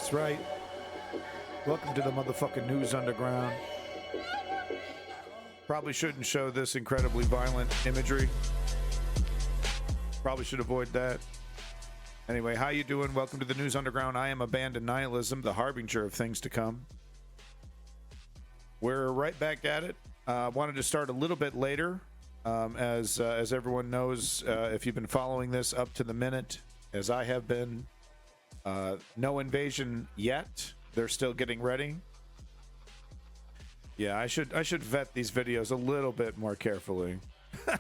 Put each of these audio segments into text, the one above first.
That's right. Welcome to the motherfucking News Underground. Probably shouldn't show this incredibly violent imagery. Probably should avoid that. Anyway, how you doing? Welcome to the News Underground. I am Abandoned Nihilism, the harbinger of things to come. We're right back at it. Wanted to start a little bit later. As everyone knows, if you've been following this up to the minute, as I have been, no invasion yet. They're still getting ready. Yeah, I should vet these videos a little bit more carefully. A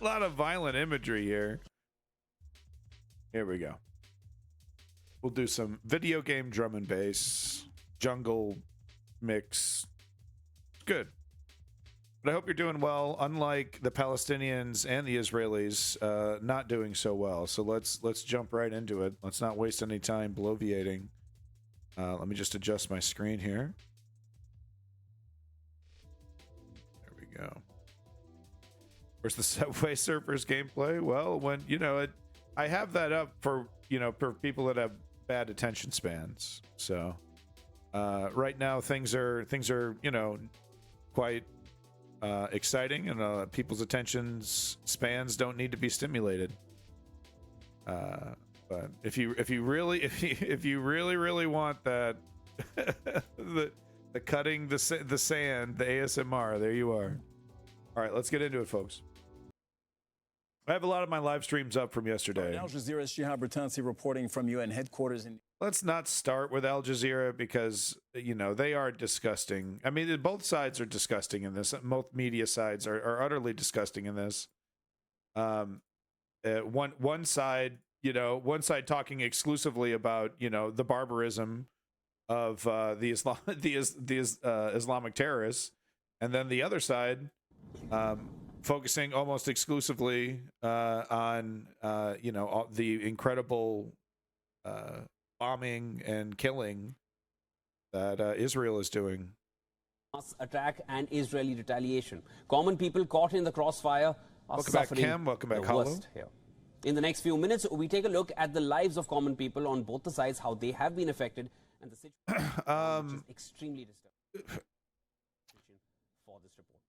lot of violent imagery here. Here we go. We'll do some video game drum and bass, jungle mix. Good. But I hope you're doing well. Unlike the Palestinians and the Israelis, not doing so well. So let's jump right into it. Let's not waste any time bloviating. Let me just adjust my screen here. There we go. Where's the Subway Surfers gameplay? Well, when I have that up for for people that have bad attention spans. So right now things are quite exciting, and people's attention spans don't need to be stimulated. But if you really want that, the cutting the sand, the ASMR, there you are. All right, let's get into it, folks. I have a lot of my live streams up from yesterday. Al Jazeera's Shihab Ratansi reporting from UN headquarters in... Let's not start with Al Jazeera because, they are disgusting. I mean, both sides are disgusting in this. Both media sides are utterly disgusting in this. One side talking exclusively about, the barbarism of the Islamic terrorists, and then the other side focusing almost exclusively on the incredible bombing and killing that Israel is doing. Attack and Israeli retaliation. Common people caught in the crossfire are Welcome back, suffering Cam. Welcome back, the Hollow. worst here. In the next few minutes, we take a look at the lives of common people on both the sides, how they have been affected, and the situation which is extremely disturbing for this report.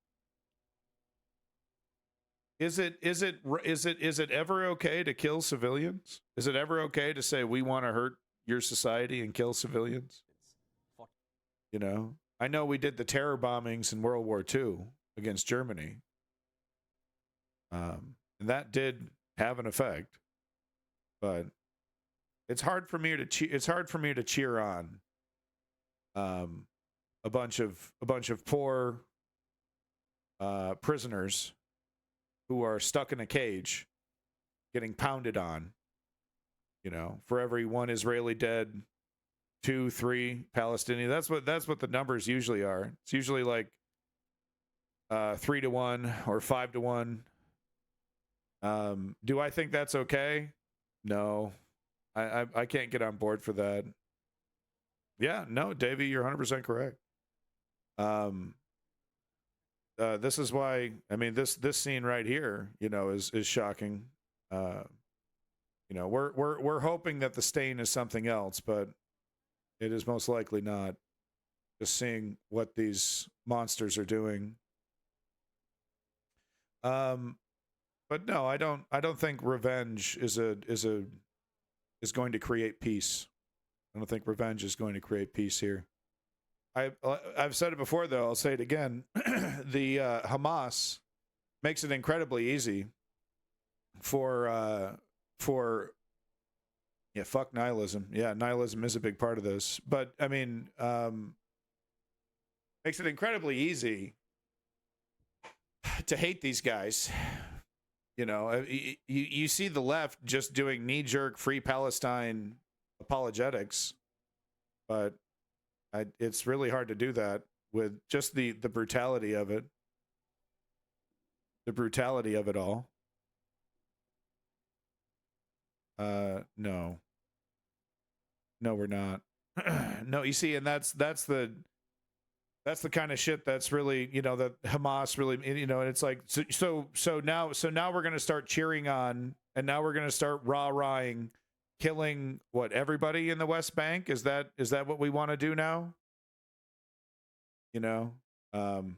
Is it ever okay to kill civilians? Is it ever okay to say we want to hurt your society and kill civilians? I know we did the terror bombings in World War II against Germany, and that did have an effect. But it's hard for me to cheer on a bunch of poor prisoners who are stuck in a cage, getting pounded on. For every one Israeli dead, 2, 3 Palestinian. That's what the numbers usually are. It's usually like 3 to 1 or 5 to 1. Do I think that's okay? No, I can't get on board for that. Yeah, no, Davey, you're 100% correct. This is why, I mean, this scene right here, is shocking. We're hoping that the stain is something else, but it is most likely not. Just seeing what these monsters are doing. But no, I don't think revenge is going to create peace. I don't think revenge is going to create peace here. I've said it before, though. I'll say it again. The Hamas makes it incredibly easy for for yeah, fuck nihilism. Yeah, nihilism is a big part of this. But I mean, makes it incredibly easy to hate these guys. You know, you see the left just doing knee-jerk free Palestine apologetics, but it's really hard to do that with just the brutality of it. The brutality of it all. No, we're not. No, you see, and that's the kind of shit that's really, you know, that Hamas really, you know, and it's like, so now we're going to start cheering on, and now we're going to start rah-rahing, killing what, everybody in the West Bank? Is that what we want to do now? You know, from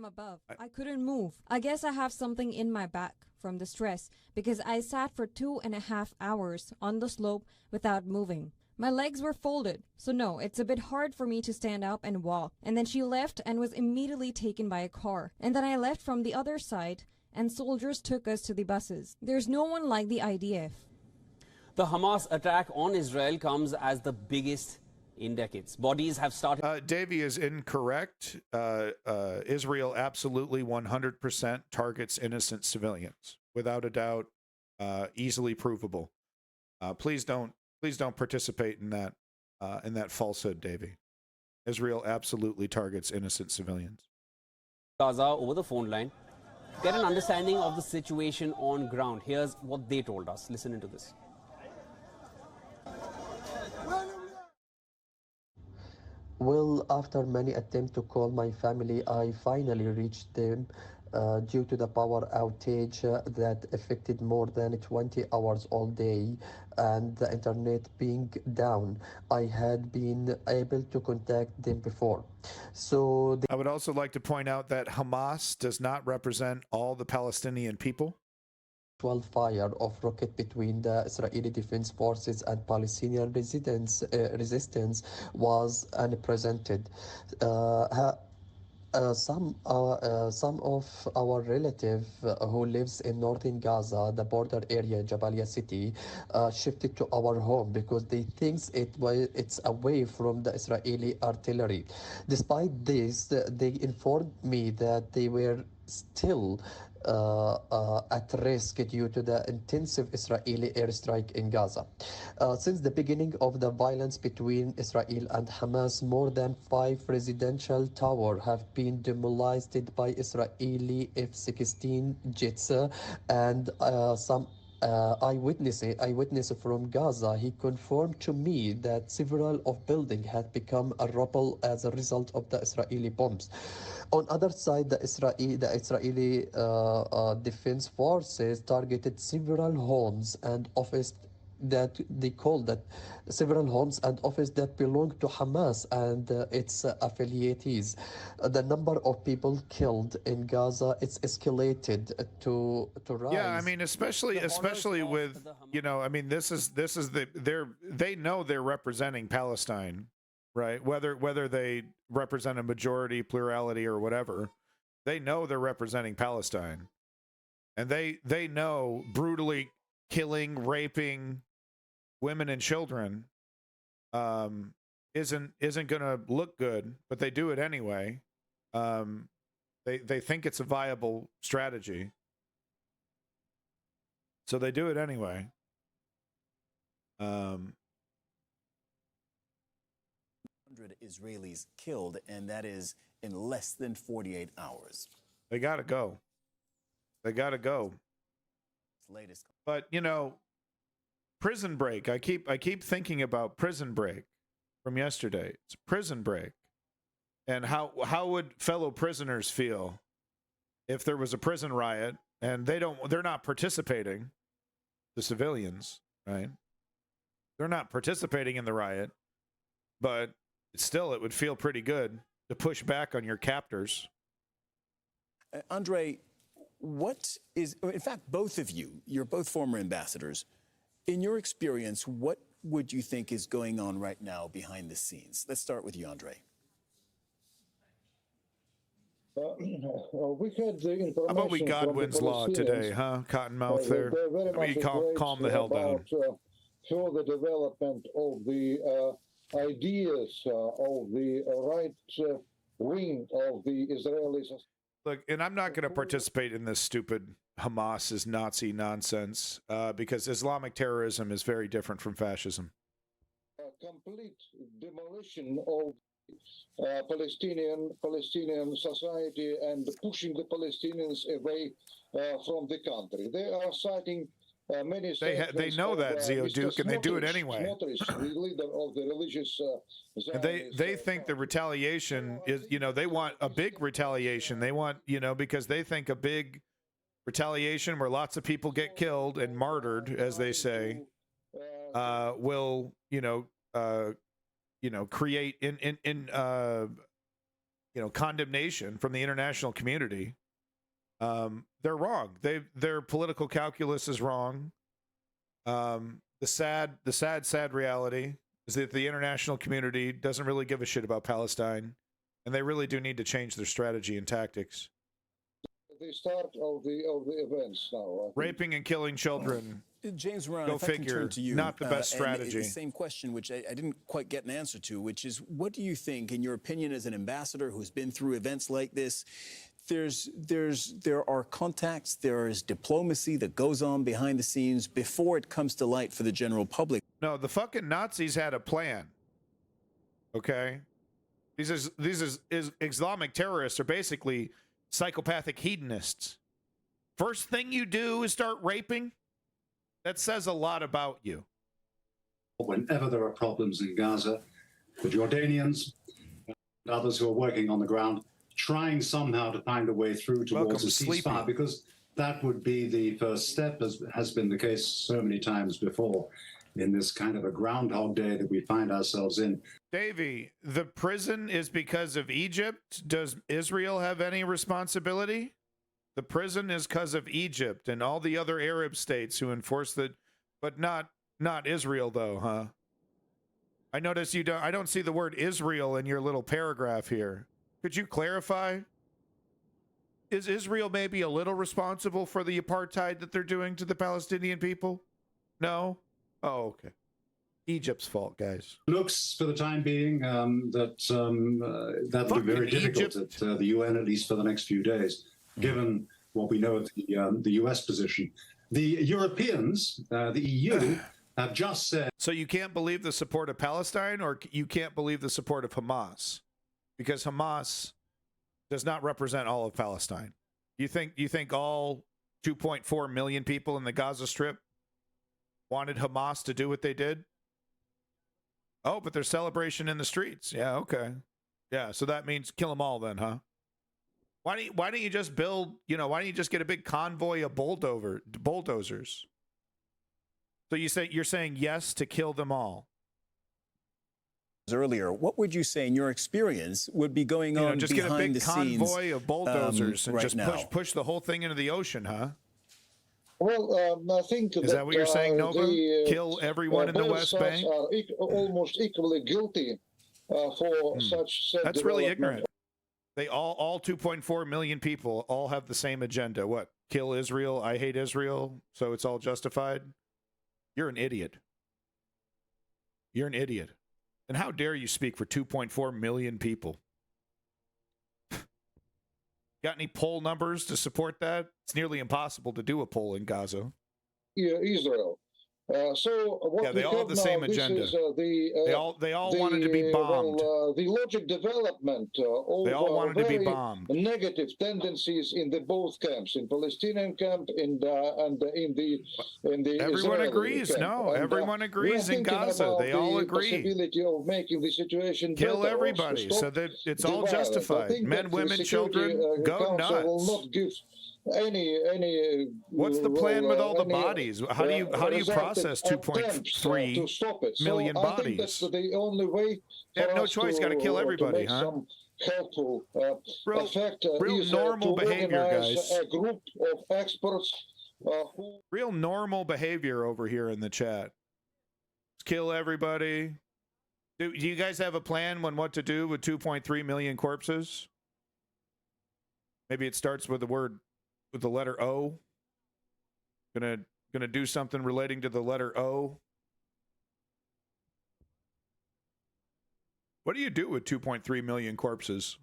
above. I couldn't move. I guess I have something in my back from the stress because I sat for 2.5 hours on the slope without moving. My legs were folded, so no, it's a bit hard for me to stand up and walk. And then she left and was immediately taken by a car. And then I left from the other side, and soldiers took us to the buses. There's no one like the IDF. The Hamas attack on Israel comes as the biggest in decades. Bodies have started. Davey is incorrect. Israel absolutely 100% targets innocent civilians, without a doubt, easily provable. Please don't participate in that falsehood, Davey. Israel absolutely targets innocent civilians. Gaza over the phone line. Get an understanding of the situation on ground. Here's what they told us. Listen into this. Well, after many attempts to call my family, I finally reached them due to the power outage that affected more than 20 hours all day and the internet being down. I had been able to contact them before. So I would also like to point out that Hamas does not represent all the Palestinian people. fire of rocket between the Israeli Defense Forces and Palestinian resistance was unprecedented. Some of our relative who lives in northern Gaza, the border area, Jabalia city, shifted to our home because they think it's away from the Israeli artillery. Despite this, they informed me that they were still at risk due to the intensive Israeli airstrike in Gaza. Since the beginning of the violence between Israel and Hamas, more than 5 residential towers have been demolished by Israeli F-16 jets, and some eyewitness from Gaza, he confirmed to me that several of buildings had become a rubble as a result of the Israeli bombs. On other side, the Israeli Defense Forces targeted several homes and offices that they call that several homes and offices that belong to Hamas and its affiliates. The number of people killed in Gaza, it's escalated to rise. Yeah, I mean, especially with, you know, I mean, this is they know they're representing Palestine, right? Whether they represent a majority, plurality, or whatever, they know they're representing Palestine, and they know brutally killing, raping women and children isn't going to look good, but they do it anyway. They think it's a viable strategy, so they do it anyway. Israelis killed, and that is in less than 48 hours. They got to go. They got to go. Latest. But, you know, Prison Break. I keep thinking about Prison Break from yesterday. It's Prison Break. And how would fellow prisoners feel if there was a prison riot and they're not participating, the civilians, right? They're not participating in the riot, but still it would feel pretty good to push back on your captors. Andre, what is, in fact, both of you, you're both former ambassadors. In your experience, what would you think is going on right now behind the scenes? Let's start with you, Andre. We had the information. How about we Godwin's Law today, huh? Cottonmouth there. They're very much Calm the hell down. Further development of the ideas of the right wing of the Israelis. Look, and I'm not going to participate in this stupid Hamas is Nazi nonsense because Islamic terrorism is very different from fascism. Complete demolition of Palestinian society and pushing the Palestinians away from the country. They are citing many. They know that, Zeoduke, and they do it anyway. The leader of the religious. And they think the retaliation is, they want a big retaliation. They want, because they think a big retaliation where lots of people get killed and martyred, as they say, will, create condemnation from the international community. They're wrong. Their political calculus is wrong. The sad reality is that the international community doesn't really give a shit about Palestine, and they really do need to change their strategy and tactics. The start of the events now. Raping and killing children. James Moran, go if I can figure, turn to you, not the best strategy. The same question, which I didn't quite get an answer to, which is, what do you think, in your opinion, as an ambassador who's been through events like this? There are contacts, there is diplomacy that goes on behind the scenes before it comes to light for the general public. No, the fucking Nazis had a plan. Okay, these Islamic terrorists are basically psychopathic hedonists. First thing you do is start raping. That says a lot about you. Whenever there are problems in Gaza, the Jordanians and others who are working on the ground trying somehow to find a way through towards a ceasefire, because that would be the first step, as has been the case so many times before in this kind of a Groundhog Day that we find ourselves in. Davey, the prison is because of Egypt. Does Israel have any responsibility? The prison is because of Egypt and all the other Arab states who enforce the, but not Israel though, huh? I notice I don't see the word Israel in your little paragraph here. Could you clarify? Is Israel maybe a little responsible for the apartheid that they're doing to the Palestinian people? No? Oh, okay. Egypt's fault, guys. Looks for the time being that will be very difficult at the UN, at least for the next few days, given what we know of the US position. The Europeans, the EU, have just said... So you can't believe the support of Palestine, or you can't believe the support of Hamas? Because Hamas does not represent all of Palestine. You think all 2.4 million people in the Gaza Strip wanted Hamas to do what they did? Oh, but there's celebration in the streets. Yeah, okay. Yeah, so that means kill them all then, huh? Why don't you just build, why don't you just get a big convoy of bulldozers? So you're saying yes to kill them all. Earlier, what would you say in your experience would be going on just behind the scenes? Just get a big convoy of bulldozers and right just now? push the whole thing into the ocean, huh? Well, I think is that what you're saying, Nova? Kill everyone in the West Bank? Are almost equally guilty for such. That's really ignorant. They all 2.4 million people all have the same agenda. What? Kill Israel. I hate Israel. So it's all justified. You're an idiot. You're an idiot. And how dare you speak for 2.4 million people? Got any poll numbers to support that? It's nearly impossible to do a poll in Gaza. Yeah, Israel. So what they all have the same agenda. They all wanted to be bombed. The logic development of they all wanted to be bombed. Negative tendencies in the both camps, in Palestinian camp and in the everyone Israeli agrees. camp. No, everyone agrees in Gaza. They all agree. Possibility of making the situation kill everybody, so that it's all justified. Men, women, children, go nuts. Will not give any what's the plan with all the bodies? How do you process 2.3 million bodies? I think that's the only way. They have no choice. Got to kill everybody, huh? Some helpful effect. Real normal behavior, guys. A group of experts real normal behavior over here in the chat. Let's kill everybody. Do you guys have a plan on what to do with 2.3 million corpses? Maybe it starts with the letter O. Gonna do something relating to the letter O. What do you do with 2.3 million corpses?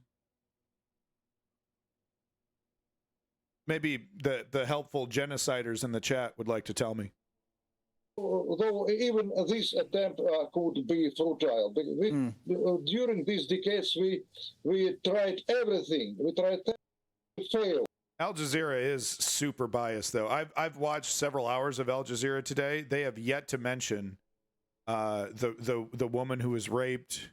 Maybe the helpful genociders in the chat would like to tell me. Though even this attempt could be futile. During these decades, we tried everything. We tried to fail. Al Jazeera is super biased, though. I've watched several hours of Al Jazeera today. They have yet to mention the woman who was raped,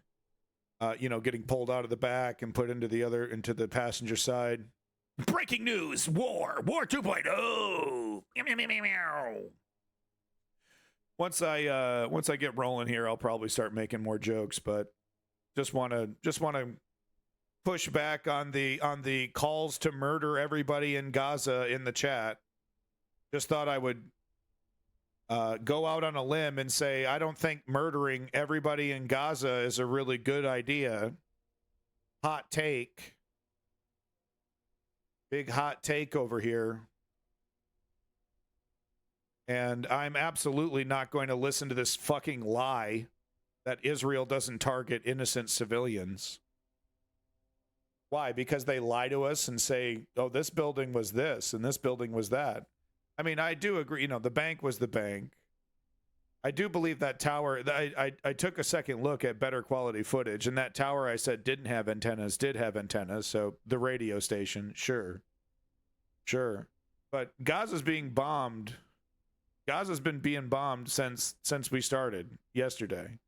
getting pulled out of the back and put into the passenger side. Breaking news: War 2.0. Once I get rolling here, I'll probably start making more jokes. But just want to push back on the calls to murder everybody in Gaza in the chat. Just thought I would go out on a limb and say I don't think murdering everybody in Gaza is a really good idea. Hot take. Big hot take over here. And I'm absolutely not going to listen to this fucking lie that Israel doesn't target innocent civilians. Why? Because they lie to us and say, oh, this building was this and this building was that. I mean, I do agree. The bank was the bank. I do believe that tower. I took a second look at better quality footage, and that tower I said did have antennas. So the radio station, sure. But Gaza's being bombed. Gaza's been being bombed since we started yesterday.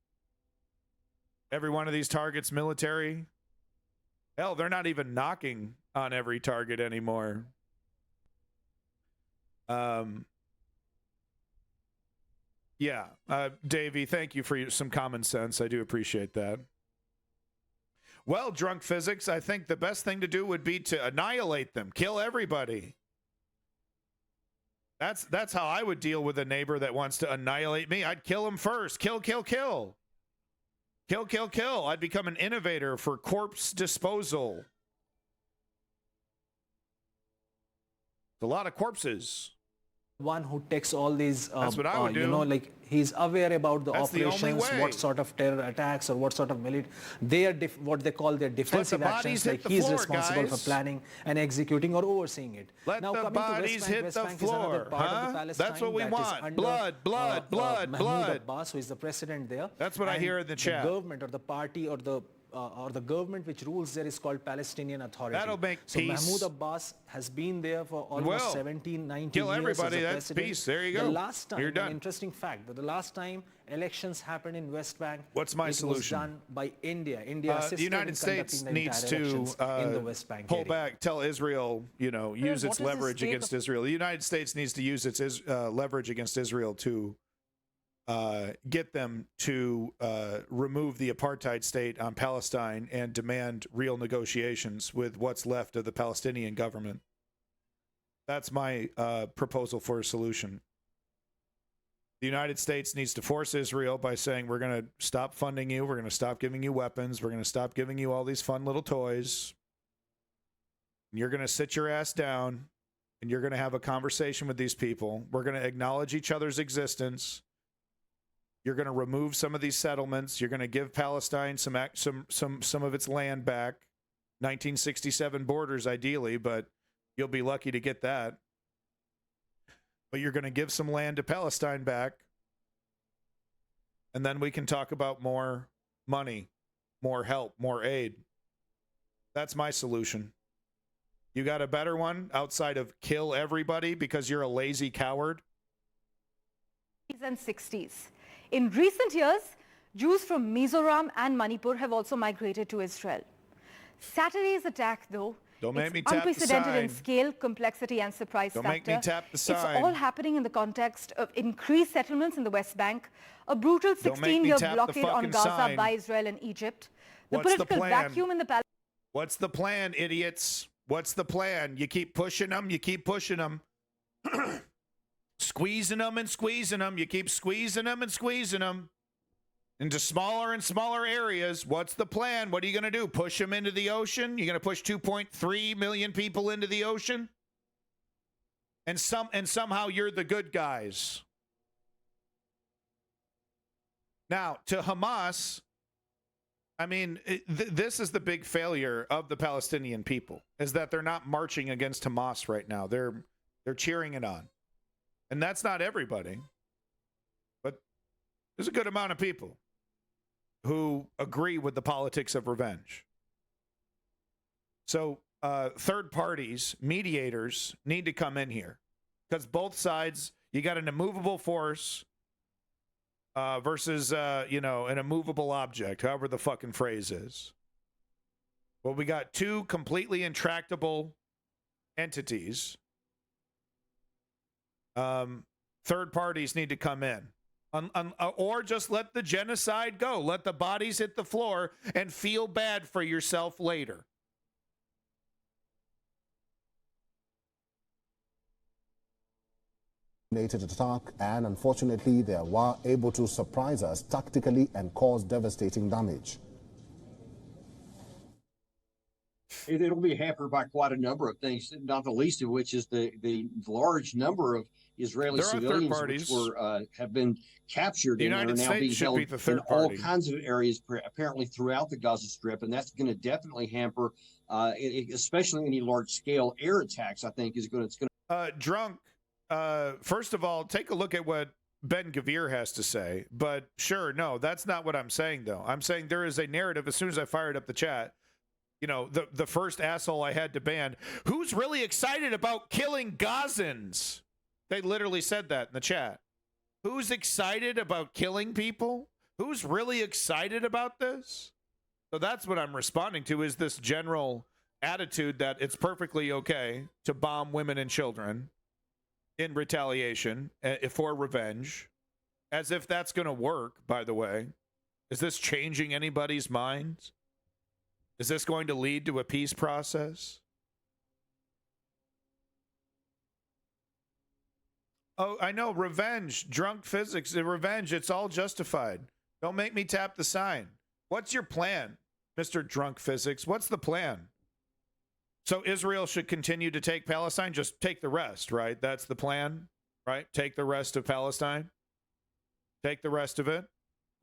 Every one of these targets military. Hell, they're not even knocking on every target anymore. Yeah, Davey, thank you for some common sense. I do appreciate that. Well, drunk physics, I think the best thing to do would be to annihilate them, kill everybody. That's how I would deal with a neighbor that wants to annihilate me. I'd kill him first. Kill. Kill. I'd become an innovator for corpse disposal. A lot of corpses. One who takes all these, that's what I would do. Like he's aware about the That's operations, the what sort of terror attacks or what sort of they are what they call their defensive actions. Like he's responsible for planning and executing or overseeing it. Let the bodies hit the floor. That's what we want. Blood. Mahmoud Abbas, who is the president there. That's what I hear in the chat. The government or the party or the government which rules there is called Palestinian Authority. That'll make so peace. Mahmoud Abbas has been there for almost 17, 19 kill years everybody. as a That's president. peace. There you go. The last time, you're done. An interesting fact, that the last time elections happened in West Bank, what's my solution? Was done by India. India assisted the United States needs to in the West Bank pull area. back, tell Israel, use its leverage against Israel. The United States needs to use its leverage against Israel to get them to remove the apartheid state on Palestine and demand real negotiations with what's left of the Palestinian government. That's my proposal for a solution. The United States needs to force Israel by saying, we're going to stop funding you, we're going to stop giving you weapons, we're going to stop giving you all these fun little toys, and you're going to sit your ass down, and you're going to have a conversation with these people. We're going to acknowledge each other's existence. You're going to remove some of these settlements. You're going to give Palestine some of its land back. 1967 borders, ideally, but you'll be lucky to get that. But you're going to give some land to Palestine back. And then we can talk about more money, more help, more aid. That's my solution. You got a better one outside of kill everybody because you're a lazy coward? And 60s. In recent years, Jews from Mizoram and Manipur have also migrated to Israel. Saturday's attack, though, Don't make it's me tap unprecedented the in sign. scale, complexity, and surprise Don't factor. make me tap the sign. It's all happening in the context of increased settlements in the West Bank, a brutal 16-year blockade on Gaza sign. by Israel and Egypt, the What's the political plan? vacuum in the Palestine. What's the plan, idiots? What's the plan? You keep pushing them. You keep pushing them. Squeezing them and squeezing them. You keep squeezing them and squeezing them. into smaller and smaller areas. What's the plan? What are you going to do? Push them into the ocean? You're going to push 2.3 million people into the ocean? And somehow you're the good guys. Now, to Hamas, I mean, this is the big failure of the Palestinian people, is that they're not marching against Hamas right now. They're cheering it on. And that's not everybody, but there's a good amount of people who agree with the politics of revenge. So third parties, mediators, need to come in here, because both sides, you got an immovable force versus, an immovable object, however the fucking phrase is. Well, we got two completely intractable entities. Third parties need to come in. Or just let the genocide go. Let the bodies hit the floor and feel bad for yourself later. Attack, and unfortunately they were able to surprise us tactically and cause devastating damage. It'll be hampered by quite a number of things, not the least of which is the large number of Israeli civilians which have been captured and are now being held in all kinds of areas, apparently throughout the Gaza Strip, and that's going to definitely hamper, especially any large-scale air attacks. I think it's going to. Drunk. First of all, take a look at what Ben Gavir has to say. But sure, no, that's not what I'm saying, though. I'm saying there is a narrative. As soon as I fired up the chat, the first asshole I had to ban, who's really excited about killing Gazans? They literally said that in the chat. Who's excited about killing people? Who's really excited about this? So that's what I'm responding to, is this general attitude that it's perfectly okay to bomb women and children in retaliation for revenge, as if that's going to work, by the way. Is this changing anybody's minds? Is this going to lead to a peace process? Oh, I know, revenge, drunk physics, revenge, it's all justified. Don't make me tap the sign. What's your plan, Mr. Drunk Physics? What's the plan? So Israel should continue to take Palestine, just take the rest, right? That's the plan, right? Take the rest of Palestine. Take the rest of it.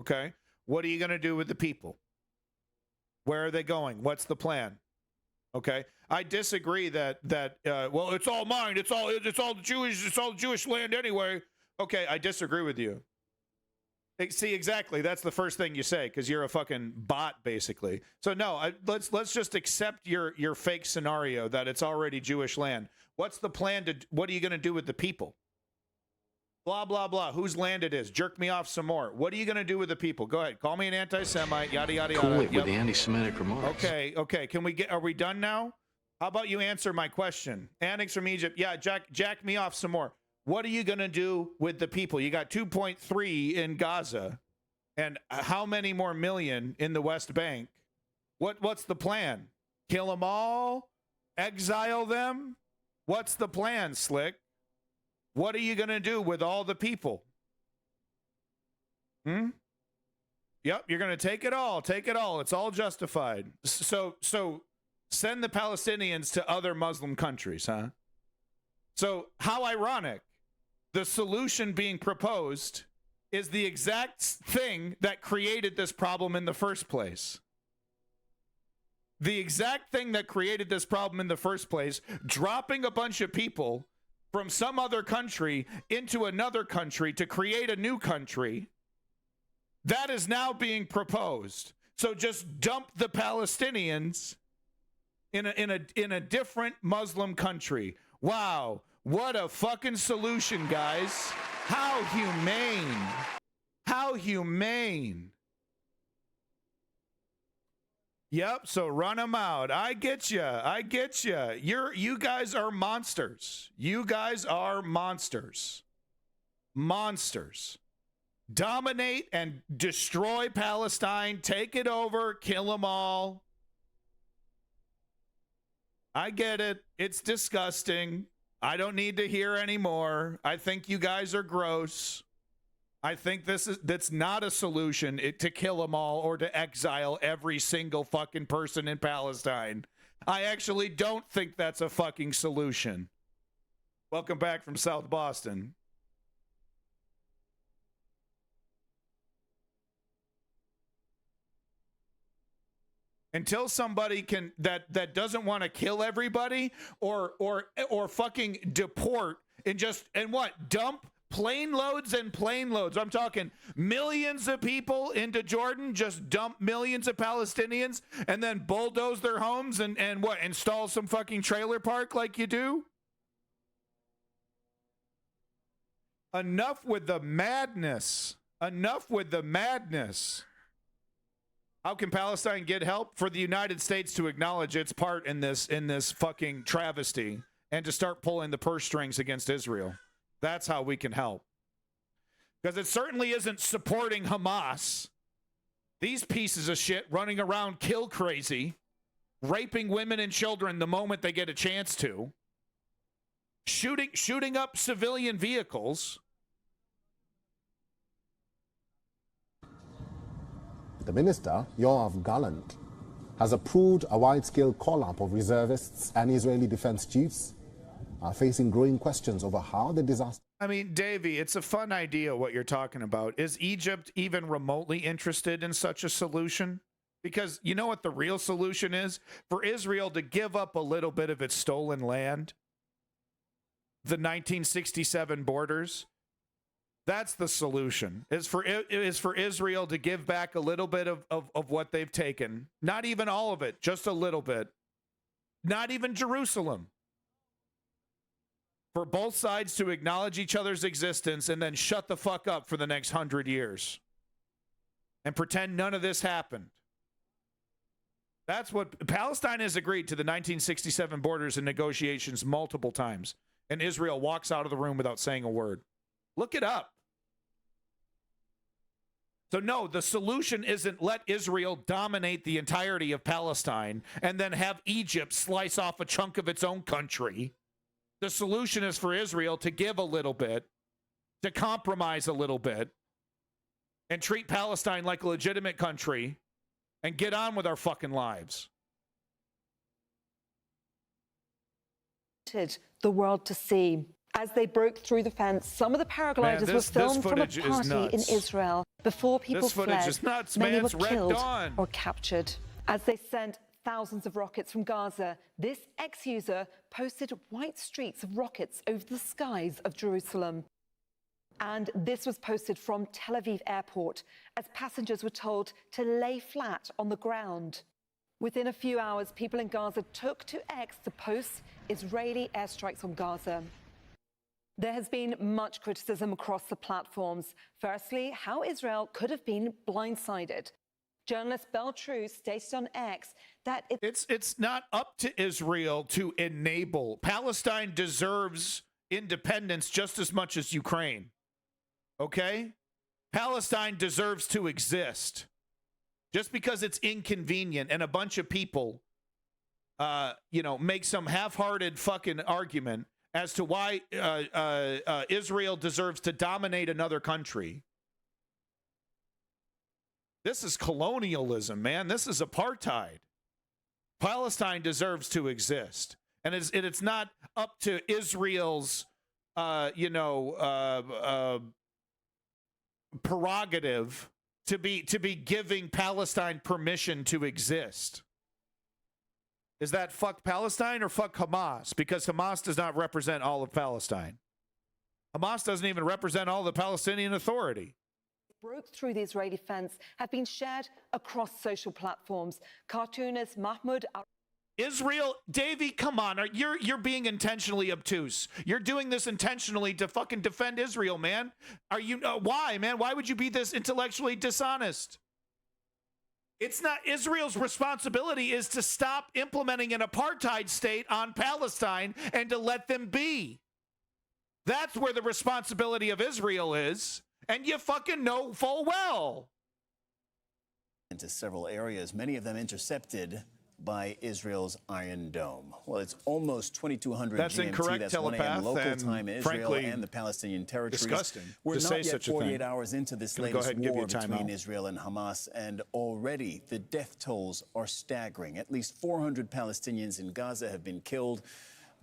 Okay. What are you going to do with the people? Where are they going? What's the plan? Okay. I disagree that well, it's all mine. It's all the Jewish land anyway. Okay, I disagree with you. See, exactly. That's the first thing you say, because you're a fucking bot, basically. So no, let's just accept your fake scenario that it's already Jewish land. What's the plan what are you going to do with the people? Blah, blah, blah. Whose land it is. Jerk me off some more. What are you going to do with the people? Go ahead. Call me an anti-Semite, yada, yada, yada. Cool it with the anti-Semitic remarks. Okay. Are we done now? How about you answer my question? Annex from Egypt. Yeah, jack me off some more. What are you going to do with the people? You got 2.3 in Gaza, and how many more million in the West Bank? What's the plan? Kill them all? Exile them? What's the plan, Slick? What are you going to do with all the people? Yep, you're going to take it all. Take it all. It's all justified. So send the Palestinians to other Muslim countries, huh? So how ironic. The solution being proposed is the exact thing that created this problem in the first place. The exact thing that created this problem in the first place, dropping a bunch of people from some other country into another country to create a new country, that is now being proposed. So just dump the Palestinians in a different Muslim country. Wow. What a fucking solution, guys. How humane. How humane. Yep, so run them out. I get you. You guys are monsters. You guys are monsters. Monsters. Dominate and destroy Palestine. Take it over. Kill them all. I get it. It's disgusting. I don't need to hear anymore. I think you guys are gross. I think that's not a solution to kill them all or to exile every single fucking person in Palestine. I actually don't think that's a fucking solution. Welcome back from South Boston. Until somebody can that doesn't want to kill everybody or fucking deport and what, dump plane loads and plane loads. I'm talking millions of people into Jordan, just dump millions of Palestinians and then bulldoze their homes and what, install some fucking trailer park like you do? Enough with the madness. Enough with the madness. How can Palestine get help? For the United States to acknowledge its part in this fucking travesty and to start pulling the purse strings against Israel. That's how we can help. Because it certainly isn't supporting Hamas. These pieces of shit running around kill crazy, raping women and children the moment they get a chance to, shooting up civilian vehicles. The minister, Yoav Gallant, has approved a wide-scale call-up of reservists and Israeli defense chiefs are facing growing questions over how the disaster... I mean, Davey, it's a fun idea what you're talking about. Is Egypt even remotely interested in such a solution? Because you know what the real solution is? For Israel to give up a little bit of its stolen land, the 1967 borders, that's the solution. Is for Israel to give back a little bit of what they've taken. Not even all of it, just a little bit. Not even Jerusalem. For both sides to acknowledge each other's existence and then shut the fuck up for the next 100 years. And pretend none of this happened. That's what Palestine has agreed to, the 1967 borders and negotiations multiple times. And Israel walks out of the room without saying a word. Look it up. So no, the solution isn't let Israel dominate the entirety of Palestine and then have Egypt slice off a chunk of its own country. The solution is for Israel to give a little bit, to compromise a little bit, and treat Palestine like a legitimate country and get on with our fucking lives. The world to see. As they broke through the fence, some of the paragliders were filmed from a party in Israel. Before people fled, many were killed or captured. As they sent thousands of rockets from Gaza, this ex-user posted white streaks of rockets over the skies of Jerusalem. And this was posted from Tel Aviv airport as passengers were told to lay flat on the ground. Within a few hours, people in Gaza took to X to post Israeli airstrikes on Gaza. There has been much criticism across the platforms. Firstly, how Israel could have been blindsided. Journalist Beltrou stated on X that it's not up to Israel to enable. Palestine deserves independence just as much as Ukraine. Okay? Palestine deserves to exist. Just because it's inconvenient and a bunch of people, make some half-hearted fucking argument as to why Israel deserves to dominate another country. This is colonialism, man. This is apartheid. Palestine deserves to exist. And it's not up to Israel's, prerogative to be giving Palestine permission to exist. Is that fuck Palestine or fuck Hamas? Because Hamas does not represent all of Palestine. Hamas doesn't even represent all the Palestinian Authority. Broke through the Israeli fence have been shared across social platforms. Cartoonist Mahmoud Israel, Davey, come on. You're being intentionally obtuse. You're doing this intentionally to fucking defend Israel, man. Why, man? Why would you be this intellectually dishonest? It's not Israel's responsibility is to stop implementing an apartheid state on Palestine and to let them be. That's where the responsibility of Israel is. And you fucking know full well. Into several areas, many of them intercepted by Israel's Iron Dome. Well, it's almost 2200 That's GMT. Incorrect, That's 1 a.m. local time in Israel and the Palestinian territories. Disgusting. We're to not say yet such 48 hours into this latest war between out. Israel and Hamas, and already the death tolls are staggering. At least 400 Palestinians in Gaza have been killed.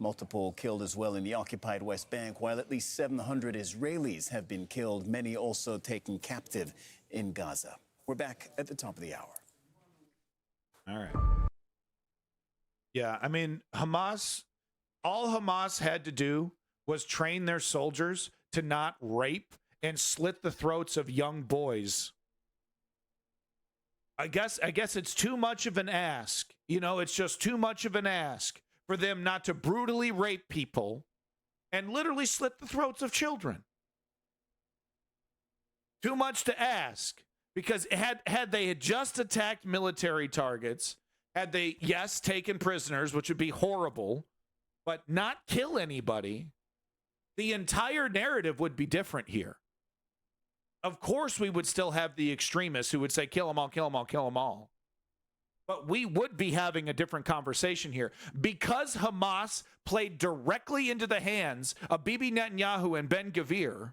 Multiple killed as well in the occupied West Bank, while at least 700 Israelis have been killed, many also taken captive in Gaza. We're back at the top of the hour. All right. Yeah, I mean, all Hamas had to do was train their soldiers to not rape and slit the throats of young boys. I guess it's too much of an ask. You know, it's just too much of an ask for them not to brutally rape people and literally slit the throats of children. Too much to ask, because had they had just attacked military targets, had they, yes, taken prisoners, which would be horrible, but not kill anybody, the entire narrative would be different here. Of course, we would still have the extremists who would say, kill them all, kill them all, kill them all. But we would be having a different conversation here. Because Hamas played directly into the hands of Bibi Netanyahu and Ben-Gvir,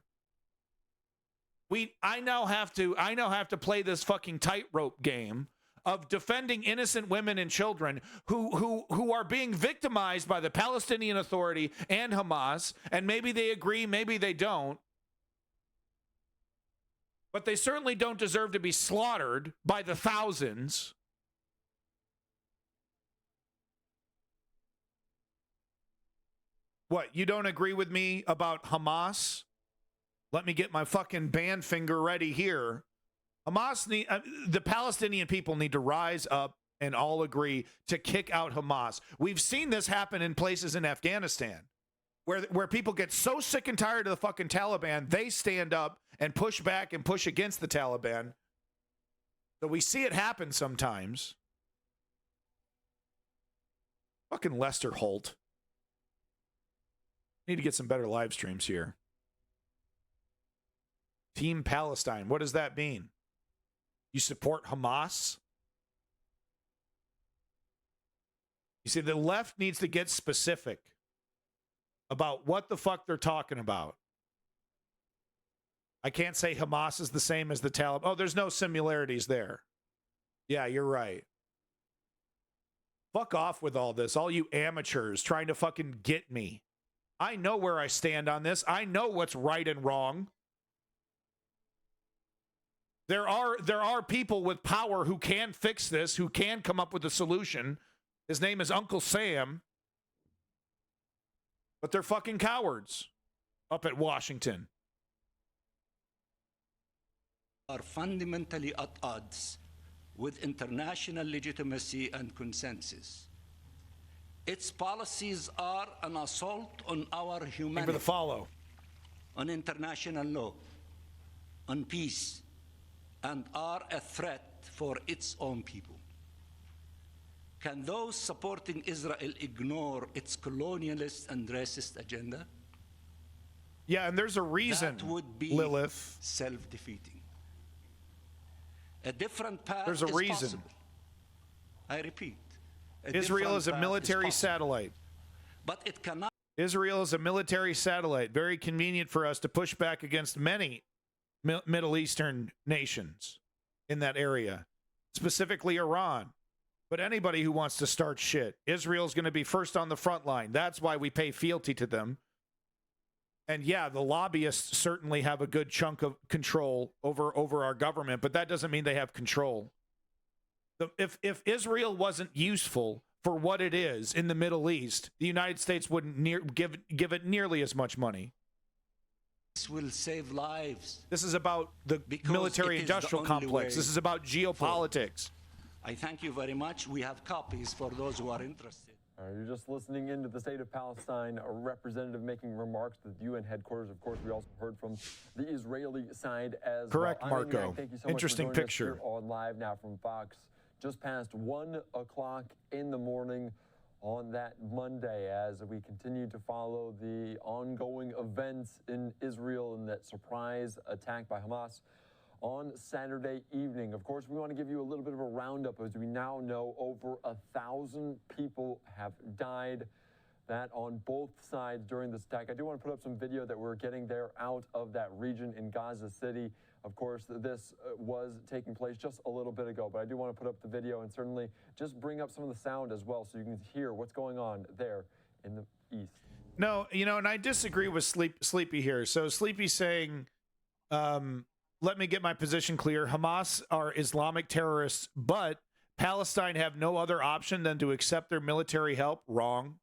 I now have to play this fucking tightrope game of defending innocent women and children who are being victimized by the Palestinian Authority and Hamas, and maybe they agree, maybe they don't. But they certainly don't deserve to be slaughtered by the thousands. What, you don't agree with me about Hamas? Let me get my fucking band finger ready here. The Palestinian people need to rise up and all agree to kick out Hamas. We've seen this happen in places in Afghanistan where people get so sick and tired of the fucking Taliban, they stand up and push back and push against the Taliban. So we see it happen sometimes. Fucking Lester Holt. Need to get some better live streams here. Team Palestine. What does that mean? You support Hamas? You see, the left needs to get specific about what the fuck they're talking about. I can't say Hamas is the same as the Taliban. Oh, there's no similarities there. Yeah, you're right. Fuck off with all this. All you amateurs trying to fucking get me. I know where I stand on this. I know what's right and wrong. There are people with power who can fix this, who can come up with a solution. His name is Uncle Sam. But they're fucking cowards up at Washington. Are fundamentally at odds with international legitimacy and consensus. Its policies are an assault on our humanity, for the follow, on international law, on peace, and are a threat for its own people. Can those supporting Israel ignore its colonialist and racist agenda? Yeah, and there's a reason, that would be Lilith. Self-defeating. A different path There's a reason. Possible. I repeat. Israel is a military satellite. But it cannot. Israel is a military satellite. Very convenient for us to push back against many Middle Eastern nations in that area, specifically Iran. But anybody who wants to start shit, Israel's going to be first on the front line. That's why we pay fealty to them. And yeah, the lobbyists certainly have a good chunk of control over our government, but that doesn't mean they have control. If Israel wasn't useful for what it is in the Middle East, the United States wouldn't give it nearly as much money. This will save lives. This is about the military-industrial complex. This is about geopolitics. I thank you very much. We have copies for those who are interested. You're just listening into the state of Palestine, a representative making remarks to the UN headquarters. Of course, we also heard from the Israeli side as correct, well. Marco. Thank you so interesting much for picture. Us here on live now from Fox, just past 1 o'clock in the morning on that Monday, as we continue to follow the ongoing events in Israel and that surprise attack by Hamas on Saturday evening. Of course, we want to give you a little bit of a roundup as we now know over 1,000 people have died. That on both sides during this attack. I do want to put up some video that we're getting there out of that region in Gaza City. Of course, this was taking place just a little bit ago, but I do want to put up the video and certainly just bring up some of the sound as well so you can hear what's going on there in the east. No, you know, and I disagree with Sleepy here. So Sleepy's saying, let me get my position clear. Hamas are Islamic terrorists, but Palestine have no other option than to accept their military help. Wrong.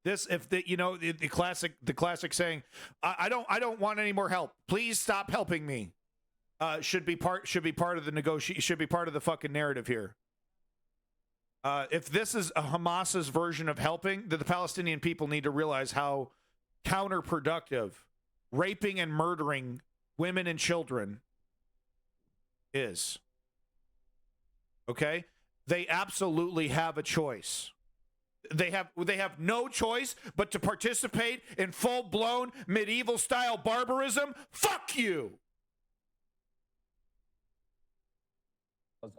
This, if the, you know, the classic saying, I don't want any more help. Please stop helping me. Should be part of the negotiation. Should be part of the fucking narrative here. If this is a Hamas's version of helping, then the Palestinian people need to realize how counterproductive raping and murdering women and children is. Okay? They absolutely have a choice. They have no choice but to participate in full-blown medieval-style barbarism. Fuck you!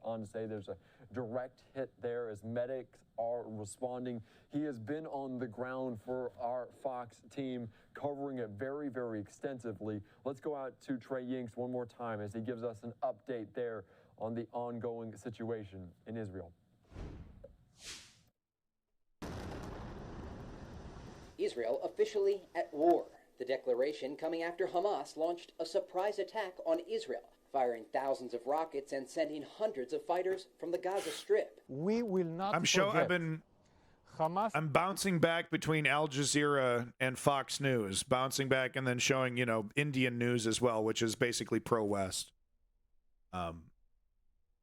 On to say there's a direct hit there as medics are responding. He has been on the ground for our Fox team, covering it very, very extensively. Let's go out to Trey Yinks one more time as he gives us an update there on the ongoing situation in Israel. Israel officially at war. The declaration coming after Hamas launched a surprise attack on Israel, firing thousands of rockets and sending hundreds of fighters from the Gaza Strip. We will not I'm bouncing back between Al Jazeera and Fox News, bouncing back and then showing, you know, Indian news as well, which is basically pro-West.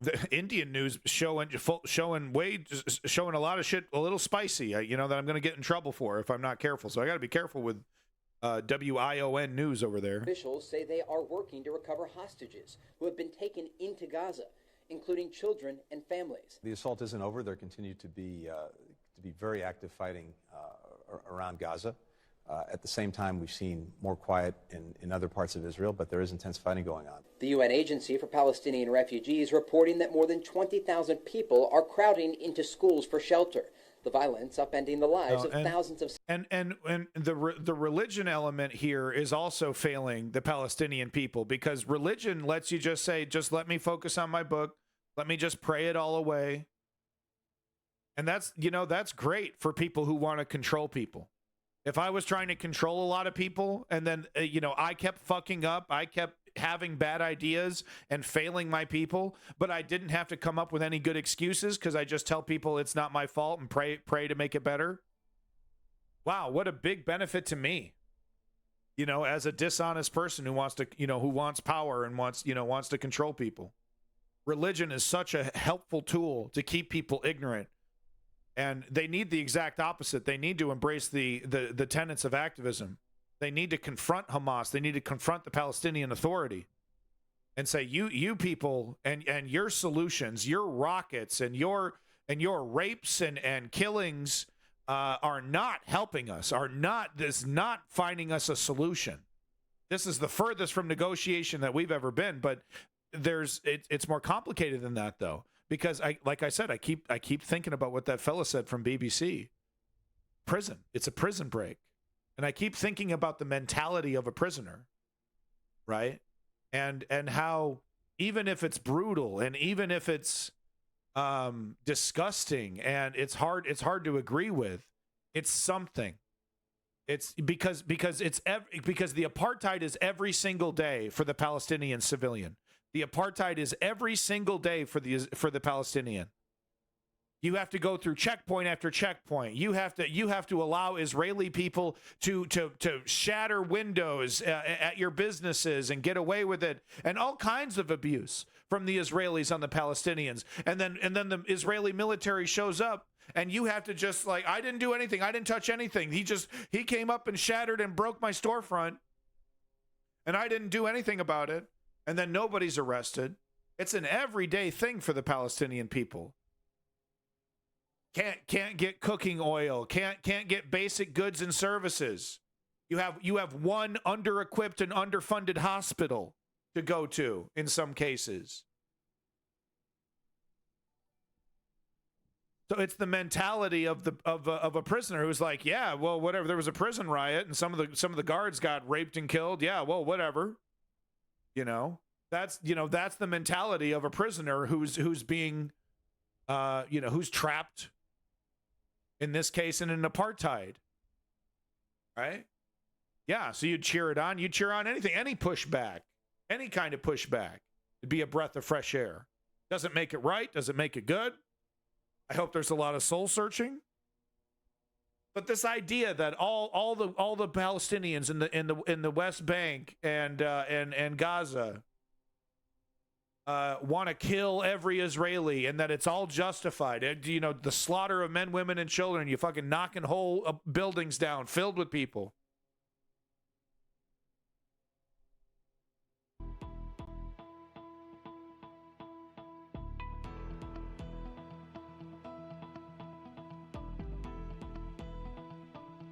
The Indian news showing a lot of shit, a little spicy, you know, that I'm going to get in trouble for if I'm not careful. So I got to be careful with WION news over there. Officials say they are working to recover hostages who have been taken into Gaza, including children and families. The assault isn't over. There continue to be very active fighting around Gaza. At the same time, we've seen more quiet in other parts of Israel, but there is intense fighting going on. The UN Agency for Palestinian Refugees reporting that more than 20,000 people are crowding into schools for shelter. The violence upending the lives of thousands of... And the religion element here is also failing the Palestinian people, because religion lets you just say, just let me focus on my book. Let me just pray it all away. And that's, you know, that's great for people who want to control people. If I was trying to control a lot of people and then, you know, I kept fucking up, I kept having bad ideas and failing my people, but I didn't have to come up with any good excuses because I just tell people it's not my fault and pray to make it better. Wow, what a big benefit to me. You know, as a dishonest person who wants to, you know, who wants power and wants to control people. Religion is such a helpful tool to keep people ignorant. And they need the exact opposite. They need to embrace the tenets of activism. They need to confront Hamas. They need to confront the Palestinian Authority and say, you people and your solutions, your rockets and your rapes and killings are not helping us, is not finding us a solution. This is the furthest from negotiation that we've ever been, but it's more complicated than that, though. Because like I said, I keep thinking about what that fella said from BBC. Prison. It's a prison break. And I keep thinking about the mentality of a prisoner, right? And how even if it's brutal and even if it's disgusting and it's hard to agree with, it's something. It's because the apartheid is every single day for the Palestinian civilian. The apartheid is every single day for the Palestinian. You have to go through checkpoint after checkpoint. You have to allow Israeli people to shatter windows at your businesses and get away with it, and all kinds of abuse from the Israelis on the Palestinians. And then the Israeli military shows up, and you have to just like, I didn't do anything. I didn't touch anything. He came up and shattered and broke my storefront, and I didn't do anything about it. And then nobody's arrested. It's an everyday thing for the Palestinian people. Can't get cooking oil. Can't get basic goods and services. You have one under-equipped and underfunded hospital to go to in some cases. So it's the mentality of a prisoner who's like, yeah, well, whatever. There was a prison riot and some of the guards got raped and killed. Yeah, well, whatever. That's the mentality of a prisoner who's being, who's trapped. In this case, in an apartheid, right? Yeah. So you'd cheer it on. You'd cheer on anything, any pushback, any kind of pushback. It'd be a breath of fresh air. Doesn't make it right. Doesn't make it good. I hope there's a lot of soul searching. But this idea that all the Palestinians in the West Bank and Gaza want to kill every Israeli and that it's all justified. The slaughter of men, women, and children. You fucking knocking whole buildings down filled with people.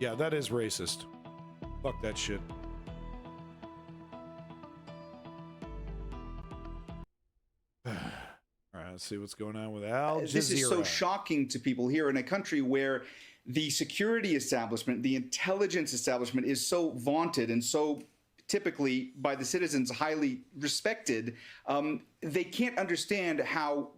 Yeah, that is racist. Fuck that shit. All right, let's see what's going on with Al Jazeera. This is so shocking to people here in a country where the security establishment, the intelligence establishment is so vaunted and so typically by the citizens highly respected. They can't understand how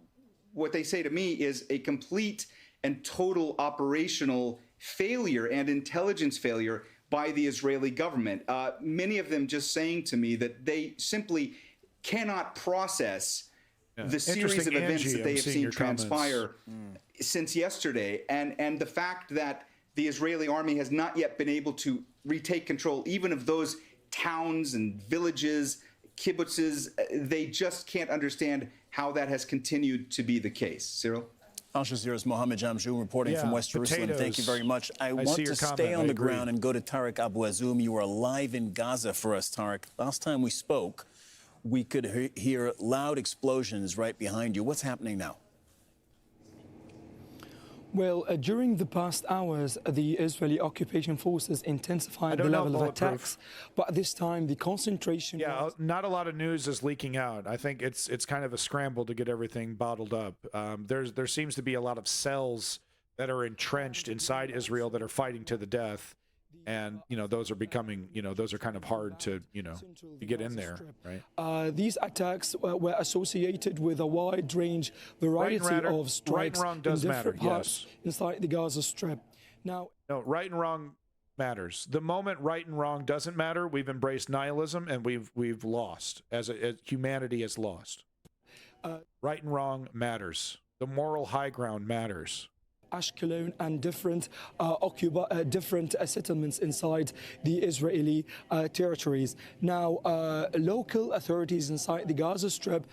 what they say to me is a complete and total operational failure and intelligence failure by the Israeli government. Many of them just saying to me that they simply cannot process the series of events that they have seen transpire since yesterday, and the fact that the Israeli army has not yet been able to retake control even of those towns and villages, kibbutzes. They just can't understand how that has continued to be the case. Cyril? Al Jazeera's Mohammed Jamjoon reporting from West Jerusalem. Thank you very much. I want to stay on the ground and go to Tariq Abu Azoum. You are live in Gaza for us, Tariq. Last time we spoke, we could hear loud explosions right behind you. What's happening now? Well, during the past hours, the Israeli occupation forces intensified the level of attacks, but this time the concentration... Yeah, not a lot of news is leaking out. I think it's kind of a scramble to get everything bottled up. There seems to be a lot of cells that are entrenched inside Israel that are fighting to the death. And, those are becoming, those are kind of hard to, to get in there, right? These attacks were associated with a wide range variety of strikes in different parts inside the Gaza Strip. Now, no, right and wrong matters. The moment right and wrong doesn't matter, we've embraced nihilism and we've lost, as humanity has lost. Right and wrong matters. The moral high ground matters. Ashkelon and different settlements inside the Israeli territories. Now, local authorities inside the Gaza Strip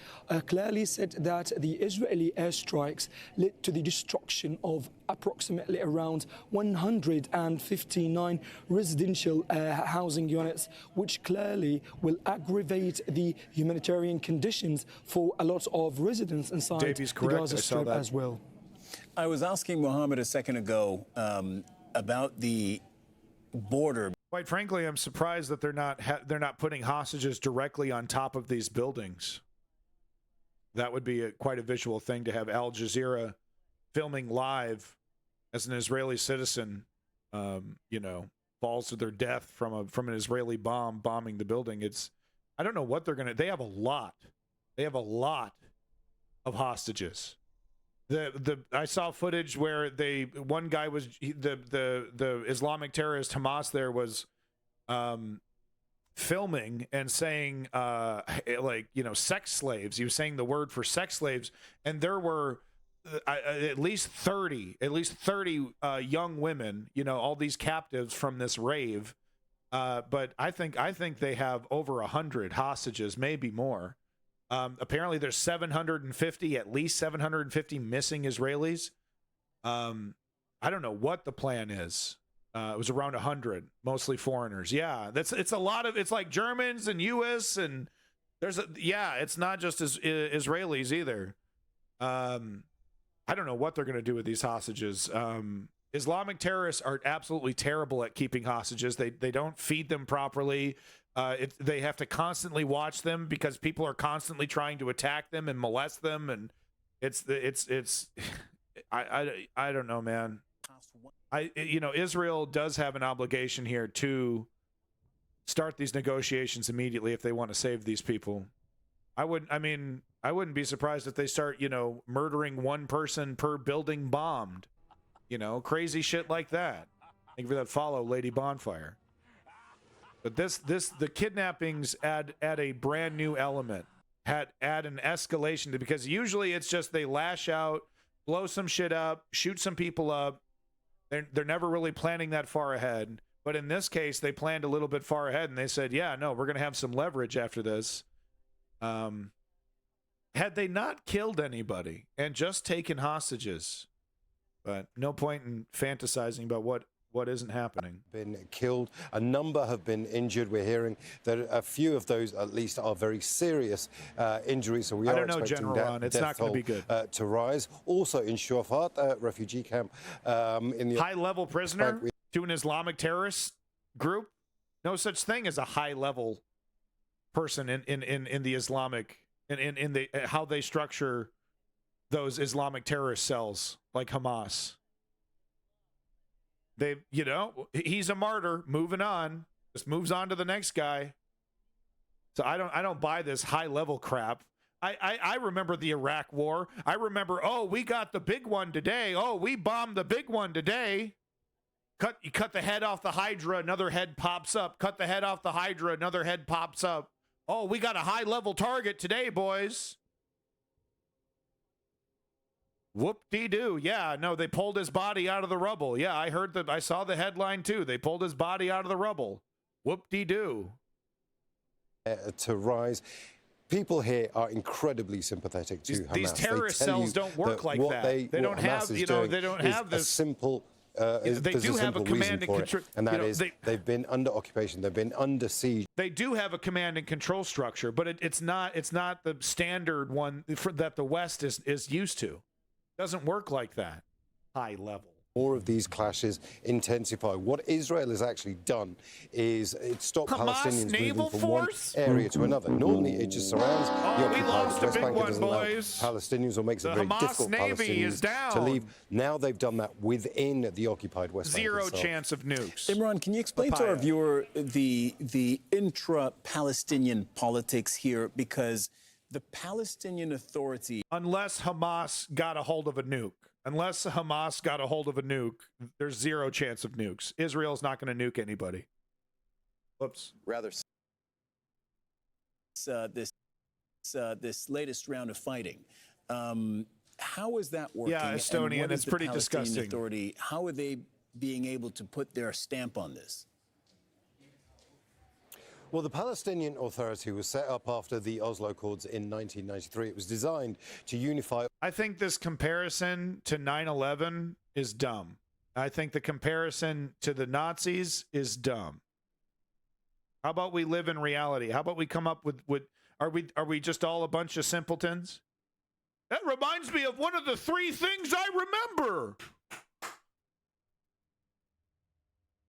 clearly said that the Israeli airstrikes led to the destruction of approximately around 159 residential housing units, which clearly will aggravate the humanitarian conditions for a lot of residents inside the Gaza Strip as well. I was asking Mohammed a second ago about the border. Quite frankly, I'm surprised that they're not putting hostages directly on top of these buildings. That would be quite a visual thing to have Al Jazeera filming live as an Israeli citizen, falls to their death from an Israeli bomb bombing the building. I don't know what they're gonna. They have a lot of hostages. I saw footage where one guy was the Islamic terrorist Hamas there was filming and saying sex slaves. He was saying the word for sex slaves, and there were at least 30 young women, all these captives from this rave. But I think they have over 100 hostages, maybe more. Apparently there's 750, at least 750 missing Israelis. I don't know what the plan is. It was around 100, mostly foreigners. Yeah, it's a lot of, it's like Germans and US and it's not just Israelis either. I don't know what they're going to do with these hostages. Islamic terrorists are absolutely terrible at keeping hostages. They don't feed them properly. They have to constantly watch them because people are constantly trying to attack them and molest them, and it's I don't know, man. Israel does have an obligation here to start these negotiations immediately if they want to save these people. I wouldn't be surprised if they start, murdering one person per building bombed. Crazy shit like that. Thank you for that follow, Lady Bonfire. But the kidnappings add a brand new element, add an escalation to, because usually it's just they lash out, blow some shit up, shoot some people up. They're never really planning that far ahead. But in this case, they planned a little bit far ahead, and they said, yeah, no, we're going to have some leverage after this. Had they not killed anybody and just taken hostages, but no point in fantasizing about what isn't happening. Been killed. A number have been injured. We're hearing that a few of those, at least, are very serious injuries. So we are expecting General Ron, it's not going to be good. To rise. Also in Shafat, refugee camp, in the high-level prisoner to an Islamic terrorist group. No such thing as a high-level person in the Islamic in the how they structure those Islamic terrorist cells like Hamas. He's a martyr. Moving on, just moves on to the next guy. So I don't buy this high level crap. I remember the Iraq War. I remember, we got the big one today. Oh, we bombed the big one today. You cut the head off the Hydra, another head pops up. Cut the head off the Hydra, another head pops up. Oh, we got a high level target today, boys. Whoop-de-doo. Yeah, no, they pulled his body out of the rubble. Yeah, I saw the headline too. They pulled his body out of the rubble. Whoop-de-doo. To rise. People here are incredibly sympathetic to Hamas. These terrorist cells don't work like that. They don't have, they don't have this simple. They do have a command and control, and that is they've been under occupation. They've been under siege. They do have a command and control structure, but it's not the standard one that the West is used to. Doesn't work like that. High level. More of these clashes intensify. What Israel has actually done is it stopped Palestinians moving from one area to another. Normally, it just surrounds the occupied West Bank and doesn't allow Palestinians, or makes it very difficult for Palestinians to leave. Now they've done that within the occupied West Bank. Zero chance of nukes. Imran, can you explain to our viewer the intra-Palestinian politics here? Because the Palestinian Authority... Unless Hamas got a hold of a nuke. There's zero chance of nukes. Israel's not going to nuke anybody. Whoops. Rather, this latest round of fighting, how is that working? Yeah, Estonian, it's pretty disgusting. Authority, how are they being able to put their stamp on this? Well, the Palestinian Authority was set up after the Oslo Accords in 1993. It was designed to unify. I think this comparison to 9/11 is dumb. I think the comparison to the Nazis is dumb. How about we live in reality? How about we come up with are we just all a bunch of simpletons? That reminds me of one of the three things I remember.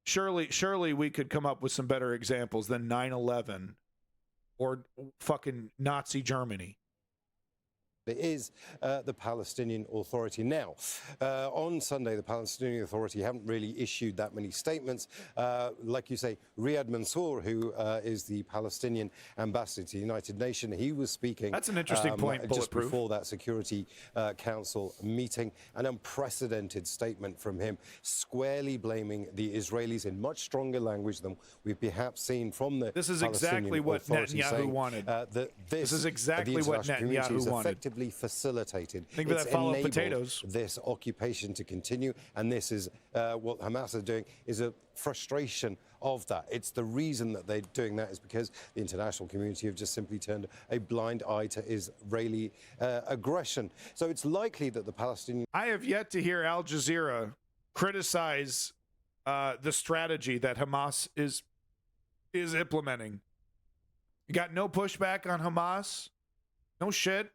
Surely we could come up with some better examples than 9/11 or fucking Nazi Germany. It is the Palestinian Authority. Now, on Sunday, the Palestinian Authority haven't really issued that many statements. Like you say, Riyad Mansour, who is the Palestinian ambassador to the United Nations, he was speaking. That's an interesting point, just before that Security Council meeting. An unprecedented statement from him, squarely blaming the Israelis in much stronger language than we've perhaps seen from the. This is exactly what Netanyahu wanted. This is exactly what Netanyahu wanted. Facilitated. Think of that follow potatoes. This occupation to continue, and this is what Hamas are doing is a frustration of that. It's the reason that they're doing that is because the international community have just simply turned a blind eye to Israeli aggression. So it's likely that the Palestinian. I have yet to hear Al Jazeera criticize the strategy that Hamas is implementing. You got no pushback on Hamas. No shit.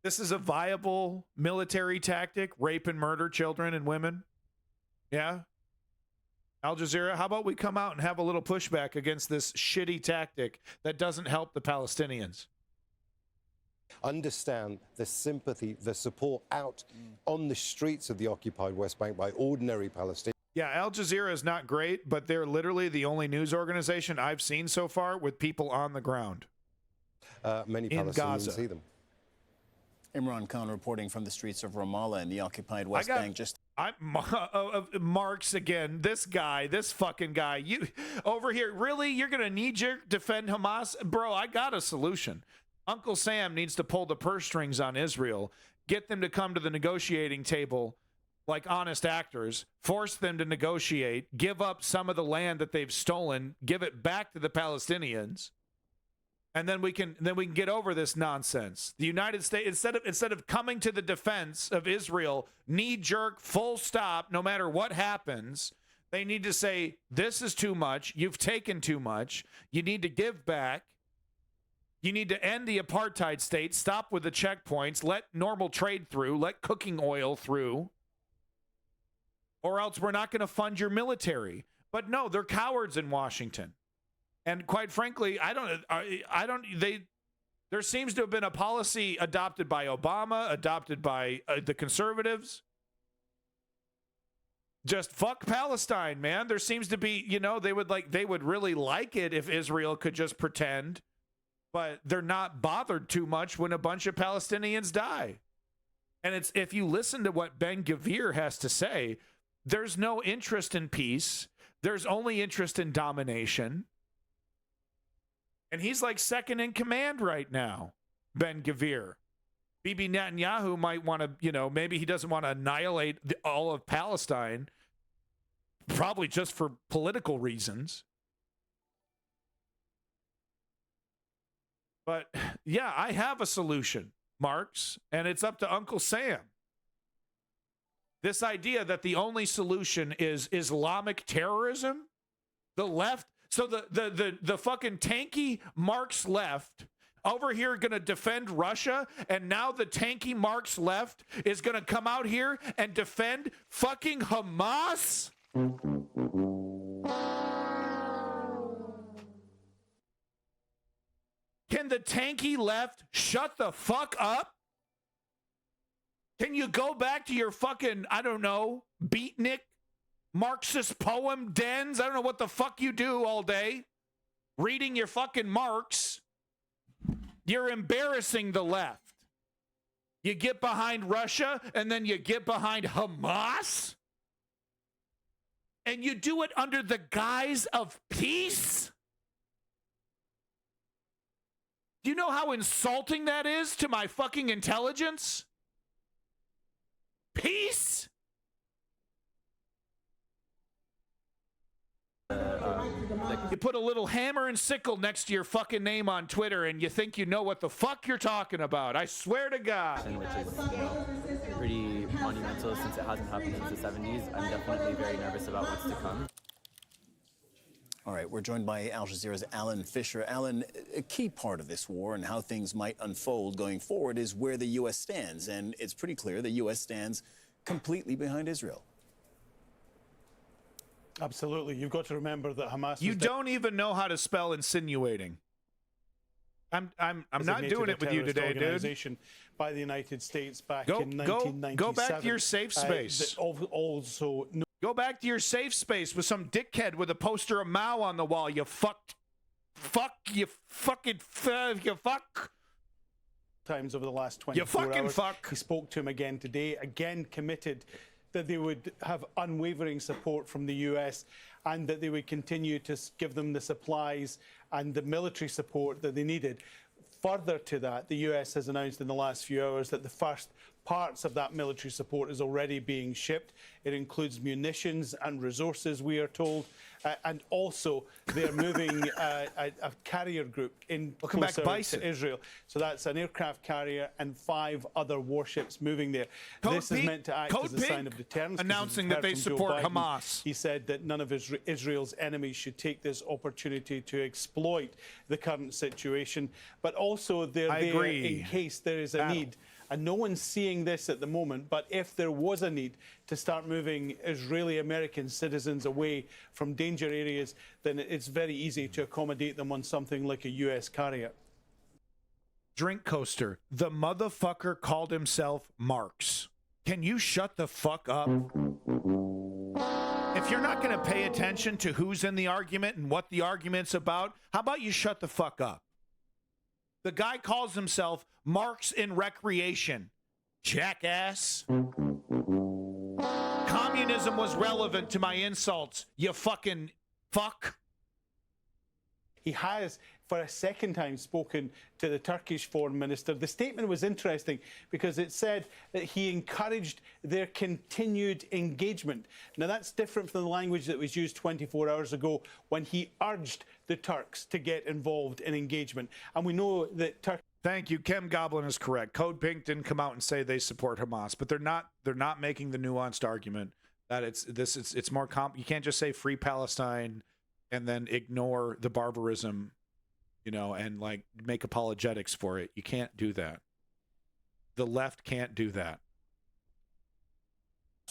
This is a viable military tactic, rape and murder children and women. Yeah? Al Jazeera, how about we come out and have a little pushback against this shitty tactic that doesn't help the Palestinians? Understand the sympathy, the support out on the streets of the occupied West Bank by ordinary Palestinians. Yeah, Al Jazeera is not great, but they're literally the only news organization I've seen so far with people on the ground. Many in Palestinians Gaza. see them. Imran Khan reporting from the streets of Ramallah in the occupied West Bank. Marks again. This guy, this fucking guy. You over here, really? You're gonna knee-jerk defend Hamas, bro? I got a solution. Uncle Sam needs to pull the purse strings on Israel, get them to come to the negotiating table like honest actors, force them to negotiate, give up some of the land that they've stolen, give it back to the Palestinians. And then we can get over this nonsense. The United States, instead of coming to the defense of Israel, knee jerk, full stop, no matter what happens, they need to say, this is too much. You've taken too much. You need to give back. You need to end the apartheid state. Stop with the checkpoints. Let normal trade through. Let cooking oil through. Or else we're not going to fund your military. But no, they're cowards in Washington. And quite frankly, there seems to have been a policy adopted by Obama, adopted by the conservatives. Just fuck Palestine, man. There seems to be, they would really like it if Israel could just pretend, but they're not bothered too much when a bunch of Palestinians die. And it's, if you listen to what Ben-Gvir has to say, there's no interest in peace. There's only interest in domination. And he's like second in command right now, Ben-Gvir. Bibi Netanyahu might want to, maybe he doesn't want to annihilate all of Palestine, probably just for political reasons. But yeah, I have a solution, Marks, and it's up to Uncle Sam. This idea that the only solution is Islamic terrorism, the left. So the fucking tanky Marx left over here going to defend Russia, and now the tanky Marx left is going to come out here and defend fucking Hamas? Can the tanky left shut the fuck up? Can you go back to your fucking, I don't know, beatnik Marxist poem dens? I don't know what the fuck you do all day. Reading your fucking Marx. You're embarrassing the left. You get behind Russia and then you get behind Hamas? And you do it under the guise of peace? Do you know how insulting that is to my fucking intelligence? Peace? You put a little hammer and sickle next to your fucking name on Twitter and you think you know what the fuck you're talking about. I swear to God. Which is, pretty monumental since it hasn't happened since the 70s. I'm definitely very nervous about what's to come. All right, we're joined by Al Jazeera's Alan Fisher. Alan, a key part of this war and how things might unfold going forward is where the U.S. stands. And it's pretty clear the U.S. stands completely behind Israel. Absolutely. You've got to remember that Hamas... You don't even know how to spell insinuating. I'm not doing it with you today, dude. By the United States back in 1997. Go back to your safe space. Also... Go back to your safe space with some dickhead with a poster of Mao on the wall. You fuck. Times over the last 24 you fucking hours. Fuck. He spoke to him again today, again committed that they would have unwavering support from the US and that they would continue to give them the supplies and the military support that they needed. Further to that, the US has announced in the last few hours that the first parts of that military support is already being shipped. It includes munitions and resources, we are told, and also they're moving a carrier group in closer to Israel. So that's an aircraft carrier and 5 other warships moving there. This is meant to act as a sign of deterrence. Announcing that they support Hamas. He said that none of Israel's enemies should take this opportunity to exploit the current situation, but also they're there in case there is a need. And no one's seeing this at the moment, but if there was a need to start moving Israeli-American citizens away from danger areas, then it's very easy to accommodate them on something like a U.S. carrier. Drink coaster. The motherfucker called himself Marx. Can you shut the fuck up? If you're not going to pay attention to who's in the argument and what the argument's about, how about you shut the fuck up? The guy calls himself Marx in Recreation. Jackass. Communism was relevant to my insults, you fucking fuck. He has, for a second time, spoken to the Turkish foreign minister. The statement was interesting because it said that he encouraged their continued engagement. Now, that's different from the language that was used 24 hours ago when he urged the Turks to get involved in engagement. And we know that Turkey... Thank you. Kem Goblin is correct. Code Pink didn't come out and say they support Hamas, but they're not making the nuanced argument that it's more you can't just say free Palestine and then ignore the barbarism, you know, and like make apologetics for it. You can't do that. The left can't do that.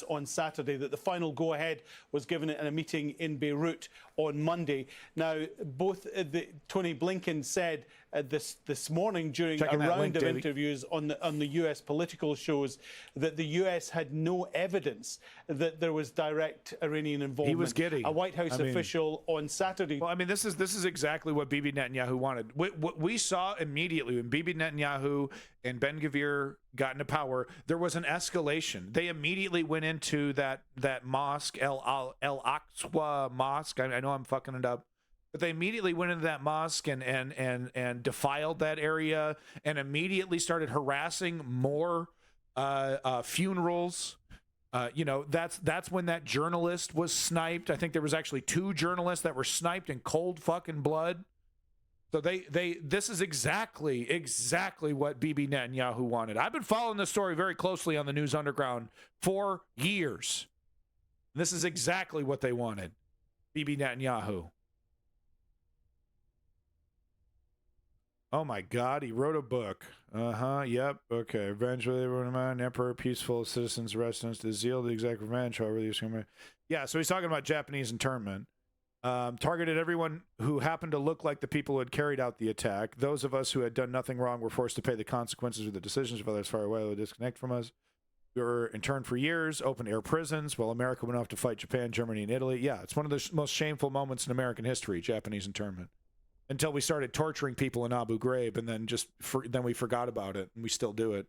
On Saturday, that the final go-ahead was given in a meeting in Beirut on Monday. Now, both Tony Blinken said this morning during a round of interviews on the U.S. political shows that the U.S. had no evidence that there was direct Iranian involvement. He was giddy. A White House official on Saturday. Well, I mean, this is exactly what Bibi Netanyahu wanted. What we saw immediately when Bibi Netanyahu and Ben Gvir got into power, there was an escalation. They immediately went into that mosque, El Aqsa Mosque. I know I'm fucking it up. But they immediately went into that mosque and defiled that area and immediately started harassing more funerals. You know, that's when that journalist was sniped. I think there was actually 2 journalists that were sniped in cold fucking blood. So this is exactly what Bibi Netanyahu wanted. I've been following this story very closely on the News Underground for years. This is exactly what they wanted. Bibi Netanyahu. Oh my God, he wrote a book. Yep, okay. Eventually, an emperor, peaceful citizens, residents, the zeal, the exact revenge, however, yeah, so he's talking about Japanese internment. Targeted everyone who happened to look like the people who had carried out the attack. Those of us who had done nothing wrong were forced to pay the consequences of the decisions of others far away or disconnect from us. We were interned for years, open air prisons, while America went off to fight Japan, Germany, and Italy. Yeah, it's one of the most shameful moments in American history, Japanese internment. Until we started torturing people in Abu Ghraib, and then then we forgot about it, and we still do it.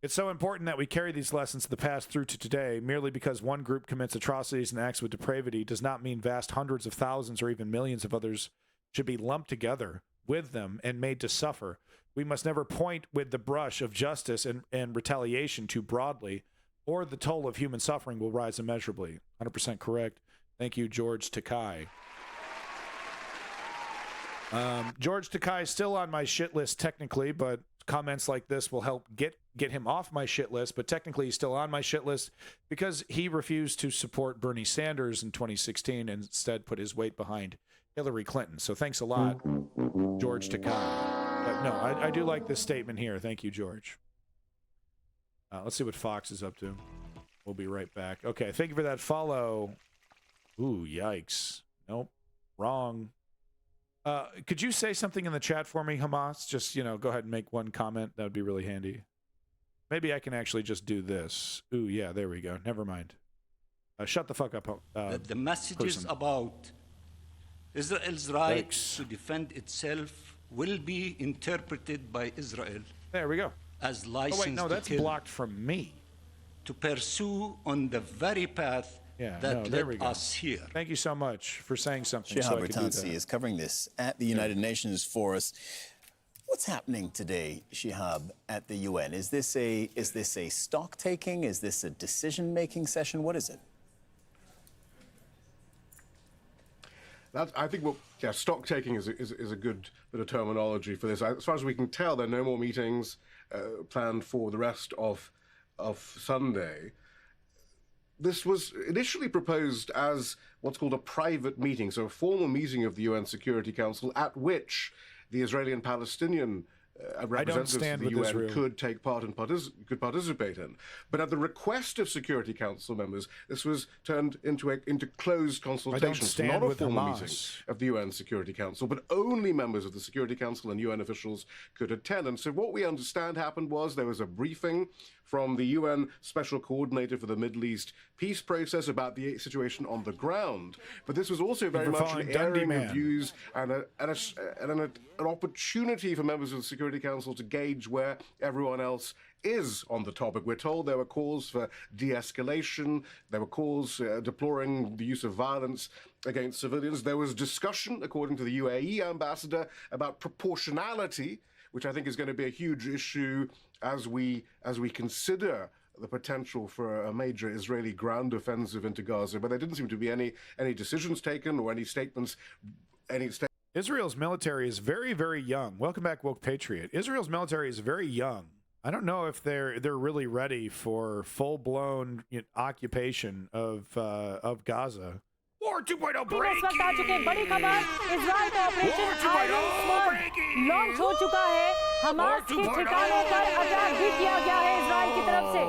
It's so important that we carry these lessons of the past through to today. Merely because one group commits atrocities and acts with depravity does not mean vast hundreds of thousands or even millions of others should be lumped together with them and made to suffer. We must never point with the brush of justice and retaliation too broadly, or the toll of human suffering will rise immeasurably. 100% correct. Thank you, George Takai. George Takai is still on my shit list technically, but comments like this will help get him off my shit list. But technically, he's still on my shit list because he refused to support Bernie Sanders in 2016 and instead put his weight behind Hillary Clinton. So thanks a lot, George Takai. But no, I do like this statement here. Thank you, George. Let's see what Fox is up to. We'll be right back. Okay, thank you for that follow. Ooh, yikes. Nope, wrong. Could you say something in the chat for me, Hamas? Just, you know, go ahead and make one comment. That would be really handy. Maybe I can actually just do this. Ooh, yeah, there we go. Never mind. Shut the fuck up. The messages about Israel's right to defend itself will be interpreted by Israel. There we go. As license no, that's blocked from me. To pursue on the very path that led us here. Thank you so much for saying something. Shihab Ratansi is covering this at the United Nations for us. What's happening today, Shihab, at the UN? Is this a stock taking? Is this a decision making session? What is it? I think stock taking is a good bit of terminology for this. As far as we can tell, there are no more meetings planned for the rest of Sunday. This was initially proposed as what's called a private meeting, so a formal meeting of the UN Security Council at which the Israeli and Palestinian representatives of the UN could take part and could participate in. But at the request of Security Council members, this was turned into closed consultations, not a formal meeting of the UN Security Council, but only members of the Security Council and UN officials could attend. And so what we understand happened was there was a briefing from the UN Special Coordinator for the Middle East peace process about the situation on the ground. But this was also very much an airing of views and an opportunity for members of the Security Council to gauge where everyone else is on the topic. We're told there were calls for de-escalation, there were calls deploring the use of violence against civilians. There was discussion, according to the UAE ambassador, about proportionality, which I think is going to be a huge issue as we consider the potential for a major Israeli ground offensive into Gaza. But there didn't seem to be any decisions taken or any statements. Israel's military is very, very young. Welcome back, Woke Patriot. Israel's military is very young. I don't know if they're really ready for full-blown occupation of Gaza. War 2.0 breaking! बड़ी खबर Israel का operation iron sword launch हो चुका है Hamas के ठिकानों पर attack भी किया गया है इजराइल की तरफ से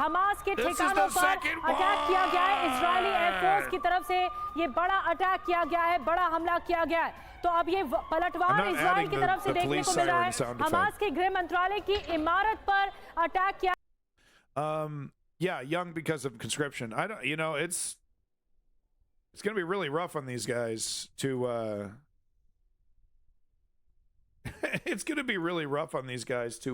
हमास के ठिकानों पर अटैक किया गया है इजरायली एयरफोर्स की तरफ से ये बड़ा अटैक किया गया है बड़ा हमला किया गया है तो अब ये पलटवार इजराइल की तरफ से देखने को मिल रहा है हमास के गृह मंत्रालय की इमारत पर अटैक किया yeah, young because of conscription. I don't, it's going to be really rough on these guys to it's going to be really rough on these guys to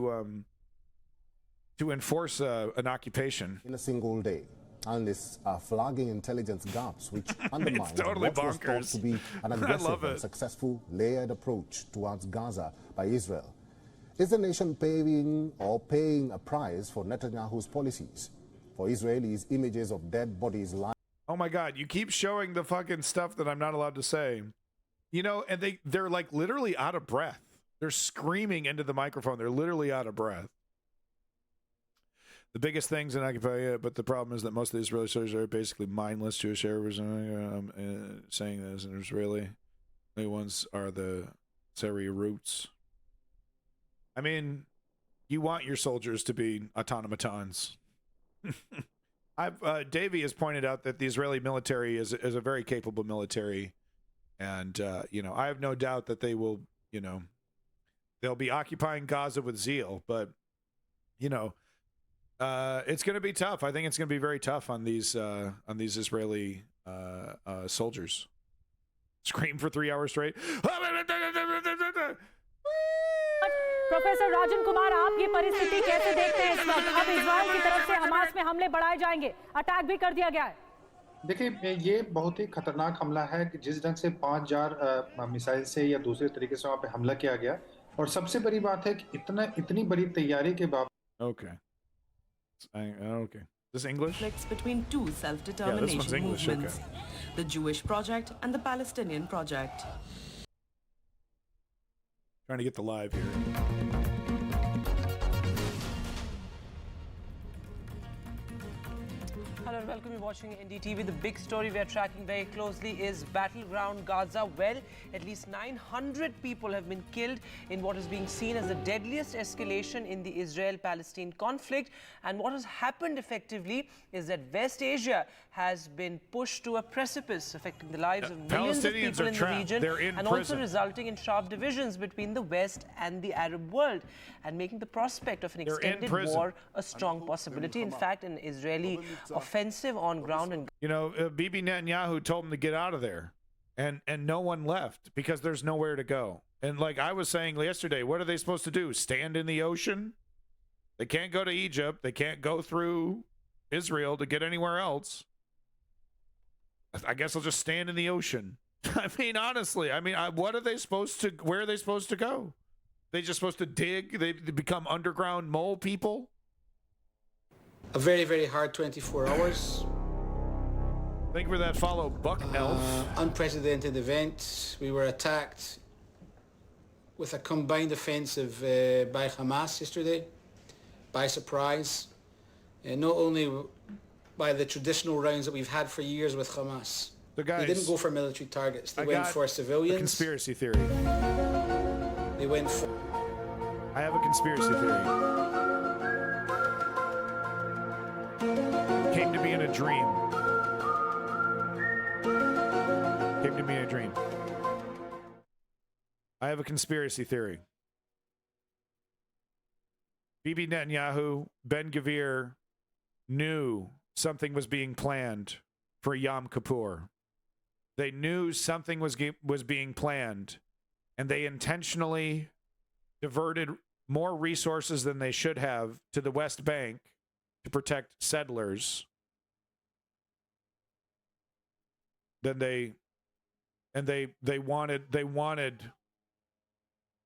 enforce an occupation in a single day. Analysts are flagging intelligence gaps which undermine totally what was thought to be an aggressive and successful layered approach towards Gaza by Israel. Is the nation paying a price for Netanyahu's policies? For Israelis, images of dead bodies lying. Oh my God, you keep showing the fucking stuff that I'm not allowed to say. And they're like literally out of breath. They're screaming into the microphone. They're literally out of breath. The biggest things in Occupy, but the problem is that most of the Israeli soldiers are basically mindless Jewish Arabs. Saying this in Israeli. The ones are the Syria roots. I mean, you want your soldiers to be automatons. Davey has pointed out that the Israeli military is a very capable military, and I have no doubt that they will, they'll be occupying Gaza with zeal, but it's going to be tough. I think it's going to be very tough on these Israeli soldiers. Scream for 3 hours straight. Professor Rajan Kumar आप ये परिस्थिति कैसे देखते हैं इस वक्त अब Israel की तरफ से हमास में हमले बढ़ाए जाएंगे अटैक भी कर दिया गया है देखिए ये बहुत ही खतरनाक हमला है कि जिस ढंग से 5000 मिसाइल से या दूसरे तरीके से वहां पे हमला किया गया और सबसे बड़ी बात है कि इतनी बड़ी तैयारी के बावजूद Okay. This English? Conflicts between two self-determination movements, the Jewish project and the Palestinian project. Trying to get the live here. Hello and welcome. You're watching NDTV. The big story we are tracking very closely is battleground Gaza. Well, at least 900 people have been killed in what is being seen as the deadliest escalation in the Israel-Palestine conflict. And what has happened effectively is that West Asia has been pushed to a precipice, affecting the lives of millions of people in the region and also resulting in sharp divisions between the West and the Arab world and making the prospect of an extended war a strong possibility. In fact, an Israeli offensive on ground and Bibi Netanyahu told them to get out of there and no one left because there's nowhere to go. And like I was saying yesterday, what are they supposed to do? Stand in the ocean? They can't go to Egypt. They can't go through Israel to get anywhere else. I guess I'll just stand in the ocean. I mean, honestly, what are they supposed to, where are they supposed to go? They just supposed to dig? They become underground mole people? A very, very hard 24 hours. Thank you for that follow, Buck Elf. Unprecedented event. We were attacked with a combined offensive by Hamas yesterday, by surprise. Not only by the traditional rounds that we've had for years with Hamas. So guys, they didn't go for military targets. They went for civilians. A conspiracy theory. They went for... I have a conspiracy theory. Came to me in a dream. Came to me in a dream. I have a conspiracy theory. Bibi Netanyahu, Ben Gvir knew something was being planned for Yom Kippur. They knew something was being planned, and they intentionally diverted more resources than they should have to the West Bank to protect settlers. Then they wanted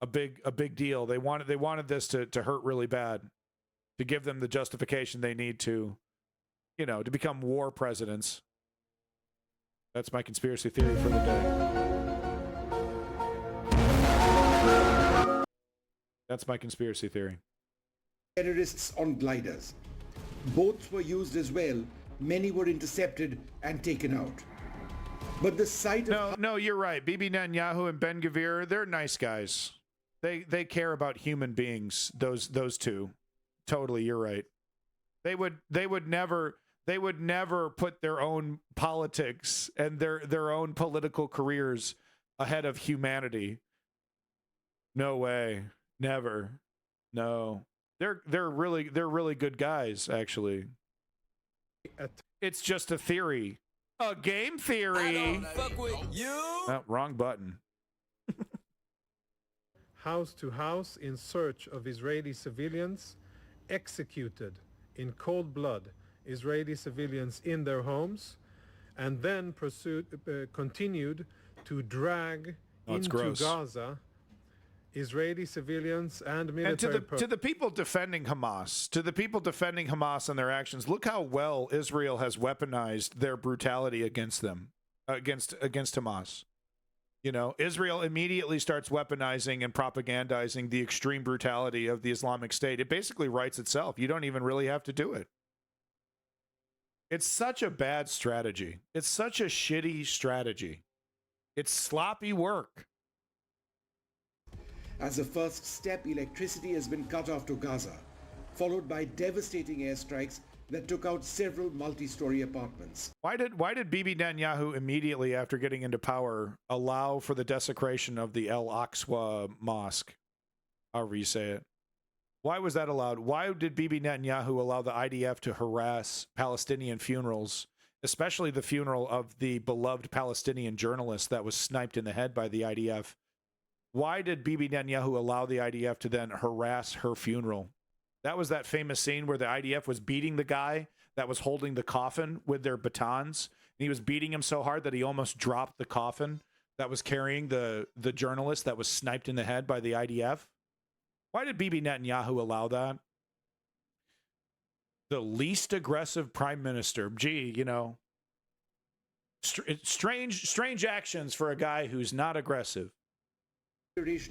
a big deal. They wanted this to hurt really bad, to give them the justification they need to, to become war presidents. That's my conspiracy theory for the day. That's my conspiracy theory. Terrorists on gliders. Boats were used as well. Many were intercepted and taken out. But the sight of... No, you're right. Bibi Netanyahu and Ben Gvir, they're nice guys. They care about human beings, those two. Totally, you're right. They would never put their own politics and their own political careers ahead of humanity. No way. Never. No. They're really good guys, actually. It's just a theory. A game theory. I don't fuck with you. Oh, wrong button. House to house in search of Israeli civilians, executed in cold blood Israeli civilians in their homes, and then continued to drag into Gaza Israeli civilians and military. And to the people defending Hamas, and their actions, look how well Israel has weaponized their brutality against them, against Hamas. Israel immediately starts weaponizing and propagandizing the extreme brutality of the Islamic State. It basically writes itself. You don't even really have to do it. It's such a bad strategy. It's such a shitty strategy. It's sloppy work. As a first step, electricity has been cut off to Gaza, followed by devastating airstrikes that took out several multi-story apartments. Why did Bibi Netanyahu immediately after getting into power allow for the desecration of the Al-Aqsa Mosque? However you say it. Why was that allowed? Why did Bibi Netanyahu allow the IDF to harass Palestinian funerals, especially the funeral of the beloved Palestinian journalist that was sniped in the head by the IDF? Why did Bibi Netanyahu allow the IDF to then harass her funeral? That was that famous scene where the IDF was beating the guy that was holding the coffin with their batons. And he was beating him so hard that he almost dropped the coffin that was carrying the journalist that was sniped in the head by the IDF. Why did Bibi Netanyahu allow that? The least aggressive prime minister. Gee, strange actions for a guy who's not aggressive.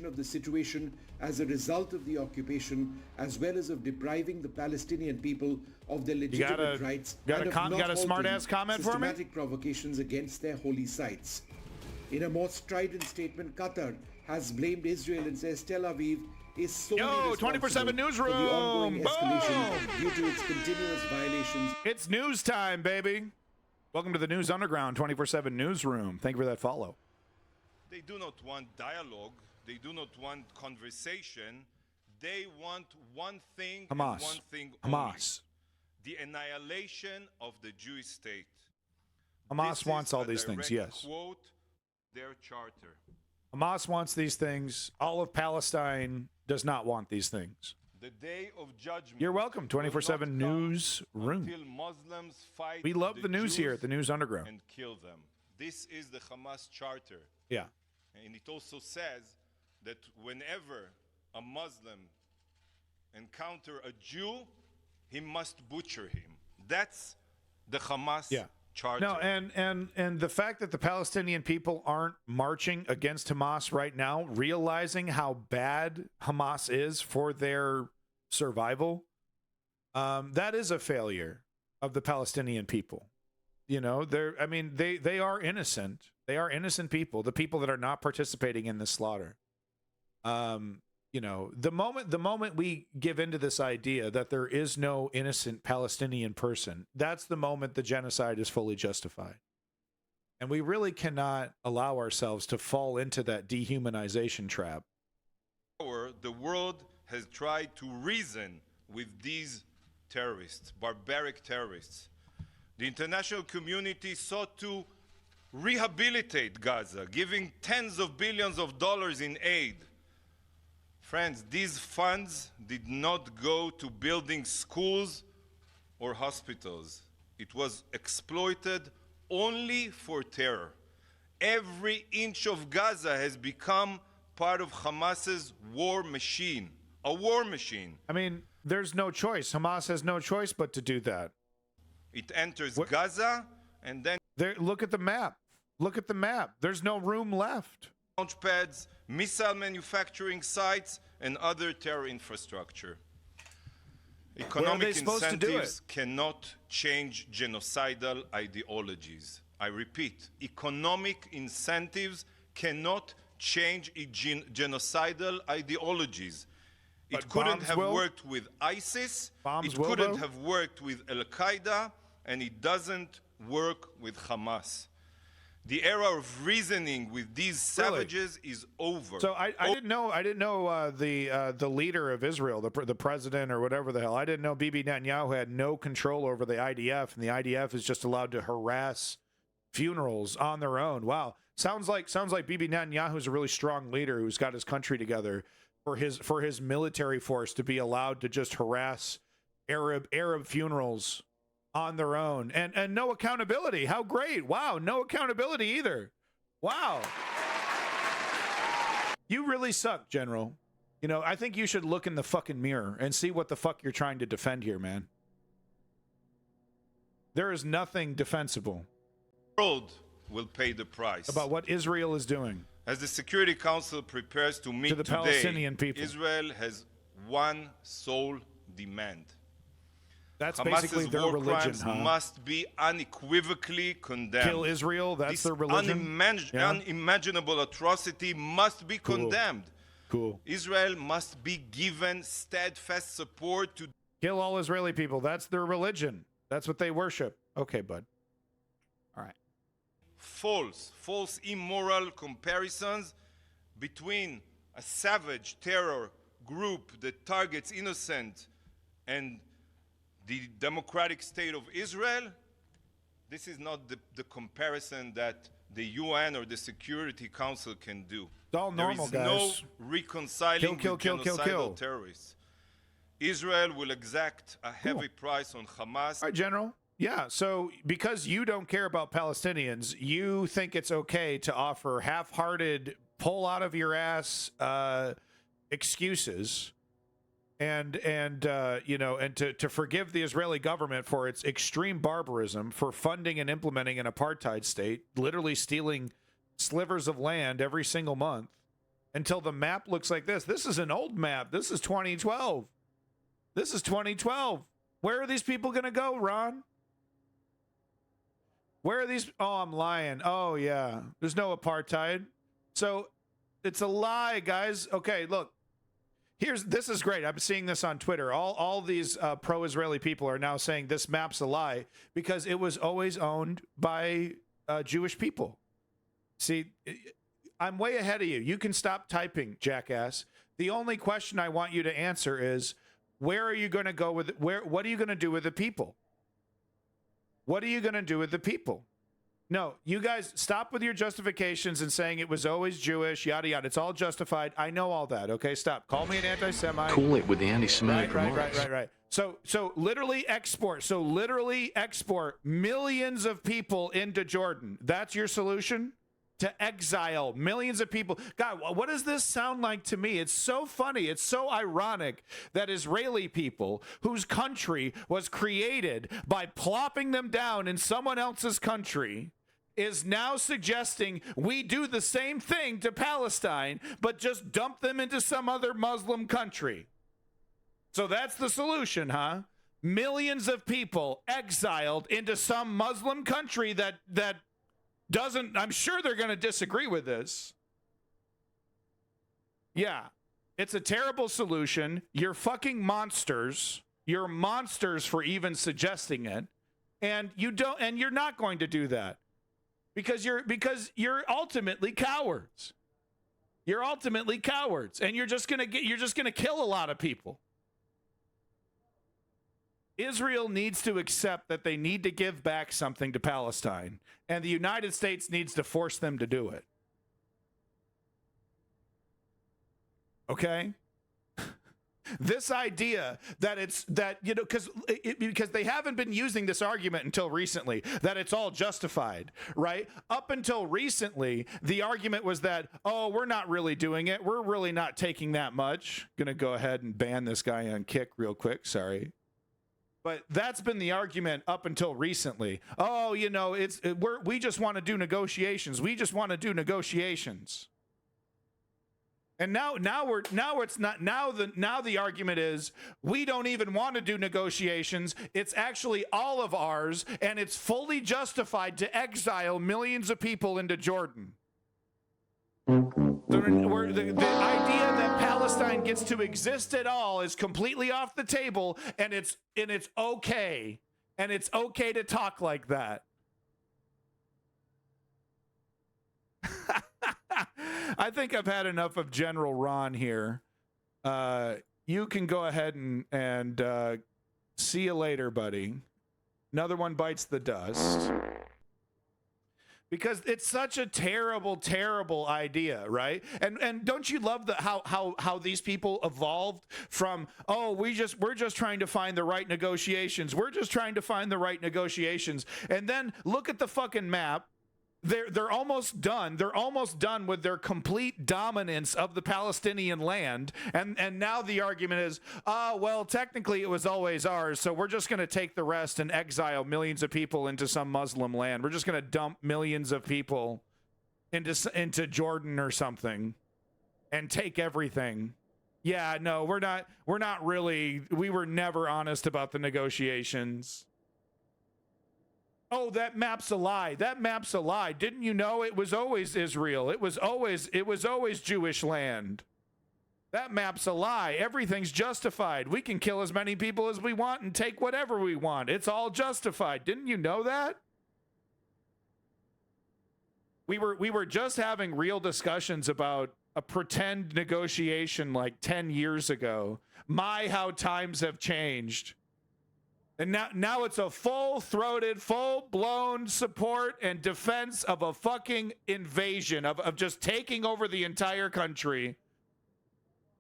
Of the situation as a result of the occupation, as well as of depriving the Palestinian people of their legitimate rights. Got a smart-ass comment for me? Systematic provocations against their holy sites. In a more strident statement, Qatar has blamed Israel and says Tel Aviv is solely responsible 24/7 newsroom. for the ongoing escalation due to its continuous violations. It's news time, baby. Welcome to the News Underground 24/7 newsroom. Thank you for that follow. They do not want dialogue. They do not want conversation. They want one thing Hamas. and one thing Hamas. only. The annihilation of the Jewish state. Hamas wants all these things, yes. Quote their charter. Hamas wants these things. All of Palestine does not want these things. The day of judgment. You're welcome, 24/7 newsroom. Until Muslims fight We love the news Jews here at the News Underground. and kill them. This is the Hamas charter. Yeah. And it also says that whenever a Muslim encounter a Jew, he must butcher him. That's the Hamas charter. No, and the fact that the Palestinian people aren't marching against Hamas right now, realizing how bad Hamas is for their survival, that is a failure of the Palestinian people. They are innocent. They are innocent people, the people that are not participating in this slaughter. you know, the moment we give into this idea that there is no innocent Palestinian person, that's the moment the genocide is fully justified. And we really cannot allow ourselves to fall into that dehumanization trap. The world has tried to reason with these terrorists, barbaric terrorists. The international community sought to rehabilitate Gaza, giving tens of billions of dollars in aid. Friends, these funds did not go to building schools or hospitals. It was exploited only for terror. Every inch of Gaza has become part of Hamas's war machine, a war machine. I mean, there's no choice. Hamas has no choice but to do that. It enters Gaza and then... Look at the map. Look at the map. There's no room left. Launch pads, missile manufacturing sites, and other terror infrastructure. Economic incentives cannot change genocidal ideologies. I repeat, economic incentives cannot change genocidal ideologies. It couldn't have worked with ISIS, it couldn't have worked with Al-Qaeda, and it doesn't work with Hamas. The era of reasoning with these savages is over. So I didn't know the leader of Israel, the president or whatever the hell. I didn't know Bibi Netanyahu had no control over the IDF, and the IDF is just allowed to harass funerals on their own. Wow, sounds like Bibi Netanyahu is a really strong leader who's got his country together for his military force to be allowed to just harass Arab funerals on their own, and no accountability. How great. Wow, no accountability either. Wow. You really suck, General. You know, I think you should look in the fucking mirror and see what the fuck you're trying to defend here, man. There is nothing defensible. The world will pay the price. About what Israel is doing. As the Security Council prepares to meet to the today, Palestinian people. Israel has one sole demand. That's Hamas's basically their war religion, crimes huh? must be unequivocally condemned. Kill Israel, that's this their religion? unimaginable atrocity must be condemned. Cool. Israel must be given steadfast support to kill all Israeli people. That's their religion. That's what they worship. Okay, bud. All right. False immoral comparisons between a savage terror group that targets innocent and the democratic state of Israel. This is not the comparison that the UN or the Security Council can do. It's all normal, there is guys. No reconciling with genocidal terrorists. Israel will exact a heavy price on Hamas. All right, General. Yeah, so because you don't care about Palestinians, you think it's okay to offer half-hearted, pull out of your ass excuses and to forgive the Israeli government for its extreme barbarism, for funding and implementing an apartheid state, literally stealing slivers of land every single month until the map looks like this. This is an old map. This is 2012. This is 2012. Where are these people going to go, Ron? Where are these? Oh, I'm lying. Oh, yeah. There's no apartheid. So it's a lie, guys. Okay, look. This is great. I'm seeing this on Twitter. All these pro-Israeli people are now saying this map's a lie because it was always owned by Jewish people. See, I'm way ahead of you. You can stop typing, jackass. The only question I want you to answer is, where are you going to go with it? What are you going to do with the people? What are you going to do with the people? No, you guys stop with your justifications and saying it was always Jewish, yada, yada. It's all justified. I know all that. Okay, stop. Call me an anti-Semite. Cool it with the anti-Semitic remarks. Right. So literally export. So literally export millions of people into Jordan. That's your solution? To exile millions of people. God, what does this sound like to me? It's so funny. It's so ironic that Israeli people, whose country was created by plopping them down in someone else's country, is now suggesting we do the same thing to Palestine, but just dump them into some other Muslim country. So that's the solution, huh? Millions of people exiled into some Muslim country that doesn't, I'm sure they're going to disagree with this. Yeah. It's a terrible solution. You're fucking monsters. You're monsters for even suggesting it. And you're not going to do that. Because you're ultimately cowards. You're ultimately cowards. And you're just gonna kill a lot of people. Israel needs to accept that they need to give back something to Palestine, and the United States needs to force them to do it. Okay? This idea that because they haven't been using this argument until recently, that it's all justified, right? Up until recently, the argument was that, oh, we're not really doing it. We're really not taking that much. Gonna go ahead and ban this guy on Kick real quick. Sorry. But that's been the argument up until recently. Oh, we just want to do negotiations. We just want to do negotiations. And now the argument is we don't even want to do negotiations. It's actually all of ours, and it's fully justified to exile millions of people into Jordan. The idea that Palestine gets to exist at all is completely off the table, and it's okay, and it's okay to talk like that. I think I've had enough of General Ron here. You can go ahead and see you later, buddy. Another one bites the dust. Because it's such a terrible, terrible idea, right? And don't you love how these people evolved from, oh, we're just trying to find the right negotiations. We're just trying to find the right negotiations. And then look at the fucking map. They're almost done. They're almost done with their complete dominance of the Palestinian land. And now the argument is, well, technically it was always ours, so we're just going to take the rest and exile millions of people into some Muslim land. We're just going to dump millions of people into Jordan or something and take everything. Yeah, no, we're not really, we were never honest about the negotiations. Oh, that map's a lie. That map's a lie. Didn't you know it was always Israel? It was always Jewish land. That map's a lie. Everything's justified. We can kill as many people as we want and take whatever we want. It's all justified. Didn't you know that? We were just having real discussions about a pretend negotiation like 10 years ago. My, how times have changed. And now it's a full-throated, full-blown support and defense of a fucking invasion, of just taking over the entire country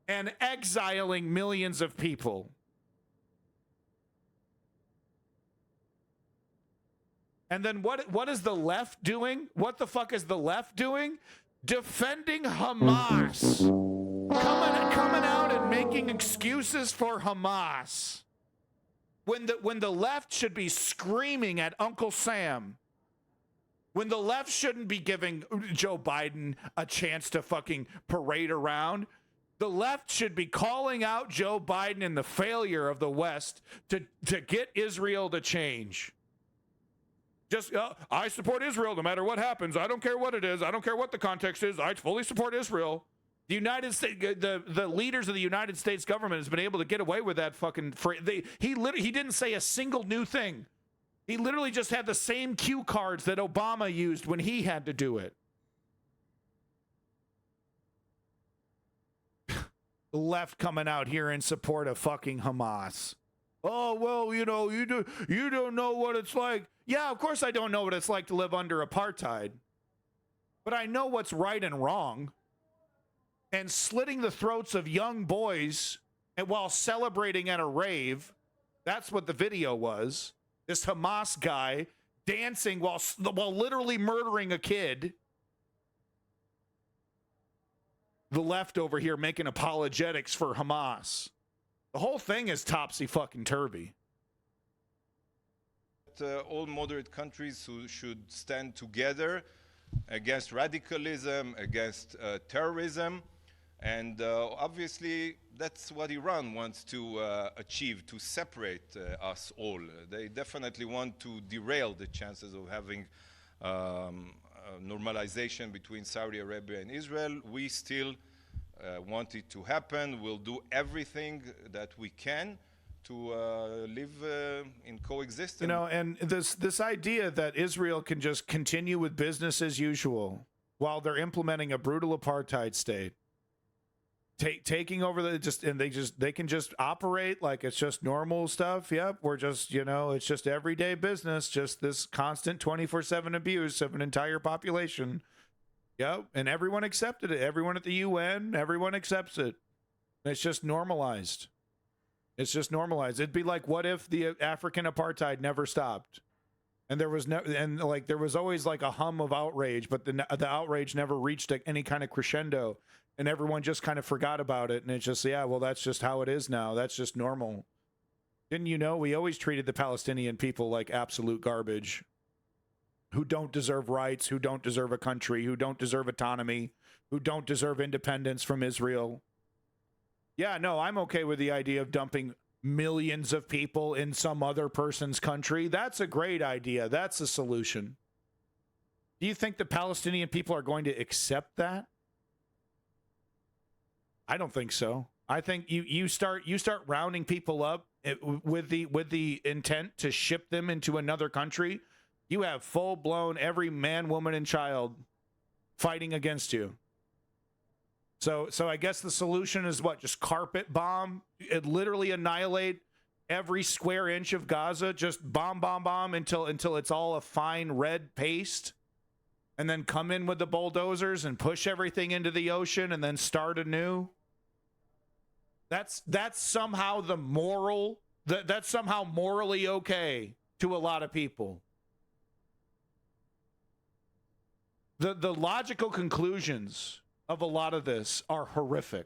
and exiling millions of people. And then what is the left doing? What the fuck is the left doing? Defending Hamas. Coming out and making excuses for Hamas. When the left should be screaming at Uncle Sam. When the left shouldn't be giving Joe Biden a chance to fucking parade around. The left should be calling out Joe Biden and the failure of the West to get Israel to change. Just, I support Israel no matter what happens. I don't care what it is. I don't care what the context is. I fully support Israel. The United States, the leaders of the United States government has been able to get away with that fucking. He didn't say a single new thing. He literally just had the same cue cards that Obama used when he had to do it. The left coming out here in support of fucking Hamas. Oh, well, you don't know what it's like. Yeah, of course I don't know what it's like to live under apartheid. But I know what's right and wrong. And slitting the throats of young boys and while celebrating at a rave, that's what the video was. This Hamas guy dancing while literally murdering a kid. The left over here making apologetics for Hamas. The whole thing is topsy-fucking-turvy. All moderate countries who should stand together against radicalism, against terrorism. And obviously, that's what Iran wants to achieve, to separate us all. They definitely want to derail the chances of having normalization between Saudi Arabia and Israel. We still want it to happen. We'll do everything that we can to live in coexistence. You know, and this idea that Israel can just continue with business as usual while they're implementing a brutal apartheid state, taking over they can just operate like it's just normal stuff. Yep, we're just, you know, it's just everyday business, just this constant 24/7 abuse of an entire population. Yep, and everyone accepted it. Everyone at the UN, everyone accepts it. It's just normalized. It's just normalized. It'd be like, what if the African apartheid never stopped? And there was there was always like a hum of outrage, but the outrage never reached any kind of crescendo, and everyone just kind of forgot about it. And it's just, yeah, well, that's just how it is now. That's just normal. Didn't you know we always treated the Palestinian people like absolute garbage, who don't deserve rights, who don't deserve a country, who don't deserve autonomy, who don't deserve independence from Israel? Yeah, no, I'm okay with the idea of dumping millions of people in some other person's country. That's a great idea. That's a solution. Do you think the Palestinian people are going to accept that? I don't think so. I think you start rounding people up with the intent to ship them into another country. You have full-blown every man, woman, and child fighting against you. So I guess the solution is what? Just carpet bomb? It literally annihilate every square inch of Gaza. Just bomb until it's all a fine red paste, and then come in with the bulldozers and push everything into the ocean and then start anew. That's somehow that's somehow morally okay to a lot of people. The logical conclusions of a lot of this are horrific.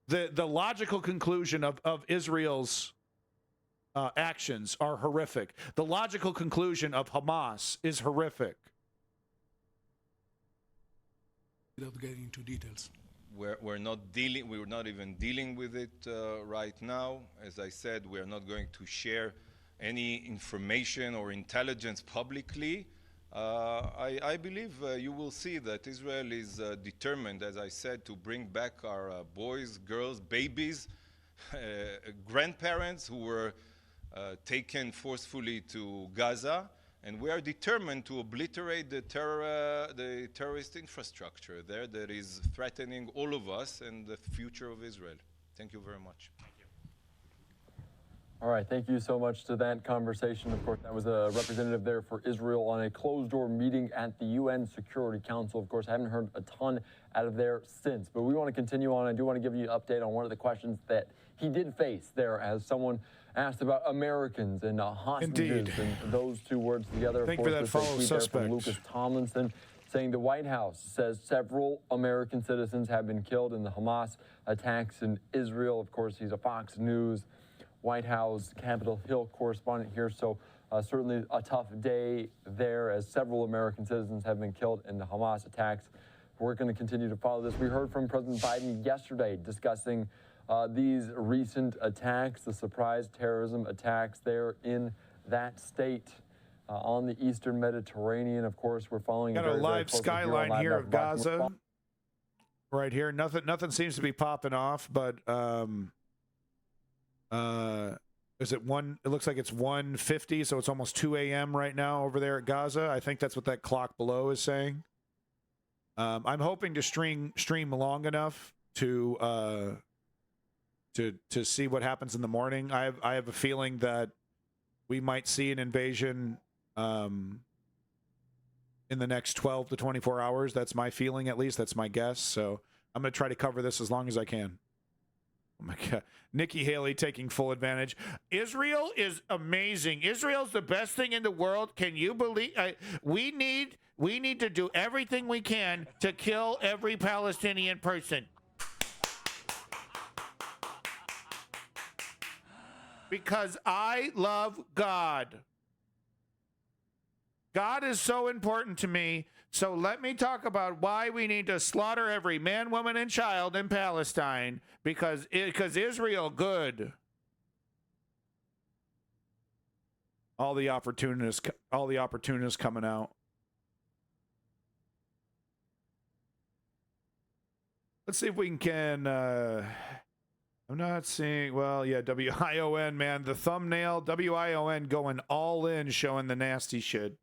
The logical conclusion of Israel's actions are horrific. The logical conclusion of Hamas is horrific. Without getting into details. We're not even dealing with it right now. As I said, we're not going to share any information or intelligence publicly. I believe you will see that Israel is determined, as I said, to bring back our boys, girls, babies, grandparents who were taken forcefully to Gaza, and we are determined to obliterate the terrorist infrastructure there that is threatening all of us and the future of Israel. Thank you very much. All right, thank you so much to that conversation. Of course, that was a representative there for Israel on a closed-door meeting at the UN Security Council. Of course, I haven't heard a ton out of there since, but we want to continue on. I do want to give you an update on one of the questions that he did face there as someone asked about Americans and hostages. Indeed. And those two words together. Thank you for that follow suspect. Lucas Tomlinson saying the White House says several American citizens have been killed in the Hamas attacks in Israel. Of course, he's a Fox News White House, Capitol Hill correspondent here, so certainly a tough day there as several American citizens have been killed in the Hamas attacks. We're going to continue to follow this. We heard from President Biden yesterday discussing these recent attacks, the surprise terrorism attacks there in that state on the eastern Mediterranean. Of course, we're following got a live skyline here of Gaza right here. Nothing seems to be popping off, but is it one? It looks like it's 1:50, so it's almost 2 a.m. right now over there at Gaza. I think that's what that clock below is saying. I'm hoping to stream long enough to see what happens in the morning. I have a feeling that we might see an invasion in the next 12 to 24 hours. That's my feeling, at least. That's my guess. So I'm going to try to cover this as long as I can. Oh my God. Nikki Haley taking full advantage. Israel is amazing. Israel's the best thing in the world. Can you believe? We need to do everything we can to kill every Palestinian person. Because I love God. God is so important to me. So let me talk about why we need to slaughter every man, woman, and child in Palestine, because Israel good. All the opportunists coming out. Let's see if we can. I'm not seeing. Well, yeah, WION, man. The thumbnail, WION going all in, showing the nasty shit.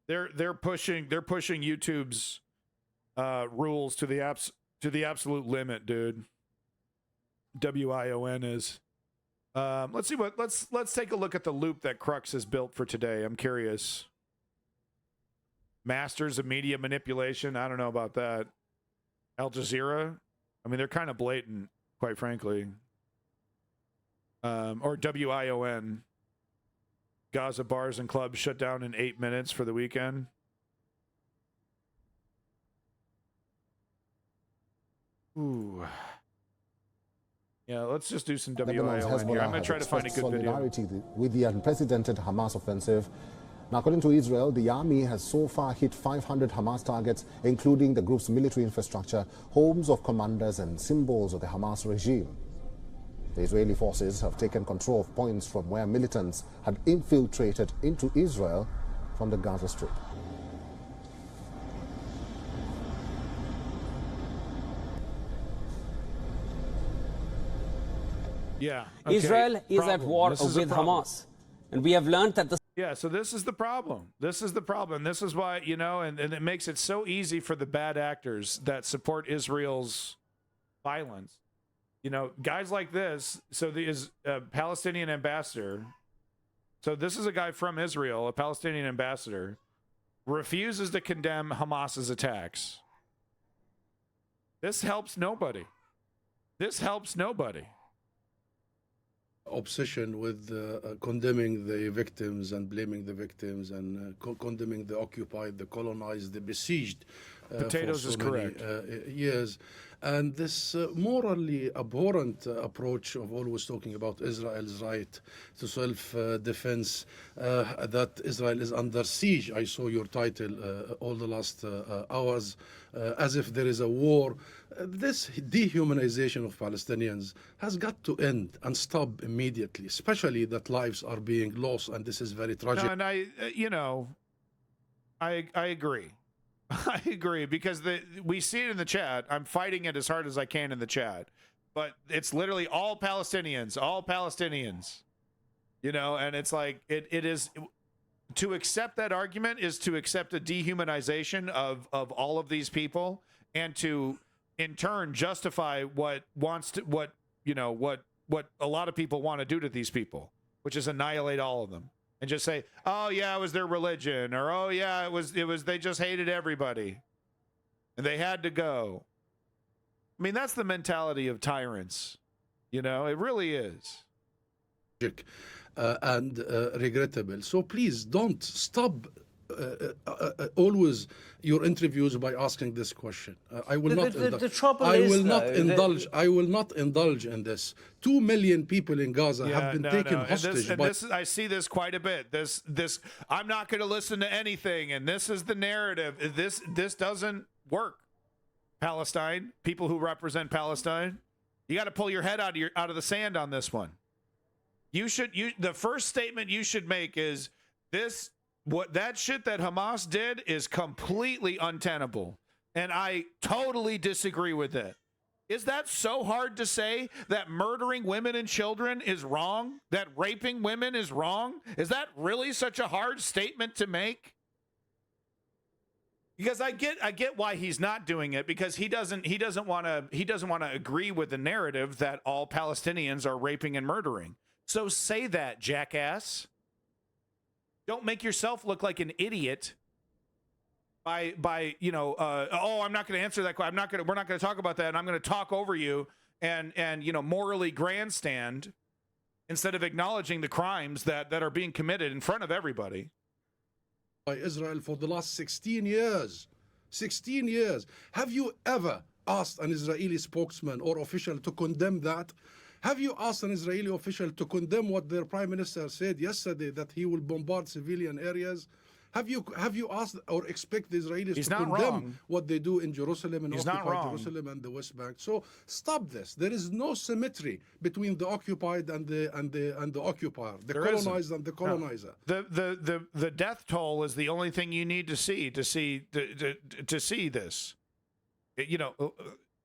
They're pushing YouTube's rules to the absolute limit, dude. WION is. Let's see what. Let's take a look at the loop that Crux has built for today. I'm curious. Masters of media manipulation. I don't know about that. Al Jazeera. I mean, they're kind of blatant, quite frankly. Or WION. Gaza bars and clubs shut down in 8 minutes for the weekend. Ooh. Yeah, let's just do some WION here. I'm going to try to find a good video. With the unprecedented Hamas offensive. Now, according to Israel, the army has so far hit 500 Hamas targets, including the group's military infrastructure, homes of commanders and symbols of the Hamas regime. The Israeli forces have taken control of points from where militants had infiltrated into Israel from the Gaza Strip. Yeah. Okay. Israel is at war with Hamas. And we have learned that the... Yeah, so this is the problem. This is the problem. This is why, you know, and it makes it so easy for the bad actors that support Israel's violence. You know, guys like this, so the Palestinian ambassador, so this is a guy from Israel, a Palestinian ambassador, refuses to condemn Hamas's attacks. This helps nobody. This helps nobody. Obsession with condemning the victims and blaming the victims and condemning the occupied, the colonized, the besieged. Potatoes is correct. Years. And this morally abhorrent approach of always talking about Israel's right to self-defense, that Israel is under siege. I saw your title all the last hours, as if there is a war. This dehumanization of Palestinians has got to end and stop immediately, especially that lives are being lost, and this is very tragic. No, and I agree. I agree, because we see it in the chat. I'm fighting it as hard as I can in the chat, but it's literally all Palestinians, you know, and it's like, it is, to accept that argument is to accept a dehumanization of all of these people, and to in turn justify what a lot of people want to do to these people, which is annihilate all of them. And just say, oh yeah, it was their religion, or oh yeah, it was they just hated everybody, and they had to go. I mean, that's the mentality of tyrants. You know, it really is. And regrettable. So please don't stop always your interviews by asking this question. I will not. I will not indulge in this. 2 million people in Gaza have been taken hostage. I see this quite a bit. This I'm not going to listen to anything, and this is the narrative. This doesn't work. Palestine, people who represent Palestine, you got to pull your head out of the sand on this one. The first statement you should make is this. What that shit that Hamas did is completely untenable, and I totally disagree with it. Is that so hard to say, that murdering women and children is wrong? That raping women is wrong? Is that really such a hard statement to make? Because I get why he's not doing it, because he doesn't want to agree with the narrative that all Palestinians are raping and murdering. So say that, jackass. Don't make yourself look like an idiot by oh, I'm not going to answer that question. We're not going to talk about that, and I'm going to talk over you and morally grandstand instead of acknowledging the crimes that are being committed in front of everybody. By Israel for the last 16 years. 16 years. Have you ever asked an Israeli spokesman or official to condemn that? Have you asked an Israeli official to condemn what their prime minister said yesterday, that he will bombard civilian areas? Have you asked or expect the Israelis to condemn what they do in Jerusalem and occupied Jerusalem and the West Bank? So stop this. There is no symmetry between the occupied and the occupier, the colonized and the colonizer. No. The death toll is the only thing you need to see to see this.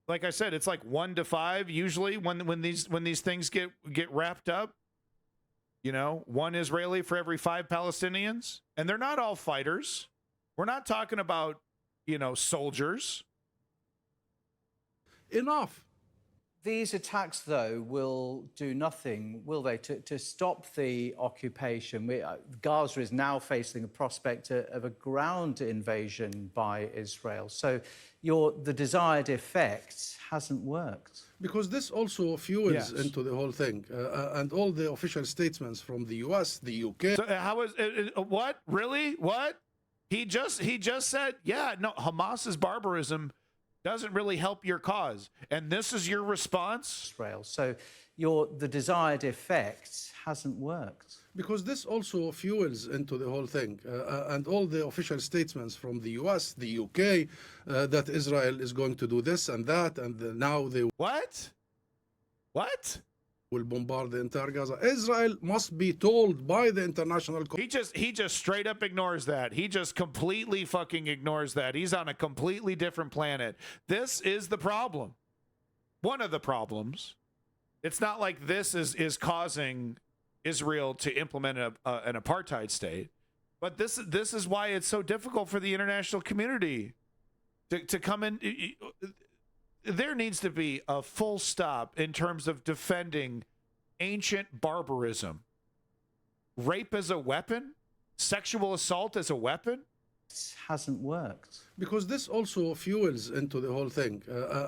Like I said, it's like 1 to 5 usually when these things get wrapped up. You know, 1 Israeli for every 5 Palestinians, and they're not all fighters. We're not talking about, you know, soldiers. Enough. These attacks, though, will do nothing, will they, to stop the occupation? Gaza is now facing the prospect of a ground invasion by Israel. So the desired effect hasn't worked. Because this also fuels into the whole thing. And all the official statements from the US, the UK. So how is what? Really? What? He just said, yeah, no, Hamas's barbarism doesn't really help your cause. And this is your response? Israel. So the desired effect hasn't worked. Because this also fuels into the whole thing. And all the official statements from the US, the UK, that Israel is going to do this and that, and now they... What? What? Will bombard the entire Gaza. Israel must be told by the international... He just straight up ignores that. He just completely fucking ignores that. He's on a completely different planet. This is the problem. One of the problems. It's not like this is causing Israel to implement an apartheid state, but this is why it's so difficult for the international community to come in. There needs to be a full stop in terms of defending ancient barbarism. Rape as a weapon? Sexual assault as a weapon? It hasn't worked. Because this also fuels into the whole thing.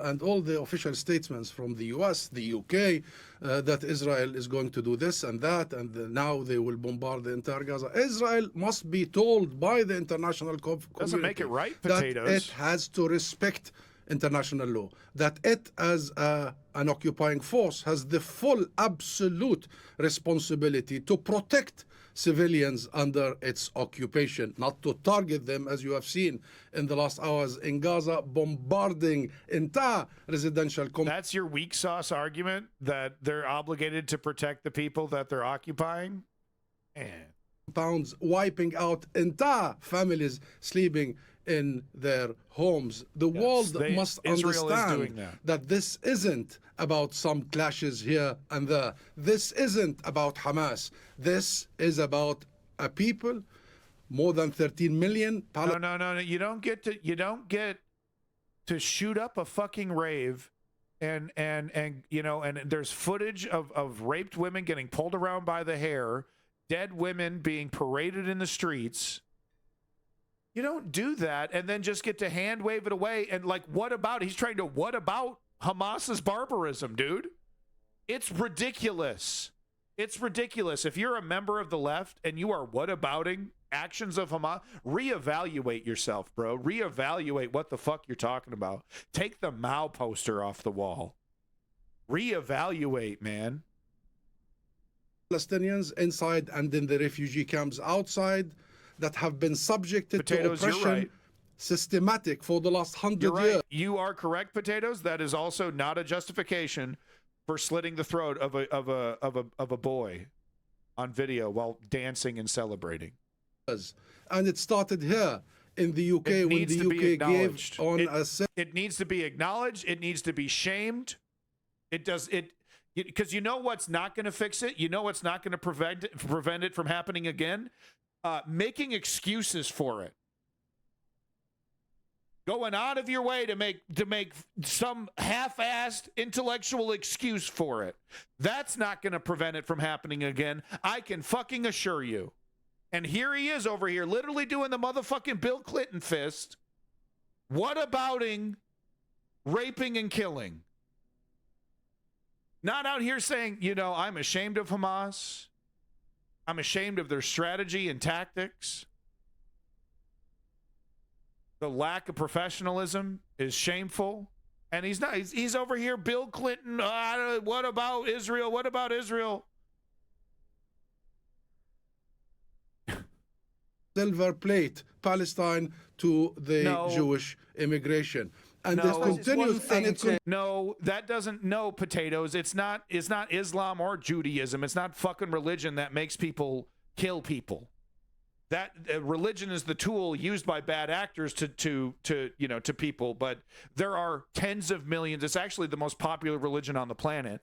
And all the official statements from the US, the UK, that Israel is going to do this and that, and now they will bombard the entire Gaza. Israel must be told by the international community. Doesn't make it right, potatoes. That it has to respect international law, that it as an occupying force has the full absolute responsibility to protect civilians under its occupation, not to target them, as you have seen in the last hours in Gaza, bombarding entire residential That's your weak sauce argument, that they're obligated to protect the people that they're occupying? Pounds, wiping out entire families sleeping in their homes. The world must understand that this isn't about some clashes here and there. This isn't about Hamas. This is about a people, more than 13 million. No. You don't get to shoot up a fucking rave and you know, and there's footage of raped women getting pulled around by the hair, dead women being paraded in the streets. You don't do that and then just get to hand wave it away. And like, what about Hamas's barbarism, dude? It's ridiculous. It's ridiculous. If you're a member of the left and you are whatabouting actions of Hamas, reevaluate yourself, bro. Reevaluate what the fuck you're talking about. Take the Mao poster off the wall. Reevaluate, man. Palestinians inside and in the refugee camps outside that have been subjected to oppression, systematic for the last 100 years. You are correct, Potatoes. That is also not a justification for slitting the throat of a boy on video while dancing and celebrating. And it started here in the UK when the UK gave on it needs to be acknowledged. It needs to be shamed. Because you know what's not going to fix it. You know what's not going to prevent it from happening again. Making excuses for it, going out of your way to make some half-assed intellectual excuse for it. That's not going to prevent it from happening again. I can fucking assure you. And here he is over here, literally doing the motherfucking Bill Clinton fist. Whatabouting, raping and killing. Not out here saying, you know, I'm ashamed of Hamas. I'm ashamed of their strategy and tactics. The lack of professionalism is shameful. And he's not. He's over here, Bill Clinton. What about Israel? What about Israel? Silver plate Palestine to the Jewish immigration. And this continues. That doesn't. No, Potatoes. It's not Islam or Judaism. It's not fucking religion that makes people kill people. That religion is the tool used by bad actors to people, but there are tens of millions. It's actually the most popular religion on the planet.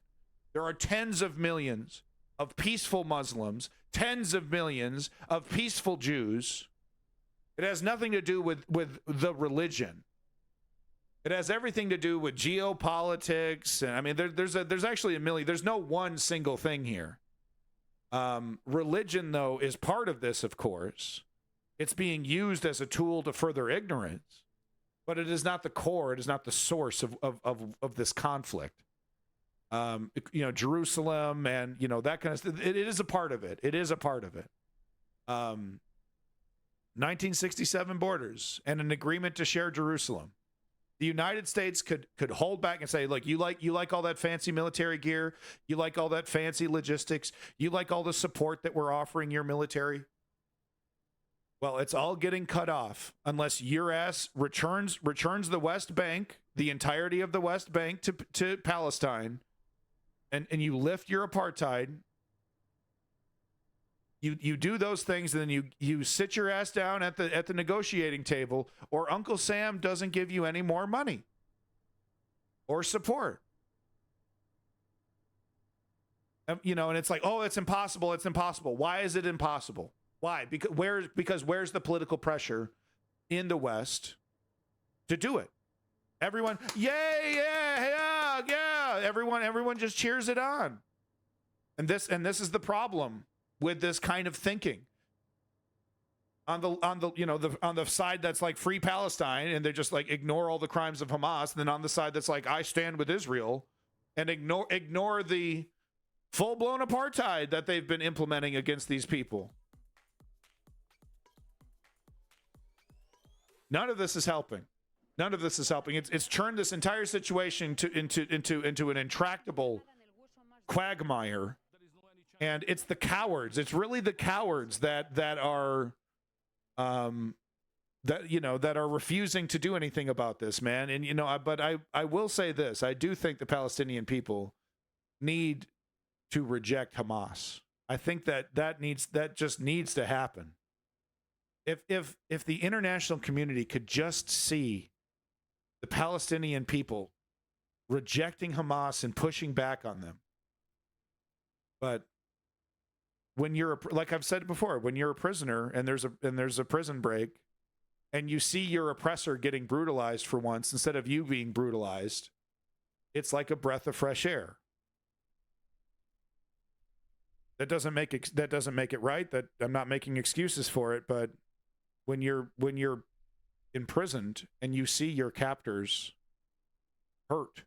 There are tens of millions of peaceful Muslims, tens of millions of peaceful Jews. It has nothing to do with the religion. It has everything to do with geopolitics, and I mean, there's actually a million. There's no one single thing here. Religion, though, is part of this, of course. It's being used as a tool to further ignorance, but it is not the core. It is not the source of this conflict. Jerusalem and, that kind of stuff. It is a part of it. It is a part of it. 1967 borders and an agreement to share Jerusalem. The United States could hold back and say, look, you like all that fancy military gear, you like all that fancy logistics, you like all the support that we're offering your military. Well, it's all getting cut off unless your ass returns the West Bank, the entirety of the West Bank to Palestine, and you lift your apartheid. You do those things, and then you sit your ass down at the negotiating table, or Uncle Sam doesn't give you any more money or support. And it's like, oh, it's impossible. It's impossible. Why is it impossible? Why? Because where's the political pressure in the West to do it? Everyone, yay, yeah. Everyone just cheers it on. And this is the problem with this kind of thinking. On the side that's like free Palestine, and they're just like ignore all the crimes of Hamas, and then on the side that's like I stand with Israel, and ignore the full-blown apartheid that they've been implementing against these people. None of this is helping. None of this is helping. It's turned this entire situation into an intractable quagmire. And it's the cowards. It's really the cowards that are refusing to do anything about this, man. And but I will say this: I do think the Palestinian people need to reject Hamas. I think that just needs to happen. If the international community could just see the Palestinian people rejecting Hamas and pushing back on them, but when you're, like I've said before, when you're a prisoner and there's a prison break, and you see your oppressor getting brutalized for once instead of you being brutalized, it's like a breath of fresh air. That doesn't make it right. That I'm not making excuses for it, but when you're imprisoned and you see your captors hurt,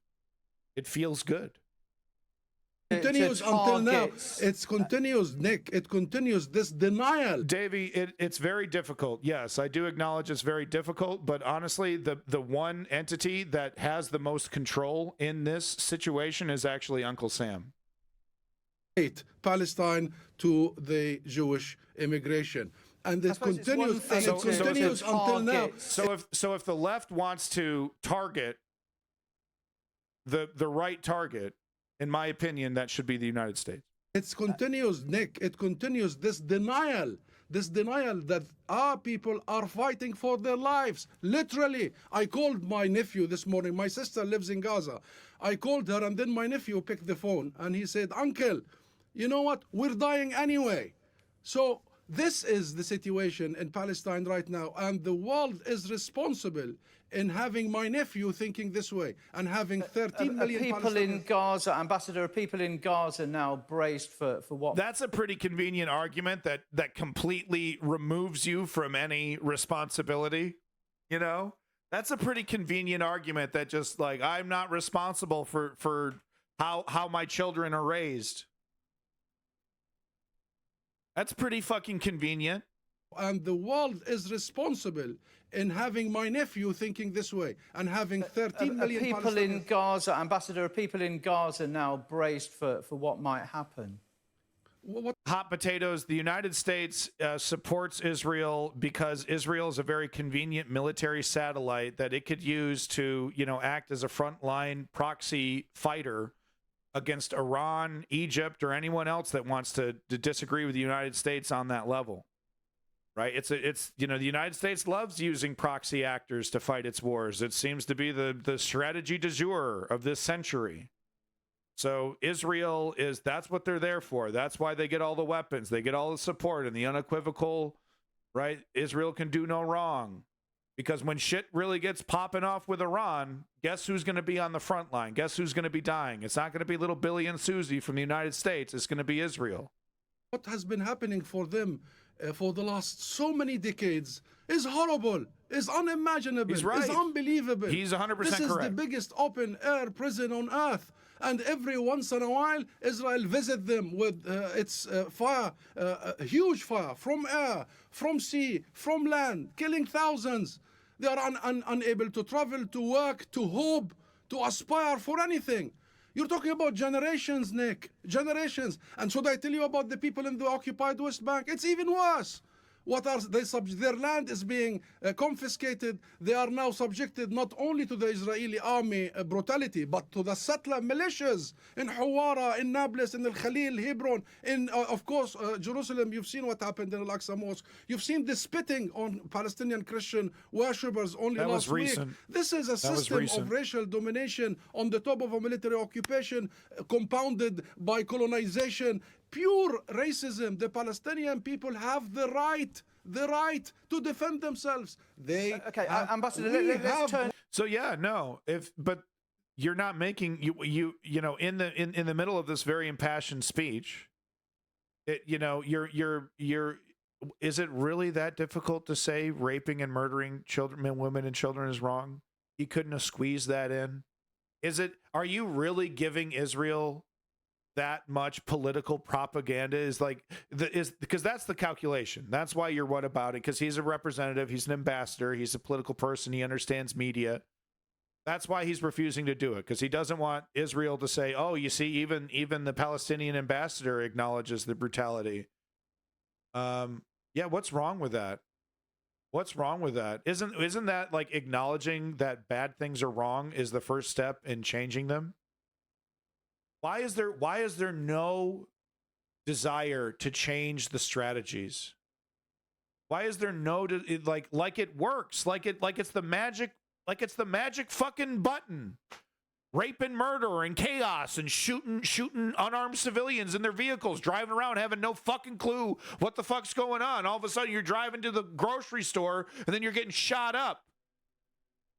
it feels good. Continues until now. It's continuous, Nick. It continues, this denial. Davey, it's very difficult. Yes, I do acknowledge it's very difficult, but honestly, the one entity that has the most control in this situation is actually Uncle Sam. Palestine to the Jewish immigration. And this continues, until now. So if the left wants to target the right target, in my opinion, that should be the United States. It's continuous, Nick. It continues, this denial that our people are fighting for their lives. Literally, I called my nephew this morning. My sister lives in Gaza. I called her, and then my nephew picked the phone, and he said, Uncle, you know what? We're dying anyway. So this is the situation in Palestine right now, and the world is responsible in having my nephew thinking this way and having 13 million people in Gaza, Ambassador, are people in Gaza now braced for what? That's a pretty convenient argument that completely removes you from any responsibility. That's a pretty convenient argument that just like, I'm not responsible for how my children are raised. That's pretty fucking convenient. And the world is responsible in having my nephew thinking this way and having 13 million people in Gaza, Ambassador, are people in Gaza now braced for what might happen? Hot potatoes. The United States supports Israel because Israel is a very convenient military satellite that it could use to, act as a frontline proxy fighter against Iran, Egypt, or anyone else that wants to disagree with the United States on that level. right? It's you know, the United States loves using proxy actors to fight its wars. It seems to be the strategy du jour of this century. So Israel that's what they're there for. That's why they get all the weapons, they get all the support, and the unequivocal, right? Israel can do no wrong. Because when shit really gets popping off with Iran, guess who's going to be on the front line? Guess who's going to be dying? It's not going to be little Billy and Susie from the United States. It's going to be Israel. What has been happening for them for the last so many decades is horrible, is unimaginable, He's right. is unbelievable. He's 100% correct. This is the biggest open-air prison on earth. And every once in a while, Israel visits them with its fire, huge fire, from air, from sea, from land, killing thousands. They are unable to travel, to work, to hope, to aspire for anything. You're talking about generations, Nick, generations. And should I tell you about the people in the occupied West Bank? It's even worse. What are they their land is being confiscated. They are now subjected not only to the Israeli army brutality, but to the settler militias in Hawara, in Nablus, in Al-Khalil, Hebron, in, of course, Jerusalem. You've seen what happened in Al-Aqsa Mosque. You've seen the spitting on Palestinian Christian worshippers only last week. This is a system of racial domination on the top of a military occupation, compounded by colonization. Pure racism. The Palestinian people have the right to defend themselves. They Ambassador, let's turn. So yeah, no, but you're not making you know in the middle of this very impassioned speech. You're is it really that difficult to say raping and murdering children, women and children is wrong? You couldn't have squeezed that in. Are you really giving Israel that much political propaganda? Because that's the calculation. That's why you're what about it, because he's a representative, he's an ambassador, he's a political person, he understands media. That's why he's refusing to do it, because he doesn't want Israel to say, oh, you see, even the Palestinian ambassador acknowledges the brutality. Yeah, what's wrong with that? What's wrong with that? Isn't that like acknowledging that bad things are wrong is the first step in changing them? Why is there no desire to change the strategies? Why is there no like it works, like it's the magic fucking button? Rape and murder and chaos and shooting unarmed civilians in their vehicles, driving around having no fucking clue what the fuck's going on. All of a sudden you're driving to the grocery store and then you're getting shot up.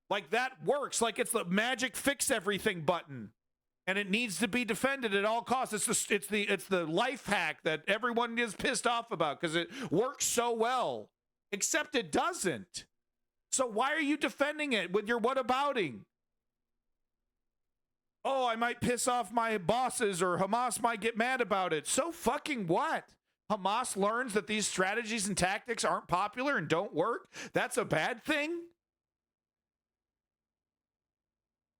Like that works, like it's the magic fix everything button. And it needs to be defended at all costs. It's the life hack that everyone is pissed off about because it works so well, except it doesn't. So why are you defending it with your whatabouting? Oh, I might piss off my bosses or Hamas might get mad about it. So fucking what? Hamas learns that these strategies and tactics aren't popular and don't work? That's a bad thing?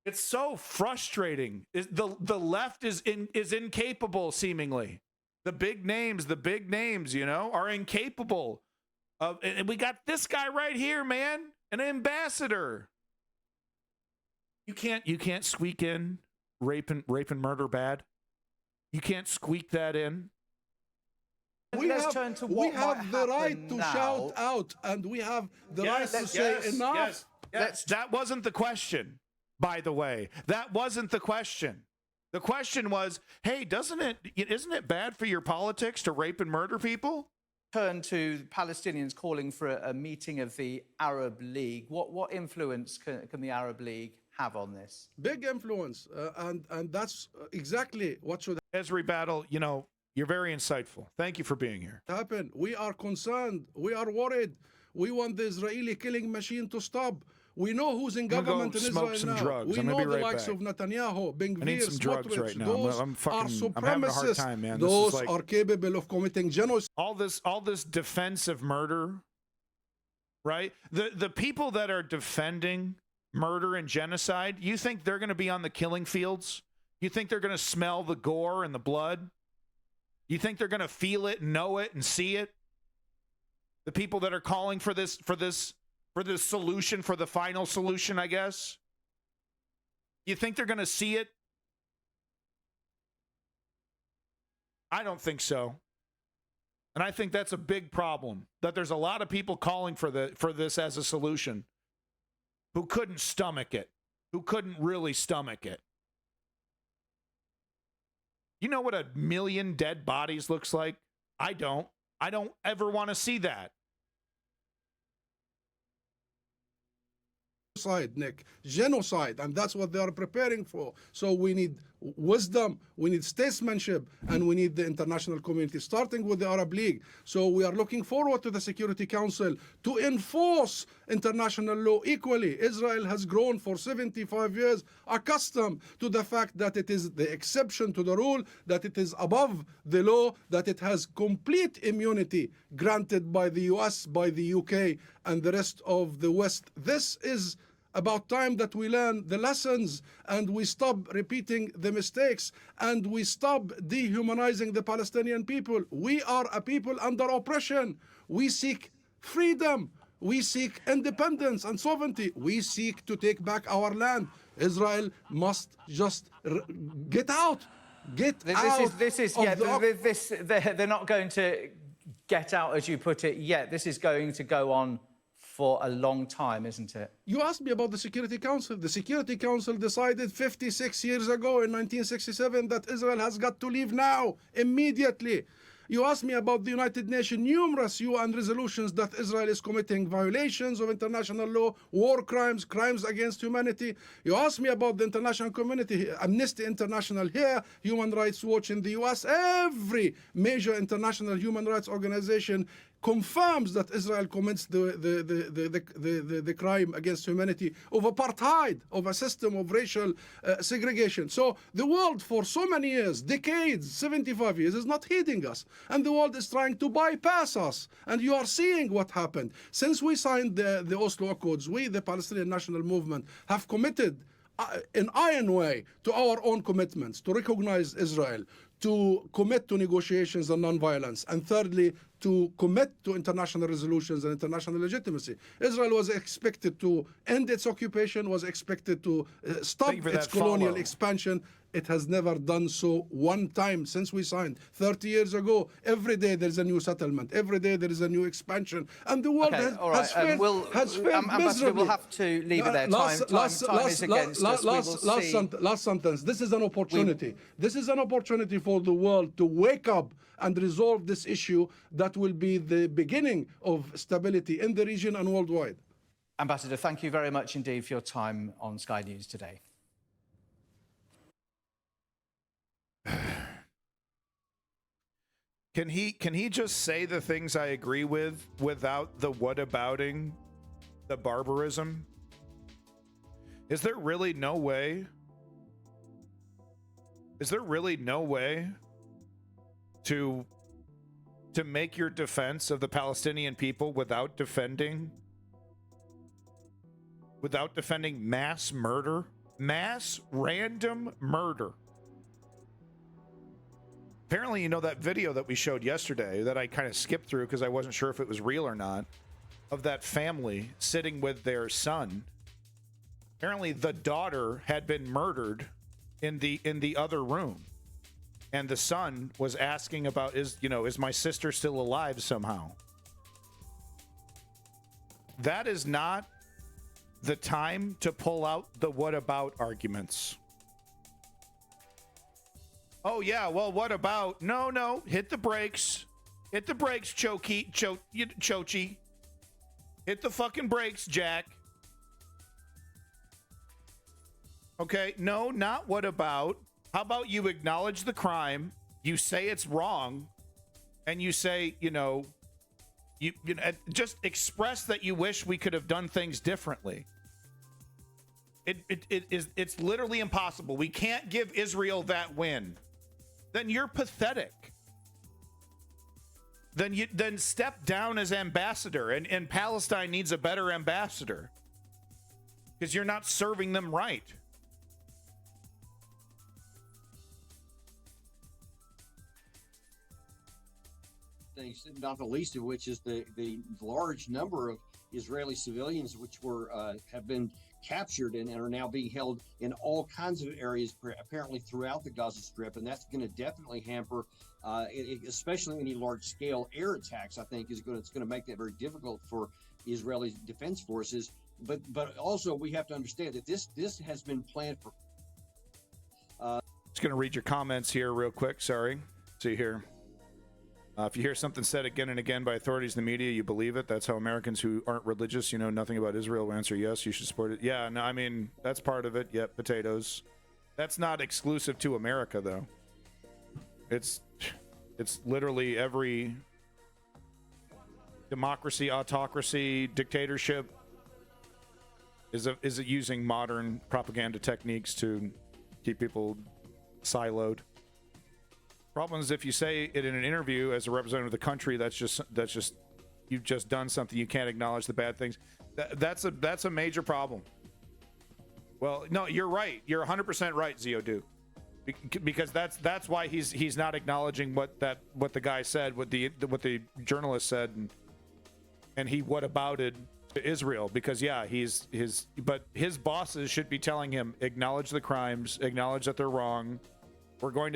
It's so frustrating. The left is incapable, seemingly. The big names, are incapable of. And we got this guy right here, man, an ambassador. You can't squeak in rape and murder bad. You can't squeak that in. We have the right to shout out, and we have the right to say enough. That wasn't the question. By the way, that wasn't the question. The question was, hey, isn't it bad for your politics to rape and murder people? Turn to Palestinians calling for a meeting of the Arab League. What influence can the Arab League have on this? Big influence, and that's exactly what should Esri Battle, you're very insightful. Thank you for being here. happen. We are concerned. We are worried. We want the Israeli killing machine to stop. We know who's in government in Israel some now. Drugs. We know the likes of Netanyahu, Ben I need Gvir, some drugs Smotrich. right now. Those I'm are having a hard supremacists. time, man. Those are capable of committing genocide. All this defense of murder, right? The people that are defending murder and genocide, you think they're going to be on the killing fields? You think they're going to smell the gore and the blood? You think they're going to feel it, know it, and see it? The people that are calling for this solution, for the final solution, I guess. You think they're going to see it? I don't think so. And I think that's a big problem, that there's a lot of people calling for this as a solution who couldn't stomach it, who couldn't really stomach it. You know what 1 million dead bodies looks like? I don't. I don't ever want to see that. Nick, genocide, and that's what they are preparing for. So we need wisdom, we need statesmanship, and we need the international community, starting with the Arab League. So we are looking forward to the Security Council to enforce international law equally. Israel has grown for 75 years accustomed to the fact that it is the exception to the rule, that it is above the law, that it has complete immunity granted by the US, by the UK, and the rest of the West. This is about time that we learn the lessons and we stop repeating the mistakes and we stop dehumanizing the Palestinian people. We are a people under oppression. We seek freedom. We seek independence and sovereignty. We seek to take back our land. Israel must just get out. They're not going to get out, as you put it, yet. This is going to go on for a long time, isn't it? You asked me about the Security Council. The Security Council decided 56 years ago in 1967 that Israel has got to leave now, immediately. You asked me about the United Nations, numerous UN resolutions that Israel is committing violations of international law, war crimes, crimes against humanity. You asked me about the international community, Amnesty International here, Human Rights Watch in the US. Every major international human rights organization confirms that Israel commits the crime against humanity of apartheid, of a system of racial segregation. So the world for so many years, decades, 75 years, is not heeding us. And the world is trying to bypass us. And you are seeing what happened. Since we signed the Oslo Accords, we, the Palestinian National Movement, have committed in iron way to our own commitments, to recognize Israel, to commit to negotiations and non-violence, and thirdly, to commit to international resolutions and international legitimacy. Israel was expected to end its occupation, was expected to stop its colonial expansion. It has never done so one time since we signed 30 years ago. Every day there is a new settlement. Every day there is a new expansion. And the world has failed miserably. We'll have to leave it there. Time is against us. Last sentence. This is an opportunity. This is an opportunity for the world to wake up and resolve this issue that will be the beginning of stability in the region and worldwide. Ambassador, thank you very much indeed for your time on Sky News today. Can he just say the things I agree with without the whatabouting, the barbarism? Is there really no way? Is there really no way to make your defense of the Palestinian people without defending mass murder, mass random murder? Apparently, you know, that video that we showed yesterday that I kind of skipped through because I wasn't sure if it was real or not, of that family sitting with their son. Apparently the daughter had been murdered in the other room. And the son was asking about, is my sister still alive somehow? That is not the time to pull out the what about arguments. Oh yeah, well, what about? No, hit the brakes. Hit the brakes, Chochi. Hit the fucking brakes, Jack. Okay, no, not what about. How about you acknowledge the crime, you say it's wrong, and you say, just express that you wish we could have done things differently. It's literally impossible. We can't give Israel that win. Then you're pathetic. Then step down as ambassador, and Palestine needs a better ambassador because you're not serving them right. Things, not the least of which is the large number of Israeli civilians, which were have been captured and are now being held in all kinds of areas, apparently throughout the Gaza Strip, and that's going to definitely hamper, especially any large-scale air attacks. I think it's going to make that very difficult for Israeli defense forces. But also we have to understand that this has been planned for. Just going to read your comments here real quick. Sorry. See here. If you hear something said again and again by authorities in the media, you believe it. That's how Americans who aren't religious, you know nothing about Israel, will answer yes, you should support it. Yeah, no, I mean, that's part of it. Yep, potatoes. That's not exclusive to America, though. It's literally every democracy, autocracy, dictatorship is it using modern propaganda techniques to keep people siloed. Problem is, if you say it in an interview as a representative of the country, that's just you've just done something. You can't acknowledge the bad things. That's a major problem. Well, no, you're right. You're 100% right, Zio-Do, because that's why he's not acknowledging what the guy said, what the journalist said, and he whatabouted to Israel, because yeah, but his bosses should be telling him, acknowledge the crimes, acknowledge that they're wrong. We're going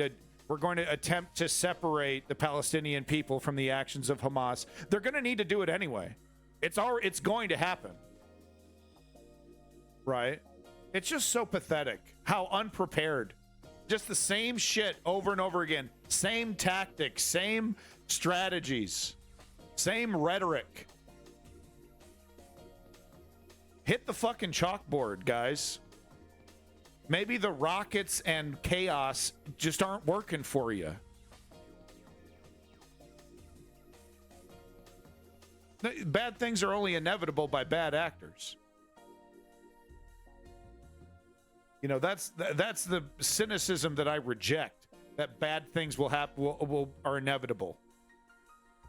to attempt to separate the Palestinian people from the actions of Hamas. They're going to need to do it anyway. It's going to happen. Right? It's just so pathetic how unprepared. Just the same shit over and over again. Same tactics, same strategies, same rhetoric. Hit the fucking chalkboard, guys. Maybe the rockets and chaos just aren't working for you. Bad things are only inevitable by bad actors. You know, that's the cynicism that I reject, that bad things will happen, are inevitable.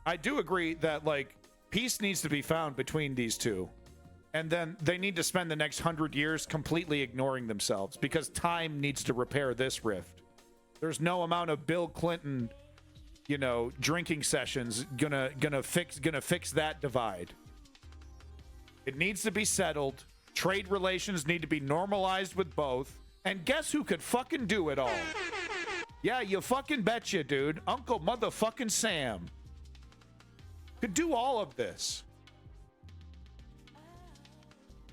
I do agree that, like, peace needs to be found between these two. And then they need to spend the next 100 years completely ignoring themselves, because time needs to repair this rift. There's no amount of Bill Clinton, you know, drinking sessions gonna fix that divide. It needs to be settled. Trade relations need to be normalized with both. And guess who could fucking do it all? Yeah, you fucking betcha, dude. Uncle motherfucking Sam could do all of this.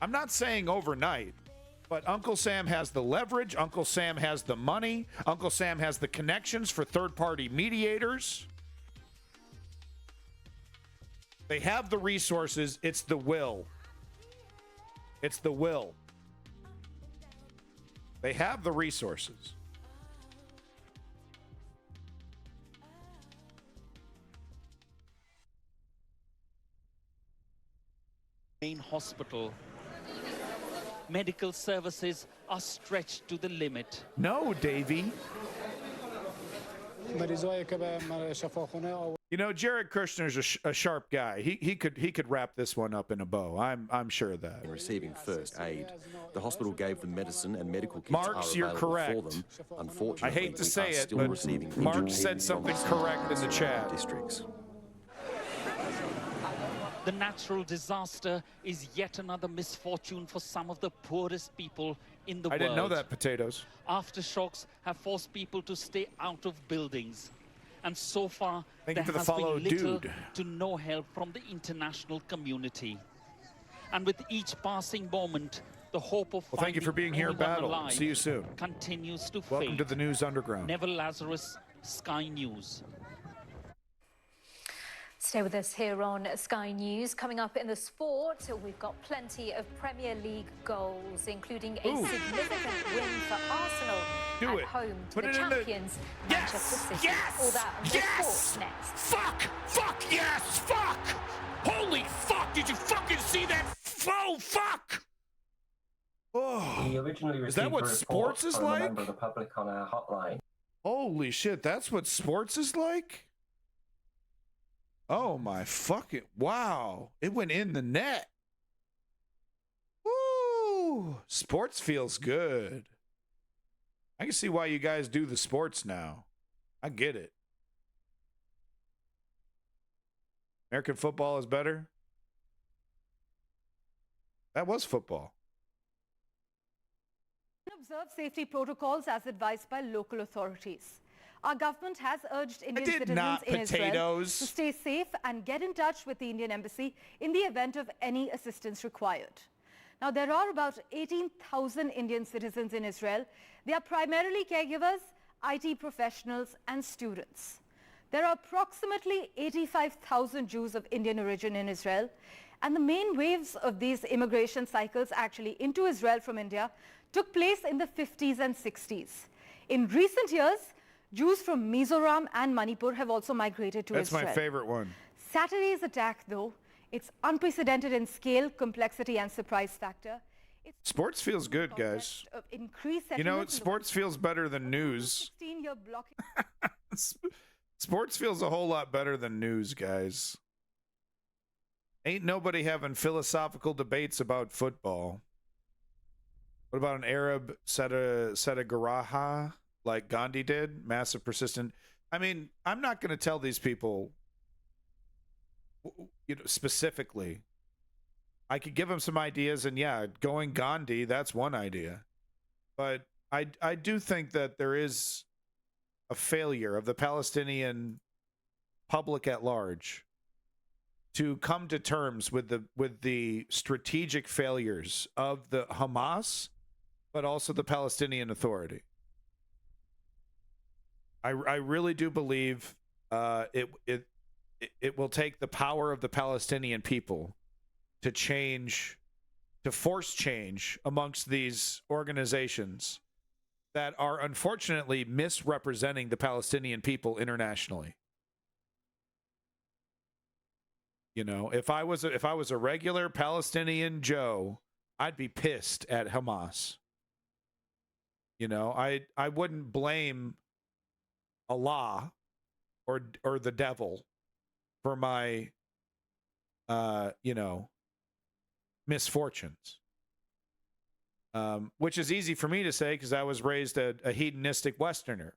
I'm not saying overnight, but Uncle Sam has the leverage. Uncle Sam has the money. Uncle Sam has the connections for third-party mediators. They have the resources. It's the will. It's the will. They have the resources. Main hospital. Medical services are stretched to the limit. No, Davey. You know, Jared Kushner's a sharp guy. He could wrap this one up in a bow. I'm sure of that. Receiving first aid, the hospital gave them medicine and medical kits Marks, are you're available correct. for them. Unfortunately, I hate to say we are it, still but receiving Mark injured said aid something from correct in the chat. Districts. The natural disaster is yet another misfortune for some of the poorest people in the world. I didn't know that, potatoes. Aftershocks have forced people to stay out of buildings. And so far, Thank there you for the has follow, been little dude. to no help from the international community. And with each passing moment, the hope of Well, thank you for being here in anyone battle. alive See you soon. continues to Welcome fade. to the News Underground. Neville Lazarus, Sky News. Stay with us here on Sky News. Coming up in the sport, we've got plenty of Premier League goals, including a significant win for Arsenal at home to Put the it in the- champions, Manchester City. Yes! All that and Yes! more sports next. Fuck, yes, fuck! Holy fuck, did you fucking see that? Oh, fuck! Oh, We originally is that received what a report sports is from a like? member of the public on our hotline. Holy shit, that's what sports is like? Oh my fucking, wow. It went in the net. Woo! Sports feels good. I can see why you guys do the sports now. I get it. American football is better? That was football. Observe safety protocols as advised by local authorities. Our government has urged Indian citizens in Israel to stay safe and get in touch with the Indian embassy in the event of any assistance required. Now, there are about 18,000 Indian citizens in Israel. They are primarily caregivers, IT professionals, and students. There are approximately 85,000 Jews of Indian origin in Israel, and the main waves of these immigration cycles actually into Israel from India took place in the 50s and 60s. In recent years, Jews from Mizoram and Manipur have also migrated to Israel. That's my favorite one. Saturday's attack, though, it's unprecedented in scale, complexity, and surprise factor. Sports feels good, guys. You know, sports feels better than news. Sports feels a whole lot better than news, guys. Ain't nobody having philosophical debates about football. What about an Arab Satagaraha like Gandhi did? Massive, persistent. I mean, I'm not going to tell these people, you know, specifically. I could give them some ideas, and yeah, going Gandhi, that's one idea. But I do think that there is a failure of the Palestinian public at large to come to terms with the strategic failures of the Hamas, but also the Palestinian Authority. I really do believe it will take the power of the Palestinian people to change, to force change amongst these organizations that are unfortunately misrepresenting the Palestinian people internationally. You know, if I was a regular Palestinian Joe, I'd be pissed at Hamas. You know, I wouldn't blame Allah or the devil for my you know, misfortunes. Which is easy for me to say because I was raised a hedonistic Westerner.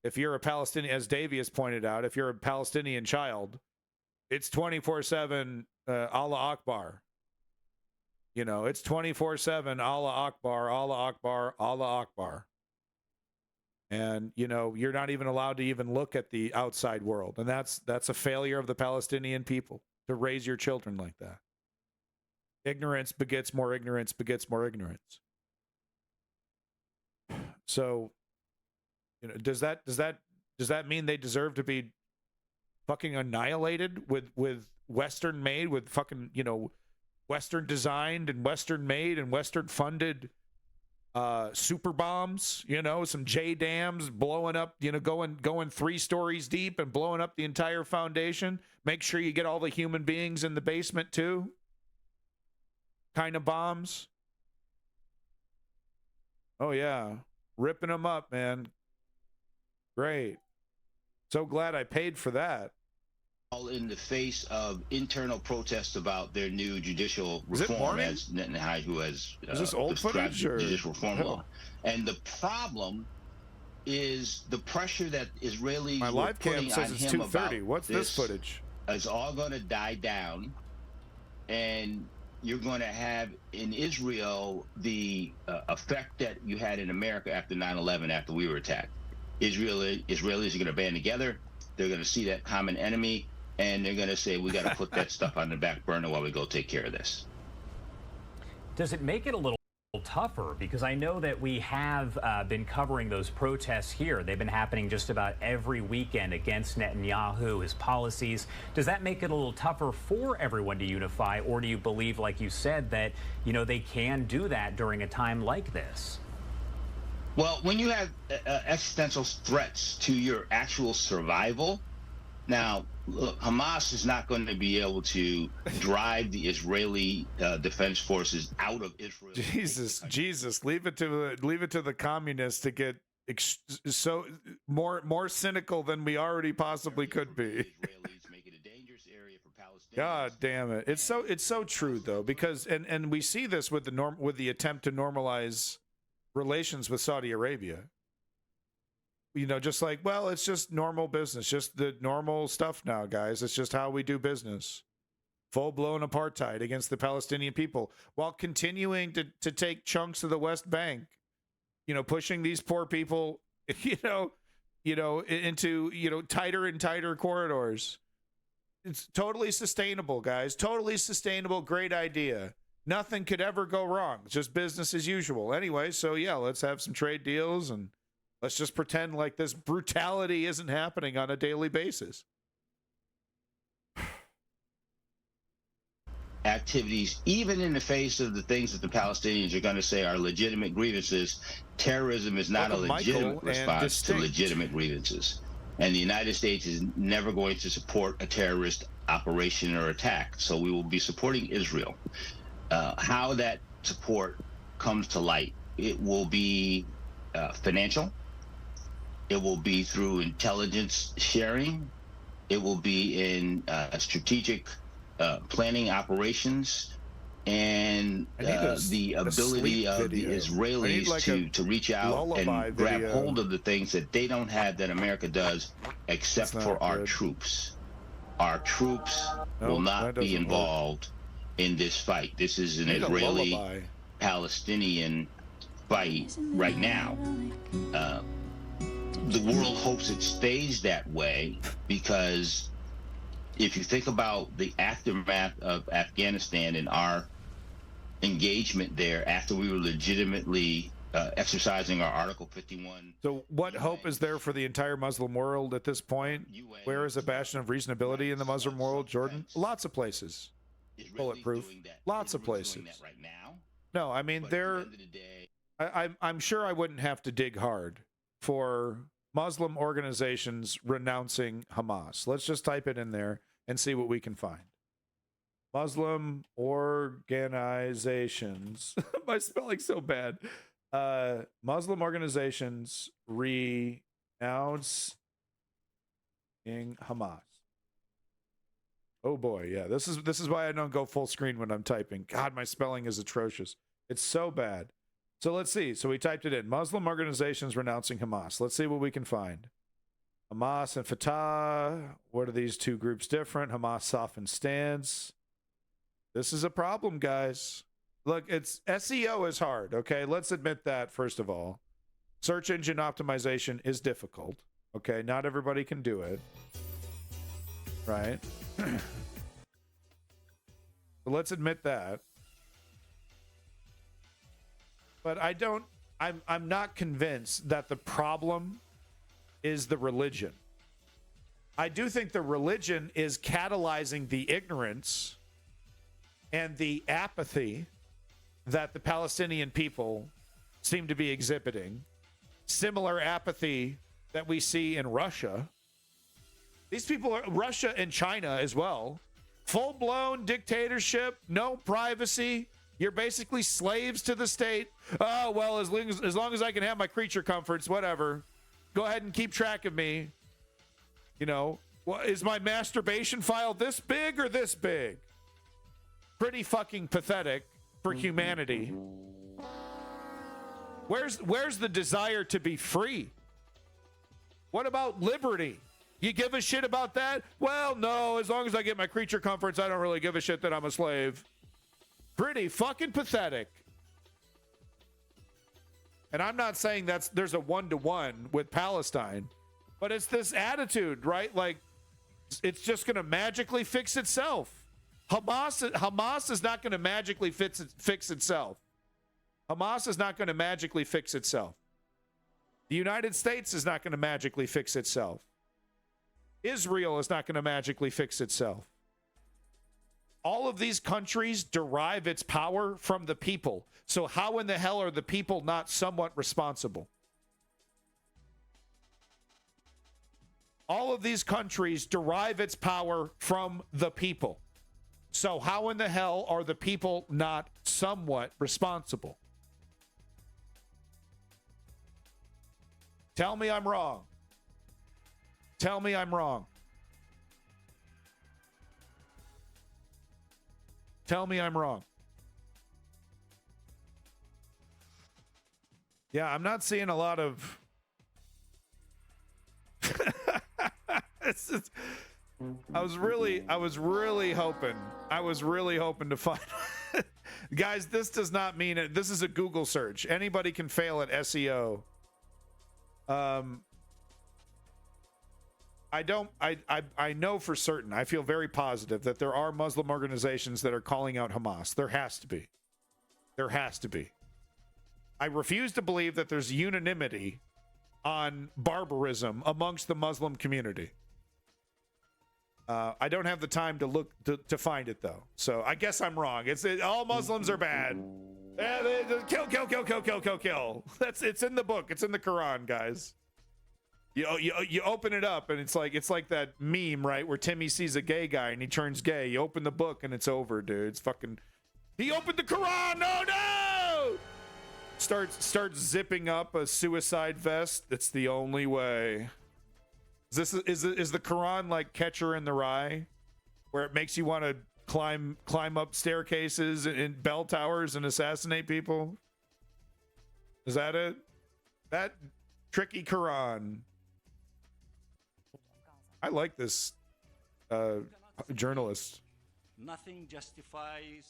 If you're a Palestinian, as Davey has pointed out, if you're a Palestinian child, it's 24/7 Allah Akbar. You know, it's 24/7 Allah Akbar, Allah Akbar, Allah Akbar. And, you know, you're not even allowed to even look at the outside world. And that's a failure of the Palestinian people to raise your children like that. Ignorance begets more ignorance, begets more ignorance. So, you know, does that mean they deserve to be fucking annihilated with Western made, with fucking, you know, Western designed and Western made and Western funded super bombs, you know, some J dams blowing up, you know, going 3 stories deep and blowing up the entire foundation? Make sure you get all the human beings in the basement too. Kind of bombs. Oh yeah, ripping them up, man. Great. So glad I paid for that. All in the face of internal protests about their new judicial reform, as Netanyahu has is this old footage or judicial reform law. And the problem is the pressure that Israelis my live cam says it's 2:30. What's this footage? It's all going to die down, and you're going to have in Israel the effect that you had in America after 9/11, after we were attacked. Israelis are going to band together. They're going to see that common enemy, and they're going to say, we got to put that stuff on the back burner while we go take care of this. Does it make it a little tougher? Because I know that we have been covering those protests here. They've been happening just about every weekend against Netanyahu, his policies. Does that make it a little tougher for everyone to unify, or do you believe, like you said, that, you know, they can do that during a time like this? Well, when you have existential threats to your actual survival, now, look, Hamas is not going to be able to drive the Israeli defense forces out of Israel. Jesus, leave it to the communists to get so more cynical than we already possibly could be. God damn it! It's so true though, because and we see this with the attempt to normalize relations with Saudi Arabia. You know, just like, well, it's just normal business, just the normal stuff now, guys. It's just how we do business. full-blown apartheid against the Palestinian people while continuing to take chunks of the West Bank, pushing these poor people, into, tighter and tighter corridors. It's totally sustainable, guys. Totally sustainable. Great idea. Nothing could ever go wrong. It's just business as usual. Anyway, so yeah, let's have some trade deals and let's just pretend like this brutality isn't happening on a daily basis. Activities, even in the face of the things that the Palestinians are going to say are legitimate grievances, terrorism is not a legitimate response to legitimate grievances. And the United States is never going to support a terrorist operation or attack. So we will be supporting Israel. How that support comes to light, it will be financial. It will be through intelligence sharing. It will be in strategic planning operations, and the ability of the Israelis to reach out and grab hold of the things that they don't have that America does, except for our troops. Our troops will not be involved in this fight. This is an Israeli-Palestinian fight right now. The world hopes it stays that way because if you think about the aftermath of Afghanistan and our engagement there after we were legitimately exercising our Article 51. So what hope is there for the entire Muslim world at this point? Where is a bastion of reasonability in the Muslim world, Jordan? Lots of places. Bulletproof. Lots of places. Right now. No, I mean, I'm sure I wouldn't have to dig hard for Muslim organizations renouncing Hamas. Let's just type it in there and see what we can find. Muslim organizations. My spelling's so bad. Muslim organizations renouncing Hamas. Oh boy, yeah. This is why I don't go full screen when I'm typing. God, my spelling is atrocious. It's so bad. So let's see. So we typed it in. Muslim organizations renouncing Hamas. Let's see what we can find. Hamas and Fatah. What are these two groups different? Hamas softened stance. This is a problem, guys. Look, SEO is hard, okay? Let's admit that, first of all. Search engine optimization is difficult, okay? Not everybody can do it, right? So let's admit that. But I'm not convinced that the problem is the religion. I do think the religion is catalyzing the ignorance and the apathy that the Palestinian people seem to be exhibiting. Similar apathy that we see in Russia. These people are Russia and China as well. Full-blown dictatorship, no privacy. You're basically slaves to the state. Oh, well, as long as I can have my creature comforts, whatever. Go ahead and keep track of me. Is my masturbation file this big or this big? Pretty fucking pathetic for humanity. Where's the desire to be free? What about liberty? You give a shit about that? Well, no, as long as I get my creature comforts, I don't really give a shit that I'm a slave. Pretty fucking pathetic. And I'm not saying there's a one-to-one with Palestine, but it's this attitude, right? Like, it's just going to magically fix itself. Hamas is not going to magically fix itself. Hamas is not going to magically fix itself. The United States is not going to magically fix itself. Israel is not going to magically fix itself. All of these countries derive its power from the people. So how in the hell are the people not somewhat responsible? All of these countries derive its power from the people. So how in the hell are the people not somewhat responsible? Tell me I'm wrong. Tell me I'm wrong. Tell me I'm wrong. Yeah, I'm not seeing a lot of I was really hoping to find. Guys, this does not mean it. This is a Google search. Anybody can fail at SEO. I know for certain, I feel very positive that there are Muslim organizations that are calling out Hamas. There has to be. There has to be. I refuse to believe that there's unanimity on barbarism amongst the Muslim community. I don't have the time to look to find it, though. So I guess I'm wrong. All Muslims are bad. Kill. It's in the book. It's in the Quran, guys. You open it up and it's like that meme, right, where Timmy sees a gay guy and he turns gay. You open the book and it's over, dude. It's fucking. He opened the Quran. No. Starts zipping up a suicide vest. That's the only way. Is the Quran like Catcher in the Rye, where it makes you want to climb up staircases and bell towers and assassinate people? Is that it? That tricky Quran. I like this journalist. Nothing justifies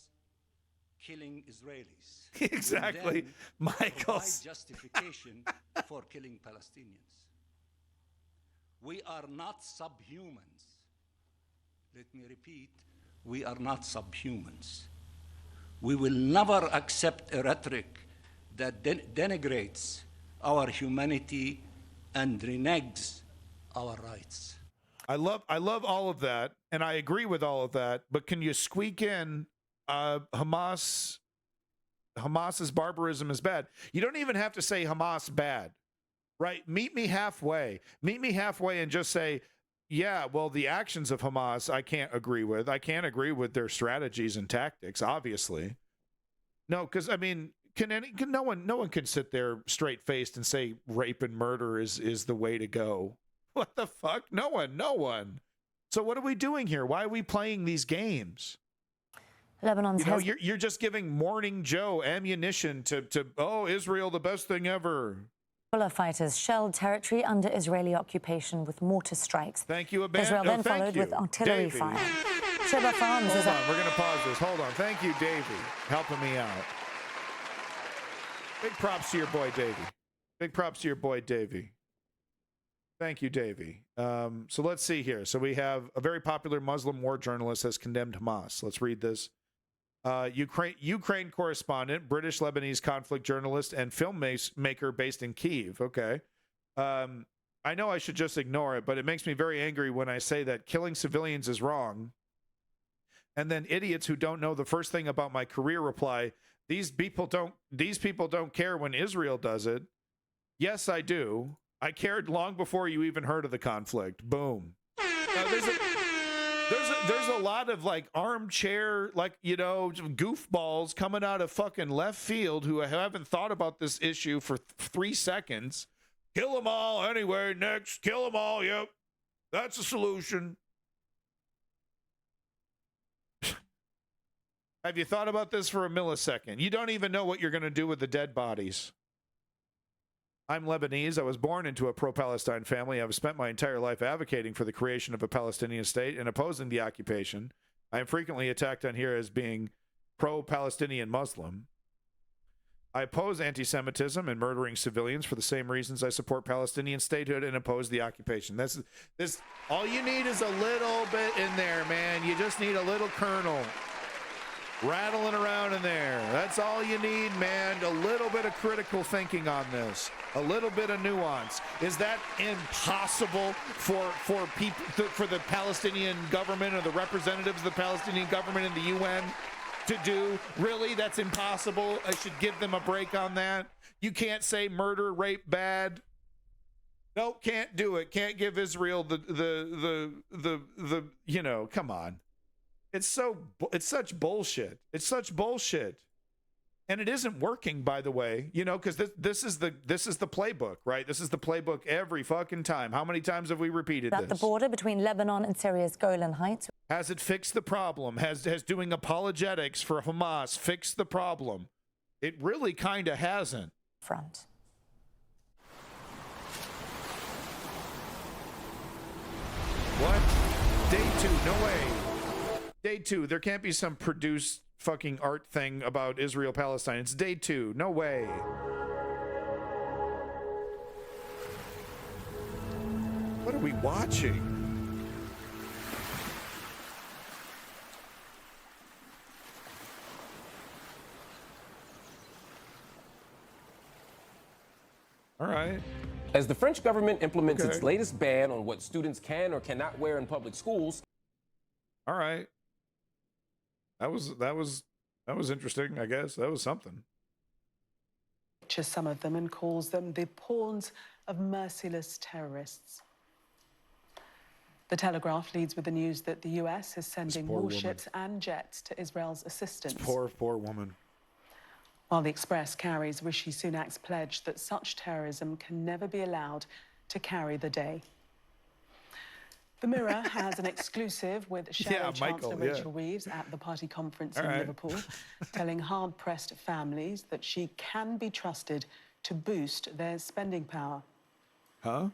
killing Israelis. Exactly, Michael's justification for killing Palestinians. We are not subhumans. Let me repeat, we are not subhumans. We will never accept a rhetoric that denigrates our humanity and reneges our rights. I love all of that, and I agree with all of that, but can you squeak in Hamas's barbarism is bad? You don't even have to say Hamas bad. Right? Meet me halfway. Meet me halfway and just say, yeah, well, the actions of Hamas, I can't agree with. I can't agree with their strategies and tactics, obviously. No, because, I mean, no one can sit there straight-faced and say rape and murder is the way to go. What the fuck? No one. So what are we doing here? Why are we playing these games? Lebanon's you're just giving Morning Joe ammunition to Israel, the best thing ever. Hezbollah fighters shelled territory under Israeli occupation with mortar strikes. Thank you, Israel then followed with artillery fire. Sheba Farms Hold on, we're going to pause this. Hold on. Thank you, Davey, helping me out. Big props to your boy, Davey. Big props to your boy, Davey. Thank you, Davey. So let's see here. So we have a very popular Muslim war journalist has condemned Hamas. Let's read this. Ukraine correspondent, British Lebanese conflict journalist, and filmmaker based in Kyiv. Okay. I know I should just ignore it, but it makes me very angry when I say that killing civilians is wrong. And then idiots who don't know the first thing about my career reply, these people don't care when Israel does it. Yes, I do. I cared long before you even heard of the conflict. Boom. Now, there's a lot of like armchair, like, goofballs coming out of fucking left field who haven't thought about this issue for 3 seconds. Kill them all anyway. Next, kill them all. Yep. That's the solution. Have you thought about this for a millisecond? You don't even know what you're going to do with the dead bodies. I'm Lebanese. I was born into a pro-Palestine family. I've spent my entire life advocating for the creation of a Palestinian state and opposing the occupation. I am frequently attacked on here as being pro-Palestinian Muslim. I oppose anti-Semitism and murdering civilians for the same reasons I support Palestinian statehood and oppose the occupation. This all you need is a little bit in there, man. You just need a little kernel rattling around in there. That's all you need, man. A little bit of critical thinking on this. A little bit of nuance. Is that impossible for people, for the Palestinian government or the representatives of the Palestinian government in the UN to do? Really? That's impossible? I should give them a break on that? You can't say murder, rape, bad. Nope, can't do it. Can't give Israel the come on. It's such bullshit. It's such bullshit. And it isn't working, by the way, because this is the playbook, right? This is the playbook every fucking time. How many times have we repeated this? At the border between Lebanon and Syria's Golan Heights. Has it fixed the problem? Has doing apologetics for Hamas fixed the problem? It really kind of hasn't. Front. What? day 2. No way. Day 2. There can't be some produced fucking art thing about Israel Palestine. It's day 2. No way. What are we watching? All right. As the French government implements its latest ban on what students can or cannot wear in public schools. All right. That was interesting, I guess. That was something. To some of them and calls them the pawns of merciless terrorists. The Telegraph leads with the news that the US is sending warships and jets to Israel's assistance. This poor woman. While the Express carries Rishi Sunak's pledge that such terrorism can never be allowed to carry the day. The Mirror has an exclusive with Shadow Chancellor Rachel Reeves at the party conference in Liverpool, telling hard-pressed families that she can be trusted to boost their spending power. Huh?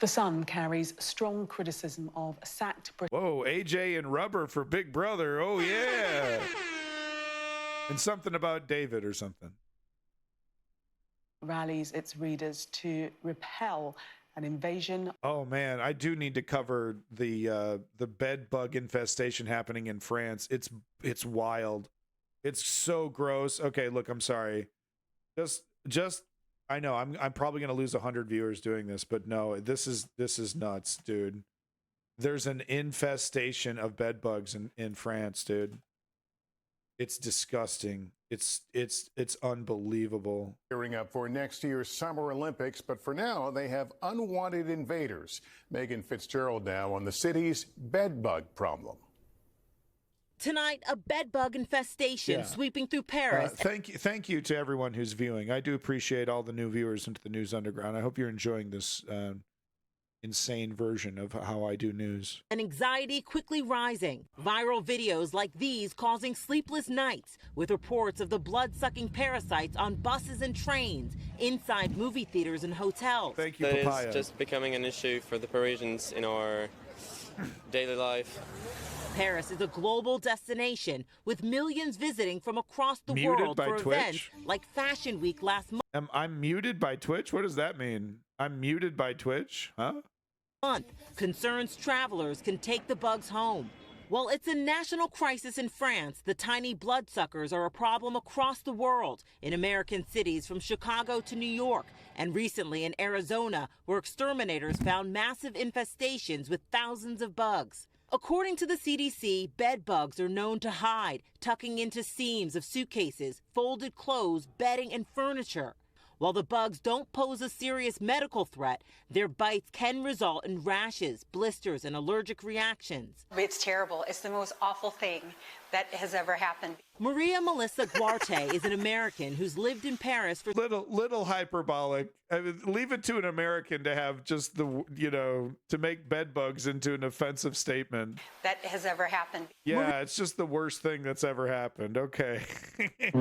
The Sun carries strong criticism of sacked British... Whoa, AJ and Rubber for Big Brother. Oh, yeah. And something about David or something. Rallies its readers to repel an invasion. Oh man, I do need to cover the bed bug infestation happening in France. It's wild. It's so gross. Okay, look, I'm sorry. Just I know I'm probably gonna lose 100 viewers doing this, but no, this is nuts, dude. There's an infestation of bed bugs in France, dude. It's disgusting. It's unbelievable. Gearing up for next year's Summer Olympics, but for now they have unwanted invaders. Megan Fitzgerald now on the city's bed bug problem. Tonight, a bed bug infestation sweeping through Paris. Thank you to everyone who's viewing. I do appreciate all the new viewers into the News Underground. I hope you're enjoying this insane version of how I do news. And anxiety quickly rising. Viral videos like these causing sleepless nights, with reports of the blood-sucking parasites on buses and trains, inside movie theaters and hotels. Thank you, That Papaya. is just becoming an issue for the Parisians in our daily life. Paris is a global destination with millions visiting from across the Muted world by for Twitch? events like Fashion Week last month. I'm muted by Twitch? What does that mean? I'm muted by Twitch? Huh? Concerns travelers can take the bugs home. While it's a national crisis in France, the tiny bloodsuckers are a problem across the world, in American cities from Chicago to New York, and recently in Arizona, where exterminators found massive infestations with thousands of bugs. According to the CDC, bed bugs are known to hide, tucking into seams of suitcases, folded clothes, bedding, and furniture. While the bugs don't pose a serious medical threat, their bites can result in rashes, blisters, and allergic reactions. It's terrible. It's the most awful thing that has ever happened. Maria Melissa Guarte is an American who's lived in Paris for little hyperbolic. I mean, leave it to an American to have just to make bed bugs into an offensive statement. That has ever happened. Yeah, it's just the worst thing that's ever happened. Okay. All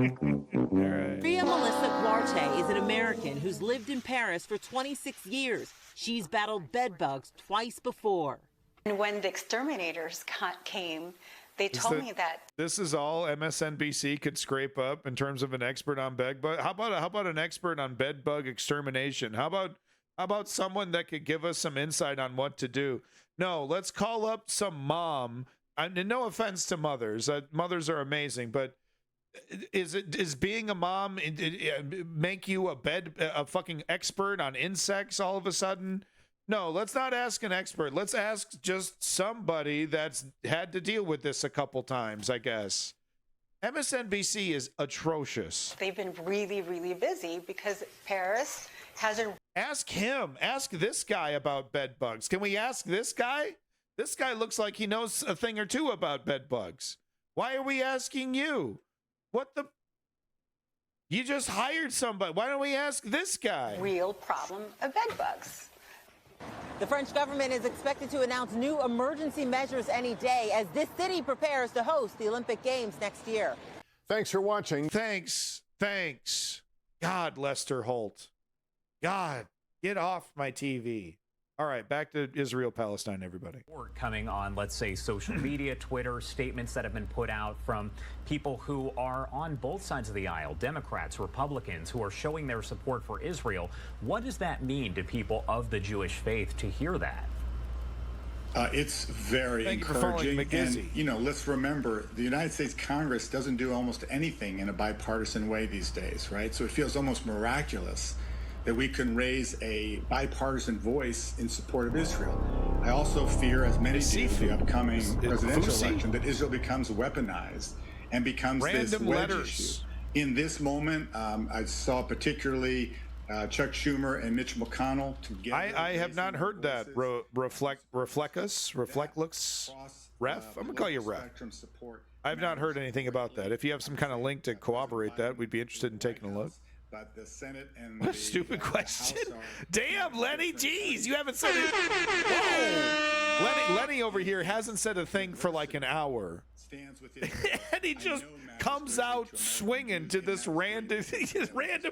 right. Maria Melissa Guarte is an American who's lived in Paris for 26 years. She's battled bed bugs twice before. And when the exterminators came, they told me that this is all MSNBC could scrape up in terms of an expert on bed bug. How about an expert on bed bug extermination? How about someone that could give us some insight on what to do? No, let's call up some mom. And no offense to mothers, mothers are amazing, but is being a mom make you a fucking expert on insects all of a sudden? No, let's not ask an expert. Let's ask just somebody that's had to deal with this a couple times, I guess. MSNBC is atrocious. they've been really, really busy because Paris hasn't. Ask him. Ask this guy about bed bugs. Can we ask this guy? This guy looks like he knows a thing or two about bed bugs. Why are we asking you? What the? You just hired somebody. Why don't we ask this guy? Real problem of bed bugs. The French government is expected to announce new emergency measures any day as this city prepares to host the Olympic Games next year. Thanks for watching. Thanks. God, Lester Holt. God, get off my TV. All right, back to Israel, Palestine, everybody. Coming on, let's say, social media, Twitter, statements that have been put out from people who are on both sides of the aisle, Democrats, Republicans, who are showing their support for Israel. What does that mean to people of the Jewish faith to hear that? It's very encouraging. And, you know, let's remember, the United States Congress doesn't do almost anything in a bipartisan way these days, right? So it feels almost miraculous that we can raise a bipartisan voice in support of Israel. I also fear, as many do, the upcoming presidential election, that Israel becomes weaponized and becomes this wedge issue. In this moment, I saw particularly Chuck Schumer and Mitch McConnell together. I have not heard that. Reflectus, Ref? I'm going to call you Ref. I have not heard anything about that. If you have some kind of link to corroborate that, we'd be interested in taking a look. But the Senate and what a stupid question. Damn, Lenny, geez, you haven't said it. Whoa. Lenny over here hasn't said a thing for like an hour. And he just comes out swinging to this random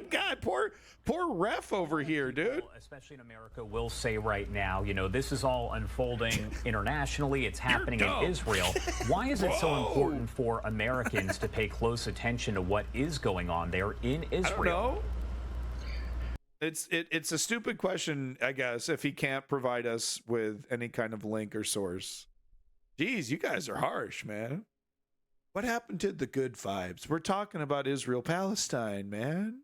guy. Poor Ref over here, dude. Especially in America, will say right now, you know, this is all unfolding internationally. It's happening in Israel. Why is it so important for Americans to pay close attention to what is going on there in Israel? I don't know. It's a stupid question, I guess, if he can't provide us with any kind of link or source. Geez, you guys are harsh, man. What happened to the good vibes? We're talking about Israel, Palestine, man.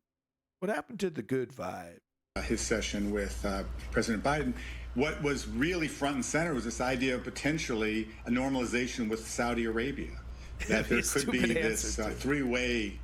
What happened to the good vibe? His session with President Biden. What was really front and center was this idea of potentially a normalization with Saudi Arabia. That there could be this three-way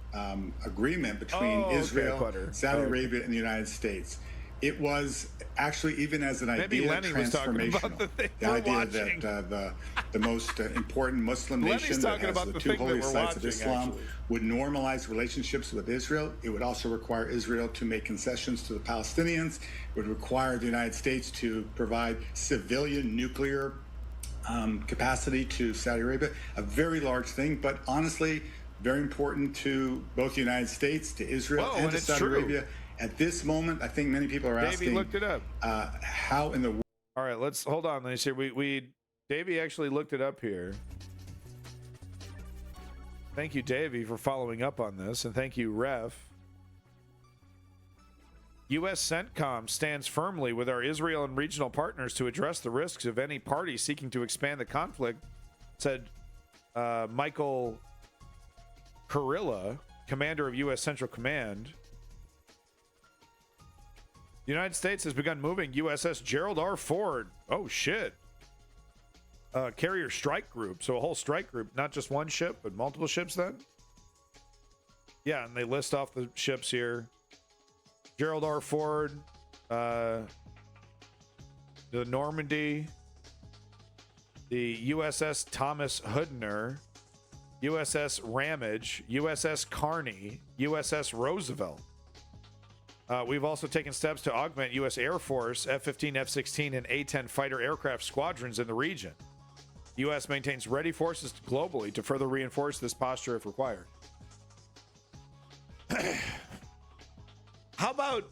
agreement between Israel, Saudi Arabia, and the United States. It was actually, even as an idea, transformational. The idea that the most important Muslim nation that has the two holy sites of Islam would normalize relationships with Israel. It would also require Israel to make concessions to the Palestinians. It would require the United States to provide civilian nuclear capacity to Saudi Arabia. A very large thing, but honestly, very important to both the United States, to Israel, and to Saudi Arabia. At this moment, I think many people are asking, Davey looked it up. How in the world? All right, let's hold on. Let me see. Davey actually looked it up here. Thank you, Davey, for following up on this, and thank you, Ref. U.S. CENTCOM stands firmly with our Israel and regional partners to address the risks of any party seeking to expand the conflict, said Michael Kurilla, commander of U.S. Central Command. The United States has begun moving USS Gerald R. Ford. Oh, shit. Carrier strike group. So a whole strike group, not just one ship, but multiple ships then? Yeah, and they list off the ships here. Gerald R. Ford, the Normandy, the USS Thomas Hoodner, USS Ramage, USS Carney, USS Roosevelt. We've also taken steps to augment U.S. Air Force, F-15, F-16, and A-10 fighter aircraft squadrons in the region. The U.S. maintains ready forces globally to further reinforce this posture if required. How about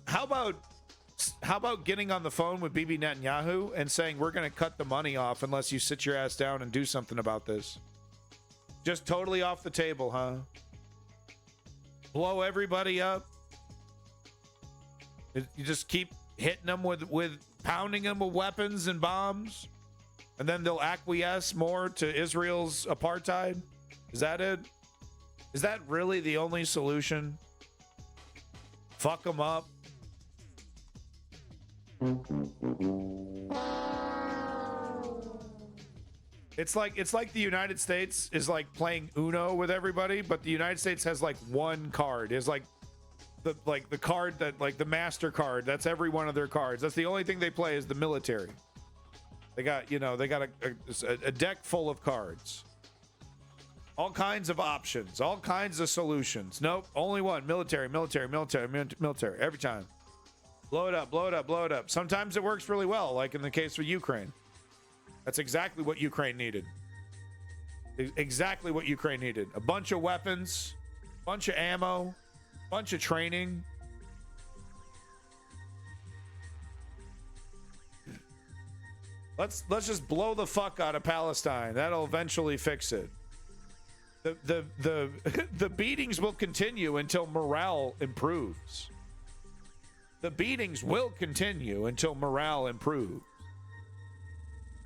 getting on the phone with Bibi Netanyahu and saying we're going to cut the money off unless you sit your ass down and do something about this? Just totally off the table, huh? Blow everybody up. You just keep hitting them with pounding them with weapons and bombs, and then they'll acquiesce more to Israel's apartheid? Is that it? Is that really the only solution? Fuck them up. It's like the United States is like playing Uno with everybody, but the United States has like one card. It's like the card that, like the master card, that's every one of their cards. That's the only thing they play is the military. They got a deck full of cards, all kinds of options, all kinds of solutions. Nope, only one: military every time. Blow it up. Sometimes it works really well, like in the case of Ukraine. That's exactly what Ukraine needed. Exactly what Ukraine needed: a bunch of weapons, bunch of ammo, bunch of training. Let's just blow the fuck out of Palestine. That'll eventually fix it. The beatings will continue until morale improves. The beatings will continue until morale improves.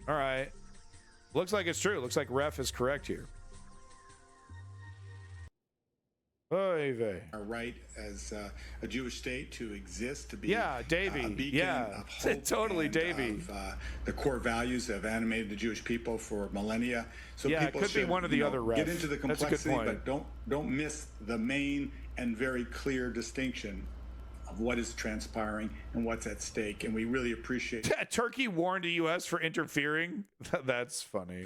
All right. Looks like it's true. Looks like Ref is correct here. Our right as a Jewish state to exist, to be Davey. A beacon of hope totally, and Davey. Of, the core values that have animated the Jewish people for millennia. So yeah, people it could should, be one of the other refs. Get into the complexity, but don't miss the main and very clear distinction of what is transpiring and what's at stake. And we really appreciate Turkey warned the U.S. for interfering. That's funny.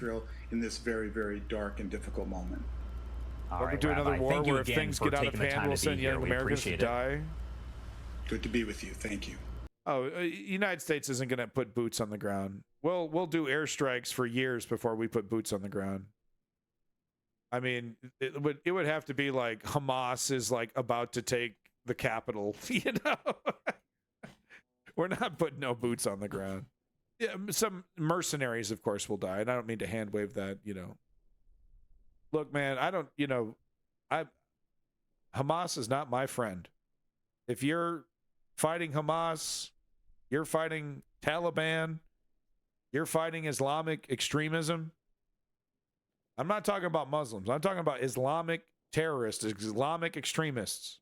In this very, very dark and difficult moment. All right, we do another war where if things get out of hand, we'll send young Americans to die. Good to be with you. Thank you. Oh, United States isn't going to put boots on the ground. We'll do airstrikes for years before we put boots on the ground. I mean, it would have to be like Hamas is like about to take the capital. You know, we're not putting no boots on the ground. Yeah, some mercenaries, of course, will die, and I don't mean to hand wave that. You know. Look, man, Hamas is not my friend. If you're fighting Hamas, you're fighting Taliban, you're fighting Islamic extremism. I'm not talking about Muslims. I'm talking about Islamic terrorists, Islamic extremists.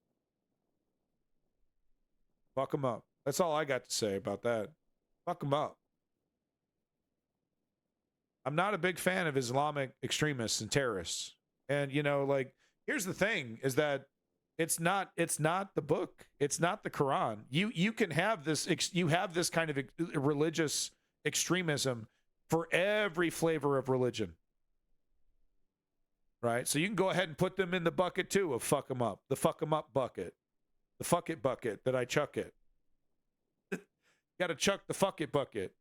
Fuck them up. That's all I got to say about that. Fuck them up. I'm not a big fan of Islamic extremists and terrorists. And, you know, like, here's the thing is that it's not the book. It's not the Quran. You can have this, you have this kind of religious extremism for every flavor of religion. Right? So you can go ahead and put them in the bucket too of fuck them up. The fuck them up bucket. The fuck it bucket that I chuck it. Got to chuck the fuck it bucket.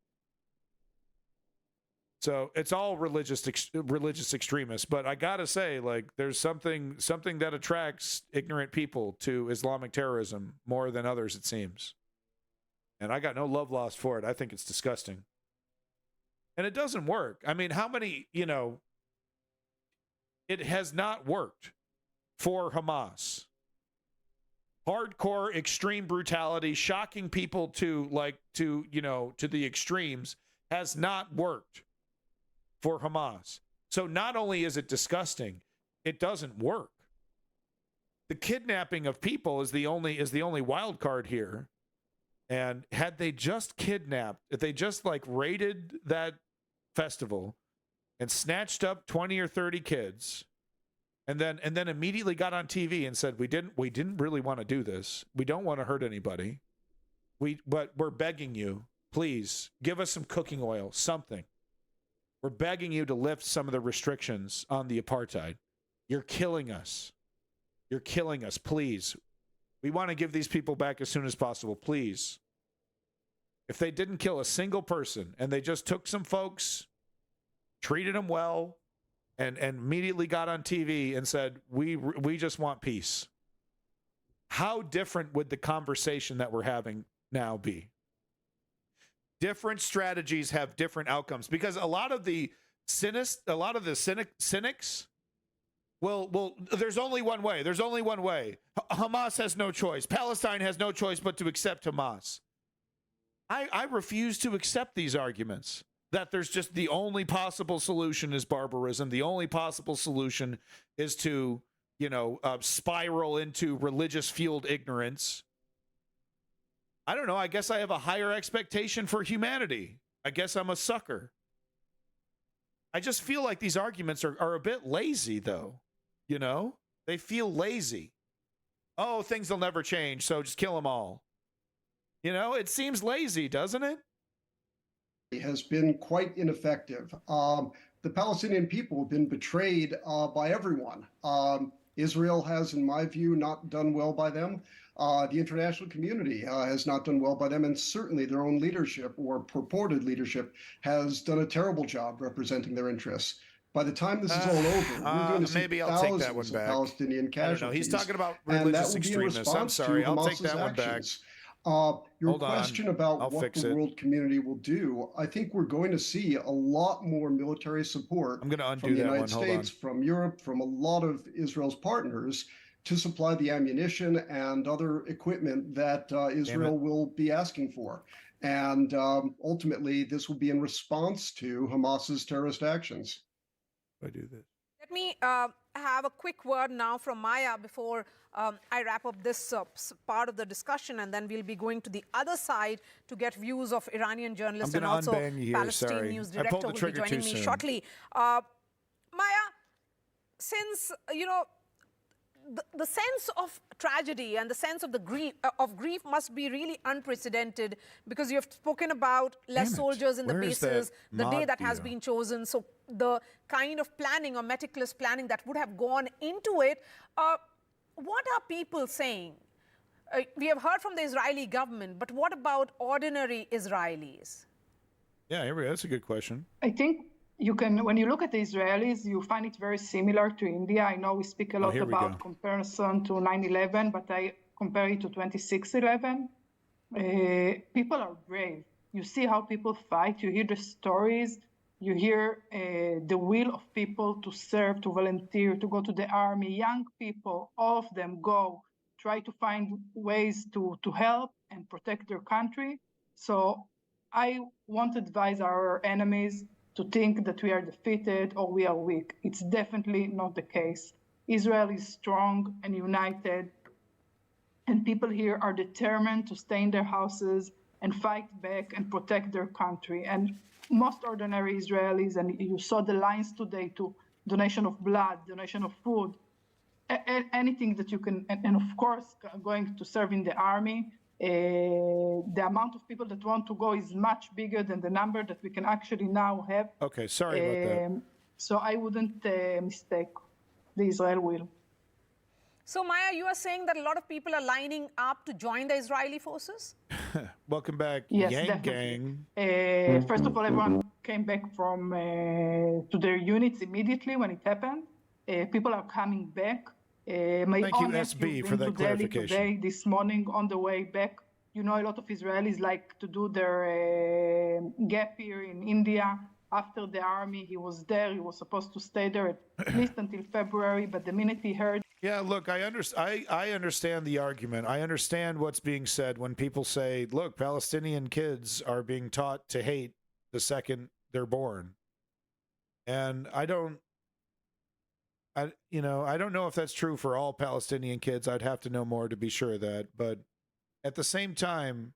So it's all religious extremists, but I gotta say, like, there's something that attracts ignorant people to Islamic terrorism more than others, it seems. And I got no love lost for it. I think it's disgusting, and it doesn't work. I mean, how many? You know, it has not worked for Hamas. Hardcore, extreme brutality, shocking people to the extremes has not worked for Hamas. So not only is it disgusting, it doesn't work. The kidnapping of people is the only wild card here. And had they just kidnapped, if they just like raided that festival and snatched up 20 or 30 kids and then immediately got on TV and said, we didn't really want to do this. We don't want to hurt anybody. But we're begging you, please give us some cooking oil, something. We're begging you to lift some of the restrictions on the apartheid. You're killing us. You're killing us. Please. We want to give these people back as soon as possible. Please. If they didn't kill a single person and they just took some folks, treated them well, and immediately got on TV and said, we just want peace. How different would the conversation that we're having now be? Different strategies have different outcomes because a lot of the cynics, well, there's only one way. There's only one way. Hamas has no choice. Palestine has no choice but to accept Hamas. I refuse to accept these arguments that there's just the only possible solution is barbarism. The only possible solution is to, spiral into religious-fueled ignorance. I don't know. I guess I have a higher expectation for humanity. I guess I'm a sucker. I just feel like these arguments are a bit lazy, though. You know? They feel lazy. Oh, things will never change, so just kill them all. You know, it seems lazy, doesn't it? It has been quite ineffective. The Palestinian people have been betrayed by everyone. Israel has, in my view, not done well by them. The international community has not done well by them, and certainly their own leadership, or purported leadership, has done a terrible job representing their interests. By the time this is all over, we're going to see thousands of Palestinian casualties. He's talking about religious extremists. I'm sorry, I'll take that one back. Your question about what the world community will do, I think we're going to see a lot more military support from the United States, from Europe, from a lot of Israel's partners to supply the ammunition and other equipment that Israel will be asking for. And ultimately, this will be in response to Hamas's terrorist actions. I do this. Let me have a quick word now from Maya before I wrap up this part of the discussion, and then we'll be going to the other side to get views of Iranian journalists and also Palestine News Director will be joining me shortly. Maya, since, you know, the sense of tragedy and the sense of the grief must be really unprecedented, because you have spoken about less soldiers in the bases, the day that has been chosen. So the kind of planning or meticulous planning that would have gone into it. What are people saying? We have heard from the Israeli government, but what about ordinary Israelis? Yeah, here we go. That's a good question. I think you can, when you look at the Israelis, you find it very similar to India. I know we speak a lot about comparison to 9/11, but I compare it to 26/11. People are brave. You see how people fight. You hear the stories. You hear the will of people to serve, to volunteer, to go to the army. Young people, all of them go, try to find ways to help and protect their country. So I won't advise our enemies to think that we are defeated or we are weak. It's definitely not the case. Israel is strong and united, and people here are determined to stay in their houses and fight back and protect their country. And most ordinary Israelis, and you saw the lines today to donation of blood, donation of food, anything that you can, and of course, going to serve in the army. The amount of people that want to go is much bigger than the number that we can actually now have. Okay, sorry about that. So I wouldn't mistake the Israel will. So Maya, you are saying that a lot of people are lining up to join the Israeli forces? Welcome back, yes, Yang definitely. Gang. First of all, everyone came back from to their units immediately when it happened. People are coming back. Thank you, SB, for that clarification. Today, this morning, on the way back, you know, a lot of Israelis like to do their gap year in India. After the army, he was there. He was supposed to stay there at least until February. But the minute he heard, yeah, look, I understand the argument. I understand what's being said when people say, "Look, Palestinian kids are being taught to hate the second they're born," and I don't know if that's true for all Palestinian kids. I'd have to know more to be sure of that. But at the same time,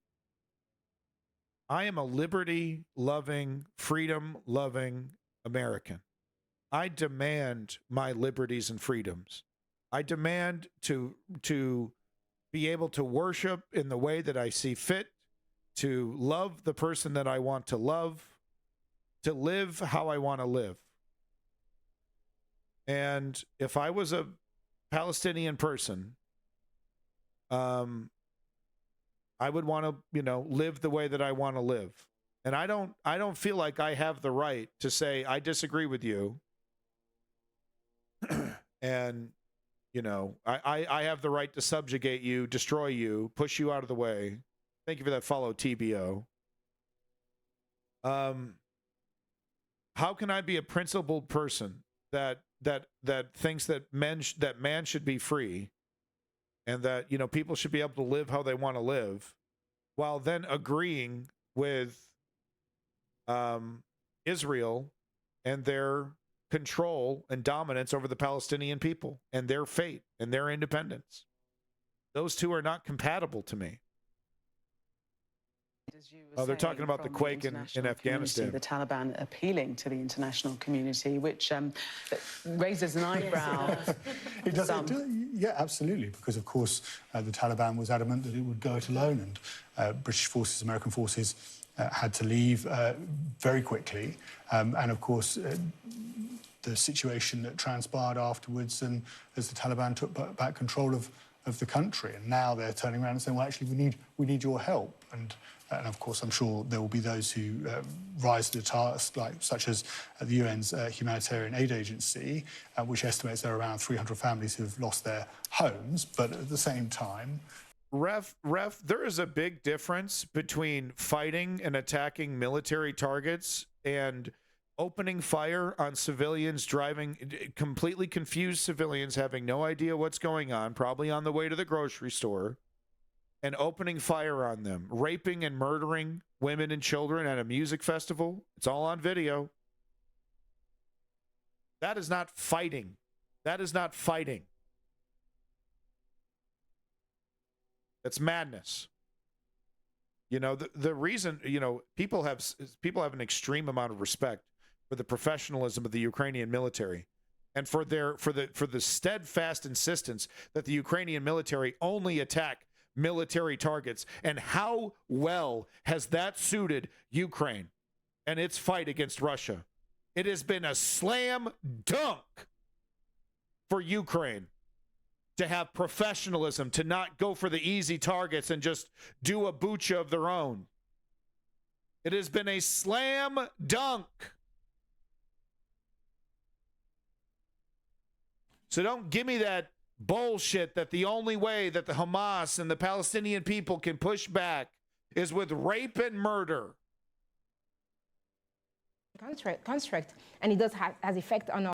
I am a liberty-loving, freedom-loving American. I demand my liberties and freedoms. I demand to be able to worship in the way that I see fit, to love the person that I want to love, to live how I want to live. And if I was a Palestinian person, I would want to, live the way that I want to live. And I don't feel like I have the right to say I disagree with you. And, I have the right to subjugate you, destroy you, push you out of the way. Thank you for that follow, TBO. How can I be a principled person that thinks that man should be free, and that people should be able to live how they want to live, while then agreeing with Israel and their control and dominance over the Palestinian people and their fate and their independence? Those two are not compatible to me. Oh, they're talking about the quake in Afghanistan. The Taliban appealing to the international community, which raises an eyebrow. It does, yeah, absolutely, because, of course, the Taliban was adamant that it would go it alone, and British forces, American forces had to leave very quickly. And, of course, the situation that transpired afterwards, and as the Taliban took back control of the country, and now they're turning around and saying, well, actually, we need your help. And of course, I'm sure there will be those who rise to the task, such as the UN's Humanitarian Aid Agency, which estimates there are around 300 families who have lost their homes. But at the same time, Ref, there is a big difference between fighting and attacking military targets and opening fire on civilians, driving completely confused civilians, having no idea what's going on, probably on the way to the grocery store, and opening fire on them, raping and murdering women and children at a music festival. It's all on video. That is not fighting. That is not fighting. That's madness. You know, the reason, you know, people have an extreme amount of respect for the professionalism of the Ukrainian military and for the steadfast insistence that the Ukrainian military only attack military targets. And how well has that suited Ukraine and its fight against Russia? It has been a slam dunk for Ukraine to have professionalism, to not go for the easy targets and just do a bucha of their own. It has been a slam dunk. So don't give me that bullshit that the only way that the Hamas and the Palestinian people can push back is with rape and murder. Construct, and it does has effect on our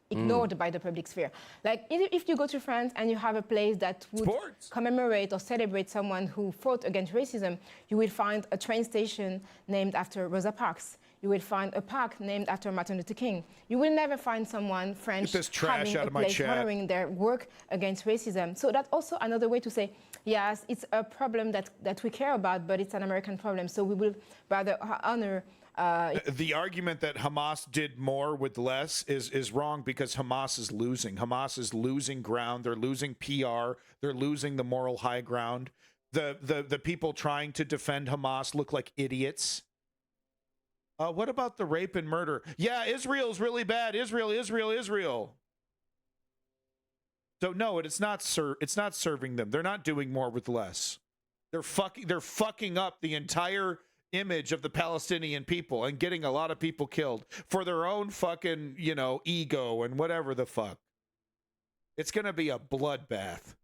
ignored by the public sphere. Like if you go to France and you have a place that would commemorate or celebrate someone who fought against racism, you will find a train station named after Rosa Parks. You will find a park named after Martin Luther King. You will never find someone French having a place honoring their work against racism. So that's also another way to say, yes, it's a problem that we care about, but it's an American problem. So we will rather honor. The argument that Hamas did more with less is wrong because Hamas is losing. Hamas is losing ground. They're losing PR. They're losing the moral high ground. The people trying to defend Hamas look like idiots. What about the rape and murder? Yeah, Israel's really bad. Israel. So no, it's not serving them. They're not doing more with less. They're fucking up the entire image of the Palestinian people and getting a lot of people killed for their own fucking, you know, ego and whatever the fuck. It's going to be a bloodbath.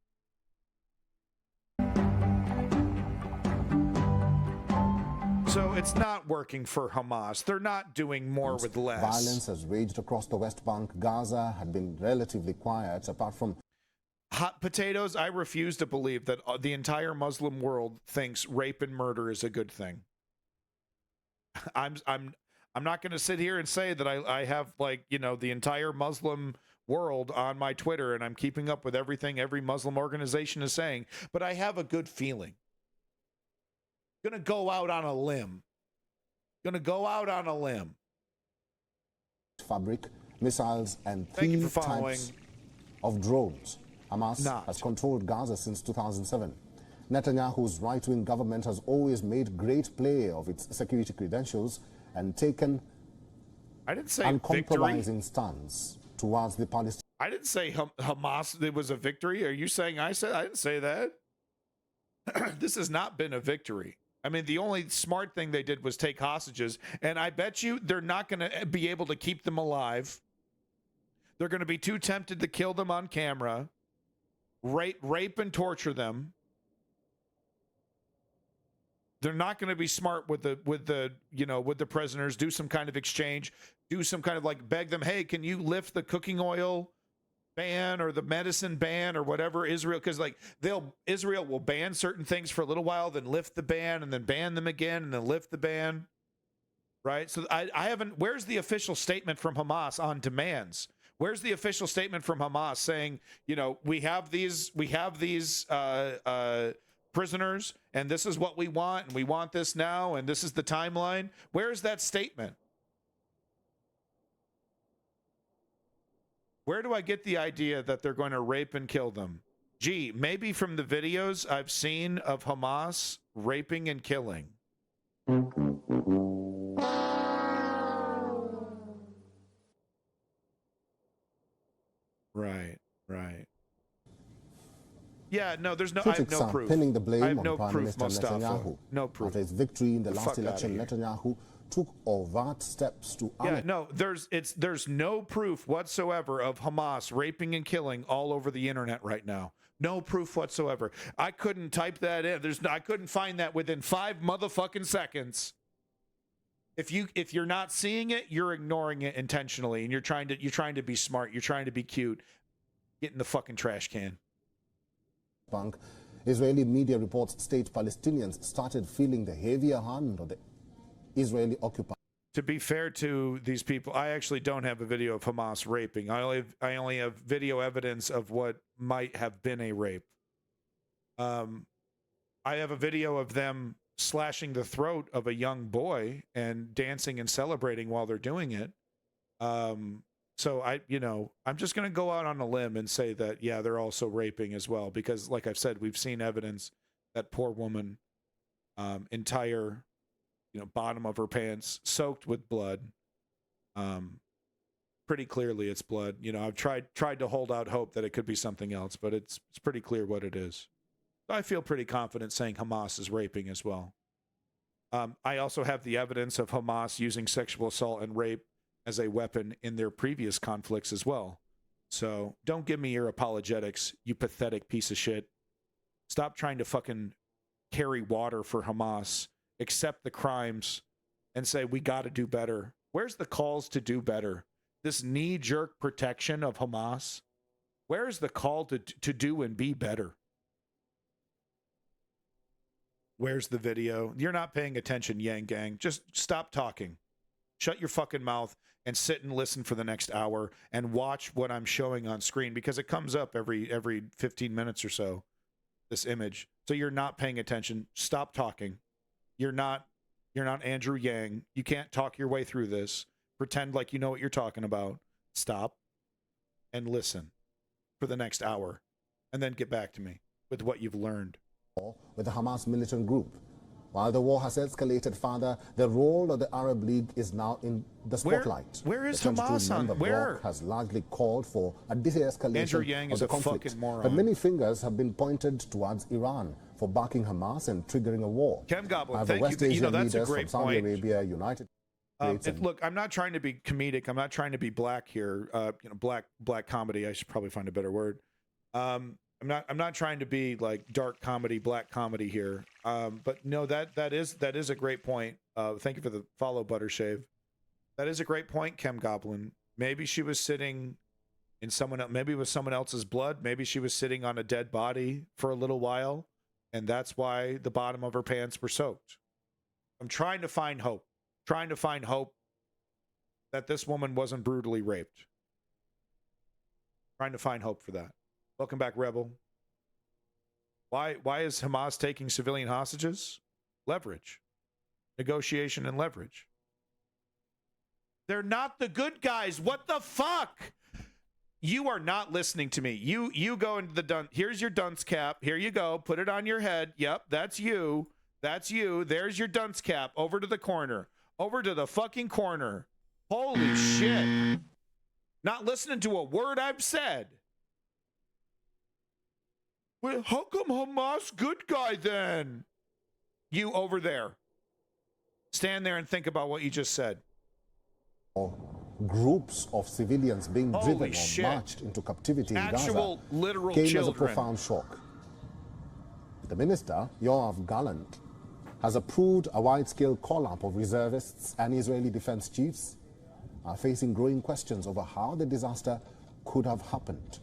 So it's not working for Hamas. They're not doing more with less. Violence has raged across the West Bank. Gaza had been relatively quiet, apart from hot potatoes. I refuse to believe that the entire Muslim world thinks rape and murder is a good thing. I'm not going to sit here and say that I have, like, you know, the entire Muslim world on my Twitter and I'm keeping up with everything every Muslim organization is saying, but I have a good feeling. Gonna go out on a limb. Fabric, missiles, and 3 types of drones. Hamas has controlled Gaza since 2007. Netanyahu's right-wing government has always made great play of its security credentials and taken uncompromising stance towards the Palestinians. I didn't say Hamas, it was a victory. Are you saying I said? I didn't say that. This has not been a victory. I mean, the only smart thing they did was take hostages, and I bet you they're not going to be able to keep them alive. They're going to be too tempted to kill them on camera, rape and torture them. They're not going to be smart with the prisoners, do some kind of exchange, do some kind of like beg them, hey, can you lift the cooking oil ban or the medicine ban or whatever Israel, because like Israel will ban certain things for a little while, then lift the ban and then ban them again and then lift the ban. Right. So I haven't. Where's the official statement from Hamas on demands? Where's the official statement from Hamas saying, you know, we have these prisoners and this is what we want and we want this now and this is the timeline? Where's that statement? Where do I get the idea that they're going to rape and kill them? Gee, maybe from the videos I've seen of Hamas raping and killing. Right. Yeah, no, there's no. I have no proof. Pinning the blame I have no on Prime proof, Minister Mustafa. Netanyahu. No proof. After his victory in the last election, Netanyahu took overt steps to... Yeah, no, there's no proof whatsoever of Hamas raping and killing all over the internet right now. No proof whatsoever. I couldn't type that in. I couldn't find that within 5 motherfucking seconds. If you're not seeing it, you're ignoring it intentionally, and you're trying to be smart. You're trying to be cute. Get in the fucking trash can. Israeli media reports state Palestinians started feeling the heavier hand of the Israeli occupiers. To be fair to these people, I actually don't have a video of Hamas raping. I only have video evidence of what might have been a rape. I have a video of them slashing the throat of a young boy and dancing and celebrating while they're doing it. So I'm just going to go out on a limb and say that, yeah, they're also raping as well, because like I've said, we've seen evidence that poor woman, entire, bottom of her pants soaked with blood. Pretty clearly it's blood. I've tried to hold out hope that it could be something else, but it's pretty clear what it is. So I feel pretty confident saying Hamas is raping as well. I also have the evidence of Hamas using sexual assault and rape as a weapon in their previous conflicts as well. So don't give me your apologetics, you pathetic piece of shit. Stop trying to fucking carry water for Hamas, accept the crimes, and say we got to do better. Where's the calls to do better? This knee-jerk protection of Hamas? Where's the call to do and be better? Where's the video? You're not paying attention, Yang Gang. Just stop talking. Shut your fucking mouth and sit and listen for the next hour and watch what I'm showing on screen, because it comes up every 15 minutes or so, this image. So you're not paying attention. Stop talking. You're not Andrew Yang. You can't talk your way through this. Pretend like you know what you're talking about. Stop and listen for the next hour, and then get back to me with what you've learned. With the Hamas militant group. While the war has escalated further, the role of the Arab League is now in the spotlight. Where is Hamas on? Where? Has largely called for a de-escalation Andrew Yang is of the a conflict. fucking moron. But many fingers have been pointed towards Iran for backing Hamas and triggering a war. Chem Goblin, the thank West you. Asian That's a leaders great from Saudi point. Arabia, United States. Look, I'm not trying to be comedic. I'm not trying to be black here. Black comedy. I should probably find a better word. I'm not trying to be like dark comedy, black comedy here. But no, that is a great point. Thank you for the follow, Buttershave. That is a great point, Chem Goblin. Maybe she was sitting in maybe it was someone else's blood. Maybe she was sitting on a dead body for a little while, and that's why the bottom of her pants were soaked. I'm trying to find hope. Trying to find hope that this woman wasn't brutally raped. Trying to find hope for that. Welcome back, Rebel. Why is Hamas taking civilian hostages? Leverage. Negotiation and leverage. They're not the good guys. What the fuck? You are not listening to me. You go into the dunce. Here's your dunce cap. Here you go. Put it on your head. Yep, that's you. That's you. There's your dunce cap. Over to the corner. Over to the fucking corner. Holy shit. Not listening to a word I've said. Well, how come Hamas good guy then? You over there. Stand there and think about what you just said. Groups of civilians being driven or marched into captivity in Gaza literal came children. as a profound shock. The minister, Yoav Gallant, has approved a wide-scale call-up of reservists and Israeli defense chiefs are facing growing questions over how the disaster could have happened.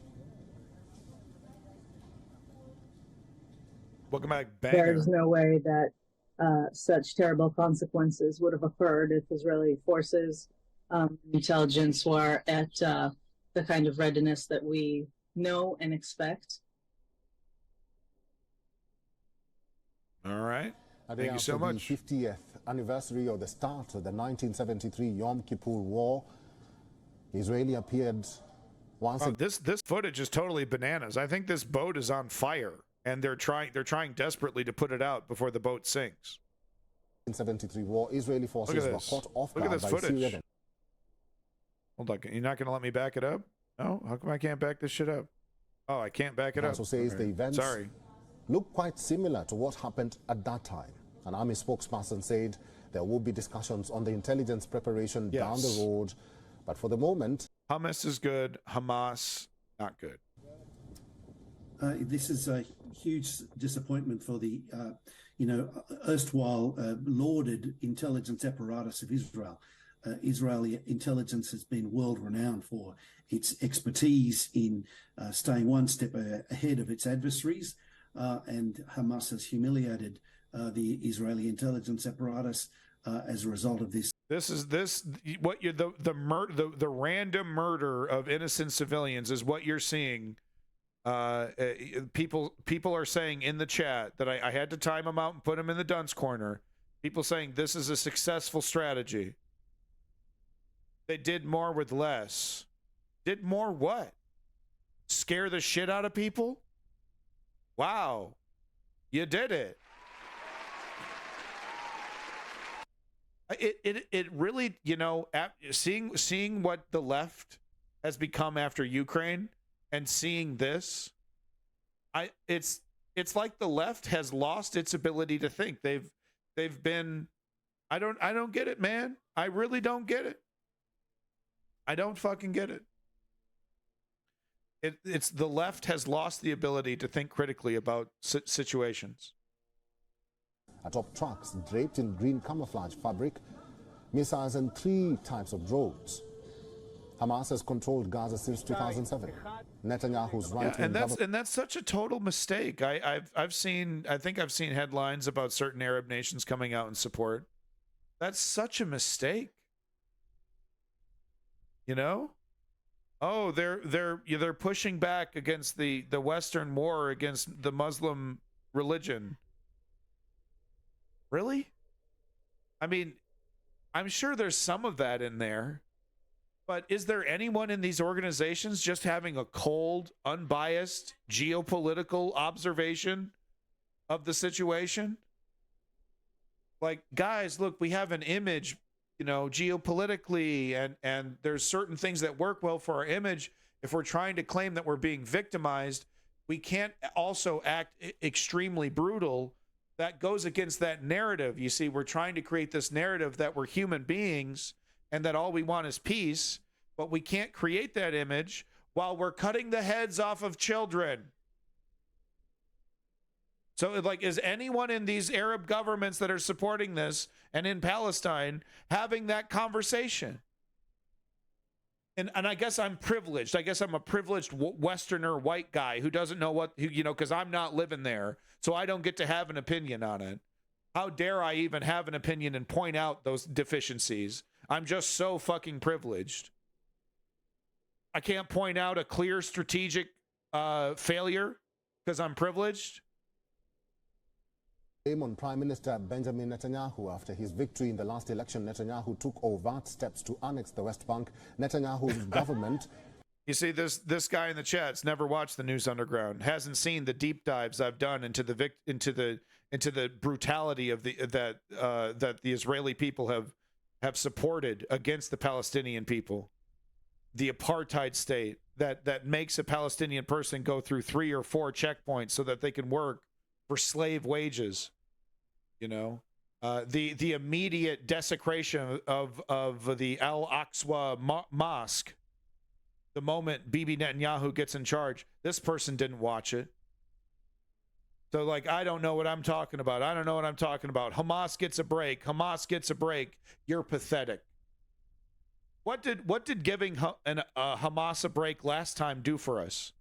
Welcome back, There's no way that such terrible consequences would have occurred if Israeli forces, intelligence were at the kind of readiness that we know and expect. All right. Thank you so much. The 50th anniversary of the start of the 1973 Yom Kippur War, Israeli appeared once again. This footage is totally bananas. I think this boat is on fire, and they're trying desperately to put it out before the boat sinks. In 73 war, Israeli forces were caught off guard by footage. Syrian. Hold on, you're not going to let me back it up? No, how come I can't back this shit up? Oh, I can't back it up. Also says the events look quite similar to what happened at that time. An army spokesperson said There will be discussions on the intelligence preparation down the road. But for the moment... Hummus is good. Hamas, not good. This is a huge disappointment for the, erstwhile lauded intelligence apparatus of Israel. Israeli intelligence has been world-renowned for its expertise in staying one step ahead of its adversaries, and Hamas has humiliated the Israeli intelligence apparatus as a result of this. The random murder of innocent civilians is what you're seeing. People are saying in the chat that I had to time them out and put them in the dunce corner. People saying this is a successful strategy. They did more with less. Did more what? Scare the shit out of people? Wow. You did it. It really, seeing what the left has become after Ukraine and seeing this, it's like the left has lost its ability to think. They've been, I don't get it, man. I really don't get it. I don't fucking get it. It's the left has lost the ability to think critically about situations. Atop trucks draped in green camouflage fabric, missiles and 3 types of drones. Hamas has controlled Gaza since 2007. Netanyahu's right-wing government... And that's such a total mistake. I think I've seen headlines about certain Arab nations coming out in support. That's such a mistake. Oh, they're pushing back against the Western war against the Muslim religion. Really? I mean, I'm sure there's some of that in there, but is there anyone in these organizations just having a cold, unbiased geopolitical observation of the situation? Like, guys, look, we have an image, geopolitically, and there's certain things that work well for our image. If we're trying to claim that we're being victimized, we can't also act extremely brutal. That goes against that narrative. You see, we're trying to create this narrative that we're human beings and that all we want is peace, but we can't create that image while we're cutting the heads off of children. So, is anyone in these Arab governments that are supporting this and in Palestine having that conversation? And I guess I'm privileged. I guess I'm a privileged Westerner white guy who doesn't know because I'm not living there, so I don't get to have an opinion on it. How dare I even have an opinion and point out those deficiencies? I'm just so fucking privileged. I can't point out a clear strategic failure because I'm privileged. On Prime Minister Benjamin Netanyahu after his victory in the last election. Netanyahu took overt steps to annex the West Bank. Netanyahu's government... You see, this guy in the chat's never watched the News Underground, hasn't seen the deep dives I've done into the brutality of that the Israeli people have supported against the Palestinian people, the apartheid state that makes a Palestinian person go through 3 or 4 checkpoints so that they can work for slave wages. The immediate desecration of the Al-Aqsa Mosque. The moment Bibi Netanyahu gets in charge, this person didn't watch it. So, I don't know what I'm talking about. I don't know what I'm talking about. Hamas gets a break. Hamas gets a break. You're pathetic. What did giving Hamas a break last time do for us?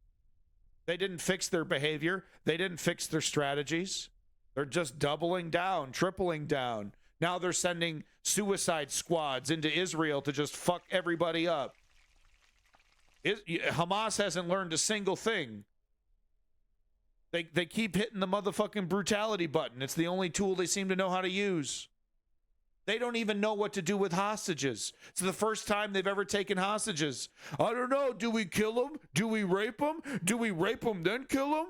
They didn't fix their behavior. They didn't fix their strategies. They're just doubling down, tripling down. Now they're sending suicide squads into Israel to just fuck everybody up. Hamas hasn't learned a single thing. They keep hitting the motherfucking brutality button. It's the only tool they seem to know how to use. They don't even know what to do with hostages. It's the first time they've ever taken hostages. I don't know. Do we kill them? Do we rape them? Do we rape them then kill them?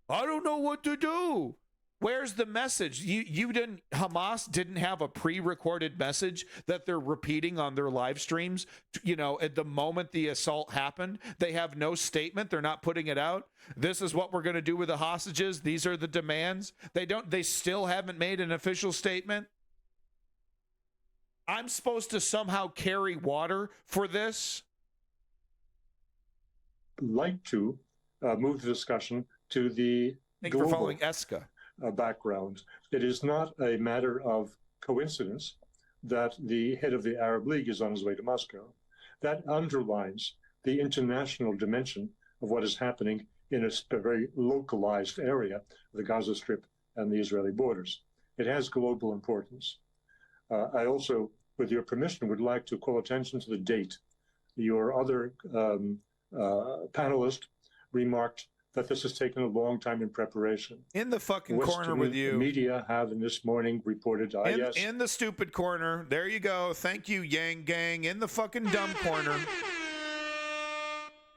I don't know what to do. Where's the message? Hamas didn't have a pre-recorded message that they're repeating on their live streams. At the moment the assault happened, they have no statement. They're not putting it out. This is what we're going to do with the hostages. These are the demands. They still haven't made an official statement. I'm supposed to somehow carry water for this? Like to move the discussion to the Thank you for global following ESCA. Background. It is not a matter of coincidence that the head of the Arab League is on his way to Moscow. That underlines the international dimension of what is happening in a very localized area of the Gaza Strip and the Israeli borders. It has global importance. I also, with your permission, would like to call attention to the date. Your other panelist remarked that this has taken a long time in preparation. In the fucking corner with you. Media have this morning reported, yes. In the stupid corner. There you go. Thank you, Yang Gang. In the fucking dumb corner.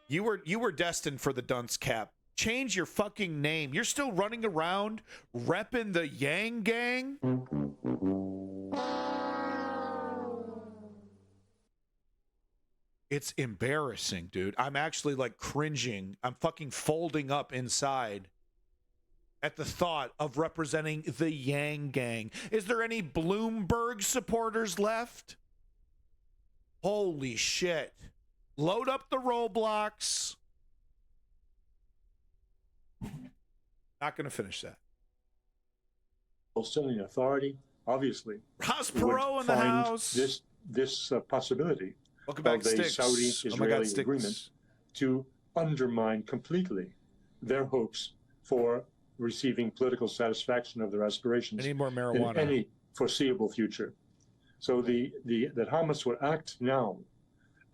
You were destined for the dunce cap. Change your fucking name. You're still running around repping the Yang Gang? It's embarrassing, dude. I'm actually like cringing. I'm fucking folding up inside at the thought of representing the Yang Gang. Is there any Bloomberg supporters left? Holy shit. Load up the Roblox. Not going to finish that. Palestinian Authority, obviously, Ross Perot in the house. This possibility Welcome back, of a Saudi-Israeli agreement to undermine completely their hopes for receiving political satisfaction of their aspirations. I need more marijuana. In any foreseeable future. So that Hamas will act now,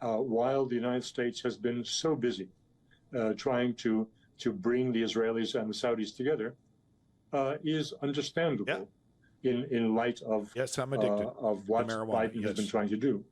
while the United States has been so busy trying to bring the Israelis and the Saudis together, is understandable in light of what Biden has been trying to do.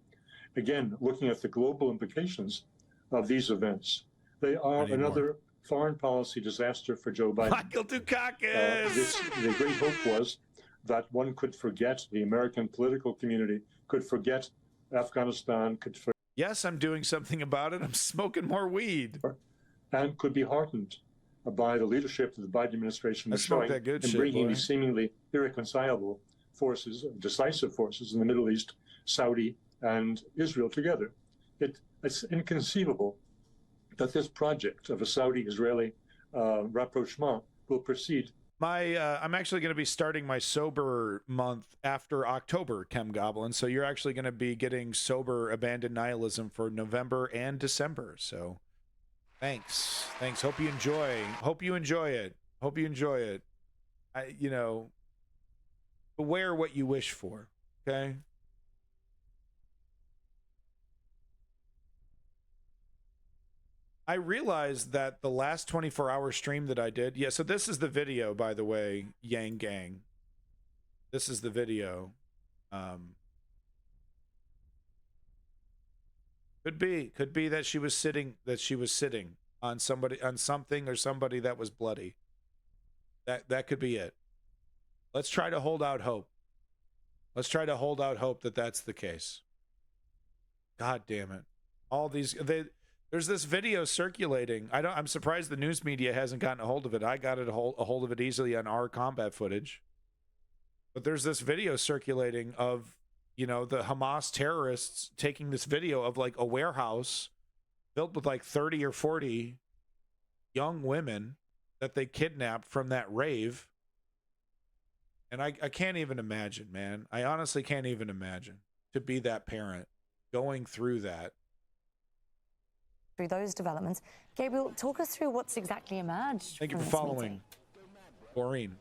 Again, looking at the global implications of these events, they are another foreign policy disaster for Joe Biden. Michael Dukakis! The great hope was that one could forget, the American political community could forget Afghanistan, could forget. Yes, I'm doing something about it. I'm smoking more weed. And could be heartened by the leadership of the Biden administration showing in bringing these seemingly irreconcilable forces, decisive forces in the Middle East, Saudi and Israel together. It's inconceivable that this project of a Saudi-Israeli rapprochement will proceed. I'm actually going to be starting my sober month after October, Chem Goblin. So you're actually going to be getting sober abandoned nihilism for November and December. So thanks. Hope you enjoy it. Wear what you wish for. Okay. I realized that the last 24-hour stream that I did, so this is the video, by the way, Yang Gang. This is the video. Could be that she was sitting on something or somebody that was bloody. That could be it. Let's try to hold out hope. That that's the case. God damn it. All these there's this video circulating. I'm surprised the news media hasn't gotten a hold of it. I got a hold of it easily on our combat footage. But there's this video circulating of, the Hamas terrorists taking this video of like a warehouse filled with like 30 or 40 young women that they kidnapped from that rave. And I can't even imagine, man. I honestly can't even imagine to be that parent going through that. Through those developments. Gabriel, talk us through what's exactly emerged. Thank you for following, Maureen.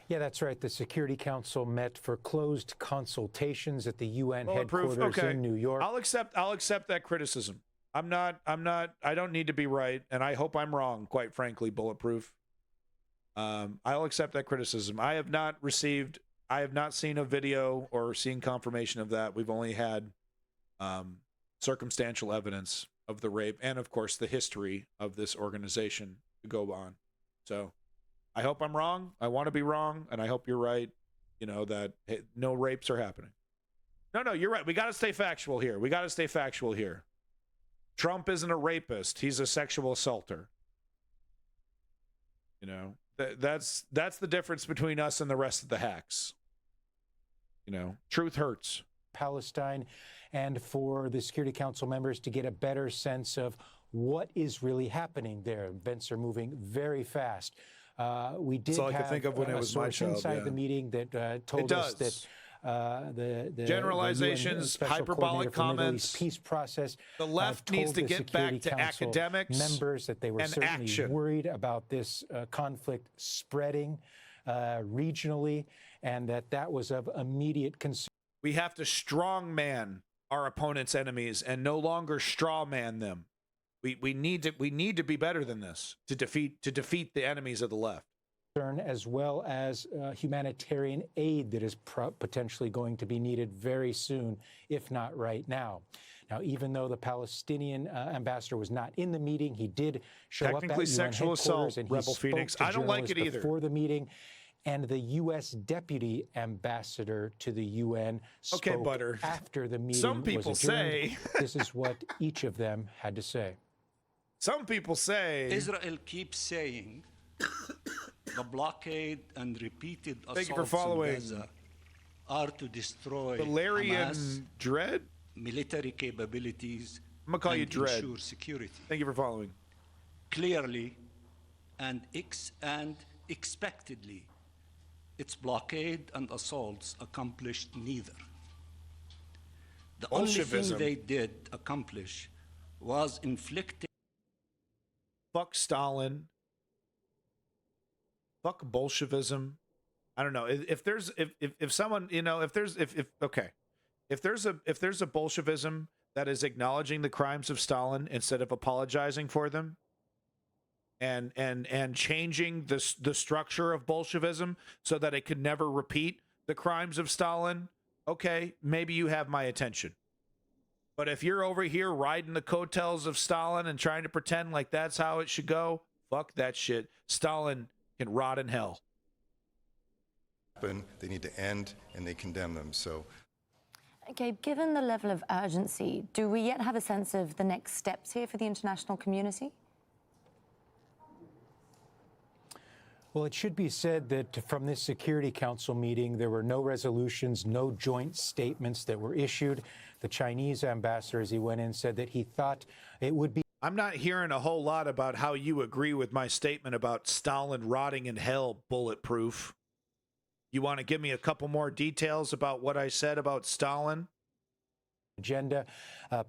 Yeah, that's right. The Security Council met for closed consultations at the UN headquarters in New York. I'll accept that criticism. I don't need to be right, and I hope I'm wrong, quite frankly, Bulletproof. I'll accept that criticism. I have not seen a video or seen confirmation of that. We've only had circumstantial evidence of the rape and, of course, the history of this organization to go on. So I hope I'm wrong. I want to be wrong, and I hope you're right, that no rapes are happening. No, you're right. We got to stay factual here. Trump isn't a rapist. He's a sexual assaulter. That's the difference between us and the rest of the hacks. You know, truth hurts. Palestine, and for the Security Council members to get a better sense of what is really happening there. Events are moving very fast. We did That's all I could have think of when it was my source child, inside the meeting that told us that the generalizations, the UN hyperbolic for Middle comments. East peace process. The left needs to get back to academics members that they were and certainly action. worried about this conflict spreading regionally, and that was of immediate concern. We have to strongman our opponent's enemies and no longer strawman them. We need to be better than this to defeat the enemies of the left. As well as humanitarian aid that is potentially going to be needed very soon, if not right now. Now, even though the Palestinian ambassador was not in the meeting, he did show up at UN sexual assault, and Rebel he spoke Phoenix. to I don't like it journalists either. before the meeting. And the U.S. deputy ambassador to the UN spoke Butter. after the meeting Some people was adjourned. say This is what each of them had to say. Some people say Israel keeps saying the blockade and repeated Thank you for assaults following. in Gaza are to destroy Valerian Hamas Dread. military capabilities. I'm gonna call you and Dread. ensure security. Thank you for following. Clearly and expectedly, its blockade and assaults accomplished neither. The only Bolshevism. thing they did accomplish was inflicting. Fuck Stalin. Fuck Bolshevism. I don't know if someone, you know, if there's a Bolshevism that is acknowledging the crimes of Stalin instead of apologizing for them, and changing the structure of Bolshevism so that it could never repeat the crimes of Stalin, okay, maybe you have my attention. But if you're over here riding the coattails of Stalin and trying to pretend like that's how it should go, fuck that shit. Stalin can rot in hell. They need to end, and they condemn them. So, Okay, given the level of urgency, do we yet have a sense of the next steps here for the international community? Well, it should be said that from this Security Council meeting, there were no resolutions, no joint statements that were issued. The Chinese ambassador, as he went in, said that he thought it would be. I'm not hearing a whole lot about how you agree with my statement about Stalin rotting in hell, Bulletproof. You want to give me a couple more details about what I said about Stalin? Agenda,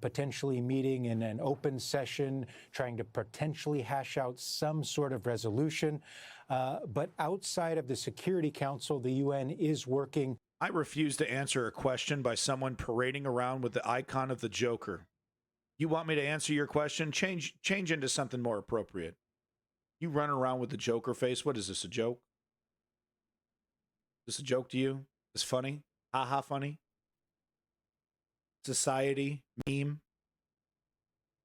potentially meeting in an open session, trying to potentially hash out some sort of resolution. But outside of the Security Council, the UN is working. I refuse to answer a question by someone parading around with the icon of the Joker. You want me to answer your question? Change into something more appropriate. You run around with the Joker face. What is this, a joke? Is this a joke to you? Is funny? Ha ha funny? Society meme?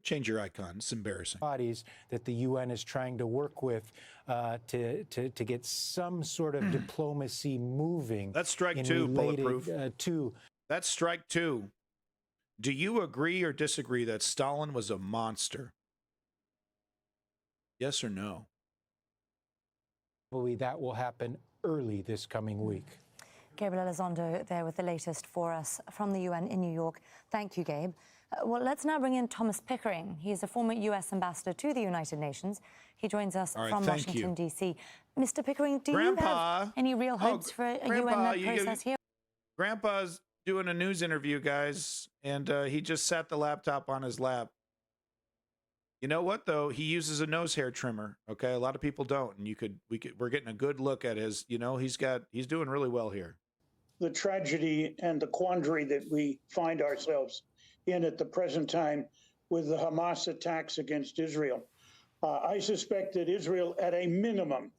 Change your icon. It's embarrassing. Bodies that the UN is trying to work with to get some sort of diplomacy moving. That's strike two, Bulletproof. That's strike two. Do you agree or disagree that Stalin was a monster? Yes or no? Probably that will happen early this coming week. Gabriel Elizondo there with the latest for us from the UN in New York. Thank you, Gabe. Well, let's now bring in Thomas Pickering. He's a former U.S. ambassador to the United Nations. He joins us from Washington, D.C. Mr. Pickering, do you have any real hopes for a UN-led process here? Grandpa's doing a news interview, guys, and he just sat the laptop on his lap. You know what, though? He uses a nose hair trimmer. Okay, a lot of people don't, and we're getting a good look at his. You know, he's doing really well here. The tragedy and the quandary that we find ourselves in at the present time with the Hamas attacks against Israel. I suspect that Israel, at a minimum,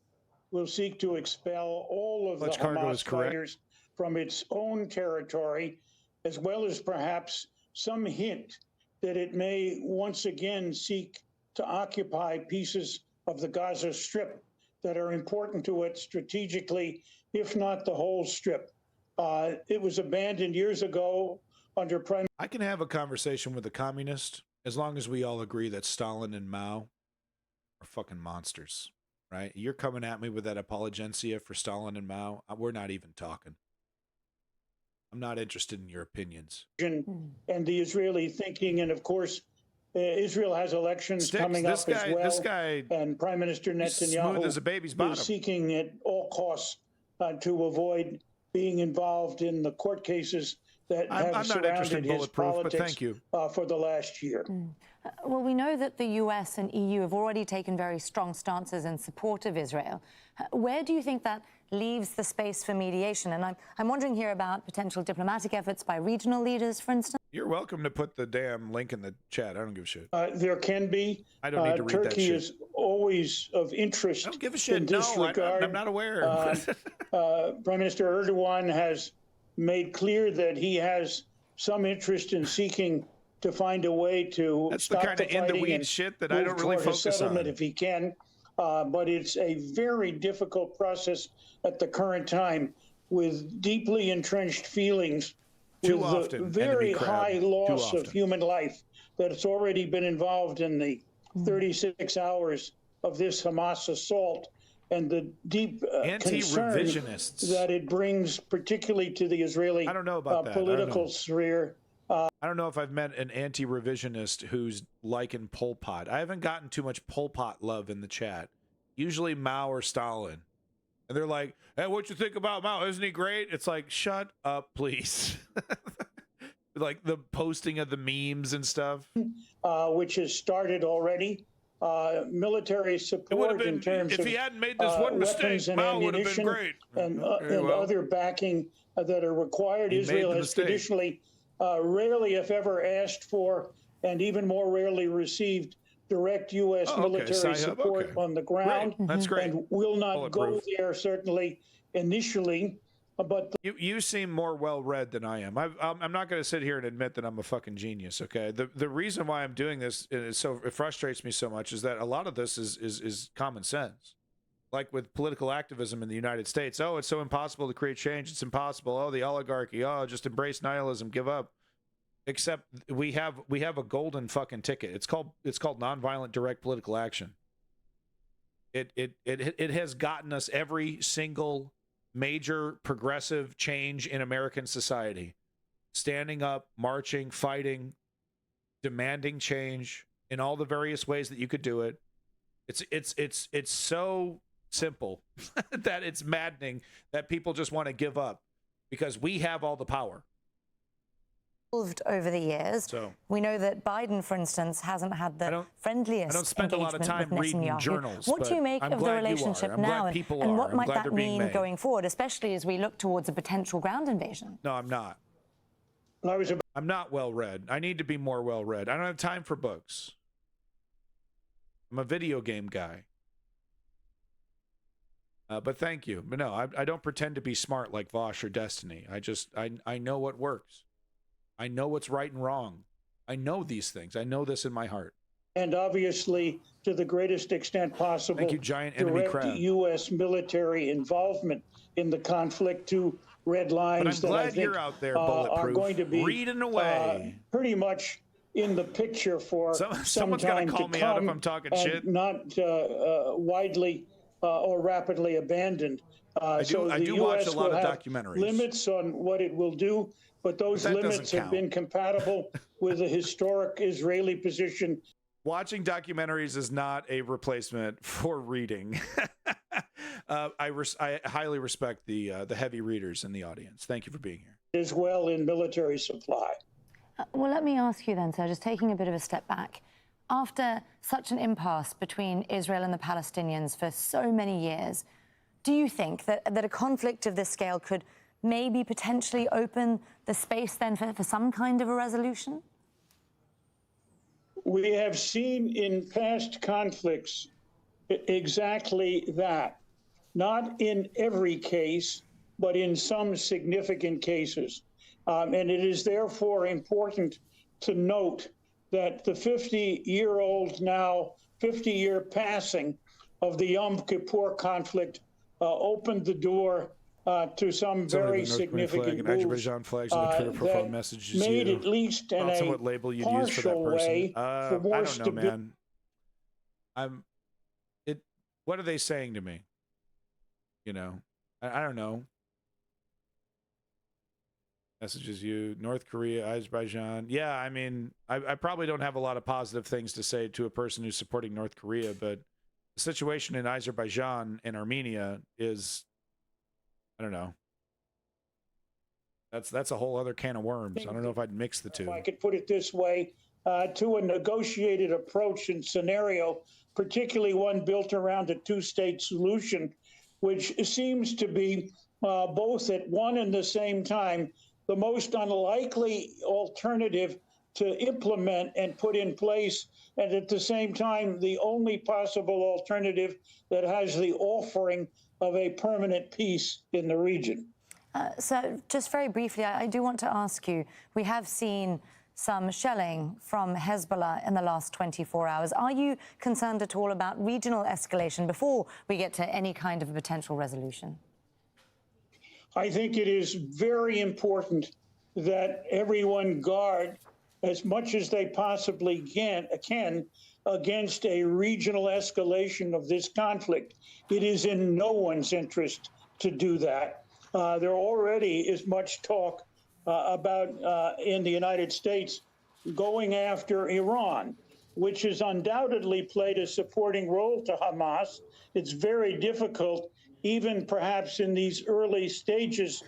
will seek to expel all of the Hamas fighters from its own territory, as well as perhaps some hint that it may once again seek to occupy pieces of the Gaza Strip that are important to it strategically, if not the whole strip. It was abandoned years ago under Prime. I can have a conversation with a communist as long as we all agree that Stalin and Mao are fucking monsters, right? You're coming at me with that apologencia for Stalin and Mao. We're not even talking. I'm not interested in your opinions. And the Israeli thinking, and of course, Israel has elections coming up as well. This guy, and Prime Minister Netanyahu smooth as a baby's bottom. is seeking at all costs to avoid being involved in the court cases that have surrounded his politics thank you. For the last year. Well, we know that the US and EU have already taken very strong stances in support of Israel. Where do you think that leaves the space for mediation? And I'm wondering here about potential diplomatic efforts by regional leaders, for instance. You're welcome to put the damn link in the chat. I don't give a shit. There can be. I don't need to read Turkey that shit. is always of interest. I don't give a shit. In this regard. I'm not aware. Prime Minister Erdogan has made clear that he has some interest in seeking to find a way to stop the fighting in the weed shit that I don't really focus on. If he can, but it's a very difficult process at the current time, with deeply entrenched feelings, with the very high loss of human life that's already been involved in the 36 hours of this Hamas assault, and the deep concern that it brings, particularly to the Israeli political sphere. I don't know if I've met an anti-revisionist who's liking Pol Pot. I haven't gotten too much Pol Pot love in the chat. Usually Mao or Stalin. And they're like, hey, what you think about Mao? Isn't he great? It's like, shut up, please. Like the posting of the memes and stuff. Which has started already. Military support in terms of if he hadn't made this one mistake, Mao would have been great. And other backing that are required. Israel has traditionally rarely, if ever, asked for, and even more rarely received, direct U.S. military support on the ground. That's great. And will not go there, certainly, initially. But you seem more well-read than I am. I'm not going to sit here and admit that I'm a fucking genius, okay? The reason why I'm doing this, and it frustrates me so much, is that a lot of this is common sense. Like with political activism in the United States, oh, it's so impossible to create change. It's impossible. Oh, the oligarchy. Oh, just embrace nihilism. Give up. Except we have a golden fucking ticket. It's called nonviolent direct political action. It has gotten us every single major progressive change in American society. Standing up, marching, fighting, demanding change in all the various ways that you could do it. It's so simple that it's maddening that people just want to give up because we have all the power. Over the years, we know that Biden, for instance, hasn't had the friendliest. I don't spend a lot of time reading journals. What do you make of the relationship now, and what might that mean going forward, especially as we look towards a potential ground invasion? No, I'm not. I'm not well-read. I need to be more well-read. I don't have time for books. I'm a video game guy. But thank you. But no, I don't pretend to be smart like Vosh or Destiny. I know what works. I know what's right and wrong. I know these things. I know this in my heart. And obviously, to the greatest extent possible, thank you, giant enemy crowd. U.S. military involvement in the conflict to red lines that I think you're out there, are going to be reading away. Pretty much in the picture for someone's got to call me out if I'm talking shit. Not widely or rapidly abandoned. I do watch a lot of documentaries. Limits on what it will do. But those limits have been compatible with the historic Israeli position. Watching documentaries is not a replacement for reading. I highly respect the heavy readers in the audience. Thank you for being here. As well in military supply. Well, let me ask you then, sir, just taking a bit of a step back. After such an impasse between Israel and the Palestinians for so many years, do you think that a conflict of this scale could maybe potentially open the space then for some kind of a resolution? We have seen in past conflicts exactly that. Not in every case, but in some significant cases. And it is therefore important to note that the 50-year passing of the Yom Kippur conflict opened the door to some very significant moves that made at least in a partial way for more stability. What are they saying to me? You know, I don't know. Messages you, North Korea, Azerbaijan. Yeah, I mean, I probably don't have a lot of positive things to say to a person who's supporting North Korea, but the situation in Azerbaijan and Armenia is, I don't know. That's a whole other can of worms. I don't know if I'd mix the two. If I could put it this way, to a negotiated approach and scenario, particularly one built around a two-state solution, which seems to be both at one and the same time the most unlikely alternative to implement and put in place, and at the same time the only possible alternative that has the offering of a permanent peace in the region. So just very briefly, I do want to ask you, we have seen some shelling from Hezbollah in the last 24 hours. Are you concerned at all about regional escalation before we get to any kind of a potential resolution? I think it is very important that everyone guard as much as they possibly can against a regional escalation of this conflict. It is in no one's interest to do that. There already is much talk about in the United States going after Iran, which has undoubtedly played a supporting role to Hamas. It's very difficult, even perhaps in these early stages,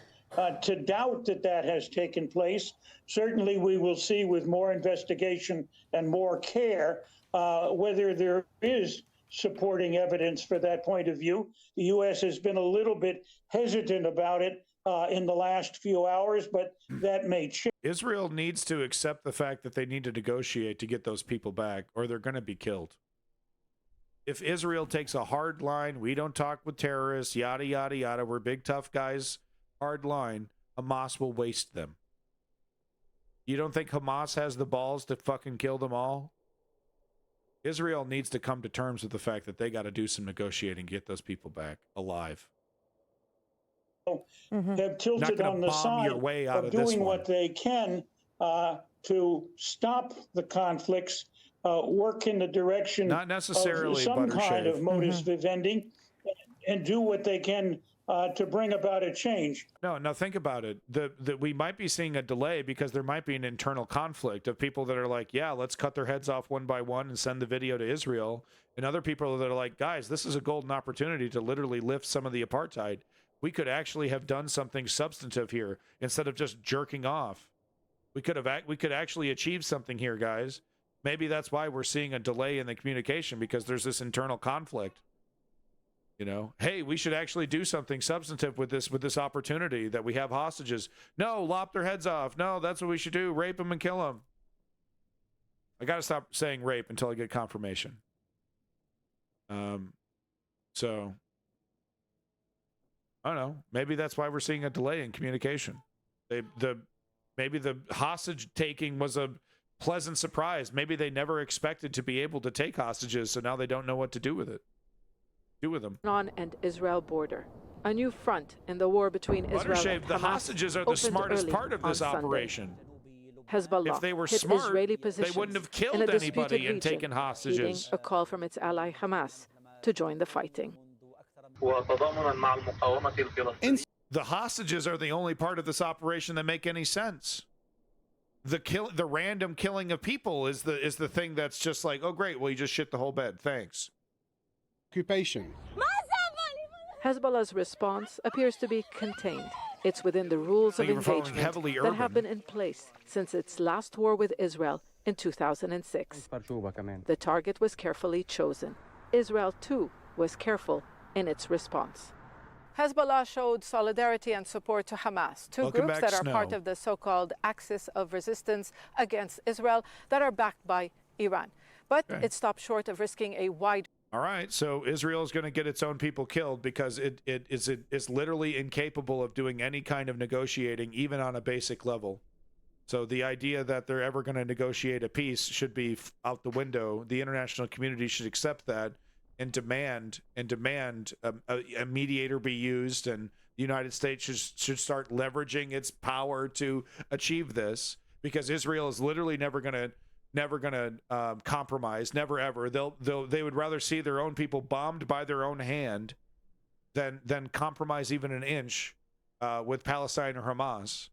to doubt that that has taken place. Certainly, we will see with more investigation and more care whether there is supporting evidence for that point of view. The U.S. has been a little bit hesitant about it in the last few hours, but that may change. Israel needs to accept the fact that they need to negotiate to get those people back, or they're going to be killed. If Israel takes a hard line, we don't talk with terrorists, yada, yada, yada, we're big tough guys, hard line, Hamas will waste them. You don't think Hamas has the balls to fucking kill them all? Israel needs to come to terms with the fact that they got to do some negotiating, get those people back alive. Have tilted on the side of doing what they can to stop the conflicts, work in the direction not necessarily of some kind of modus vivendi, and do what they can to bring about a change. No, think about it. We might be seeing a delay because there might be an internal conflict of people that are like, yeah, let's cut their heads off one by one and send the video to Israel. And other people that are like, guys, this is a golden opportunity to literally lift some of the apartheid. We could actually have done something substantive here instead of just jerking off. We could actually achieve something here, guys. Maybe that's why we're seeing a delay in the communication, because there's this internal conflict. You know, hey, we should actually do something substantive with this opportunity that we have hostages. No, lop their heads off. No, that's what we should do. Rape them and kill them. I got to stop saying rape until I get confirmation. So I don't know. Maybe that's why we're seeing a delay in communication. Maybe the hostage taking was a pleasant surprise. Maybe they never expected to be able to take hostages, so now they don't know what to do with it. With them. On and Israel border. A new front in the war between Israel and Hamas. The hostages are the smartest part of this operation. Hezbollah if they were hit smart, Israeli positions they wouldn't have killed in a anybody and taken hostages. Heeding a call from its ally Hamas to join the fighting. The hostages are the only part of this operation that make any sense. The random killing of people is the thing that's just like, oh great, well you just shit the whole bed. Thanks. Occupation. Hezbollah's response appears to be contained. It's within the rules of engagement that have been in place since its last war with Israel in 2006. The target was carefully chosen. Israel, too, was careful in its response. Hezbollah showed solidarity and support to Hamas, two groups that are part of the so-called axis of resistance against Israel that are backed by Iran. But it stopped short of risking a wide... All right, so Israel is going to get its own people killed because it is literally incapable of doing any kind of negotiating, even on a basic level. So the idea that they're ever going to negotiate a peace should be out the window. The international community should accept that and demand a mediator be used, and the United States should start leveraging its power to achieve this, because Israel is literally never going to compromise, never ever. They would rather see their own people bombed by their own hand than compromise even an inch with Palestine or Hamas.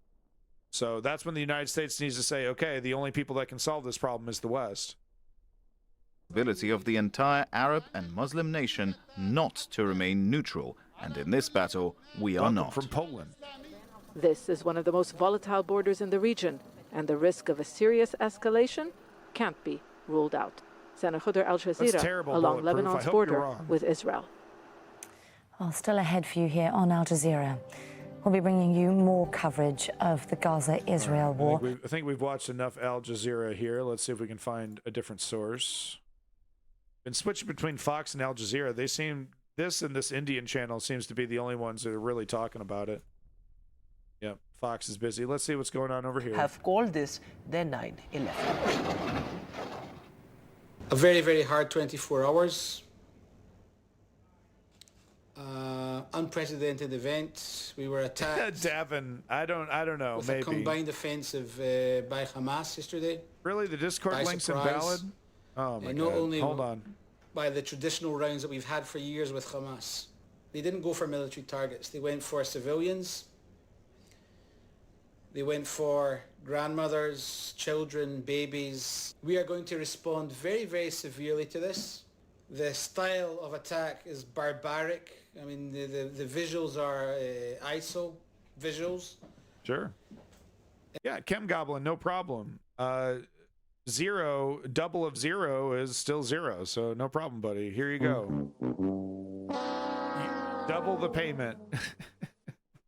So that's when the United States needs to say, okay, the only people that can solve this problem is the West. Ability of the entire Arab and Muslim nation not to remain neutral. And in this battle, we are not. From Poland. This is one of the most volatile borders in the region, and the risk of a serious escalation can't be ruled out. Sana Khudr, Al Jazeera, along Lebanon's border with Israel. Well, still ahead for you here on Al Jazeera. We'll be bringing you more coverage of the Gaza-Israel war. I think we've watched enough Al Jazeera here. Let's see if we can find a different source. Been switching between Fox and Al Jazeera. They seem, this and this Indian channel seems to be the only ones that are really talking about it. Yep, Fox is busy. Let's see what's going on over here. Have called this their 9/11. A very, very hard 24 hours. Unprecedented event. We were attacked. Davin, I don't know. With maybe a combined offensive by Hamas yesterday. Really, the Discord link's invalid? Oh my not God! Only Hold on. By the traditional rounds that we've had for years with Hamas, they didn't go for military targets. They went for civilians. They went for grandmothers, children, babies. We are going to respond very, very severely to this. The style of attack is barbaric. I mean, the visuals are ISO visuals. Sure. Yeah, Chem Goblin, no problem. Double of zero is still zero, so no problem, buddy. Here you go. Double the payment.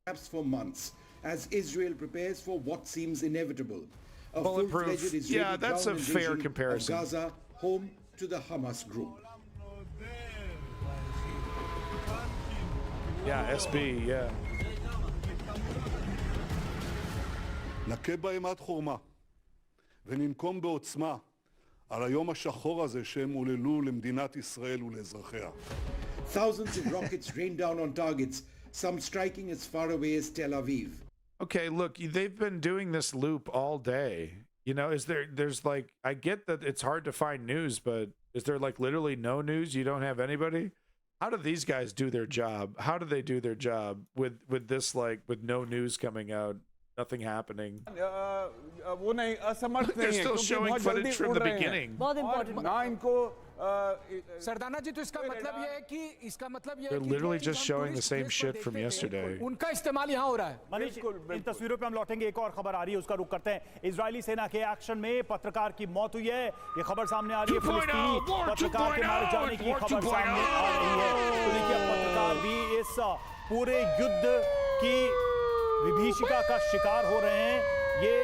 Perhaps for months, as Israel prepares for what seems inevitable. A Bulletproof. full-fledged Israeli Yeah, that's a fair colonization comparison. of Gaza, home to the Hamas group. Yeah, SB, yeah. נכה בהם עד חורמה, וננקום בעוצמה על היום השחור הזה שהם עוללו למדינת ישראל ולאזרחיה. Thousands of rockets rain down on targets, some striking as far away as Tel Aviv. Okay, look, they've been doing this loop all day. You know, there's like, I get that it's hard to find news, but is there like literally no news? You don't have anybody? How do these guys do their job? How do they do their job with this, like, with no news coming out, nothing happening? They're still showing footage from the beginning. They're literally just showing the same shit from yesterday. इन तस्वीरों पे हम लौटेंगे एक और खबर आ रही है उसका रुख करते हैं इजरायली सेना के एक्शन में पत्रकार की मौत हुई है ये खबर सामने आ रही है फिलिस्तीनी पत्रकार के मारे जाने की खबर सामने आ रही है तो देखिए पत्रकार भी इस पूरे युद्ध की विभीषिका का शिकार हो रहे हैं ये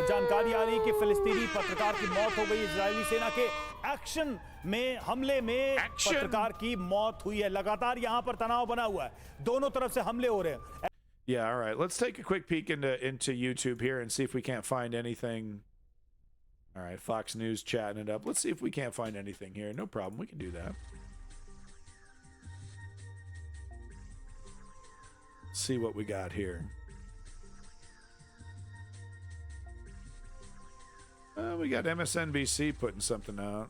जानकारी आ रही है कि फिलिस्तीनी पत्रकार की मौत हो गई इजरायली सेना के एक्शन में हमले में पत्रकार की मौत हुई है लगातार यहां पर तनाव बना हुआ है दोनों तरफ से हमले हो रहे हैं. Yeah, all right. Let's take a quick peek into YouTube here and see if we can't find anything. All right, Fox News chatting it up. Let's see if we can't find anything here. No problem. We can do that. See what we got here. We got MSNBC putting something out.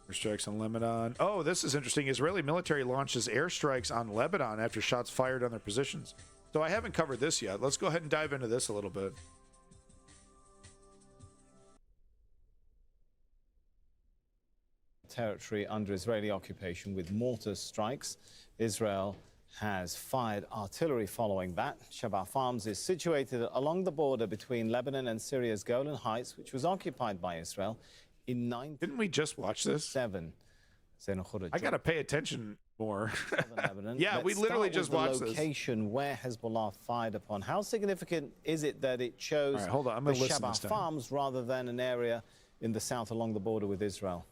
Airstrikes on Lebanon. Oh, this is interesting. Israeli military launches airstrikes on Lebanon after shots fired on their positions. So I haven't covered this yet. Let's go ahead and dive into this a little bit. Territory under Israeli occupation with mortar strikes. Israel has fired artillery following that. Shabaa Farms is situated along the border between Lebanon and Syria's Golan Heights, which was occupied by Israel in 1997. Didn't we just watch this? I got to pay attention more. Yeah, we literally just watched the location where Hezbollah fired upon. How significant is it that it chose All right, hold on. I'm the gonna listen this Shabaa time. Farms rather than an area in the south along the border with Israel?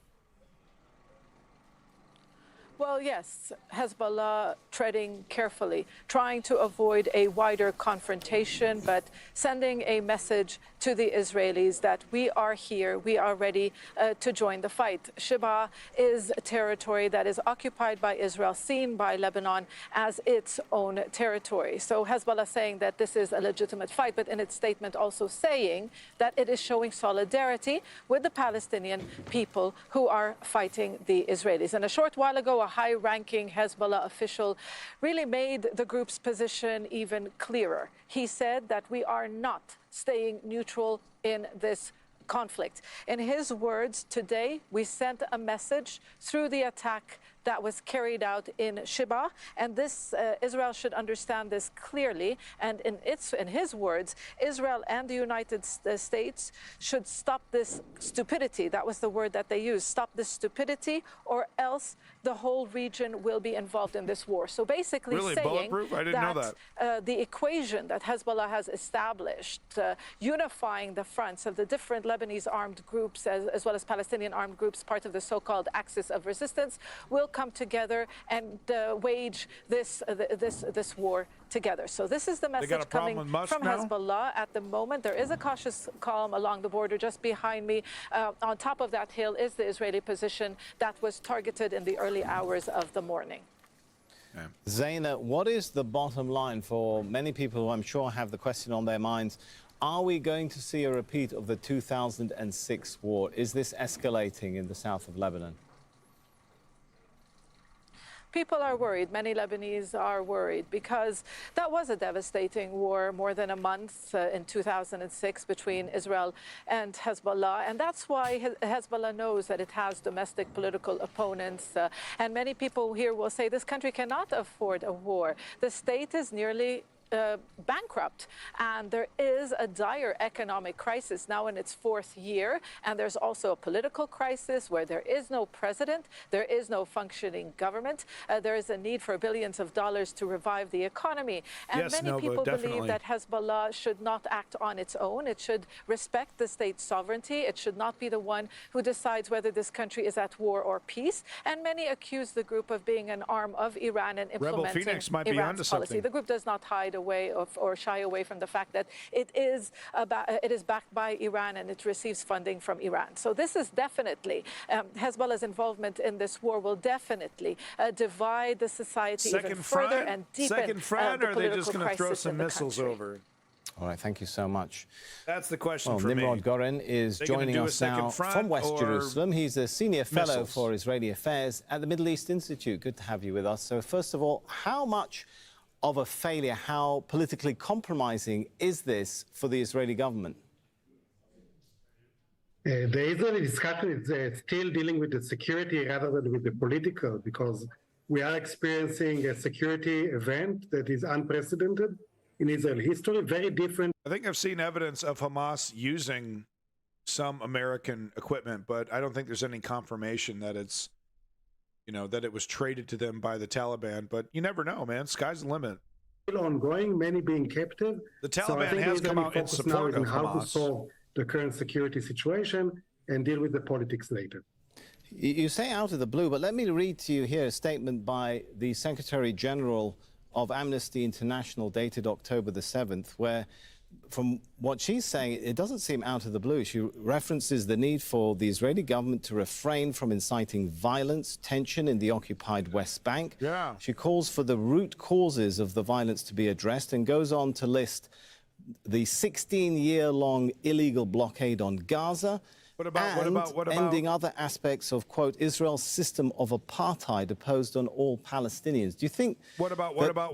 Well, yes, Hezbollah treading carefully, trying to avoid a wider confrontation, but sending a message to the Israelis that we are here, we are ready to join the fight. Shabaa is territory that is occupied by Israel, seen by Lebanon as its own territory. So Hezbollah saying that this is a legitimate fight, but in its statement also saying that it is showing solidarity with the Palestinian people who are fighting the Israelis. And a short while ago, a high-ranking Hezbollah official, really made the group's position even clearer. He said that we are not staying neutral in this conflict. In his words, today we sent a message through the attack that was carried out in Sheba, and this Israel should understand this clearly. And in his words, Israel and the United States should stop this stupidity. That was the word that they used. Stop this stupidity, or else the whole region will be involved in this war. So basically, really saying bulletproof? I didn't know that. The equation that Hezbollah has established, unifying the fronts of the different Lebanese armed groups as well as Palestinian armed groups, part of the so-called axis of resistance, will come together and wage this war together. So this is the message coming from Hezbollah at the moment. There is a cautious calm along the border just behind me. On top of that hill is the Israeli position that was targeted in the early hours of the morning. Zaina, what is the bottom line for many people who I'm sure have the question on their minds? Are we going to see a repeat of the 2006 war? Is this escalating in the south of Lebanon? People are worried. Many Lebanese are worried because that was a devastating war, more than a month in 2006 between Israel and Hezbollah. And that's why Hezbollah knows that it has domestic political opponents. And many people here will say this country cannot afford a war. The state is nearly bankrupt, and there is a dire economic crisis now in its fourth year, and there's also a political crisis where there is no president, there is no functioning government, there is a need for billions of dollars to revive the economy, and many people believe that Hezbollah should not act on its own. It should respect the state's sovereignty. It should not be the one who decides whether this country is at war or peace, and many accuse the group of being an arm of Iran and implementing Iran's policy. The group does not hide away or shy away from the fact that it is backed by Iran and it receives funding from Iran. So this is definitely Hezbollah's involvement in this war will definitely divide the society even further and deepen second front, the or are they just going to throw some missiles over? All right, thank you so much. That's the question for Nimrod me. Goren is joining us now from West Jerusalem. He's a senior fellow for Israeli affairs at the Middle East Institute. Good to have you with us. So first of all, how much of a failure, how politically compromising is this for the Israeli government? The Israeli discussion is still dealing with the security rather than with the political, because we are experiencing a security event that is unprecedented in Israeli history, very different. I think I've seen evidence of Hamas using some American equipment, but I don't think there's any confirmation that it's, that it was traded to them by the Taliban. But you never know, man. Sky's the limit. Still ongoing, many being captive. The Taliban has come out in support of how Hamas. to solve the current security situation and deal with the politics later. You say out of the blue, but let me read to you here a statement by the Secretary General of Amnesty International dated October the 7th, where from what she's saying, it doesn't seem out of the blue. She references the need for the Israeli government to refrain from inciting violence, tension in the occupied West Bank. Yeah. She calls for the root causes of the violence to be addressed and goes on to list the 16-year-long illegal blockade on Gaza. What about ending other aspects of, quote, Israel's system of apartheid imposed on all Palestinians? Do you think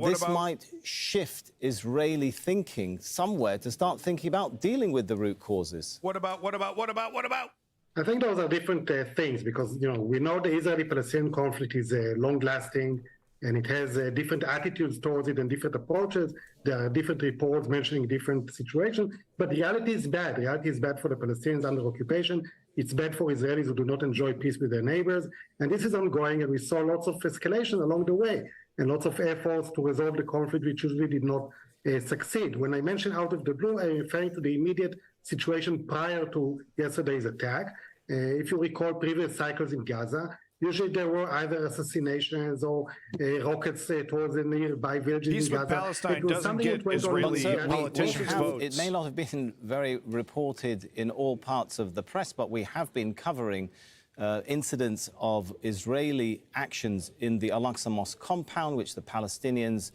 this might shift Israeli thinking somewhere to start thinking about dealing with the root causes? What about? I think those are different things, because, we know the Israeli-Palestinian conflict is long-lasting, and it has different attitudes towards it and different approaches. There are different reports mentioning different situations, but the reality is bad. The reality is bad for the Palestinians under occupation. It's bad for Israelis who do not enjoy peace with their neighbors. And this is ongoing, and we saw lots of escalation along the way and lots of efforts to resolve the conflict, which usually did not succeed. When I mention out of the blue, I'm referring to the immediate situation prior to yesterday's attack. If you recall previous cycles in Gaza, usually there were either assassinations or rockets towards the nearby villages Peace in Gaza. with Palestine doesn't get Israeli politicians' votes. It may not have been very reported in all parts of the press, but we have been covering incidents of Israeli actions in the Al-Aqsa Mosque compound, which the Palestinians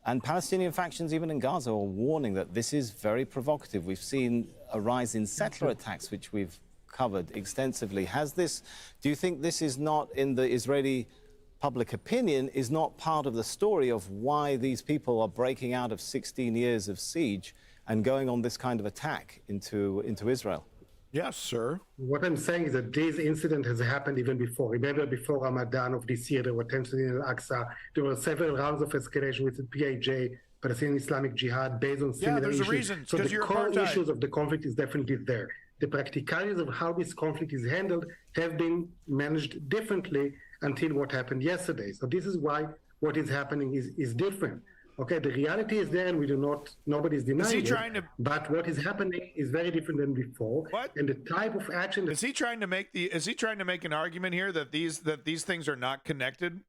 and Palestinian factions even in Gaza are warning that this is very provocative. We've seen a rise in settler attacks, which we've covered extensively. Do you think this is not in the Israeli public opinion is not part of the story of why these people are breaking out of 16 years of siege and going on this kind of attack into Israel. Yes, sir. What I'm saying is that this incident has happened even before. Remember, before Ramadan of this year, there were tensions in Al-Aqsa. There were several rounds of escalation with the PIJ, Palestinian Islamic Jihad, based on similar there's issues. a reason. So the core apartheid. issues of the conflict is definitely there. The practicalities of how this conflict is handled have been managed differently until what happened yesterday. So this is why what is happening is different. Okay, the reality is there, and nobody's denying it. But what is happening is very different than before. What? And the type of action. Is he trying to make an argument here that these things are not connected?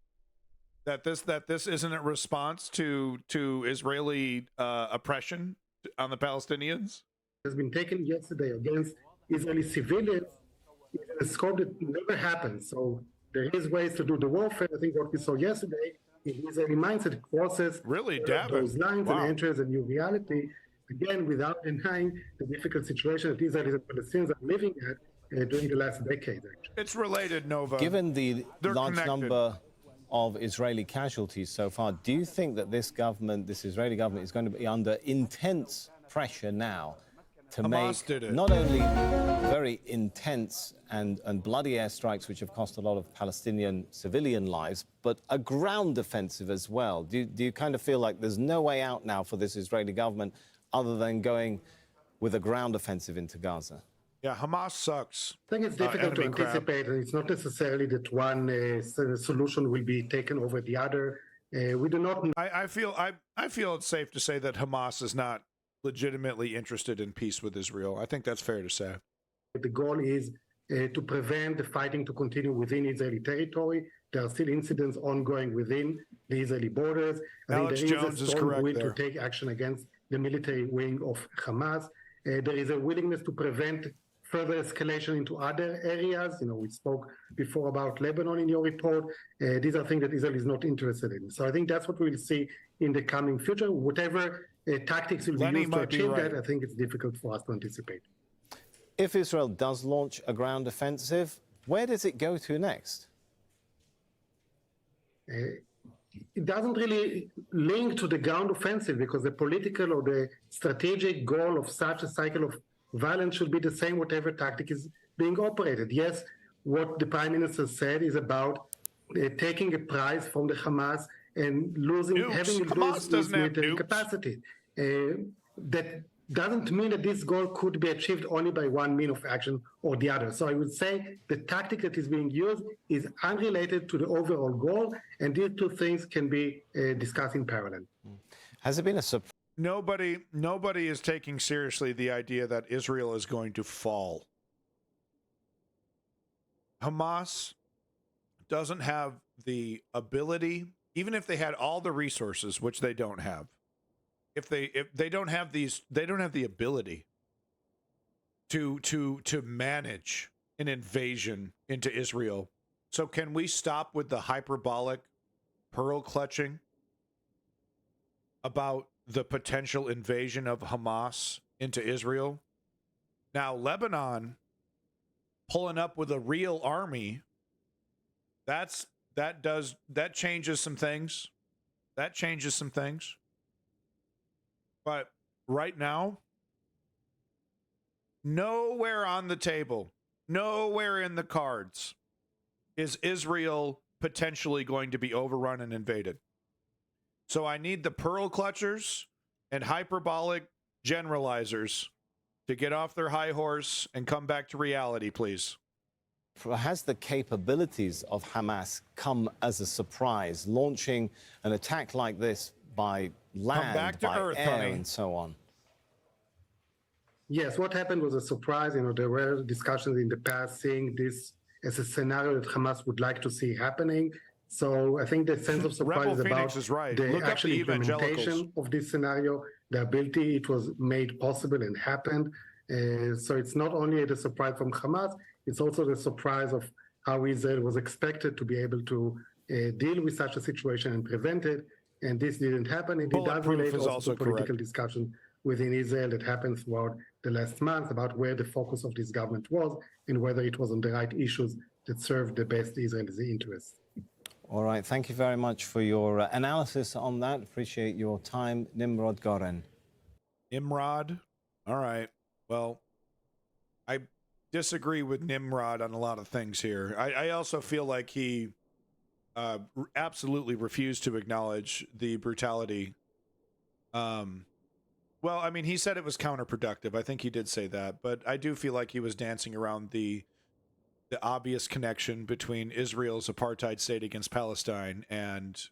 That this isn't a response to Israeli oppression on the Palestinians? Has been taken yesterday against Israeli civilians in a scope that never happened. So there is ways to do the warfare. I think what we saw yesterday. The Israeli mindset crosses those lines and enters a new reality, again, without denying the difficult situation that Israelis and Palestinians are living at during the last decade. Actually. It's related, Nova. Given the large number of Israeli casualties so far, do you think that this Israeli government, is going to be under intense pressure now to Hamas make not only very intense and bloody airstrikes, which have cost a lot of Palestinian civilian lives, but a ground offensive as well? Do you kind of feel like there's no way out now for this Israeli government other than going with a ground offensive into Gaza? Yeah, Hamas sucks. I think it's difficult to anticipate, and it's not necessarily that one solution will be taken over the other. We do not. I feel it's safe to say that Hamas is not legitimately interested in peace with Israel. I think that's fair to say. The goal is to prevent the fighting to continue within Israeli territory. There are still incidents ongoing within the Israeli borders. Alex Jones is correct will there. To take action against the military wing of Hamas. There is a willingness to prevent further escalation into other areas. We spoke before about Lebanon in your report. These are things that Israel is not interested in. So I think that's what we'll see in the coming future. Whatever tactics will be used to achieve that, I think it's difficult for us to anticipate. If Israel does launch a ground offensive, where does it go to next? It doesn't really link to the ground offensive because the political or the strategic goal of such a cycle of violence should be the same whatever tactic is being operated. Yes, what the Prime Minister said is about taking a prize from the Hamas and having it lose its military capacity. That doesn't mean that this goal could be achieved only by one mean of action or the other. So I would say the tactic that is being used is unrelated to the overall goal, and these two things can be discussed in parallel. Has it been a surprise? Nobody is taking seriously the idea that Israel is going to fall. Hamas doesn't have the ability, even if they had all the resources, which they don't have. If they don't have the ability to manage an invasion into Israel. So can we stop with the hyperbolic pearl clutching about the potential invasion of Hamas into Israel? Now, Lebanon pulling up with a real army, that changes some things. That changes some things. But right now, nowhere on the table, nowhere in the cards is Israel potentially going to be overrun and invaded. So I need the pearl clutchers and hyperbolic generalizers to get off their high horse and come back to reality, please. Has the capabilities of Hamas come as a surprise, launching an attack like this by land, by earth, air, honey. and so on? Yes, what happened was a surprise. There were discussions in the past seeing this as a scenario that Hamas would like to see happening. So I think the sense of surprise is about the actual implementation of this scenario, the ability it was made possible and happened. So it's not only the surprise from Hamas, it's also the surprise of how Israel was expected to be able to deal with such a situation and prevent it. And this didn't happen. And it does relate also to political discussion within Israel that happened throughout the last month about where the focus of this government was and whether it was on the right issues that served the best Israel's interests. All right, thank you very much for your analysis on that. Appreciate your time, Nimrod Goren. Nimrod? All right. Well, I disagree with Nimrod on a lot of things here. I also feel like he absolutely refused to acknowledge the brutality. Well, I mean, he said it was counterproductive. I think he did say that, but I do feel like he was dancing around the obvious connection between Israel's apartheid state against Palestine and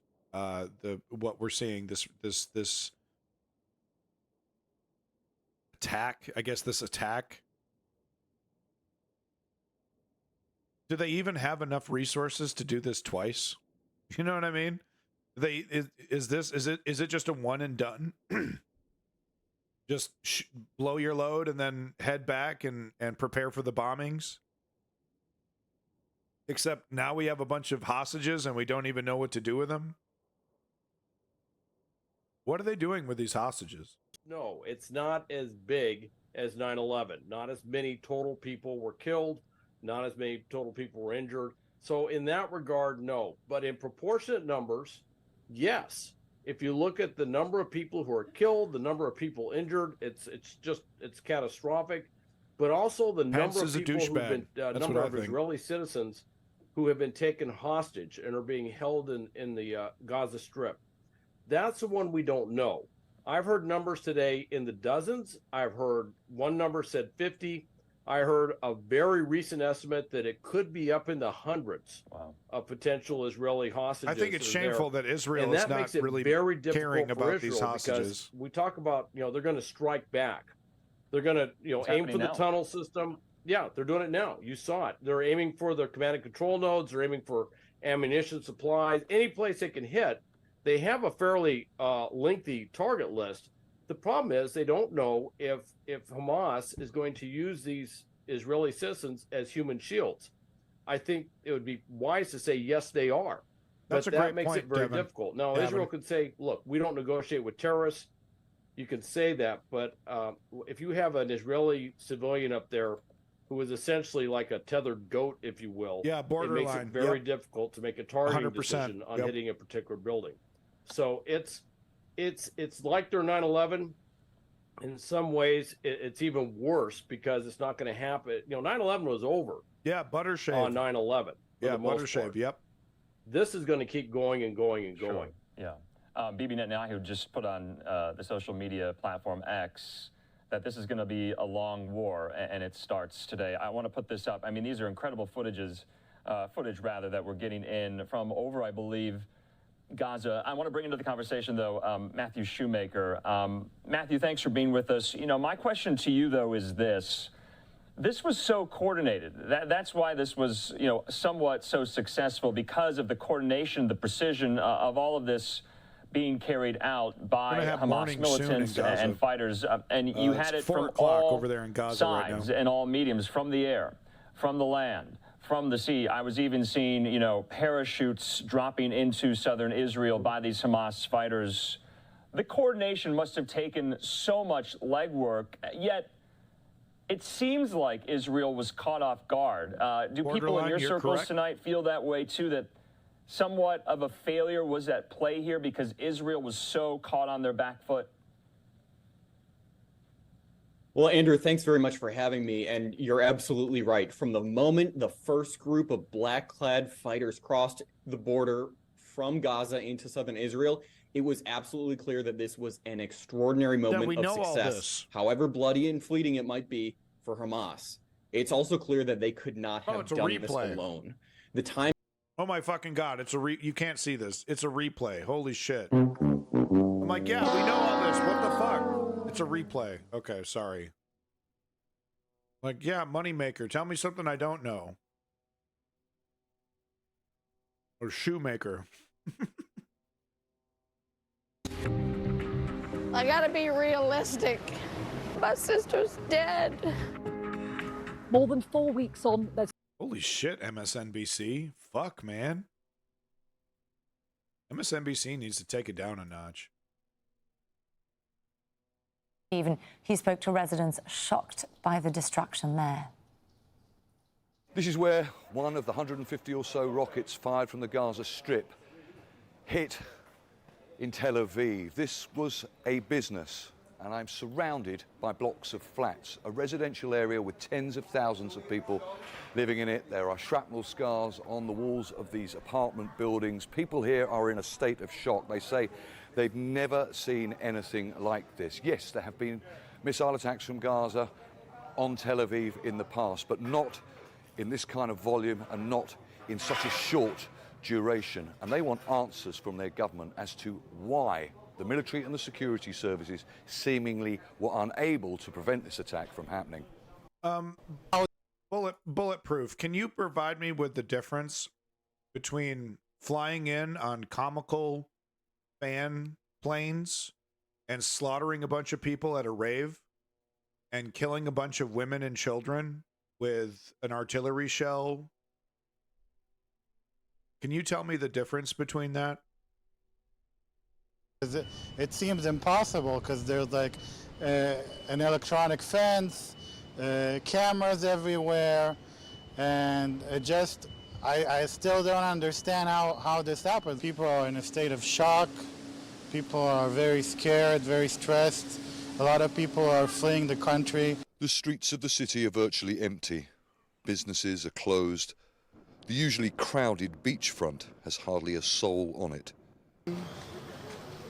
what we're seeing, this attack. I guess this attack. Do they even have enough resources to do this twice? You know what I mean? Is it just a one and done? Just blow your load and then head back and prepare for the bombings? Except now we have a bunch of hostages and we don't even know what to do with them. What are they doing with these hostages? No, it's not as big as 9/11. Not as many total people were killed. Not as many total people were injured. So in that regard, no. But in proportionate numbers, yes. If you look at the number of people who are killed, the number of people injured, it's catastrophic. But also the number of people who've been number of Israeli citizens who have been taken hostage and are being held in the Gaza Strip. That's the one we don't know. I've heard numbers today in the dozens. I've heard one number said 50. I heard a very recent estimate that it could be up in the hundreds of potential Israeli hostages. I think it's shameful that Israel is not really caring about these hostages. We talk about, they're going to strike back. They're going to, aim for the tunnel system. Yeah, they're doing it now. You saw it. They're aiming for their command and control nodes. They're aiming for ammunition supplies. Any place they can hit. They have a fairly lengthy target list. The problem is they don't know if Hamas is going to use these Israeli citizens as human shields. I think it would be wise to say, yes, they are. That's but a that great makes point, it very Devin. difficult. Now, Israel could say, look, we don't negotiate with terrorists. You can say that. But if you have an Israeli civilian up there who is essentially like a tethered goat, if you will, it makes it very difficult to make a targeting 100%. decision on hitting a particular building. So it's like their 9/11. In some ways, it's even worse because it's not going to happen. 9/11 was over. Yeah, Buttershave. On 9/11. Yeah, Buttershave, yep. This is going to keep going and going and going. Yeah. Bibi Netanyahu just put on the social media platform X that this is going to be a long war, and it starts today. I want to put this up. I mean, these are incredible footage that we're getting in from over, I believe, Gaza. I want to bring into the conversation, though, Matthew Shoemaker. Matthew, thanks for being with us. My question to you, though, is this. This was so coordinated. That's why this was, somewhat so successful, because of the coordination, the precision of all of this being carried out by Hamas militants and fighters. And you had it from all over there in Gaza sides and all mediums, from the air, from the land, from the sea. I was even seeing, parachutes dropping into southern Israel by these Hamas fighters. The coordination must have taken so much legwork, yet it seems like Israel was caught off guard. Do people in your circles tonight feel that way too, that somewhat of a failure was at play here because Israel was so caught on their back foot? Well, Andrew, thanks very much for having me. And you're absolutely right. From the moment the first group of black-clad fighters crossed the border from Gaza into southern Israel, it was absolutely clear that this was an extraordinary moment of success, however bloody and fleeting it might be for Hamas. It's also cleler that they could not have done this alone. The time. Oh my fucking God! You can't see this. It's a replay. Holy shit! I'm like, yeah, we know all this. What the fuck? It's a replay. Okay, sorry. Like, yeah, moneymaker. Tell me something I don't know. Or shoemaker. I gotta be realistic. My sister's dead. More than 4 weeks on, there's... Holy shit, MSNBC. Fuck, man. MSNBC needs to take it down a notch. Even he spoke to residents shocked by the destruction there. This is where one of the 150 or so rockets fired from the Gaza Strip hit in Tel Aviv. This was a business, and I'm surrounded by blocks of flats, a residential area with tens of thousands of people living in it. There are shrapnel scars on the walls of these apartment buildings. People here are in a state of shock. They say they've never seen anything like this. Yes, there have been missile attacks from Gaza on Tel Aviv in the past, but not in this kind of volume and not in such a short duration. And they want answers from their government as to why the military and the security services seemingly were unable to prevent this attack from happening. Bulletproof, can you provide me with the difference between flying in on comical fan planes and slaughtering a bunch of people at a rave and killing a bunch of women and children with an artillery shell? Can you tell me the difference between that? It seems impossible because there's like an electronic fence, cameras everywhere, and I still don't understand how this happens. People are in a state of shock. People are very scared, very stressed. A lot of people are fleeing the country. The streets of the city are virtually empty. Businesses are closed. The usually crowded beachfront has hardly a soul on it.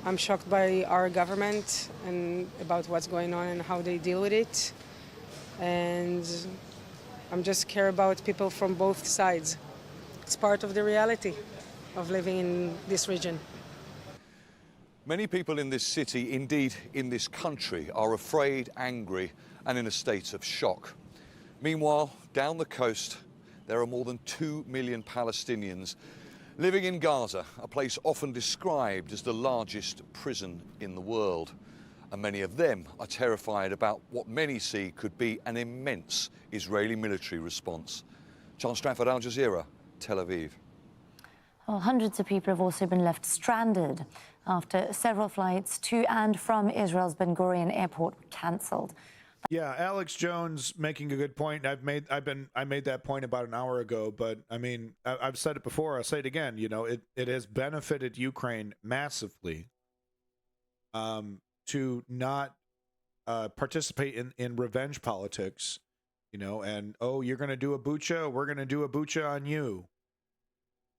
I'm shocked by our government and about what's going on and how they deal with it. And I'm just care about people from both sides. It's part of the reality of living in this region. Many people in this city, indeed in this country, are afraid, angry, and in a state of shock. Meanwhile, down the coast, there are more than 2 million Palestinians living in Gaza, a place often described as the largest prison in the world. And many of them are terrified about what many see could be an immense Israeli military response. Charles Stratford, Al Jazeera, Tel Aviv. Well, hundreds of people have also been left stranded after several flights to and from Israel's Ben Gurion airport were cancelled. Yeah, Alex Jones making a good point. I made that point about an hour ago, but I mean, I've said it before. I'll say it again. You know, it has benefited Ukraine massively to not participate in revenge politics. You know, and you're going to do a Bucha, we're going to do a Bucha on you.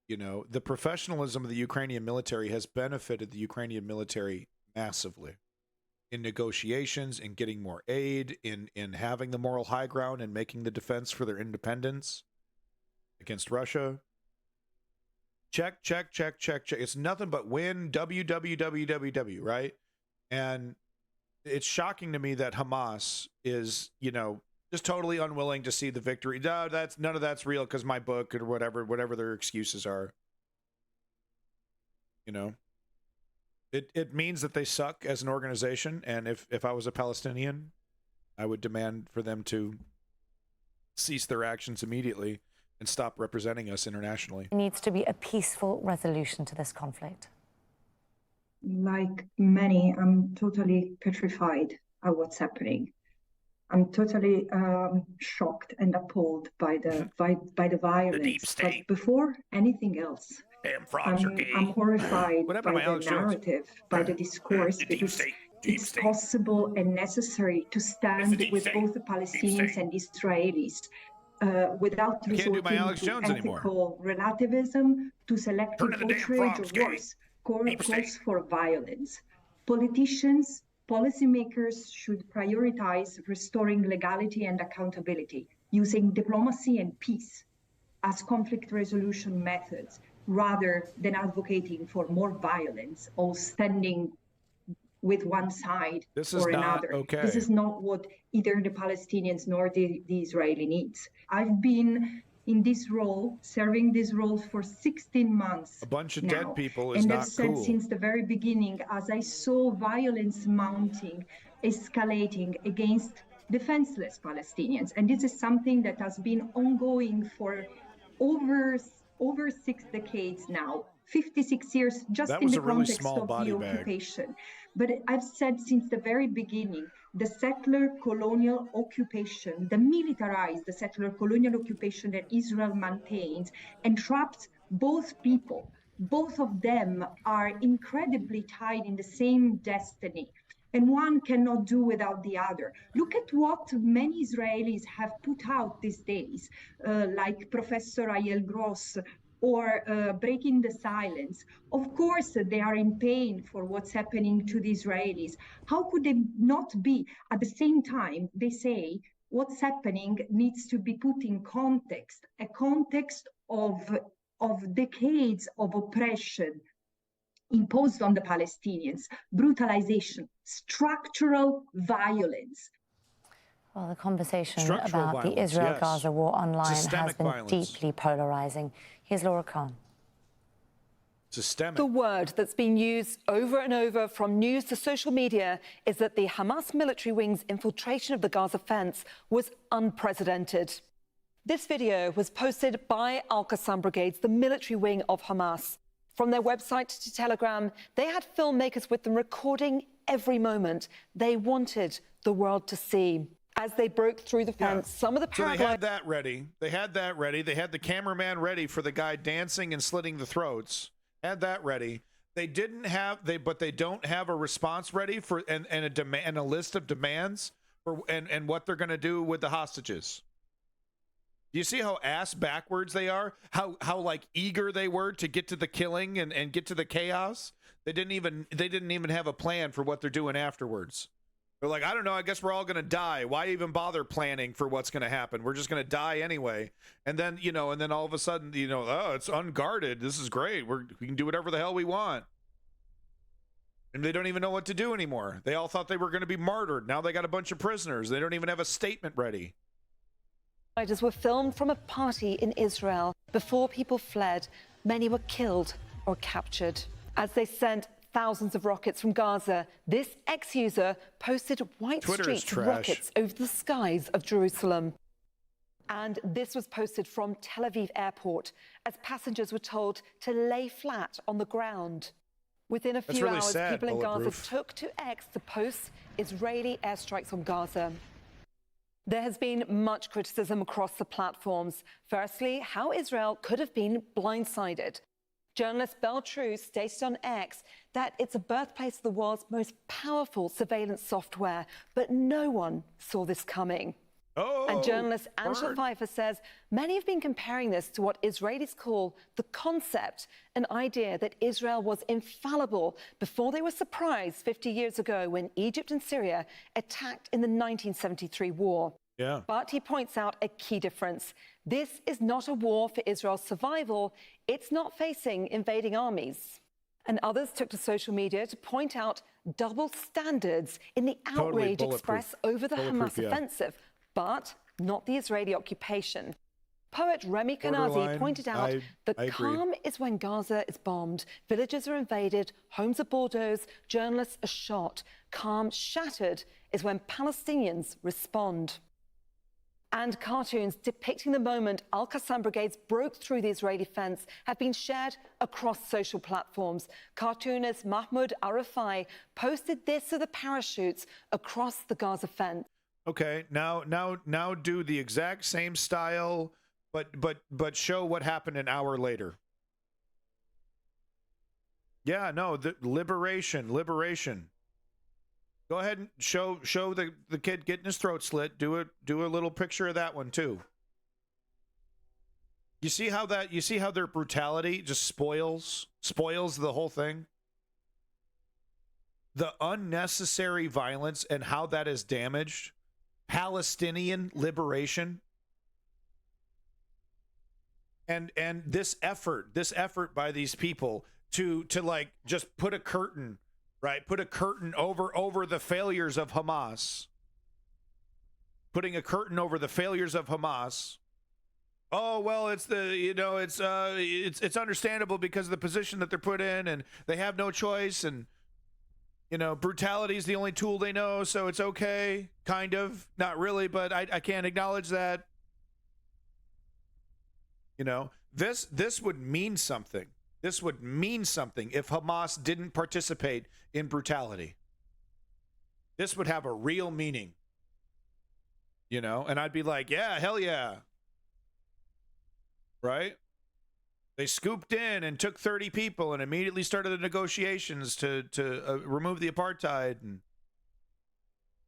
You know, the professionalism of the Ukrainian military has benefited the Ukrainian military massively in negotiations, in getting more aid, in having the moral high ground and making the defense for their independence against Russia. Check, check, check, check, check. It's nothing but win, WWWWW, right? And it's shocking to me that Hamas is, you know, just totally unwilling to see the victory. No, none of that's real because my book or whatever their excuses are. You know, it means that they suck as an organization. And if I was a Palestinian, I would demand for them to cease their actions immediately and stop representing us internationally. There needs to be a peaceful resolution to this conflict. Like many, I'm totally petrified at what's happening. I'm totally shocked and appalled by the violence. The deep state. But before anything else, damn frogs are gay. I'm horrified by the narrative, by the discourse, because it's possible and necessary to stand with both the Palestinians and Israelis without resorting to ethical relativism, to selective outrage, or worse, calls for violence. Politicians, policymakers should prioritize restoring legality and accountability, using diplomacy and peace as conflict resolution methods, rather than advocating for more violence or standing with one side or another. Okay. This is not what either the Palestinians nor the Israeli needs. I've been in this role, serving this role for 16 months. A bunch of now. dead people is and not I've said cool. Since the very beginning, as I saw violence mounting, escalating against defenseless Palestinians, and this is something that has been ongoing for over 6 decades now, 56 years, just in the context of the occupation. But I've said since the very beginning, the settler colonial occupation, the militarized settler colonial occupation that Israel maintains, entraps both people. Both of them are incredibly tied in the same destiny, and one cannot do without the other. Look at what many Israelis have put out these days, like Professor Ayel Gross or Breaking the Silence. Of course, they are in pain for what's happening to the Israelis. How could they not be? At the same time, they say what's happening needs to be put in context, a context of decades of oppression imposed on the Palestinians, brutalization, structural violence. Well, the conversation about the Israel-Gaza war online has been deeply polarizing. Here's Laura Khan. Systemic. The word that's been used over and over from news to social media is that the Hamas military wing's infiltration of the Gaza fence was unprecedented. This video was posted by Al-Qassam Brigades, the military wing of Hamas. From their website to Telegram, they had filmmakers with them recording every moment they wanted the world to see. As they broke through the fence, some of the paragliders... So they had that ready. They had that ready. They had the cameraman ready for the guy dancing and slitting the throats. Had that ready. They didn't have... But they don't have a response ready for and a list of demands for and what they're going to do with the hostages. Do you see how ass backwards they are? How like eager they were to get to the killing and get to the chaos? They didn't even have a plan for what they're doing afterwards. They're like, I don't know, I guess we're all going to die. Why even bother planning for what's going to happen? We're just going to die anyway. And then, and then all of a sudden, oh, it's unguarded. This is great. We can do whatever the hell we want. And they don't even know what to do anymore. They all thought they were going to be martyred. Now they got a bunch of prisoners. They don't even have a statement ready. Were filmed from a party in Israel. Before people fled, many were killed or captured. As they sent thousands of rockets from Gaza, this ex-user posted white streaks of rockets over the skies of Jerusalem. And this was posted from Tel Aviv airport as passengers were told to lay flat on the ground. Within a few hours, people in Gaza took to X to post Israeli airstrikes on Gaza. There has been much criticism across the platforms. Firstly, how Israel could have been blindsided. Journalist Belle True stated on X that it's a birthplace of the world's most powerful surveillance software, but no one saw this coming. And journalist Angela Pfeiffer says many have been comparing this to what Israelis call the concept, an idea that Israel was infallible before they were surprised 50 years ago when Egypt and Syria attacked in the 1973 war. Yeah. But he points out a key difference. This is not a war for Israel's survival. It's not facing invading armies. And others took to social media to point out double standards in the outrage expressed over the Hamas offensive, but not the Israeli occupation. Poet Remy Kanazi pointed out that calm is when Gaza is bombed, villages are invaded, homes are bulldozed, journalists are shot. Calm shattered is when Palestinians respond. And cartoons depicting the moment Al-Qassam brigades broke through the Israeli fence have been shared across social platforms. Cartoonist Mahmoud Arafai posted this of the parachutes across the Gaza fence. Okay, now do the exact same style, but show what happened an hour later. Yeah, no, the liberation. Go ahead and show the kid getting his throat slit. Do a little picture of that one too. You see how their brutality just spoils the whole thing? The unnecessary violence and how that is damaged Palestinian liberation. And this effort by these people to like just put a curtain, right? Put a curtain over the failures of Hamas. Putting a curtain over the failures of Hamas. Oh, well, it's understandable because of the position that they're put in and they have no choice, and brutality is the only tool they know, so it's okay, kind of. Not really, but I can't acknowledge that. This would mean something. This would mean something if Hamas didn't participate in brutality. This would have a real meaning. You know, and I'd be like, yeah, hell yeah. Right? They scooped in and took 30 people and immediately started the negotiations to remove the apartheid. And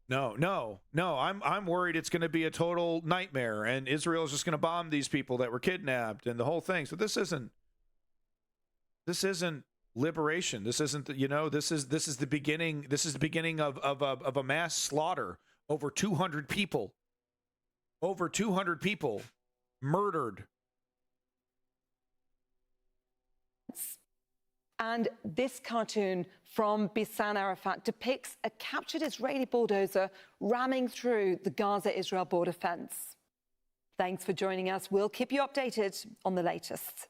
no. I'm worried it's going to be a total nightmare, and Israel is just going to bomb these people that were kidnapped and the whole thing. So this isn't liberation. This isn't, this is the beginning. This is the beginning of a mass slaughter. Over 200 people. Over 200 people murdered. And this cartoon from Bisan Arafat depicts a captured Israeli bulldozer ramming through the Gaza-Israel border fence. Thanks for joining us. We'll keep you updated on the latest.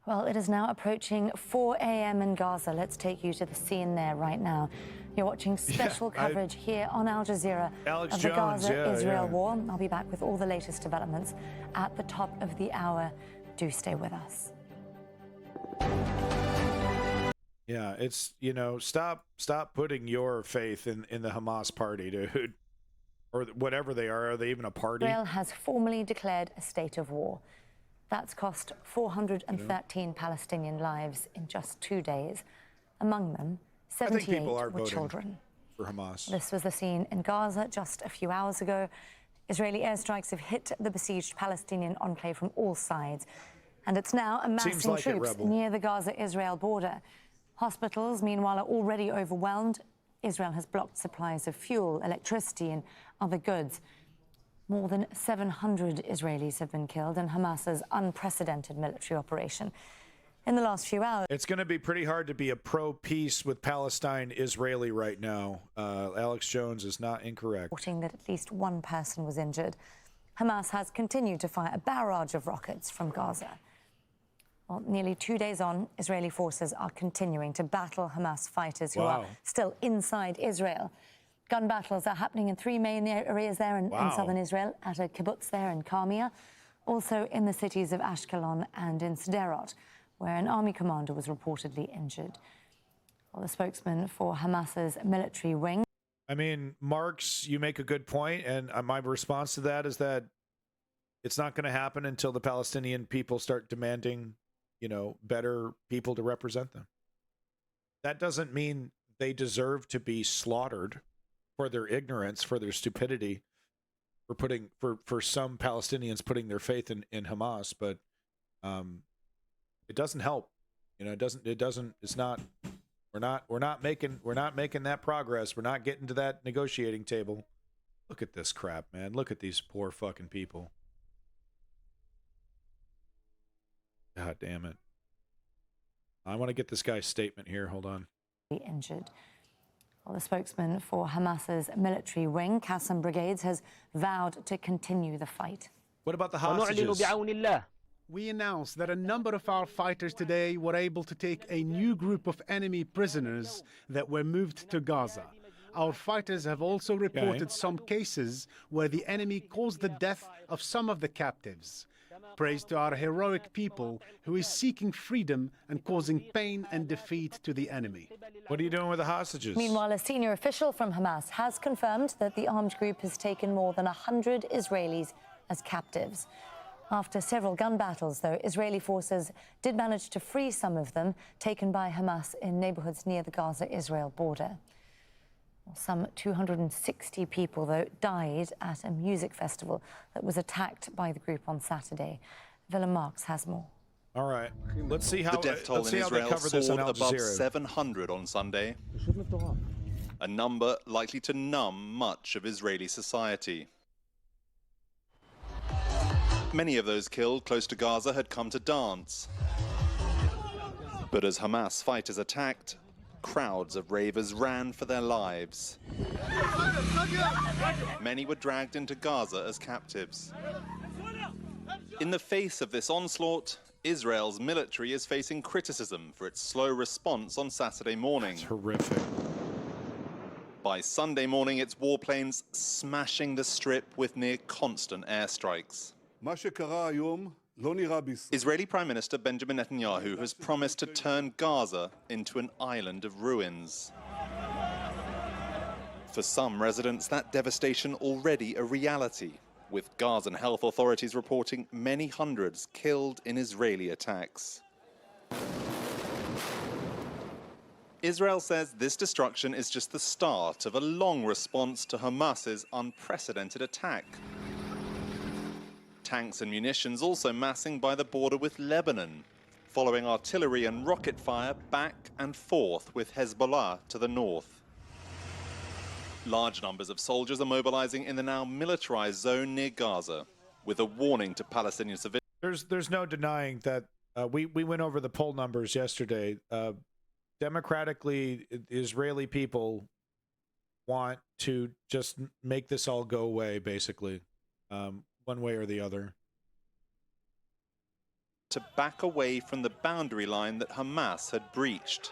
Well, it is now approaching 4 a.m. in Gaza. Let's take you to the scene there right now. You're watching special coverage here on Al Jazeera of the Gaza-Israel war. I'll be back with all the latest developments at the top of the hour. Do stay with us. Yeah, it's, stop putting your faith in the Hamas party, dude. Or whatever they are. Are they even a party? Israel has formally declared a state of war. That's cost 413 Palestinian lives in just 2 days. Among them, 78 were children. For Hamas. This was the scene in Gaza just a few hours ago. Israeli airstrikes have hit the besieged Palestinian enclave from all sides. And it's now amassing troops near the Gaza-Israel border. Hospitals, meanwhile, are already overwhelmed. Israel has blocked supplies of fuel, electricity, and other goods. More than 700 Israelis have been killed in Hamas's unprecedented military operation. In the last few hours, it's going to be pretty hard to be a pro-peace with Palestine Israeli right now. Alex Jones is not incorrect. Reporting that at least one person was injured. Hamas has continued to fire a barrage of rockets from Gaza. Well, nearly 2 days on, Israeli forces are continuing to battle Hamas fighters who are still inside Israel. Gun battles are happening in 3 main areas there in southern Israel, at a kibbutz there in Karmia, also in the cities of Ashkelon and in Sderot, where an army commander was reportedly injured. Well, the spokesman for Hamas's military wing. I mean, Marx, you make a good point, and my response to that is that it's not going to happen until the Palestinian people start demanding, better people to represent them. That doesn't mean they deserve to be slaughtered for their ignorance, for their stupidity, for some Palestinians putting their faith in Hamas, but it doesn't help. We're not making that progress. We're not getting to that negotiating table. Look at this crap, man. Look at these poor fucking people. God damn it. I want to get this guy's statement here. Hold on. Injured. Well, the spokesman for Hamas's military wing, Qassam Brigades, has vowed to continue the fight. What about the hostages? We announced that a number of our fighters today were able to take a new group of enemy prisoners that were moved to Gaza. Our fighters have also reported some cases where the enemy caused the death of some of the captives. Praise to our heroic people who is seeking freedom and causing pain and defeat to the enemy. What are you doing with the hostages? Meanwhile, a senior official from Hamas has confirmed that the armed group has taken more than 100 Israelis as captives. After several gun battles, though, Israeli forces did manage to free some of them taken by Hamas in neighborhoods near the Gaza-Israel border. Some 260 people, though, died at a music festival that was attacked by the group on Saturday. Willem Marx has more. All right. Let's see how the death toll in Israel soared above 700 on Sunday, a number likely to numb much of Israeli society. Many of those killed close to Gaza had come to dance. But as Hamas fighters attacked, crowds of ravers ran for their lives. Many were dragged into Gaza as captives. In the face of this onslaught, Israel's military is facing criticism for its slow response on Saturday morning. That's horrific. By Sunday morning, its warplanes smashing the strip with near constant airstrikes. Israeli Prime Minister Benjamin Netanyahu has promised to turn Gaza into an island of ruins. For some residents, that devastation already a reality, with Gazan health authorities reporting many hundreds killed in Israeli attacks. Israel says this destruction is just the start of a long response to Hamas's unprecedented attack. Tanks and munitions also massing by the border with Lebanon, following artillery and rocket fire back and forth with Hezbollah to the north. Large numbers of soldiers are mobilizing in the now militarized zone near Gaza, with a warning to Palestinian civilians. There's no denying that we went over the poll numbers yesterday. Democratically, Israeli people want to just make this all go away, basically, one way or the other. To back away from the boundary line that Hamas had breached.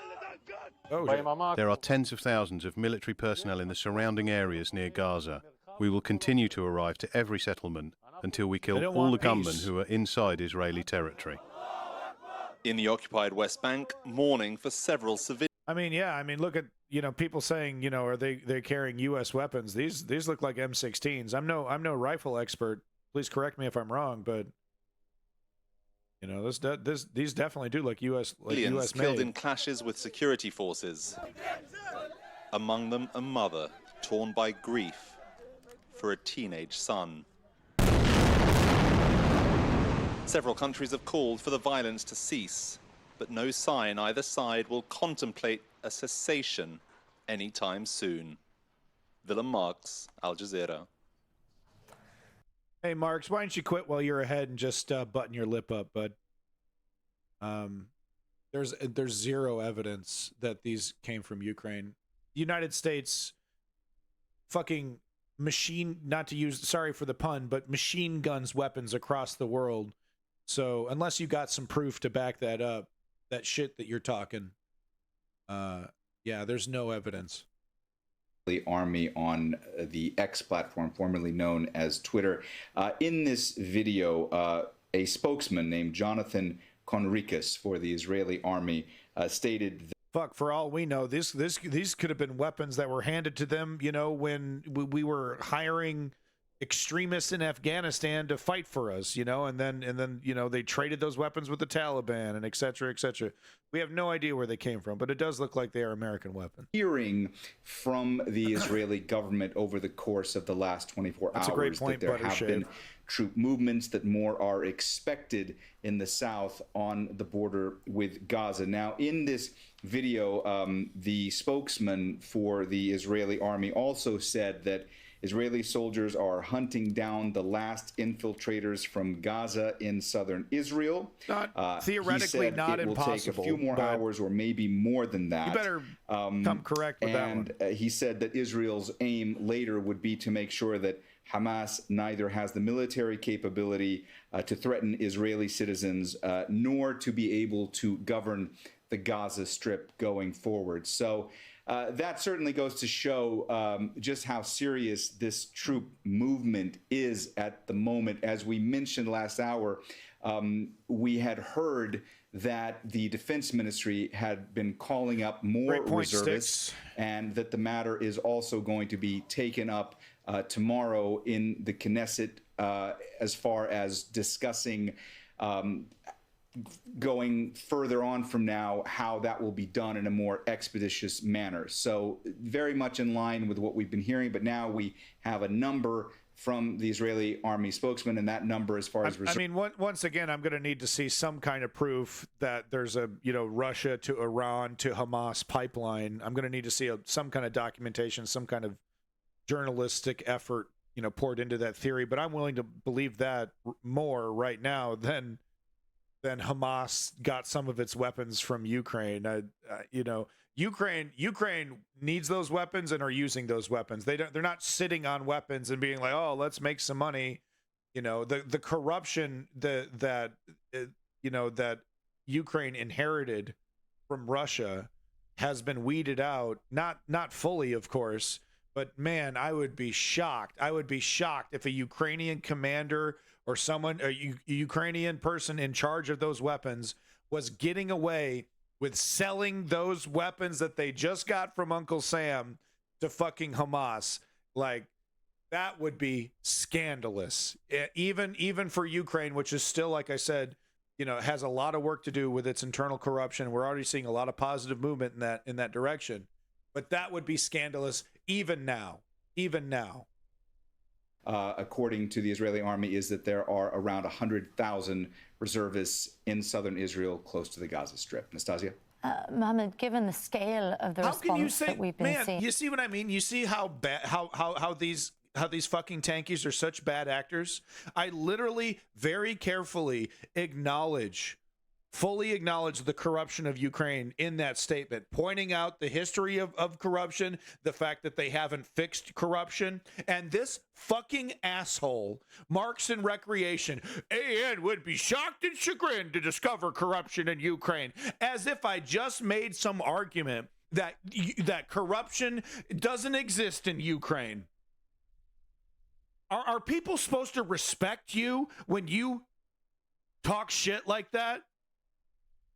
There are tens of thousands of military personnel in the surrounding areas near Gaza. We will continue to arrive to every settlement until we kill all the gunmen who are inside Israeli territory. In the occupied West Bank, mourning for several civilians. I mean, yeah, I mean, look at, people saying, are they carrying U.S. weapons? These look like M16s. I'm no rifle expert. Please correct me if I'm wrong, but these definitely do look U.S. Civilians killed in clashes with security forces. Among them, a mother torn by grief for a teenage son. Several countries have called for the violence to cease, but no sign either side will contemplate a cessation anytime soon. Willem Marx, Al Jazeera. Hey, Marx, why don't you quit while you're ahead and just button your lip up, bud? There's zero evidence that these came from Ukraine. The United States fucking sorry for the pun, but machine guns weapons across the world. So unless you got some proof to back that up, that shit that you're talking, yeah, there's no evidence. The army on the X platform, formerly known as Twitter. In this video, a spokesman named Jonathan Conricus for the Israeli army stated that fuck, for all we know, these could have been weapons that were handed to them, when we were hiring extremists in Afghanistan to fight for us, and then they traded those weapons with the Taliban and et cetera, et cetera. We have no idea where they came from, but it does look like they are American weapons. Hearing from the Israeli government over the course of the last 24 That's hours a great point, that there have been troop movements, that more are expected in the south on the border with Gaza. Now, in this video, the spokesman for the Israeli army also said that Israeli soldiers are hunting down the last infiltrators from Gaza in southern Israel. Theoretically, not impossible. It will take a few more hours or maybe more than that. You better come correct with that one. And he said that Israel's aim later would be to make sure that Hamas neither has the military capability to threaten Israeli citizens nor to be able to govern the Gaza Strip going forward. So that certainly goes to show just how serious this troop movement is at the moment. As we mentioned last hour, we had heard that the Defense Ministry had been calling up more reservists, and that the matter is also going to be taken up tomorrow in the Knesset as far as discussing going further on from now, how that will be done in a more expeditious manner. So very much in line with what we've been hearing, but now we have a number from the Israeli army spokesman, and that number as far as... I mean, once again, I'm going to need to see some kind of proof that there's a, Russia to Iran to Hamas pipeline. I'm going to need to see some kind of documentation, some kind of journalistic effort, poured into that theory. But I'm willing to believe that more right now than Hamas got some of its weapons from Ukraine. Ukraine needs those weapons and are using those weapons. They're not sitting on weapons and being like, oh, let's make some money. The corruption that Ukraine inherited from Russia has been weeded out, not fully, of course, but man, I would be shocked. I would be shocked if a Ukrainian commander or a Ukrainian person in charge of those weapons was getting away with selling those weapons that they just got from Uncle Sam to fucking Hamas. Like, that would be scandalous. Even for Ukraine, which is still, like I said, has a lot of work to do with its internal corruption. We're already seeing a lot of positive movement in that direction. But that would be scandalous even now. According to the Israeli army, is that there are around 100,000 reservists in southern Israel close to the Gaza Strip. Nastasia? Mohammed, given the scale of the response that we've been seeing... You see what I mean? You see how bad, how these fucking tankies are such bad actors? I literally very carefully fully acknowledge the corruption of Ukraine in that statement, pointing out the history of corruption, the fact that they haven't fixed corruption, and this fucking asshole, Marks and Recreation, AN would be shocked and chagrined to discover corruption in Ukraine, as if I just made some argument that corruption doesn't exist in Ukraine. Are people supposed to respect you when you talk shit like that?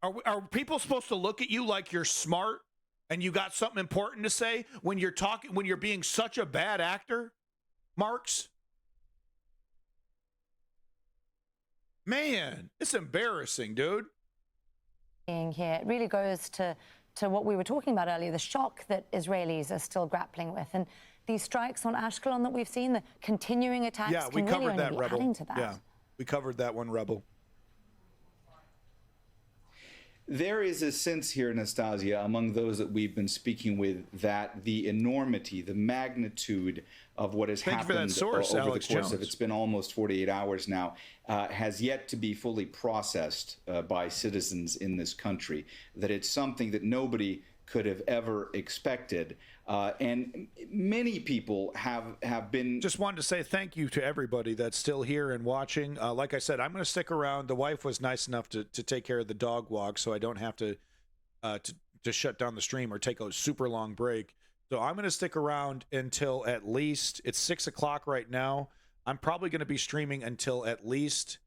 Are people supposed to look at you like you're smart and you got something important to say when you're being such a bad actor, Marks? Man, it's embarrassing, dude. Here, it really goes to what we were talking about earlier, the shock that Israelis are still grappling with. And these strikes on Ashkelon that we've seen, the continuing attacks, we can really covered that, only be Rebel. adding to that. Yeah, we covered that one, Rebel. There is a sense here, Nastasia, among those that we've been speaking with, that the enormity, the magnitude of what has happened over the course of, it's been almost 48 hours now, has yet to be fully processed by citizens in this country, that it's something that nobody could have ever expected. And many people have been... Just wanted to say thank you to everybody that's still here and watching. Like I said, I'm going to stick around. The wife was nice enough to take care of the dog walk, so I don't have to shut down the stream or take a super long break. So I'm going to stick around until at least... It's 6 o'clock right now. I'm probably going to be streaming until at least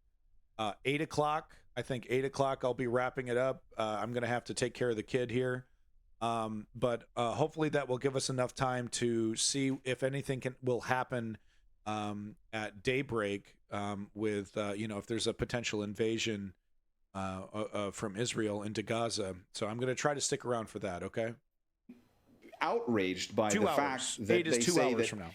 8 o'clock. I think 8 o'clock I'll be wrapping it up. I'm going to have to take care of the kid here. But hopefully that will give us enough time to see if anything will happen at daybreak with, if there's a potential invasion from Israel into Gaza. So I'm going to try to stick around for that, okay? Outraged by the fact that they say that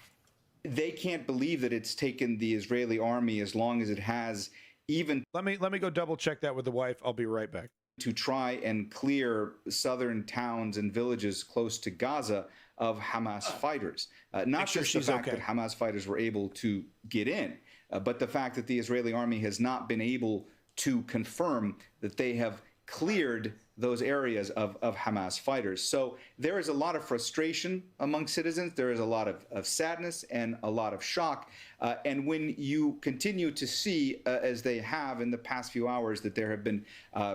they can't believe that it's taken the Israeli army as long as it has even... Let me go double check that with the wife. I'll be right back. To try and clear southern towns and villages close to Gaza of Hamas fighters. Not just the fact that Hamas fighters were able to get in, but the fact that the Israeli army has not been able to confirm that they have cleared those areas of Hamas fighters. So there is a lot of frustration among citizens. There is a lot of sadness and a lot of shock. And when you continue to see, as they have in the past few hours, that there have been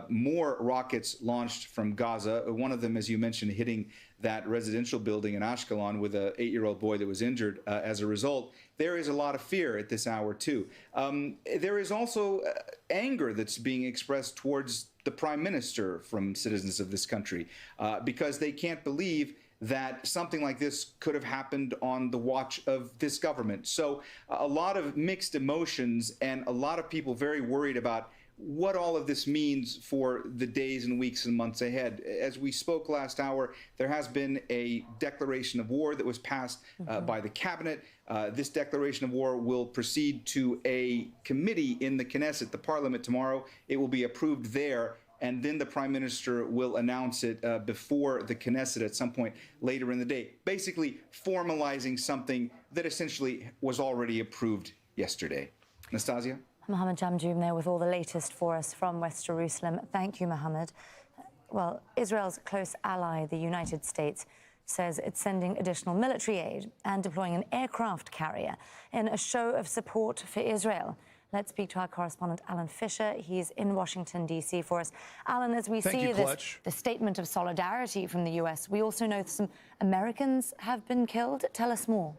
more rockets launched from Gaza, one of them, as you mentioned, hitting that residential building in Ashkelon with an 8-year-old boy that was injured as a result, there is a lot of fear at this hour, too. There is also anger that's being expressed towards the prime minister from citizens of this country because they can't believe that something like this could have happened on the watch of this government. So a lot of mixed emotions and a lot of people very worried about what all of this means for the days and weeks and months ahead. As we spoke last hour, there has been a declaration of war that was passed by the cabinet. This declaration of war will proceed to a committee in the Knesset, the parliament, tomorrow. It will be approved there, and then the prime minister will announce it before the Knesset at some point later in the day, basically formalizing something that essentially was already approved yesterday. Nastasia? Mohammed Jamjoom there with all the latest for us from West Jerusalem. Thank you, Mohammed. Well, Israel's close ally, the United States, says it's sending additional military aid and deploying an aircraft carrier in a show of support for Israel. Let's speak to our correspondent, Alan Fisher. He's in Washington, D.C. for us. Alan, as we see the statement of solidarity from the U.S., we also know some Americans have been killed. Tell us more.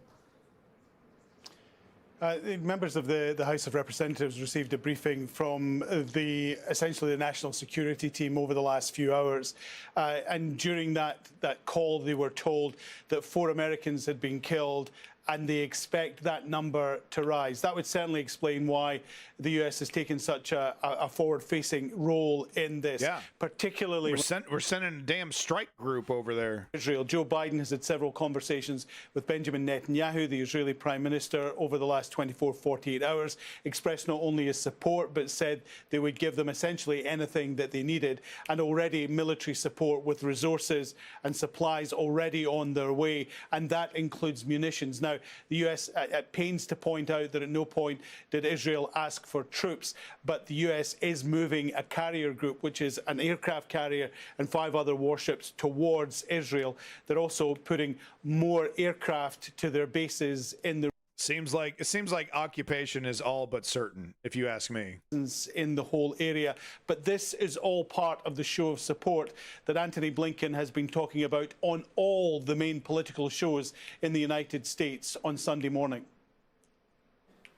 Members of the House of Representatives received a briefing from essentially the National Security Team over the last few hours. And during that call, they were told that 4 Americans had been killed, and they expect that number to rise. That would certainly explain why the US has taken such a forward-facing role in this. Yeah. Particularly, we're sending a damn strike group over there. Israel. Joe Biden has had several conversations with Benjamin Netanyahu, the Israeli Prime Minister, over the last 48 hours, expressed not only his support, but said they would give them essentially anything that they needed, and already military support with resources and supplies already on their way, and that includes munitions. Now, the US at pains to point out that at no point did Israel ask for troops, but the US is moving a carrier group, which is an aircraft carrier and 5 other warships, towards Israel. They're also putting more aircraft to their bases in the It seems like occupation is all but certain, if you ask me. In the whole area. But this is all part of the show of support that Antony Blinken has been talking about on all the main political shows in the United States on Sunday morning.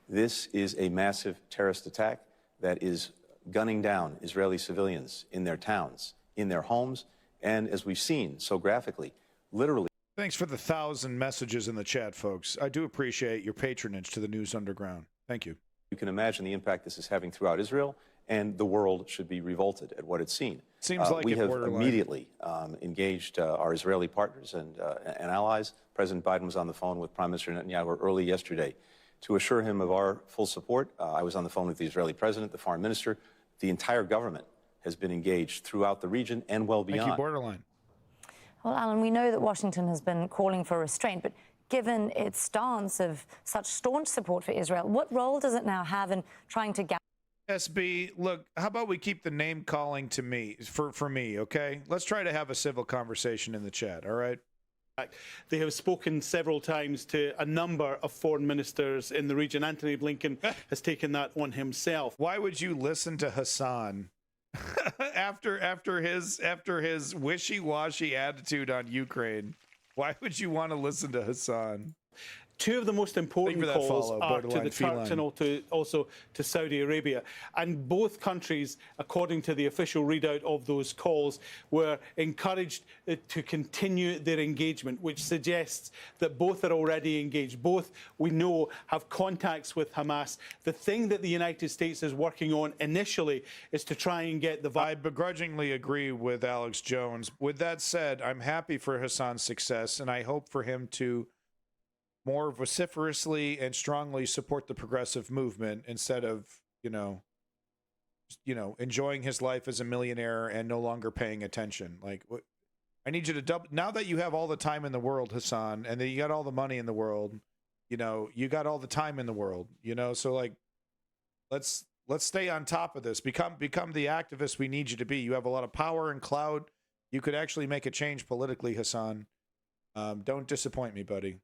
This is a massive terrorist attack that is gunning down Israeli civilians in their towns, in their homes, and as we've seen so graphically, literally. Thanks for the 1,000 messages in the chat, folks. I do appreciate your patronage to the News Underground. Thank you. You can imagine the impact this is having throughout Israel, and the world should be revolted at what it's seen. Seems like we have borderline. immediately engaged our Israeli partners and allies. President Biden was on the phone with Prime Minister Netanyahu early yesterday to assure him of our full support. I was on the phone with the Israeli president, the foreign minister. The entire government has been engaged throughout the region and well beyond. Thank you, borderline. Well, Alan, we know that Washington has been calling for restraint, but given its stance of such staunch support for Israel, what role does it now have in trying to gather? SB, look, how about we keep the name calling to me, for me, okay? Let's try to have a civil conversation in the chat, all right? They have spoken several times to a number of foreign ministers in the region. Antony Blinken has taken that on himself. Why would you listen to Hassan after his wishy-washy attitude on Ukraine? Why would you want to listen to Hassan? 2 of the most important calls are to the Turks and also to Saudi Arabia. And both countries, according to the official readout of those calls, were encouraged to continue their engagement, which suggests that both are already engaged. Both, we know, have contacts with Hamas. The thing that the United States is working on initially is to try and get the... I begrudgingly agree with Alex Jones. With that said, I'm happy for Hassan's success, and I hope for him to more vociferously and strongly support the progressive movement instead of, enjoying his life as a millionaire and no longer paying attention. Like, I need you to double. Now that you have all the time in the world, Hassan, and that you got all the money in the world, you got all the time in the world, so like, let's stay on top of this. Become the activist we need you to be. You have a lot of power and clout. You could actually make a change politically, Hassan. Don't disappoint me, buddy.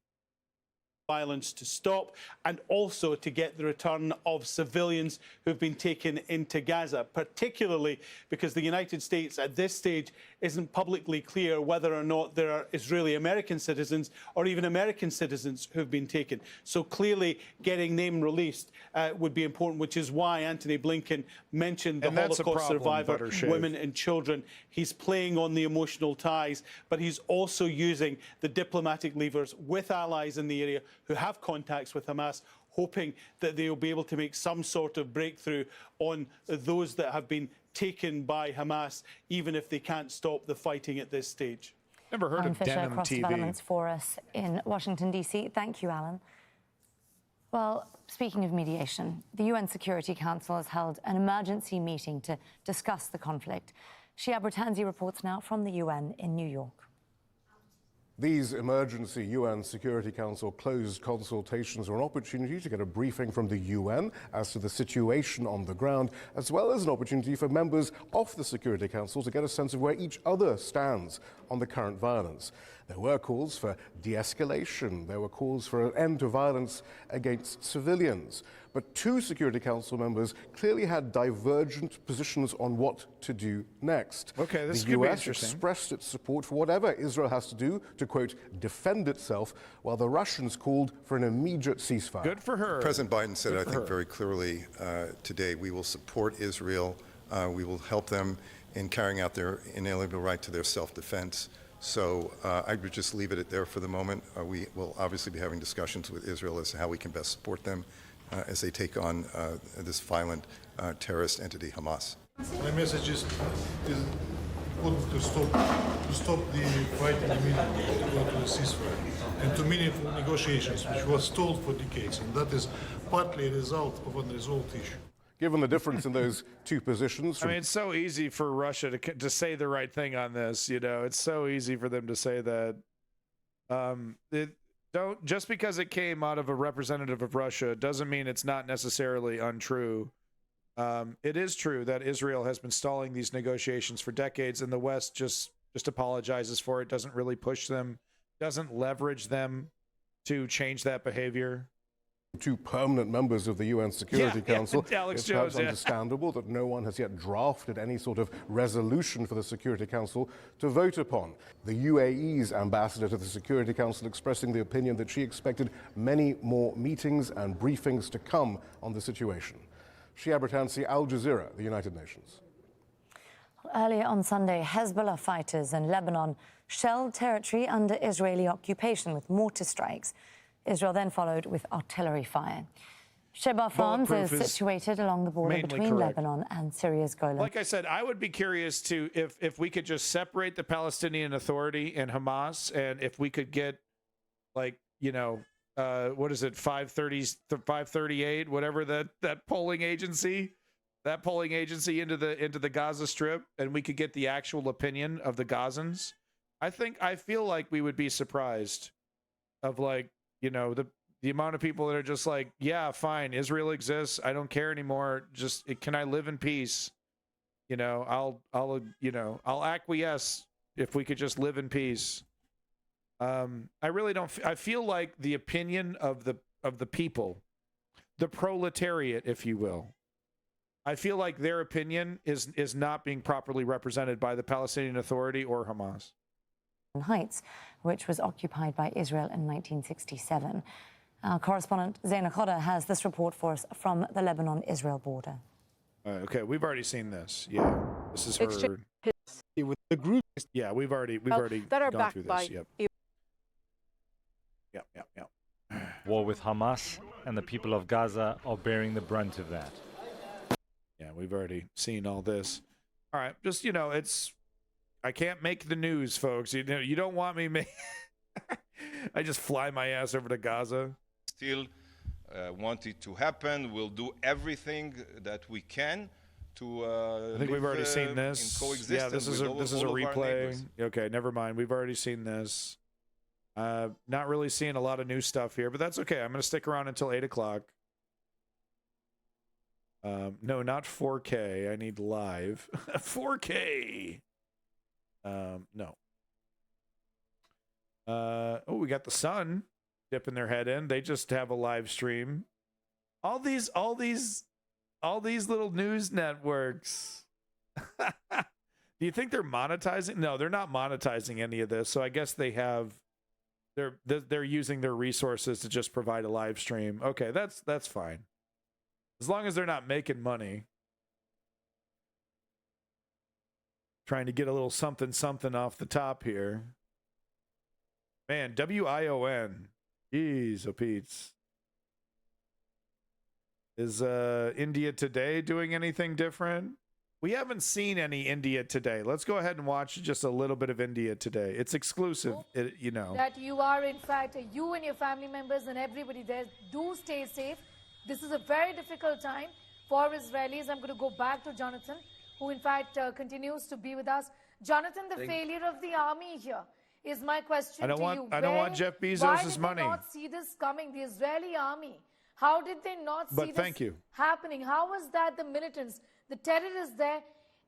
Violence to stop, and also to get the return of civilians who've been taken into Gaza, particularly because the United States at this stage isn't publicly clear whether or not there are Israeli American citizens or even American citizens who've been taken. So clearly getting them released would be important, which is why Antony Blinken mentioned the Holocaust survivor, women and children. He's playing on the emotional ties, but he's also using the diplomatic levers with allies in the area who have contacts with Hamas, hoping that they will be able to make some sort of breakthrough on those that have been taken by Hamas, even if they can't stop the fighting at this stage. Never heard of Fisher, Denim across TV. developments for us in Washington, D.C. Thank you, Alan. Well, speaking of mediation, the UN Security Council has held an emergency meeting to discuss the conflict. Shihab Ratanzi reports now from the UN in New York. These emergency UN Security Council closed consultations are an opportunity to get a briefing from the UN as to the situation on the ground, as well as an opportunity for members of the Security Council to get a sense of where each other stands on the current violence. There were calls for de-escalation. There were calls for an end to violence against civilians. But two Security Council members clearly had divergent positions on what to do next. Okay, this the could be US interesting. expressed its support for whatever Israel has to do to, quote, defend itself, while the Russians called for an immediate ceasefire. Good for her. President Biden said, I think very clearly today, we will support Israel. We will help them in carrying out their inalienable right to their self-defense. So I would just leave it there for the moment. We will obviously be having discussions with Israel as to how we can best support them as they take on this violent terrorist entity, Hamas. My message is to stop the fighting immediately, to go to a ceasefire, and to meaningful negotiations, which was stalled for decades, and that is partly a result of an unresolved issue. Given the difference in those two positions, I mean, it's so easy for Russia to say the right thing on this. You know, it's so easy for them to say that. Don't just because it came out of a representative of Russia doesn't mean it's not necessarily untrue. It is true that Israel has been stalling these negotiations for decades, and the West just apologizes for it, doesn't really push them, doesn't leverage them to change that behavior. Two permanent members of the UN Security Council. Alex It's Jones, perhaps understandable that no one has yet drafted any sort of resolution for the Security Council to vote upon. The UAE's ambassador to the Security Council expressing the opinion that she expected many more meetings and briefings to come on the situation. Shia Bertansi, Al Jazeera, the United Nations. Earlier on Sunday, Hezbollah fighters in Lebanon shelled territory under Israeli occupation with mortar strikes. Israel then followed with artillery fire. Sheba Farms is situated along the border between Lebanon and Syria's Golan. Like I said, I would be curious to if we could just separate the Palestinian Authority and Hamas, and if we could get, like, you know, what is it, 538, whatever that polling agency into the Gaza Strip, and we could get the actual opinion of the Gazans. I feel like we would be surprised of, like, you know, the amount of people that are just like, yeah, fine, Israel exists, I don't care anymore, just can I live in peace? You know, I'll acquiesce if we could just live in peace. I really don't. I feel like the opinion of the people, the proletariat, if you will, I feel like their opinion is not being properly represented by the Palestinian Authority or Hamas. Heights, which was occupied by Israel in 1967. Our correspondent Zaina Khoda has this report for us from the Lebanon-Israel border. Okay, we've already seen this. Yeah, this is her. With the group. Yeah, we've already that are gone backed through this. by. Yep. War with Hamas, and the people of Gaza are bearing the brunt of that. Yeah, we've already seen all this. All right, just, you know, I can't make the news, folks. You know, you don't want me I just fly my ass over to Gaza. Still want it to happen. We'll do everything that we can to I think we've already seen this. Yeah, this is a replay. Okay, never mind. We've already seen this. Not really seeing a lot of new stuff here, but that's okay. I'm going to stick around until 8 o'clock. No, not 4K. I need live. 4K. No. Oh, we got the Sun dipping their head in. They just have a live stream. All these little news networks. Do you think they're monetizing? No, they're not monetizing any of this. So I guess they're using their resources to just provide a live stream. Okay, that's fine. As long as they're not making money. Trying to get a little something off the top here. Man, WION. Jeez, oh Pete's. Is India Today doing anything different? We haven't seen any India Today. Let's go ahead and watch just a little bit of India Today. It's exclusive, you know. That you are, in fact, you and your family members and everybody there, do stay safe. This is a very difficult time for Israelis. I'm going to go back to Jonathan, who in fact continues to be with us. Jonathan, the failure of the army here is my question to you. I don't want Jeff Bezos' money. Why did they not see this coming? The Israeli army. How did they not see this happening? How was that the militants, the terrorists there,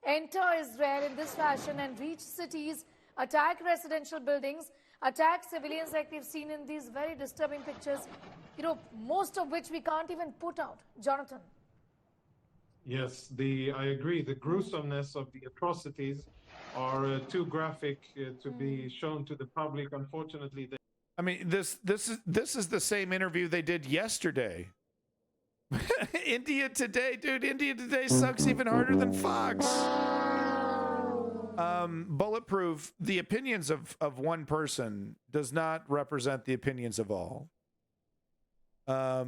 enter Israel in this fashion and reach cities, attack residential buildings, attack civilians like we've seen in these very disturbing pictures, you know, most of which we can't even put out. Jonathan. Yes, I agree. The gruesomeness of the atrocities are too graphic to be shown to the public. Unfortunately, I mean, this is the same interview they did yesterday. India Today, dude. India Today sucks even harder than Fox. Bulletproof. The opinions of one person does not represent the opinions of all. I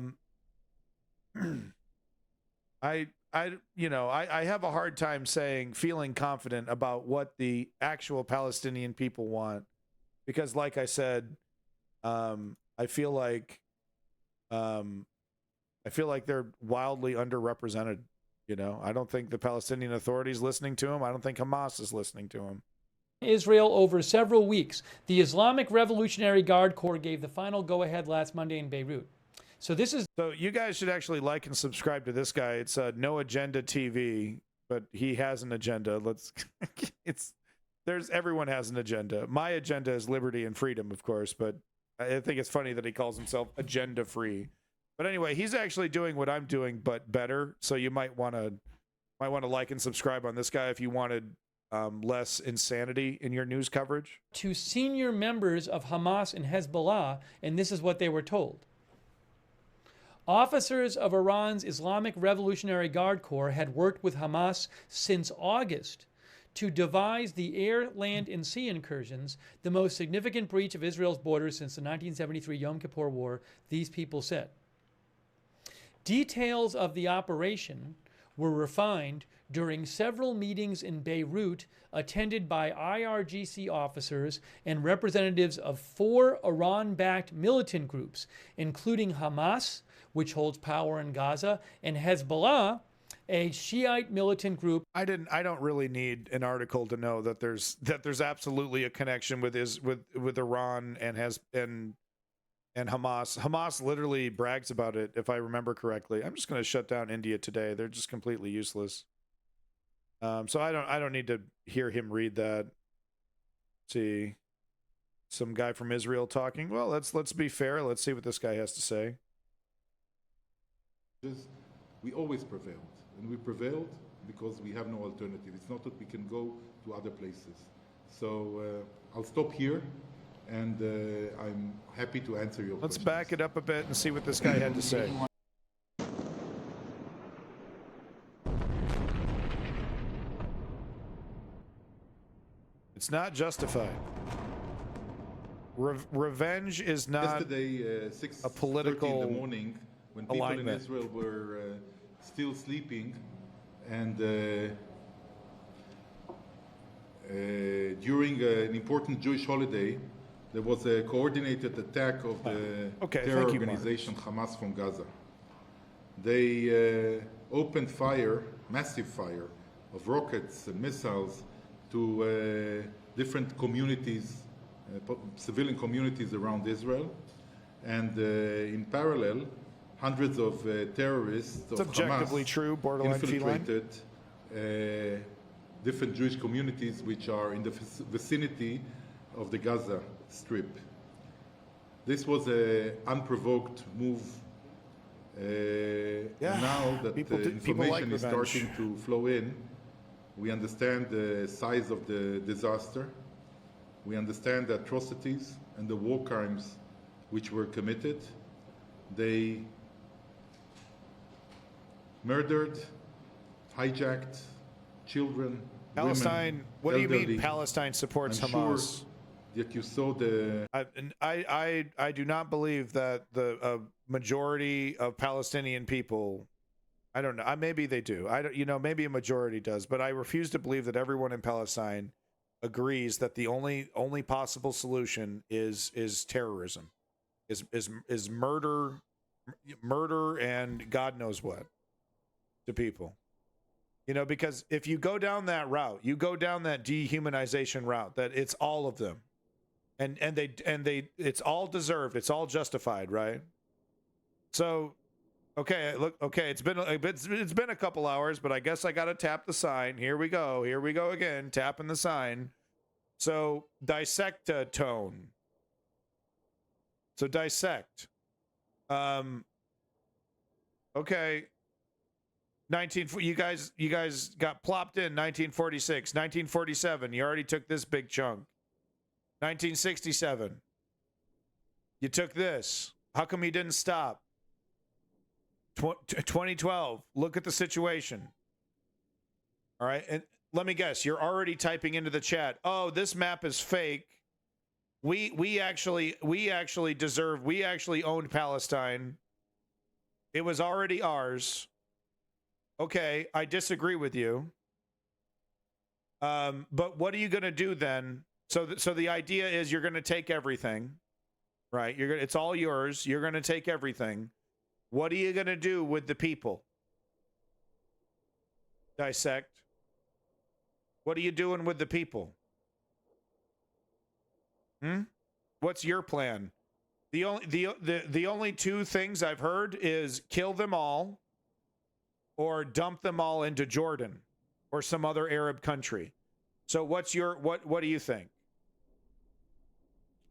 have a hard time feeling confident about what the actual Palestinian people want, because, like I said, I feel like they're wildly underrepresented. You know, I don't think the Palestinian Authority is listening to them. I don't think Hamas is listening to them. Israel over several weeks. The Islamic Revolutionary Guard Corps gave the final go-ahead last Monday in Beirut. So you guys should actually like and subscribe to this guy. It's No Agenda TV, but he has an agenda. Everyone has an agenda. My agenda is liberty and freedom, of course, but I think it's funny that he calls himself agenda free. But anyway, he's actually doing what I'm doing, but better. So you might want to like and subscribe on this guy if you wanted less insanity in your news coverage. To senior members of Hamas and Hezbollah, and this is what they were told. Officers of Iran's Islamic Revolutionary Guard Corps had worked with Hamas since August to devise the air, land, and sea incursions, the most significant breach of Israel's borders since the 1973 Yom Kippur War, these people said. Details of the operation were refined during several meetings in Beirut attended by IRGC officers and representatives of 4 Iran-backed militant groups, including Hamas, which holds power in Gaza, and Hezbollah, a Shiite militant group. I don't really need an article to know that there's absolutely a connection with Iran and Hamas. Hamas literally brags about it, if I remember correctly. I'm just going to shut down India Today. They're just completely useless. So I don't need to hear him read that. See, some guy from Israel talking. Well, let's be fair. Let's see what this guy has to say. We always prevailed, and we prevailed because we have no alternative. It's not that we can go to other places. So I'll stop here, and I'm happy to answer your questions. Let's back it up a bit and see what this guy had to say. It's not justified. Revenge is not yesterday, a political in the morning, when people alignment. in Israel were still sleeping, and during an important Jewish holiday, there was a coordinated attack of the terror organization Hamas from Gaza. They opened fire, massive fire, of rockets and missiles to different communities, civilian communities around Israel. And in parallel, hundreds of terrorists it's of objectively Hamas true, borderline infiltrated different Jewish communities which are in the vicinity of the Gaza Strip. This was an unprovoked move. Now that the information is starting to flow in, we understand the size of the disaster. We understand the atrocities and the war crimes which were committed. They murdered, hijacked children, Palestine. women, What do you elderly. mean Palestine supports I'm Hamas? Sure that you saw the. I do not believe that the majority of Palestinian people. I don't know. Maybe they do. I don't. You know, maybe a majority does, but I refuse to believe that everyone in Palestine agrees that the only possible solution is terrorism, is murder, and God knows what to people. You know, because if you go down that route, you go down that dehumanization route, that it's all of them, and they it's all deserved, it's all justified, right? So. Okay, look. Okay, it's been a couple hours, but I guess I gotta tap the sign. Here we go. Here we go again, tapping the sign. So dissect tone. So dissect. Okay. You guys got plopped in 1946, 1947. You already took this big chunk. 1967. You took this. How come you didn't stop? 2012. Look at the situation. All right. And let me guess, you're already typing into the chat, oh, this map is fake. We actually owned Palestine. It was already ours. Okay, I disagree with you. But what are you going to do then? So the idea is you're going to take everything, right? It's all yours. You're going to take everything. What are you going to do with the people? Dissect. What are you doing with the people? What's your plan? The only two things I've heard is kill them all or dump them all into Jordan or some other Arab country. So what do you think?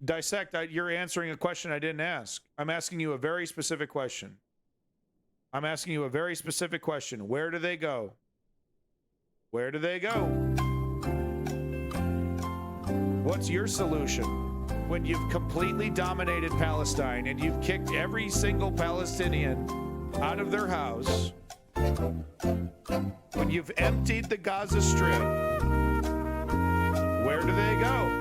Dissect. You're answering a question I didn't ask. I'm asking you a very specific question. Where do they go? Where do they go? What's your solution when you've completely dominated Palestine and you've kicked every single Palestinian out of their house? When you've emptied the Gaza Strip, where do they go?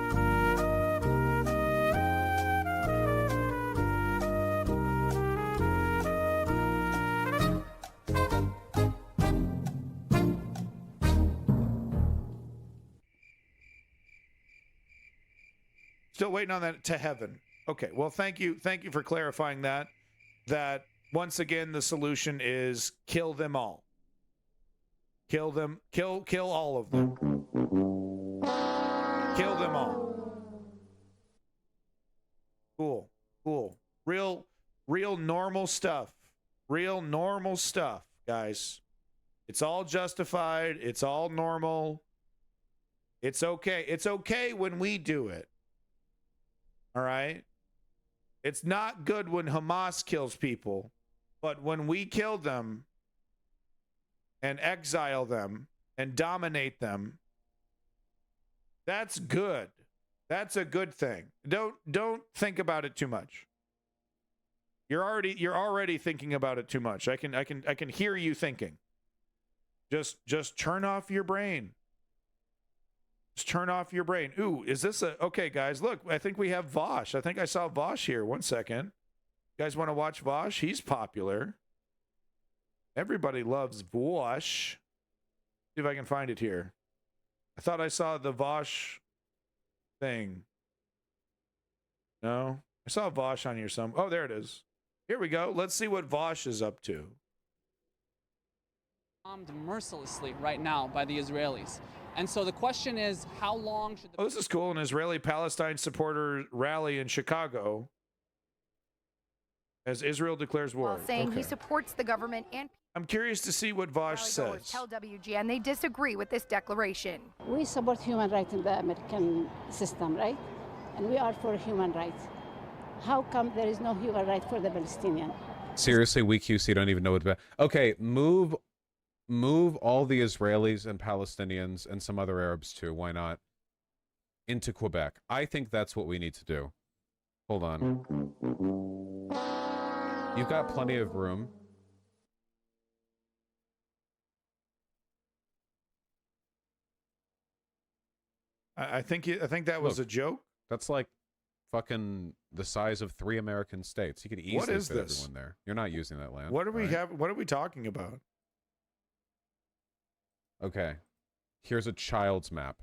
Still waiting on that to heaven. Okay, well, thank you for clarifying that. That once again, the solution is kill them all. Kill them. Kill all of them. Kill them all. Cool. Real normal stuff. Real normal stuff, guys. It's all justified. It's all normal. It's okay. It's okay when we do it. All right? It's not good when Hamas kills people, but when we kill them and exile them and dominate them, that's good. That's a good thing. Don't think about it too much. You're already thinking about it too much. I can hear you thinking. Just turn off your brain. Just turn off your brain. Ooh, is this okay, guys, look, I think we have Vosh. I think I saw Vosh here. 1 second. You guys want to watch Vosh? He's popular. Everybody loves Vosh. See if I can find it here. I thought I saw the Vosh thing. No? I saw Vosh on here some. Oh, there it is. Here we go. Let's see what Vosh is up to. Bombed mercilessly right now by the Israelis. And so the question is, how long should the... Oh, this is cool. An Israeli-Palestine supporter rally in Chicago as Israel declares war. While saying he supports the government and... I'm curious to see what Vosh says. Tell WGN they disagree with this declaration. We support human rights in the American system, right? And we are for human rights. How come there is no human right for the Palestinian? Seriously, we QC don't even know what about. Okay, move all the Israelis and Palestinians and some other Arabs too, why not, into Quebec. I think that's what we need to do. Hold on. You've got plenty of room. I think that was a joke. That's like fucking the size of 3 American states. You could easily fit everyone there. You're not using that land. What are we talking about? Okay, here's a child's map.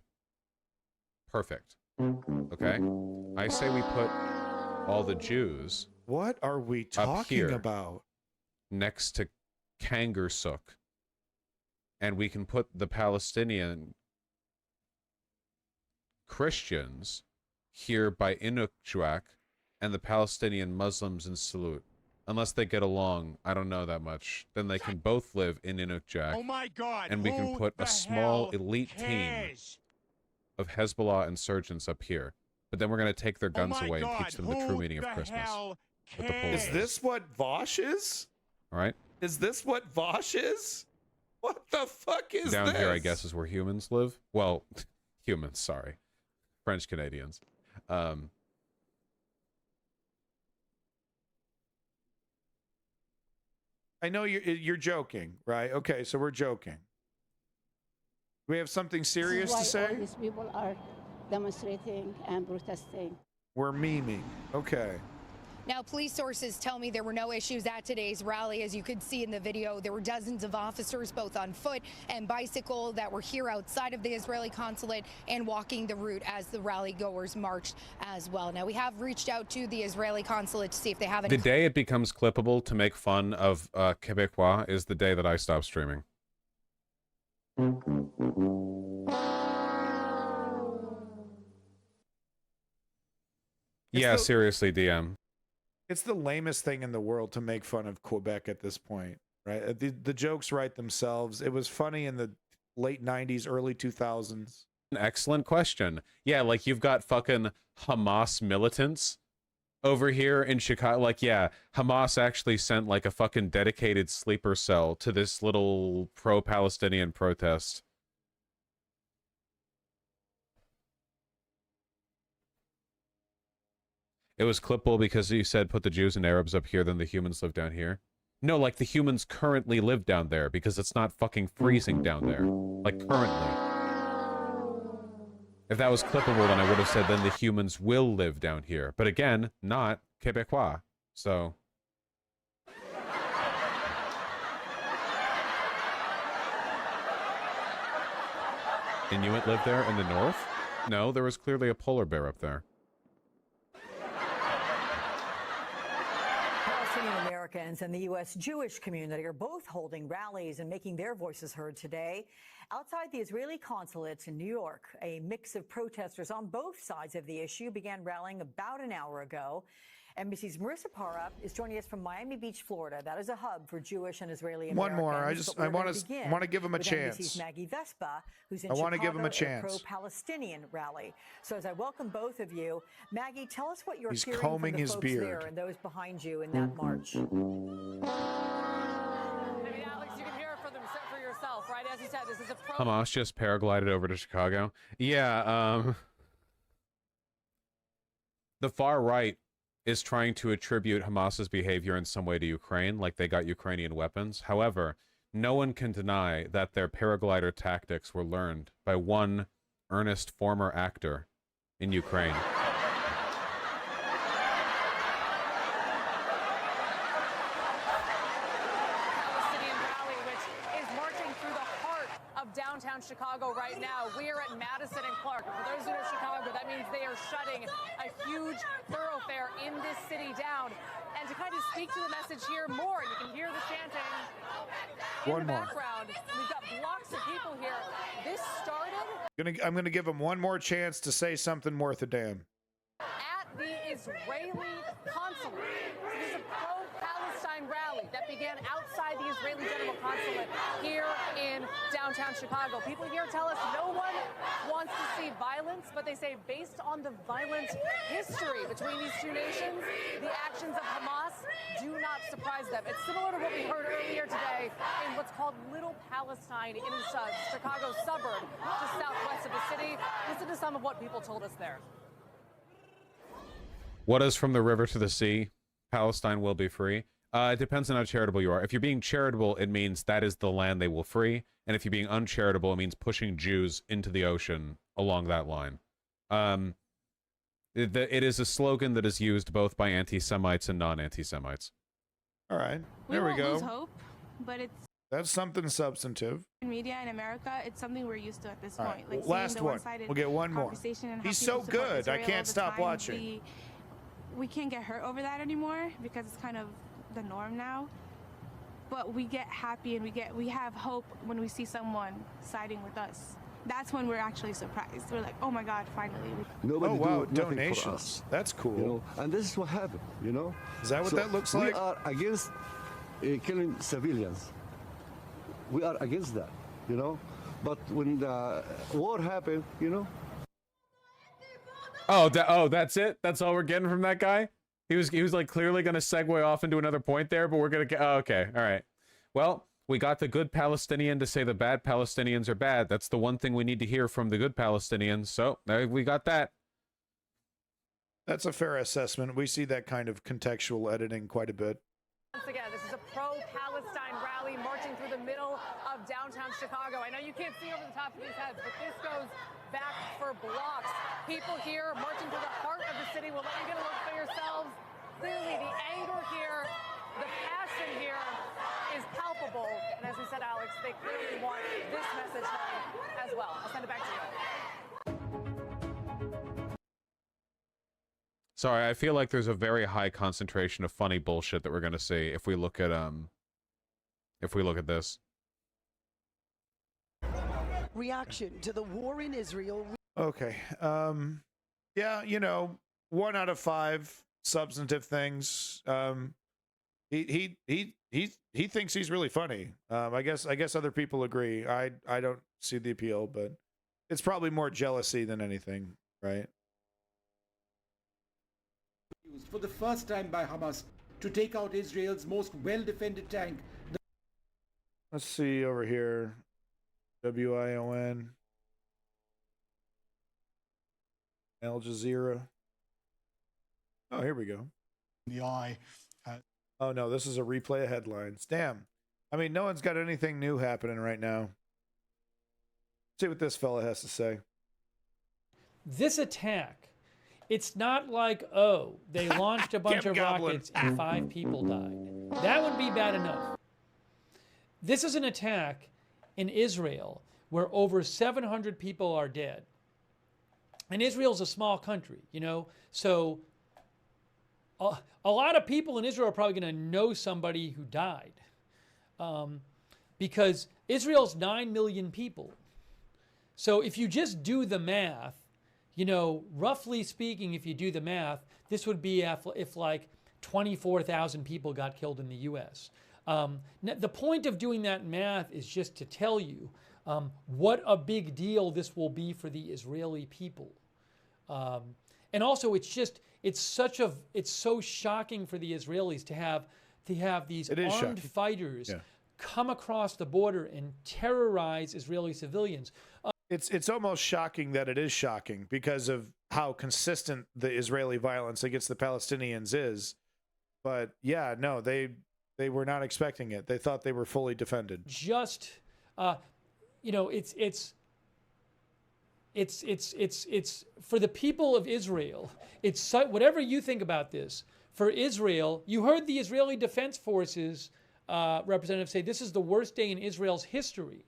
Perfect. Okay, I say we put all the Jews. What are we talking about? Next to Kangersuk, and we can put the Palestinian Christians here by Inukjuak and the Palestinian Muslims in Salut. Unless they get along, I don't know that much. Then they can both live in Inukjuak. Oh my God! And we can put a small elite team of Hezbollah insurgents up here. but then we're going to take their guns away and teach them the true meaning of Christmas. Is this what Vosh is? All right. Is this what Vosh is? What the fuck is Down this? here, I guess, is where humans live. Well, humans, sorry. French Canadians. I know you're joking, right? Okay, so we're joking. We have something serious to say? All these people are demonstrating and protesting. We're memeing. Okay. Now, police sources tell me there were no issues at today's rally. As you could see in the video, there were dozens of officers, both on foot and bicycle, that were here outside of the Israeli consulate and walking the route as the rally goers marched as well. Now, we have reached out to the Israeli consulate to see if they have any... The day it becomes clippable to make fun of Quebecois is the day that I stop streaming. Yeah, seriously, DM. It's the lamest thing in the world to make fun of Quebec at this point, right? The jokes write themselves. It was funny in the late 90s, early 2000s. An excellent question. Yeah, like you've got fucking Hamas militants over here in Chicago. Like, yeah, Hamas actually sent like a fucking dedicated sleeper cell to this little pro-Palestinian protest. It was clippable because you said put the Jews and Arabs up here, then the humans live down here. No, like the humans currently live down there because it's not fucking freezing down there. Like currently. If that was clippable, then I would have said then the humans will live down here. But again, not Quebecois. So... Inuit live there in the north? No, there was clearly a polar bear up there. Palestinian Americans and the U.S. Jewish community are both holding rallies and making their voices heard today. Outside the Israeli consulate in New York, a mix of protesters on both sides of the issue began rallying about an hour ago. NBC's Marissa Para is joining us from Miami Beach, Florida. That is a hub for Jewish and Israeli Americans. One more. I want to give him a chance. NBC's Maggie Vespa, who's in I want to give him a Chicago at chance. pro-Palestinian rally. So as I welcome both of you, Maggie, tell us what you're He's hearing combing from the his folks beard. there and those behind you in that march. I mean, Alex, you can hear it for yourself, right? As you said, this is a pro... Hamas just paraglided over to Chicago. Yeah, the far right is trying to attribute Hamas's behavior in some way to Ukraine, like they got Ukrainian weapons. However, no one can deny that their paraglider tactics were learned by one earnest former actor in Ukraine. Palestinian rally, which is marching through the heart of downtown Chicago right now. We are at Madison and Clark. And for those who know Chicago, that means they are shutting a huge thoroughfare in this city down. And to kind of speak to the message here more, you can hear the chanting in the background. We've got blocks of people here. This started I'm gonna give him one more chance to say something worth a damn. at the Israeli consulate. So this is a pro-Palestine rally that began outside the Israeli General Consulate here in downtown Chicago. People here tell us no one wants to see violence, but they say based on the violent history between these two nations, the actions of Hamas do not surprise them. It's similar to what we heard earlier today in what's called Little Palestine in Chicago's suburb just southwest of the city. Listen to some of what people told us there. What is from the river to the sea? Palestine will be free. It depends on how charitable you are. If you're being charitable, it means that is the land they will free. And if you're being uncharitable, it means pushing Jews into the ocean along that line. It is a slogan that is used both by anti-Semites and non-anti-Semites. All right, there we go. Lose hope, but it's That's something substantive. in media in America. It's something we're used to at this All point. right, Like last seeing the one. one-sided We'll get one more. conversation and how He's people so support good. I Israel all can't the stop time. watching. We can't get hurt over that anymore because it's kind of the norm now. But we get happy and we have hope when we see someone siding with us. That's when we're actually surprised. We're like, oh my God, finally. Nobody Oh, wow, do nothing donations. for us. That's cool. You know, and this is what happened. You know. Is that what that looks like? We are against killing civilians. We are against that. You know. But when the war happened, you know. Oh, that's it? That's all we're getting from that guy? He was like clearly going to segue off into another point there, but we're going to get... Oh, okay. All right. Well, we got the good Palestinian to say the bad Palestinians are bad. That's the one thing we need to hear from the good Palestinians. So, we got that. That's a fair assessment. We see that kind of contextual editing quite a bit. Once again, this is a pro-Palestine rally marching through the middle of downtown Chicago. I know you can't see over the top of these heads, but this goes back for blocks. People here marching through the heart of the city. We'll let you get a look for yourselves. Clearly, the anger here, the passion here is palpable. And as we said, Alex, they clearly want this message home as well. I'll send it back to you. Sorry, I feel like there's a very high concentration of funny bullshit that we're gonna see if we look at this. Reaction to the war in Israel. Okay. Yeah, you know, 1 out of 5 substantive things. He thinks he's really funny. I guess other people agree. I don't see the appeal, but it's probably more jealousy than anything, right? For the first time by Hamas to take out Israel's most well-defended tank. Let's see over here. WION. Al Jazeera. Oh, here we go. The eye. Oh no, this is a replay of headlines. Damn. I mean, no one's got anything new happening right now. See what this fella has to say. This attack, it's not like, oh, they launched a bunch of rockets and 5 people died. That would be bad enough. This is an attack in Israel where over 700 people are dead. And Israel's a small country, you know, so a lot of people in Israel are probably going to know somebody who died, because Israel's 9 million people. So if you just do the math, you know, roughly speaking, if you do the math, this would be if like 24,000 people got killed in the U.S. The point of doing that math is just to tell you what a big deal this will be for the Israeli people. And also, it's so shocking for the Israelis to have these armed fighters come across the border and terrorize Israeli civilians. It's almost shocking that it is shocking because of how consistent the Israeli violence against the Palestinians is. But yeah, no, they were not expecting it. They thought they were fully defended. Just, you know, it's for the people of Israel. It's whatever you think about this. For Israel, you heard the Israeli Defense Forces representative say this is the worst day in Israel's history.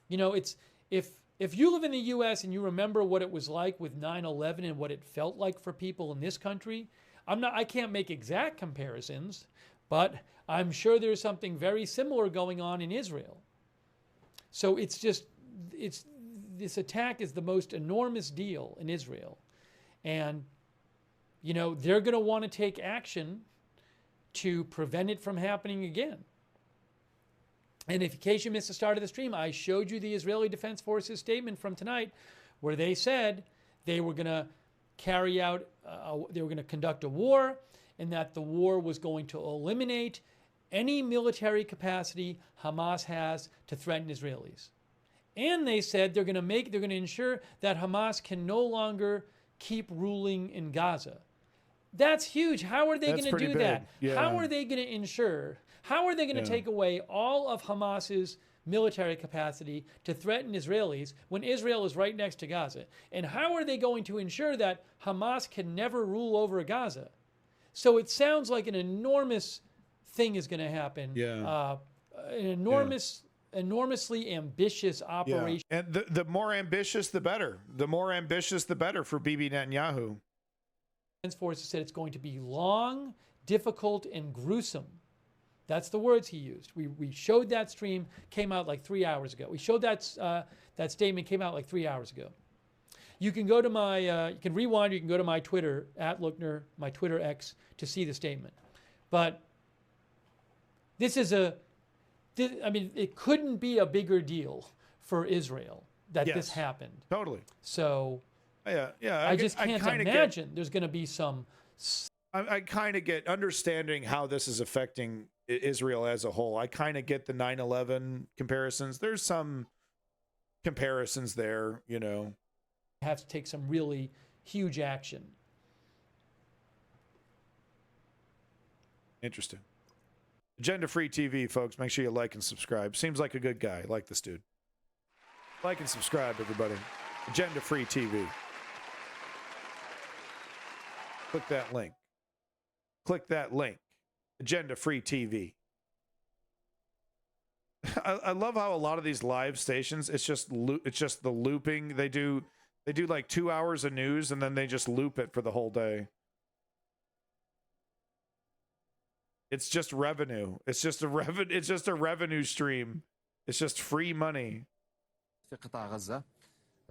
You know, it's if you live in the U.S. and you remember what it was like with 9/11 and what it felt like for people in this country, I can't make exact comparisons, but I'm sure there's something very similar going on in Israel. So this attack is the most enormous deal in Israel. And, you know, they're going to want to take action to prevent it from happening again. And in case you missed the start of the stream, I showed you the Israeli Defense Forces statement from tonight where they said they were going to carry out, they were going to conduct a war, and that the war was going to eliminate any military capacity Hamas has to threaten Israelis. And they said they're going to ensure that Hamas can no longer keep ruling in Gaza. That's huge. How are they going to do that? Yeah. How are they going to ensure? How are they going to take away all of Hamas's military capacity to threaten Israelis when Israel is right next to Gaza? And how are they going to ensure that Hamas can never rule over Gaza? So it sounds like an enormous thing is going to happen. Yeah. An enormously ambitious operation. Yeah. And the more ambitious, the better. The more ambitious, the better for Bibi Netanyahu. Defense Forces said it's going to be long, difficult, and gruesome. That's the words he used. We showed that stream, came out like 3 hours ago. We showed that statement, came out like 3 hours ago. You can go to my, you can rewind, you can go to my Twitter, @Lookner, my Twitter X, to see the statement. But this is I mean, it couldn't be a bigger deal for Israel that this happened. Totally. So, Yeah. I just can't imagine there's going to be some. I kind of get understanding how this is affecting Israel as a whole. I kind of get the 9/11 comparisons. There's some comparisons there, you know. Have to take some really huge action. Interesting. Agenda Free TV, folks. Make sure you like and subscribe. Seems like a good guy. I like this dude. Like and subscribe, everybody. Agenda Free TV. Click that link. Click that link. Agenda Free TV. I love how a lot of these live stations, it's just the looping. They do like 2 hours of news and then they just loop it for the whole day. It's just revenue. It's just a revenue stream. It's just free money. في قطاع غزة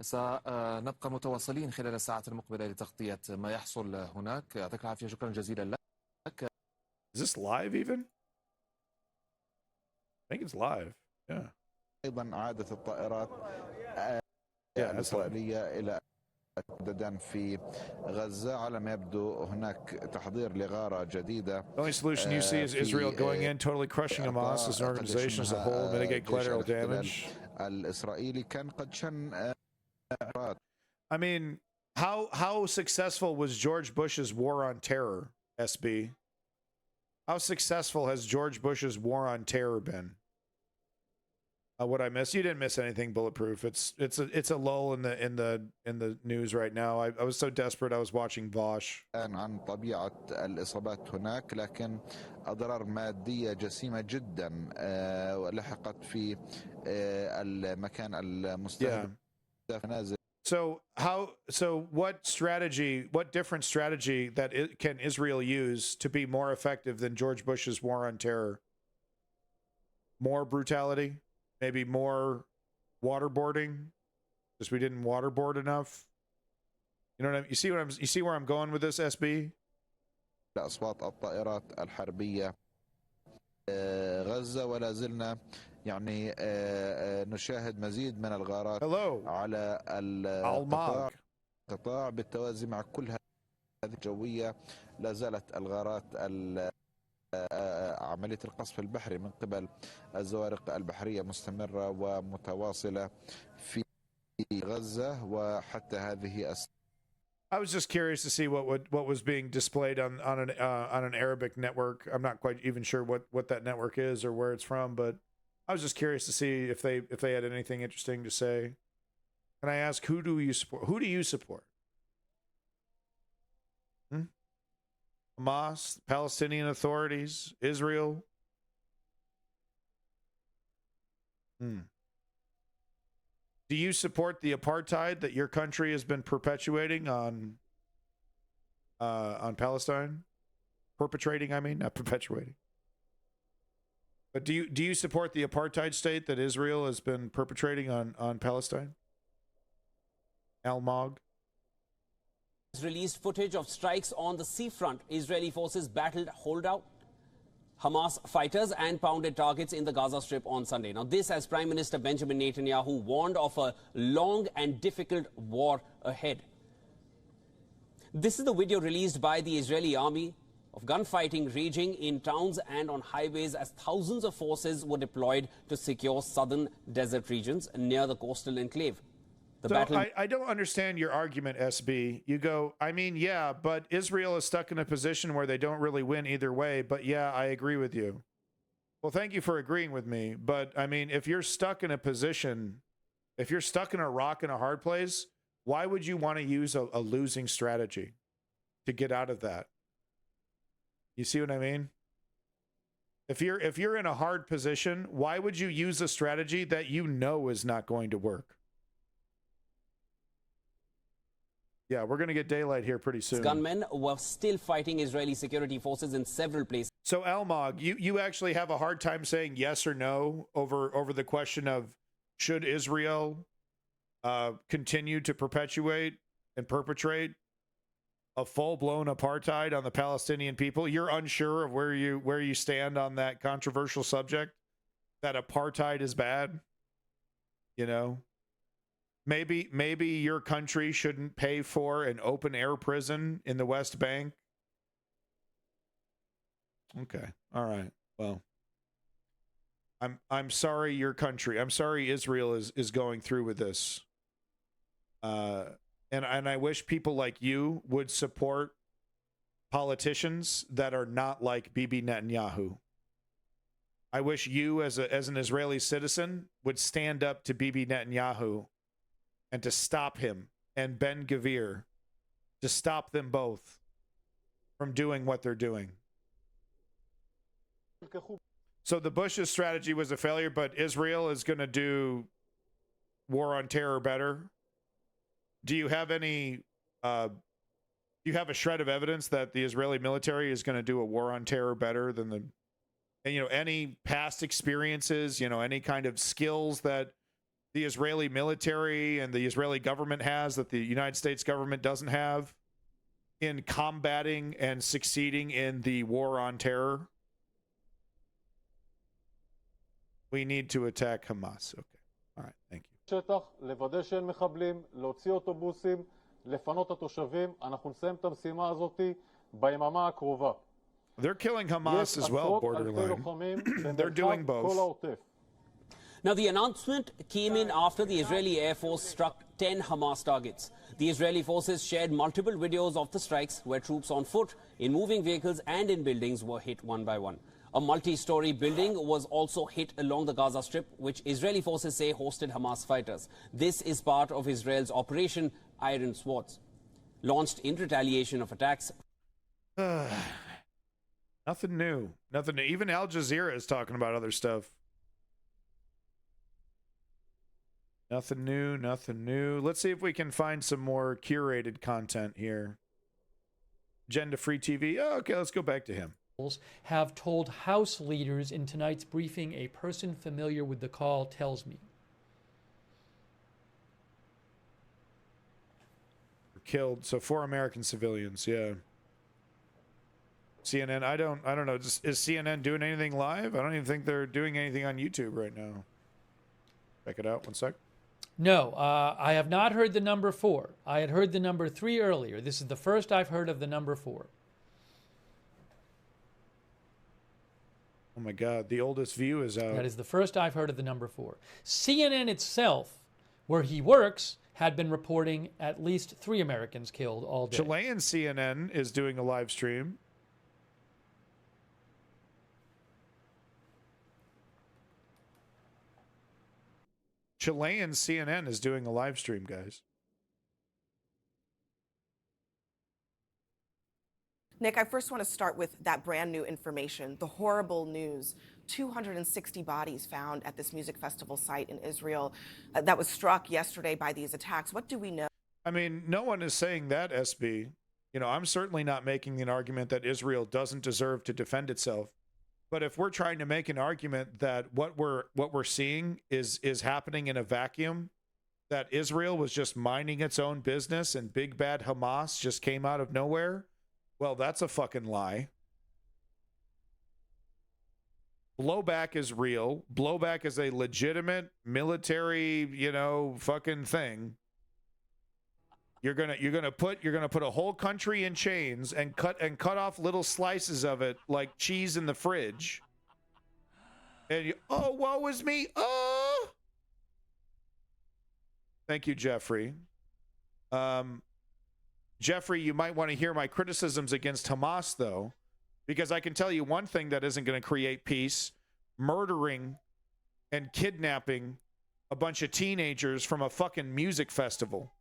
سنبقى متواصلين خلال الساعات المقبلة لتغطية ما يحصل هناك. يعطيك العافية. شكرا جزيلا لك. Is this live even? I think it's live. Yeah. أيضا عادة الطائرات الإسرائيلية إلى مددا في غزة. على ما يبدو هناك تحضير لغارة جديدة. The only solution you see is Israel going in, totally crushing Hamas as an organization as a whole, mitigate collateral damage. الإسرائيلي كان قد شن. I mean, how successful was George Bush's war on terror, SB? How successful has George Bush's war on terror been? What I miss? You didn't miss anything, Bulletproof. It's a lull in the news right now. I was so desperate. I was watching Vosh. عن طبيعة الإصابات هناك، لكن أضرار مادية جسيمة جدا لحقت في المكان المستهدف. نازل. So what different strategy can Israel use to be more effective than George Bush's war on terror? More brutality? Maybe more waterboarding? Because we didn't waterboard enough? You know what I mean? You see where I'm going with this, SB? أصوات الطائرات الحربية غزة ولا زلنا يعني نشاهد مزيد من الغارات على القطاع بالتوازي مع كل هذه الجوية. لا زالت الغارات عملية القصف البحري من قبل الزوارق البحرية مستمرة ومتواصلة في غزة وحتى هذه I was just curious to see what was being displayed on an Arabic network. I'm not quite even sure what that network is or where it's from, but I was just curious to see if they had anything interesting to say. Can I ask, who do you support? Who do you support? Hamas, Palestinian authorities, Israel? Do you support the apartheid that your country has been perpetuating on Palestine? Perpetrating, I mean, not perpetuating. But do you support the apartheid state that Israel has been perpetrating on Palestine? Al-Mog? Released footage of strikes on the seafront. Israeli forces battled holdout Hamas fighters and pounded targets in the Gaza Strip on Sunday. Now this as Prime Minister Benjamin Netanyahu warned of a long and difficult war ahead. This is the video released by the Israeli army of gunfighting raging in towns and on highways as thousands of forces were deployed to secure southern desert regions near the coastal enclave. I don't understand your argument, SB. You go, I mean, yeah, but Israel is stuck in a position where they don't really win either way. But yeah, I agree with you. Well, thank you for agreeing with me. But I mean, if you're stuck in a position, if you're stuck in a rock in a hard place, why would you want to use a losing strategy to get out of that? You see what I mean? If you're in a hard position, why would you use a strategy that you know is not going to work? Yeah, we're going to get daylight here pretty soon. Gunmen were still fighting Israeli security forces in several places. So, Almog, you actually have a hard time saying yes or no over the question of should Israel continue to perpetuate and perpetrate a full-blown apartheid on the Palestinian people? You're unsure of where you stand on that controversial subject, that apartheid is bad, you know? Maybe your country shouldn't pay for an open air prison in the West Bank. Okay. All right. Well, I'm sorry your country. I'm sorry Israel is going through with this. And I wish people like you would support politicians that are not like Bibi Netanyahu. I wish you as an Israeli citizen would stand up to Bibi Netanyahu and to stop him and Ben Gvir, to stop them both from doing what they're doing. So the Bush's strategy was a failure, but Israel is going to do war on terror better. Do you have any, do you have a shred of evidence that the Israeli military is going to do a war on terror better than the, and, any past experiences, any kind of skills that the Israeli military and the Israeli government has that the United States government doesn't have in combating and succeeding in the war on terror? We need to attack Hamas. Okay. All right. Thank you. שטח, לוודא שאין מחבלים, להוציא אוטובוסים, לפנות את התושבים. אנחנו נסיים את המשימה הזאת ביממה הקרובה. They're killing Hamas as well, borderline. They're doing both. Now, the announcement came in after the Israeli Air Force struck 10 Hamas targets. The Israeli forces shared multiple videos of the strikes where troops on foot, in moving vehicles and in buildings were hit one by one. A multi-story building was also hit along the Gaza Strip, which Israeli forces say hosted Hamas fighters. This is part of Israel's Operation Iron Swords, launched in retaliation of attacks. Nothing new. Nothing new. Even Al Jazeera is talking about other stuff. Nothing new. Nothing new. Let's see if we can find some more curated content here. Agenda Free TV. Oh, okay, let's go back to him. Have told House leaders in tonight's briefing, a person familiar with the call tells me. Killed. So 4 American civilians. Yeah. CNN. I don't know. Is CNN doing anything live? I don't even think they're doing anything on YouTube right now. Check it out. One sec. No, I have not heard the number 4. I had heard the number 3 earlier. This is the first I've heard of the number 4. Oh my God, the oldest view is out. That is the first I've heard of the number 4. CNN itself, where he works, had been reporting at least 3 Americans killed all day. Chilean CNN is doing a live stream. Chilean CNN is doing a live stream, guys. Nick, I first want to start with that brand new information, the horrible news. 260 bodies found at this music festival site in Israel that was struck yesterday by these attacks. What do we know? I mean, no one is saying that, SB. I'm certainly not making an argument that Israel doesn't deserve to defend itself. But if we're trying to make an argument that what we're seeing is happening in a vacuum, that Israel was just minding its own business and big bad Hamas just came out of nowhere, well, that's a fucking lie. Blowback is real. Blowback is a legitimate military, fucking thing. You're gonna put a whole country in chains and cut off little slices of it like cheese in the fridge. And oh, woe is me. Oh. Thank you, Jeffrey. Jeffrey, you might want to hear my criticisms against Hamas, though, because I can tell you one thing that isn't going to create peace: murdering and kidnapping a bunch of teenagers from a fucking music festival.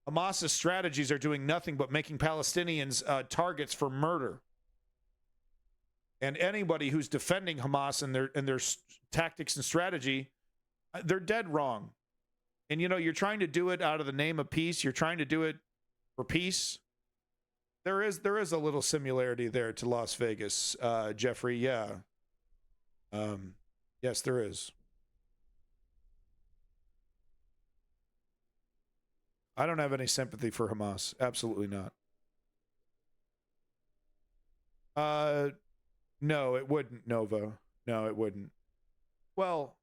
Hamas's strategies are doing nothing but making Palestinians targets for murder. And anybody who's defending Hamas and their tactics and strategy, they're dead wrong. And you're trying to do it out of the name of peace. You're trying to do it for peace. There is a little similarity there to Las Vegas, Jeffrey. Yeah. Yes, there is. I don't have any sympathy for Hamas. Absolutely not. No, it wouldn't, Nova. No, it wouldn't. Well,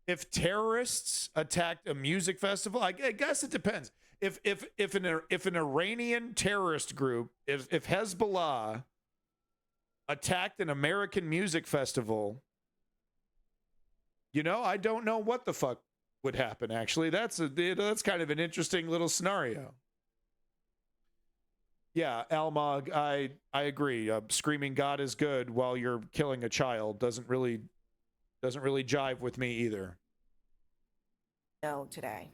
If terrorists attacked a music festival, I guess it depends. If an Iranian terrorist group, if Hezbollah attacked an American music festival, you know, I don't know what the fuck would happen. Actually, that's kind of an interesting little scenario. Yeah, Almog, I agree. Screaming God is good while you're killing a child doesn't really jive with me either. No, today.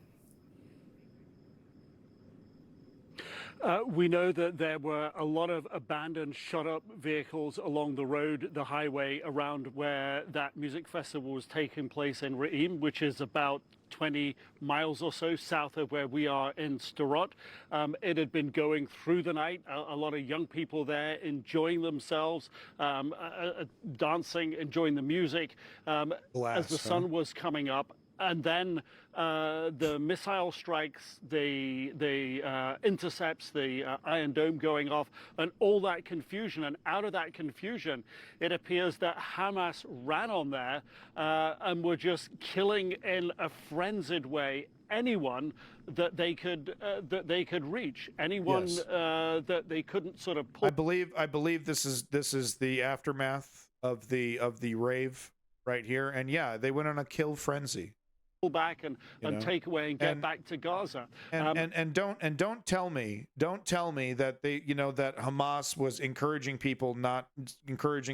We know that there were a lot of abandoned, shot-up vehicles along the road, the highway around where that music festival was taking place in Re'im, which is about 20 miles or so south of where we are in Sderot. It had been going through the night. A lot of young people there enjoying themselves, dancing, enjoying the music as the sun was coming up. And then the missile strikes, the intercepts, the Iron Dome going off, and all that confusion. And out of that confusion, it appears that Hamas ran on there and were just killing in a frenzied way anyone that they could reach, anyone that they couldn't sort of pull. I believe this is the aftermath of the rave right here, and yeah, they went on a kill frenzy. Back and take away and get back to Gaza. And don't tell me that they, you know, that Hamas was encouraging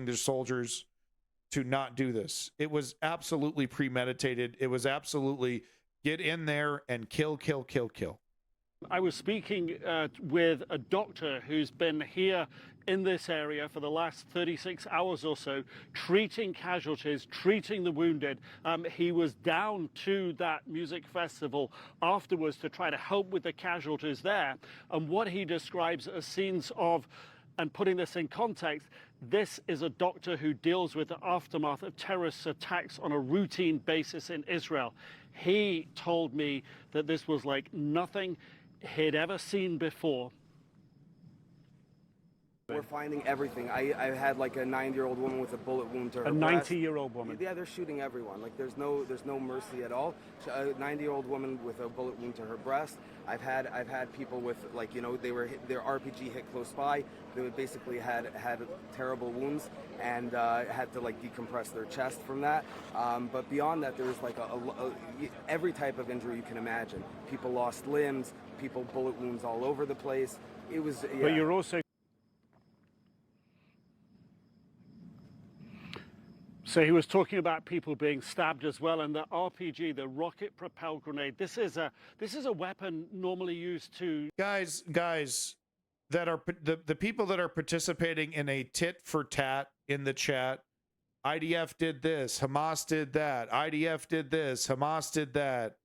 their soldiers to not do this. It was absolutely premeditated. It was absolutely get in there and kill. I was speaking with a doctor who's been here in this area for the last 36 hours or so, treating casualties, treating the wounded. He was down to that music festival afterwards to try to help with the casualties there. And what he describes as scenes of, and putting this in context, this is a doctor who deals with the aftermath of terrorist attacks on a routine basis in Israel. He told me that this was like nothing he'd ever seen before. We're finding everything. I had like a 90-year-old woman with a bullet wound to her breast. A 90-year-old woman? Yeah, they're shooting everyone. Like there's no mercy at all. A 90-year-old woman with a bullet wound to her breast. I've had people with, like, you know, their RPG hit close by. They basically had terrible wounds and had to like decompress their chest from that. But beyond that, there was like every type of injury you can imagine. People lost limbs. People bullet wounds all over the place. It was. Yeah. But you're also. So he was talking about people being stabbed as well, and the RPG, the rocket-propelled grenade. This is a weapon normally used to guys that are the people that are participating in a tit for tat in the chat. IDF did this, Hamas did that. IDF did this, Hamas did that.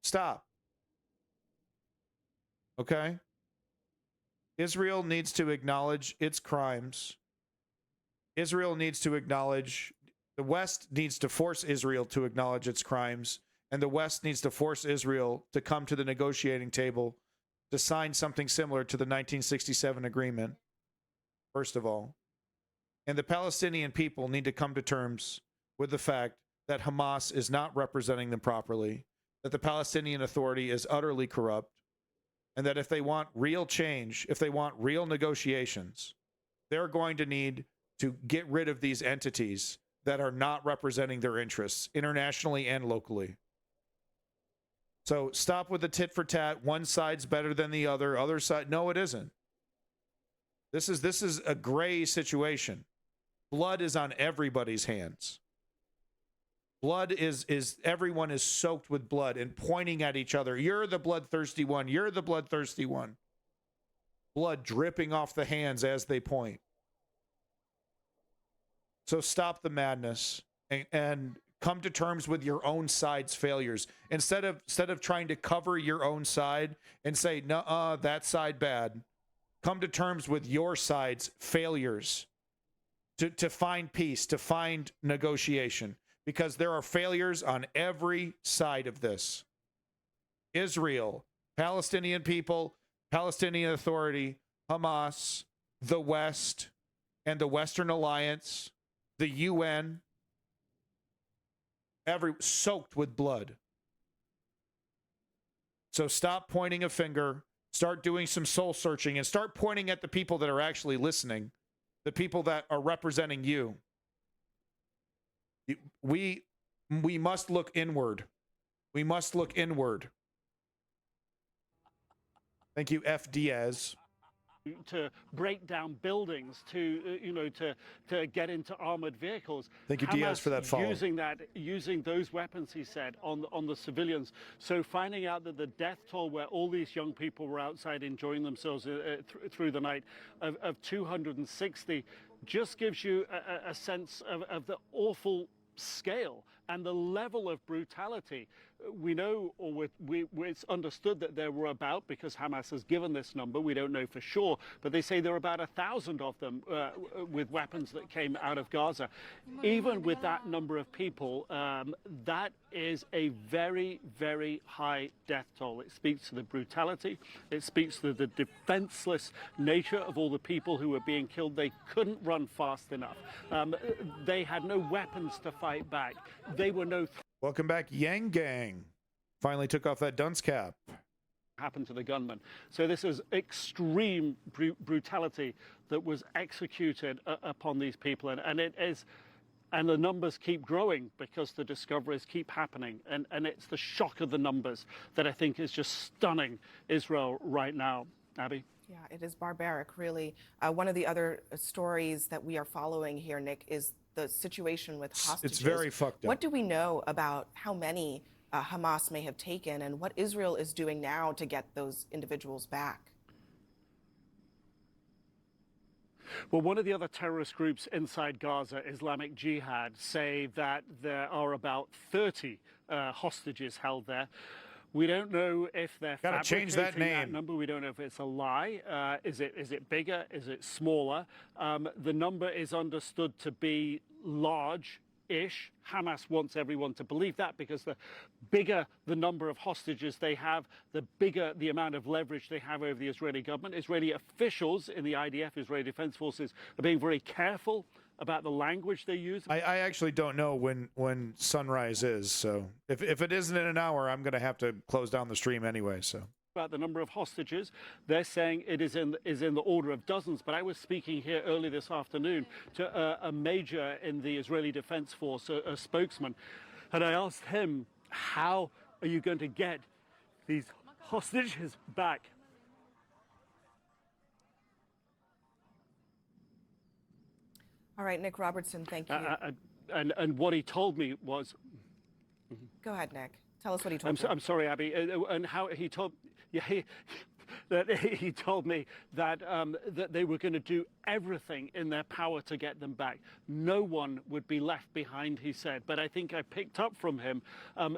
Stop. Okay? Israel needs to acknowledge its crimes. Israel needs to acknowledge, the West needs to force Israel to acknowledge its crimes, and the West needs to force Israel to come to the negotiating table to sign something similar to the 1967 agreement, first of all. And the Palestinian people need to come to terms with the fact that Hamas is not representing them properly, that the Palestinian Authority is utterly corrupt, and that if they want real change, if they want real negotiations, they're going to need to get rid of these entities that are not representing their interests internationally and locally. So stop with the tit for tat. One side's better than the other side. No, it isn't. This is a gray situation. Blood is on everybody's hands. Blood is everyone is soaked with blood and pointing at each other. You're the bloodthirsty one. You're the bloodthirsty one. Blood dripping off the hands as they point. So stop the madness and come to terms with your own side's failures. Instead of trying to cover your own side and say, "Nuh-uh, that side bad," come to terms with your side's failures to find peace, to find negotiation. Because there are failures on every side of this. Israel, Palestinian people, Palestinian Authority, Hamas, the West, and the Western Alliance, the UN, soaked with blood. So stop pointing a finger, start doing some soul searching, and start pointing at the people that are actually listening, the people that are representing you. We must look inward. We must look inward. Thank you, F. Diaz. To break down buildings, to get into armored vehicles. Thank you, Diaz, for that follow. Using those weapons, he said, on the civilians. So finding out that the death toll, where all these young people were outside enjoying themselves through the night, of 260, just gives you a sense of the awful scale and the level of brutality. We know, or it's understood that there were about, because Hamas has given this number, we don't know for sure, but they say there are about 1,000 of them with weapons that came out of Gaza. Even with that number of people, that is a very, very high death toll. It speaks to the brutality. It speaks to the defenseless nature of all the people who were being killed. They couldn't run fast enough. They had no weapons to fight back. They were no... Welcome back, Yang Gang. Finally took off that dunce cap. Happened to the gunman. So this is extreme brutality that was executed upon these people, and it is, and the numbers keep growing because the discoveries keep happening, and it's the shock of the numbers that I think is just stunning Israel right now. Abby? Yeah, it is barbaric, really. One of the other stories that we are following here, Nick, is the situation with hostages. It's very fucked up. What do we know about how many Hamas may have taken, and what Israel is doing now to get those individuals back? Well, one of the other terrorist groups inside Gaza, Islamic Jihad, say that there are about 30 hostages held there. We don't know if they're fabricating that number. We don't know if it's a lie. Is it bigger? Is it smaller? The number is understood to be large-ish. Hamas wants everyone to believe that, because the bigger the number of hostages they have, the bigger the amount of leverage they have over the Israeli government. Israeli officials in the IDF, Israeli Defense Forces, are being very careful about the language they use. I actually don't know when sunrise is, so if it isn't in an hour, I'm going to have to close down the stream anyway. So about the number of hostages, they're saying it is in the order of dozens. But I was speaking here early this afternoon to a major in the Israeli Defense Force, a spokesman, and I asked him, how are you going to get these hostages back? All right, Nick Robertson, thank you. And what he told me was... Go ahead, Nick. Tell us what he told you. I'm sorry, Abby. And how he told... He told me that that they were going to do everything in their power to get them back. No one would be left behind, he said. But I think I picked up from him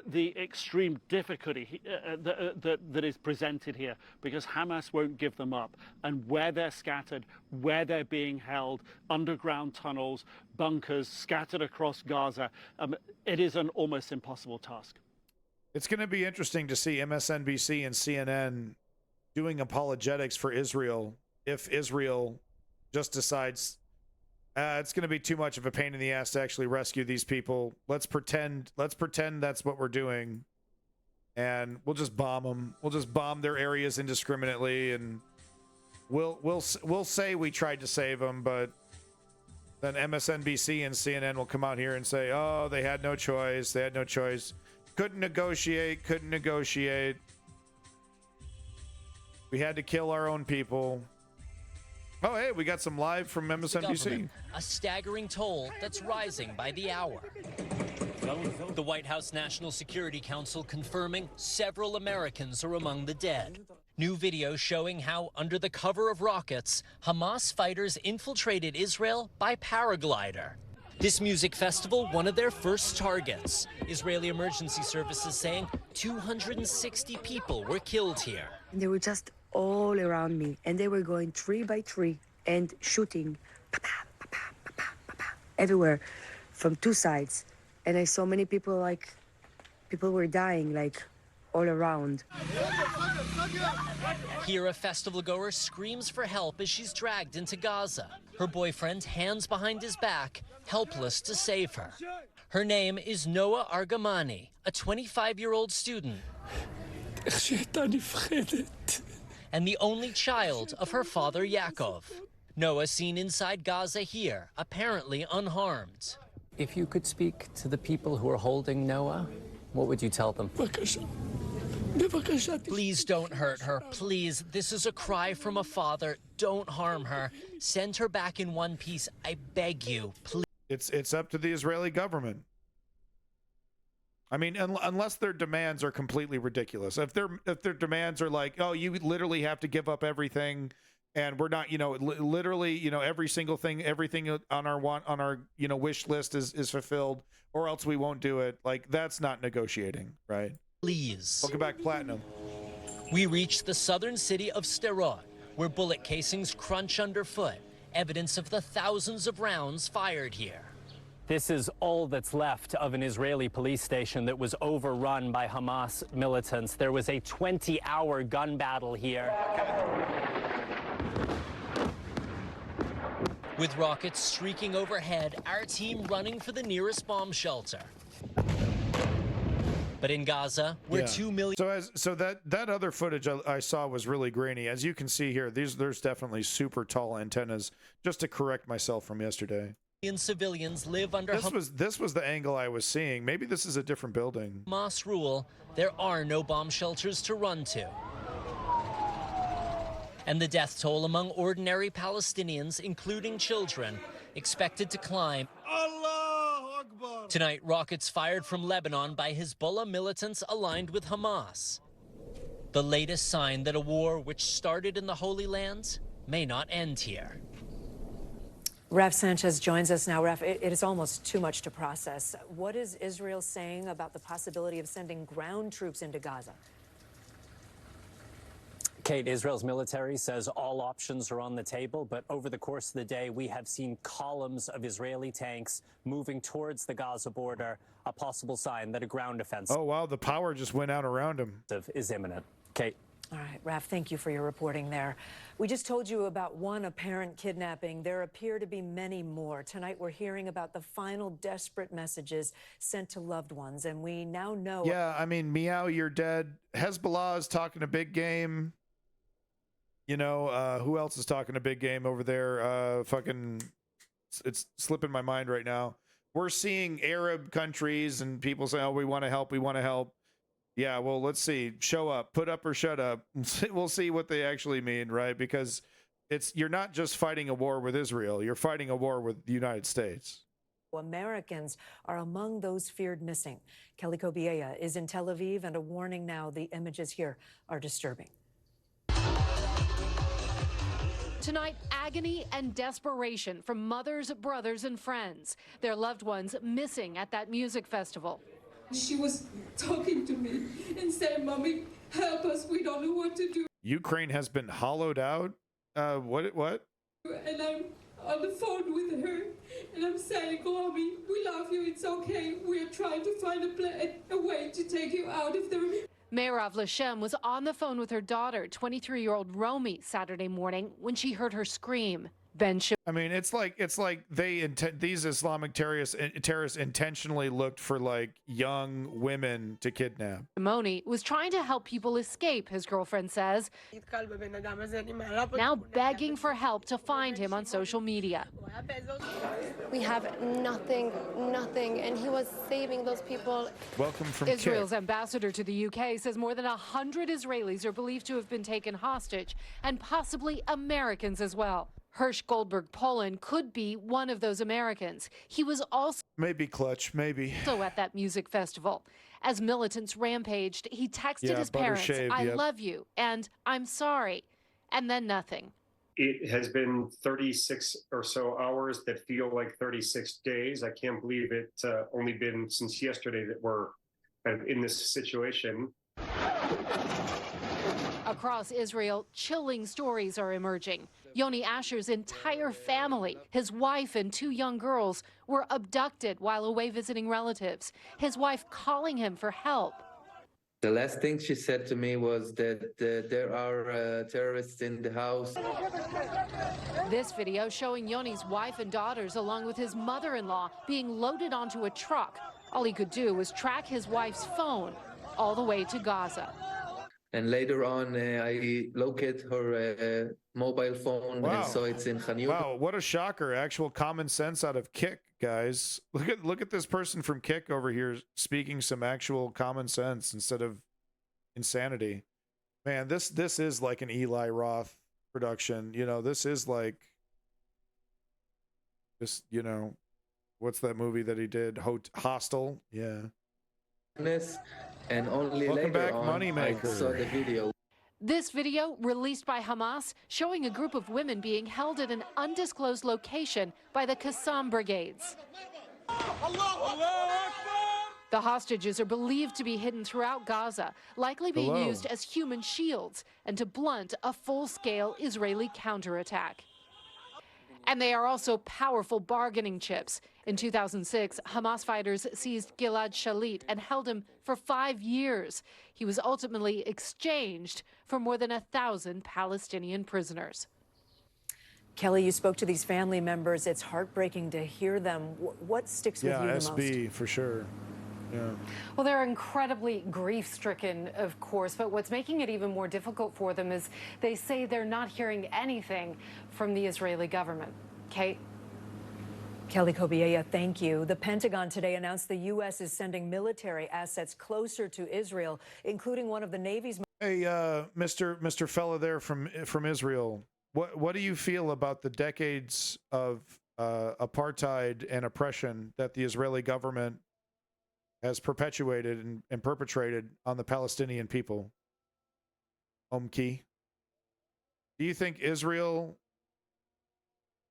the extreme difficulty that is presented here, because Hamas won't give them up. And where they're scattered, where they're being held, underground tunnels, bunkers scattered across Gaza, it is an almost impossible task. It's going to be interesting to see MSNBC and CNN doing apologetics for Israel if Israel just decides it's going to be too much of a pain in the ass to actually rescue these people. Let's pretend that's what we're doing, and we'll just bomb them. We'll just bomb their areas indiscriminately, and we'll say we tried to save them, but then MSNBC and CNN will come out here and say, oh, they had no choice. They had no choice. Couldn't negotiate. We had to kill our own people. Oh, hey, we got some live from MSNBC. A staggering toll that's rising by the hour. The White House National Security Council confirming several Americans are among the dead. New video showing how, under the cover of rockets, Hamas fighters infiltrated Israel by paraglider. This music festival, one of their first targets. Israeli emergency services saying 260 people were killed here. And they were just all around me, and they were going tree by tree and shooting everywhere from two sides. And I saw many people, people were dying, all around. Here, a festival goer screams for help as she's dragged into Gaza. her boyfriend hands behind his back, helpless to save her. Her name is Noah Argamani, a 25-year-old student, and the only child of her father, Yaakov. Noah seen inside Gaza here, apparently unharmed. If you could speak to the people who are holding Noah, what would you tell them? Please don't hurt her. Please, this is a cry from a father. Don't harm her. Send her back in one piece. I beg you, please. It's up to the Israeli government. I mean, unless their demands are completely ridiculous. If their demands are like, oh, you literally have to give up everything, and we're not, literally, every single thing, everything on our wish list is fulfilled, or else we won't do it. Like, that's not negotiating, right? Please. Welcome back, Platinum. We reached the southern city of Sderot, where bullet casings crunch underfoot, evidence of the thousands of rounds fired here. This is all that's left of an Israeli police station that was overrun by Hamas militants. There was a 20-hour gun battle here. With rockets streaking overhead, our team running for the nearest bomb shelter. But in Gaza, where 2 million... So that other footage I saw was really grainy. As you can see here, there's definitely super tall antennas, just to correct myself from yesterday. Civilians live under... This was the angle I was seeing. Maybe this is a different building. Hamas rule, there are no bomb shelters to run to. And the death toll among ordinary Palestinians, including children, expected to climb. Tonight, rockets fired from Lebanon by Hezbollah militants aligned with Hamas. The latest sign that a war which started in the Holy Lands may not end here. Raf Sanchez joins us now. Raf, it is almost too much to process. What is Israel saying about the possibility of sending ground troops into Gaza? Kate, Israel's military says all options are on the table, but over the course of the day, we have seen columns of Israeli tanks moving towards the Gaza border, a possible sign that a ground offensive... Oh, wow, the power just went out around him. ...is imminent. Kate. All right, Raf, thank you for your reporting there. We just told you about one apparent kidnapping. There appear to be many more. Tonight, we're hearing about the final desperate messages sent to loved ones, and we now know... Yeah, I mean, meow, you're dead. Hezbollah is talking a big game. Who else is talking a big game over there? It's slipping my mind right now. We're seeing Arab countries and people saying, oh, we want to help. We want to help. Yeah, well, let's see. Show up, put up or shut up. We'll see what they actually mean, right? Because you're not just fighting a war with Israel. You're fighting a war with the United States. Americans are among those feared missing. Kelly Kobiea is in Tel Aviv, and a warning now, the images here are disturbing. Tonight, agony and desperation from mothers, brothers, and friends. Their loved ones missing at that music festival. She was talking to me and saying, Mommy, help us. We don't know what to do. Ukraine has been hollowed out? What? And I'm on the phone with her, and I'm saying, Mommy, we love you. It's okay. We're trying to find a way to take you out of there. Meirav Lashem was on the phone with her daughter, 23-year-old Romy, Saturday morning when she heard her scream. I mean, it's like these Islamic terrorists intentionally looked for like young women to kidnap. Moni was trying to help people escape, his girlfriend says, now begging for help to find him on social media. We have nothing, and he was saving those people. Welcome from Israel's ambassador to the UK says more than 100 Israelis are believed to have been taken hostage, and possibly Americans as well. Hirsch Goldberg Poland could be one of those Americans. He was also maybe clutch, maybe. At that music festival. As militants rampaged, he texted his parents, I love you, and I'm sorry, and then nothing. It has been 36 or so hours that feel like 36 days. I can't believe it's only been since yesterday that we're kind of in this situation. Across Israel, chilling stories are emerging. Yoni Asher's entire family, his wife and 2 young girls, were abducted while away visiting relatives. His wife calling him for help. The last thing she said to me was that there are terrorists in the house. This video showing Yoni's wife and daughters, along with his mother-in-law, being loaded onto a truck. All he could do was track his wife's phone all the way to Gaza. And later on, I located her mobile phone and saw it's in Khan Younis. Wow, what a shocker. Actual common sense out of Kick, guys. Look at this person from Kick over here speaking some actual common sense instead of insanity. Man, this is like an Eli Roth production. You know, this is like this, you know, what's that movie that he did? Hostel? Yeah. And only Welcome later back, on, Moneymaker. I saw the video. This video, released by Hamas, showing a group of women being held at an undisclosed location by the Qassam brigades. The hostages are believed to be hidden throughout Gaza, likely being used as human shields and to blunt a full-scale Israeli counterattack. And they are also powerful bargaining chips. In 2006, Hamas fighters seized Gilad Shalit and held him for 5 years. He was ultimately exchanged for more than 1,000 Palestinian prisoners. Kelly, you spoke to these family members. It's heartbreaking to hear them. What sticks with you the most? Yeah, SB for sure. Yeah. Well, they're incredibly grief-stricken, of course, but what's making it even more difficult for them is they say they're not hearing anything from the Israeli government. Kate? Kelly Kobiella, thank you. The Pentagon today announced the U.S. is sending military assets closer to Israel, including one of the Navy's... Hey, Mr. Fella there from Israel, what do you feel about the decades of apartheid and oppression that the Israeli government has perpetuated and perpetrated on the Palestinian people? Omki, do you think Israel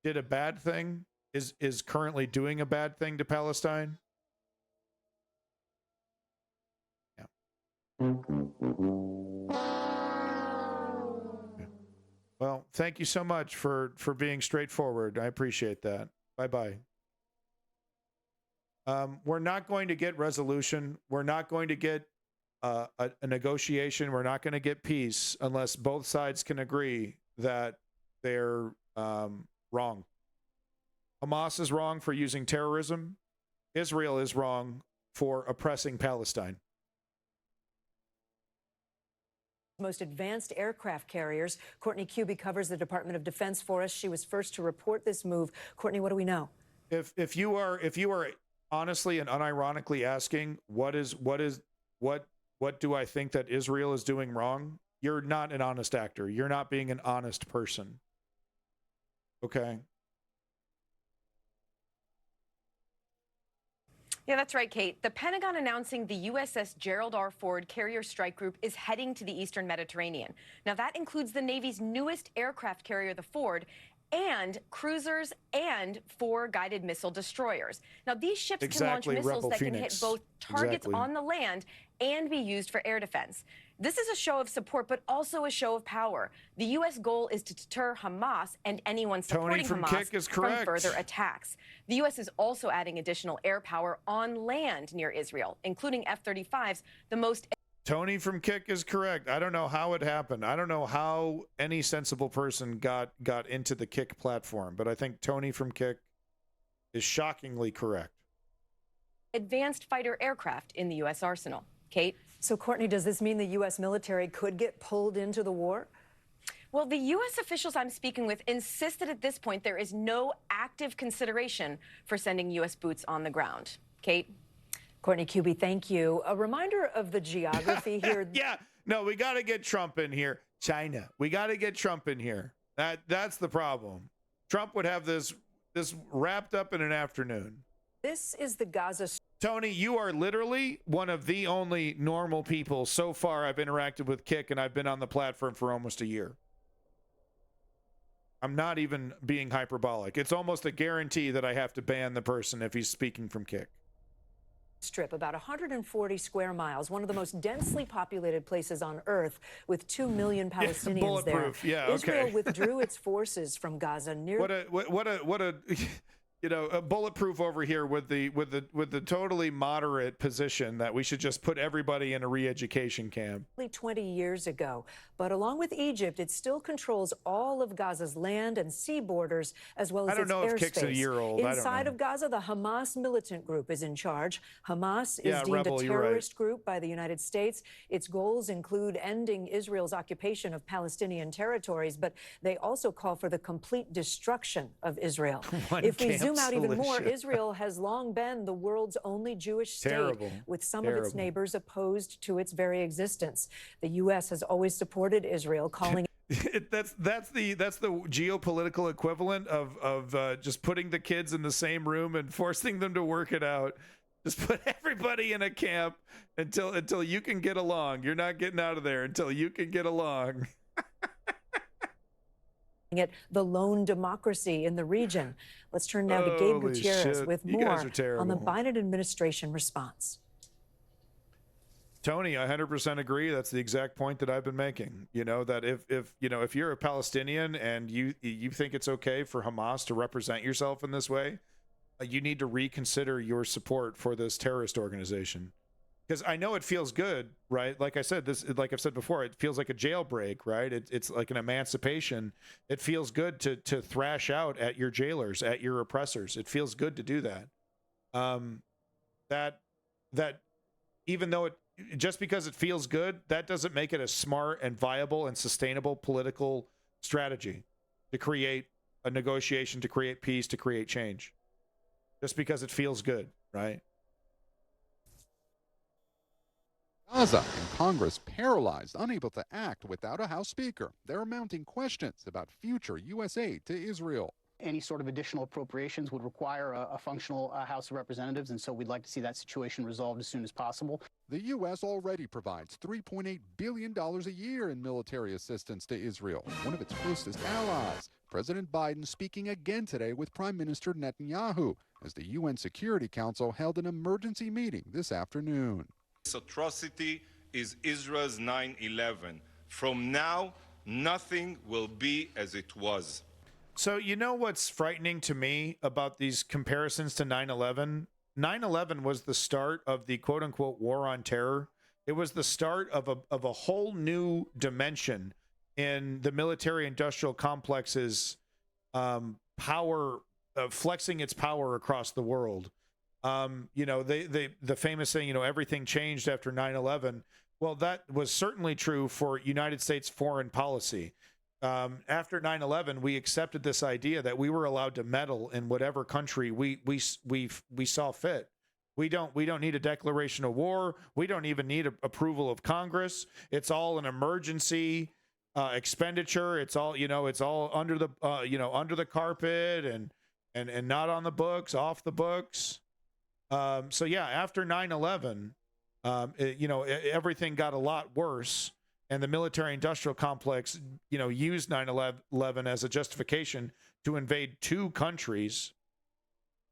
did a bad thing? Is currently doing a bad thing to Palestine? Yeah. Well, thank you so much for being straightforward. I appreciate that. Bye-bye. We're not going to get resolution. We're not going to get a negotiation. We're not going to get peace unless both sides can agree that they're wrong. Hamas is wrong for using terrorism. Israel is wrong for oppressing Palestine. Most advanced aircraft carriers. Courtney Kuby covers the Department of Defense for us. She was first to report this move. Courtney, what do we know? If you are honestly and unironically asking what do I think that Israel is doing wrong, you're not an honest actor. You're not being an honest person. Okay. Yeah, that's right, Kate. The Pentagon announcing the USS Gerald R. Ford Carrier Strike Group is heading to the Eastern Mediterranean. Now, that includes the Navy's newest aircraft carrier, the Ford, and cruisers and 4 guided missile destroyers. Now, these ships can launch missiles that can hit both targets on the land and be used for air defense. This is a show of support, but also a show of power. The U.S. goal is to deter Hamas and anyone supporting Hamas from further attacks. The U.S. is also adding additional air power on land near Israel, including F-35s, the most... Tony from Kick is correct. I don't know how it happened. I don't know how any sensible person got into the Kick platform, but I think Tony from Kick is shockingly correct. Advanced fighter aircraft in the U.S. arsenal. Kate? So, Courtney, does this mean the U.S. military could get pulled into the war? Well, the U.S. officials I'm speaking with insist that at this point there is no active consideration for sending U.S. boots on the ground. Kate? Courtney Kuby, thank you. A reminder of the geography here. Yeah, no, we got to get Trump in here. China, we got to get Trump in here. That's the problem. Trump would have this wrapped up in an afternoon. This is the Gaza. Tony, you are literally one of the only normal people so far I've interacted with Kick, and I've been on the platform for almost a year. I'm not even being hyperbolic. It's almost a guarantee that I have to ban the person if he's speaking from Kick. Strip, about 140 square miles, one of the most densely populated places on Earth, with 2 million Palestinians there. Yeah, okay. Israel withdrew its forces from Gaza near. What a you know, bulletproof over here with the totally moderate position that we should just put everybody in a re-education camp. 20 years ago. But along with Egypt, it still controls all of Gaza's land and sea borders, as well as its airspace. I don't know if Kick's a year-old. Inside of Gaza, the Hamas militant group is in charge. Hamas is deemed rebel, a terrorist group by the United States. Its goals include ending Israel's occupation of Palestinian territories, but they also call for the complete destruction of Israel. If we zoom out even more, Israel has long been the world's only Jewish state, with some of its neighbors opposed to its very existence. The U.S. has always supported Israel, calling that's the geopolitical equivalent of just putting the kids in the same room and forcing them to work it out. Just put everybody in a camp until you can get along. You're not getting out of there until you can get along. it the lone democracy in the region. Let's turn now to Gabe Gutierrez with more on the Biden administration response. Tony, I 100% agree. That's the exact point that I've been making. You know, that if you're a Palestinian and you think it's okay for Hamas to represent yourself in this way, you need to reconsider your support for this terrorist organization. Because I know it feels good, right? Like I've said before, it feels like a jailbreak, right? It's like an emancipation. It feels good to thrash out at your jailers, at your oppressors. It feels good to do that. That even though just because it feels good, that doesn't make it a smart and viable and sustainable political strategy to create a negotiation, to create peace, to create change. Just because it feels good, right? Gaza and Congress paralyzed, unable to act without a House Speaker. There are mounting questions about future U.S. aid to Israel. Any sort of additional appropriations would require a functional House of Representatives, and so we'd like to see that situation resolved as soon as possible. The U.S. already provides $3.8 billion a year in military assistance to Israel, one of its closest allies. President Biden speaking again today with Prime Minister Netanyahu as the UN Security Council held an emergency meeting this afternoon. This atrocity is Israel's 9/11. From now, nothing will be as it was. So you know what's frightening to me about these comparisons to 9/11? 9/11 was the start of the quote-unquote war on terror. It was the start of a whole new dimension in the military-industrial complex's power, flexing its power across the world. You know, the famous saying, you know, everything changed after 9/11. Well, that was certainly true for United States foreign policy. After 9/11, we accepted this idea that we were allowed to meddle in whatever country we saw fit. We don't need a declaration of war. We don't even need approval of Congress. It's all an emergency expenditure. It's all, you know, it's all under the under the carpet and not on the books, off the books. So yeah, after 9/11, you know, everything got a lot worse. And the military-industrial complex, you know, used 9/11 as a justification to invade two countries.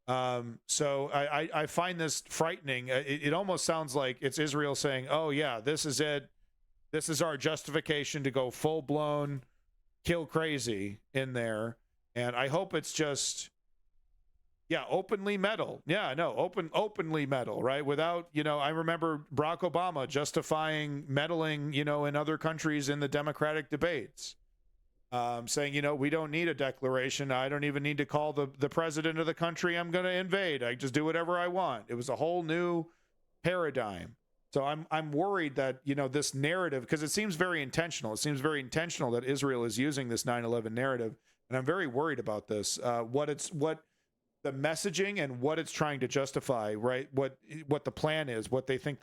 So I find this frightening. It almost sounds like it's Israel saying, "Oh yeah, this is it. This is our justification to go full-blown, kill crazy in there." And I hope it's just, yeah, openly meddle. Yeah, no, openly meddle, right? Without, you know, I remember Barack Obama justifying meddling, you know, in other countries in the Democratic debates, saying, you know, we don't need a declaration. I don't even need to call the president of the country I'm going to invade. I just do whatever I want. It was a whole new paradigm. So I'm worried that, you know, this narrative, because it seems very intentional. It seems very intentional that Israel is using this 9/11 narrative, and I'm very worried about this. What the messaging and what it's trying to justify, right? What the plan is, what they think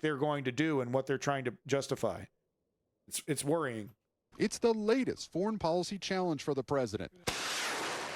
they're going to do, and what they're trying to justify. It's worrying. It's the latest foreign policy challenge for the president.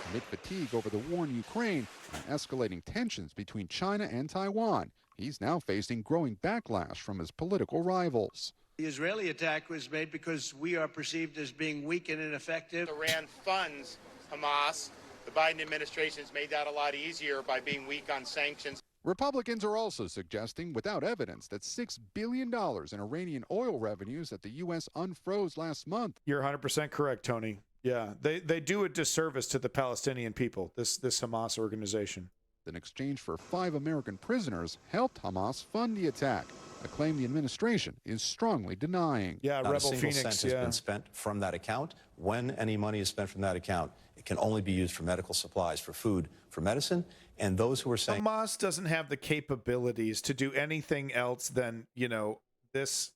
Amid fatigue over the war in Ukraine and escalating tensions between China and Taiwan, he's now facing growing backlash from his political rivals. The Israeli attack was made because we are perceived as being weak and ineffective. Iran funds Hamas. The Biden administration has made that a lot easier by being weak on sanctions. Republicans are also suggesting, without evidence, that $6 billion in Iranian oil revenues that the U.S. unfroze last month. You're 100% correct, Tony. Yeah, they do a disservice to the Palestinian people, this Hamas organization. In exchange for 5 American prisoners, helped Hamas fund the attack, a claim the administration is strongly denying. Yeah, Not Rebel a single Phoenix, cent has been spent from that account. When any money is spent from that account, it can only be used for medical supplies, for food, for medicine. And those who are saying Hamas doesn't have the capabilities to do anything else than, you know, this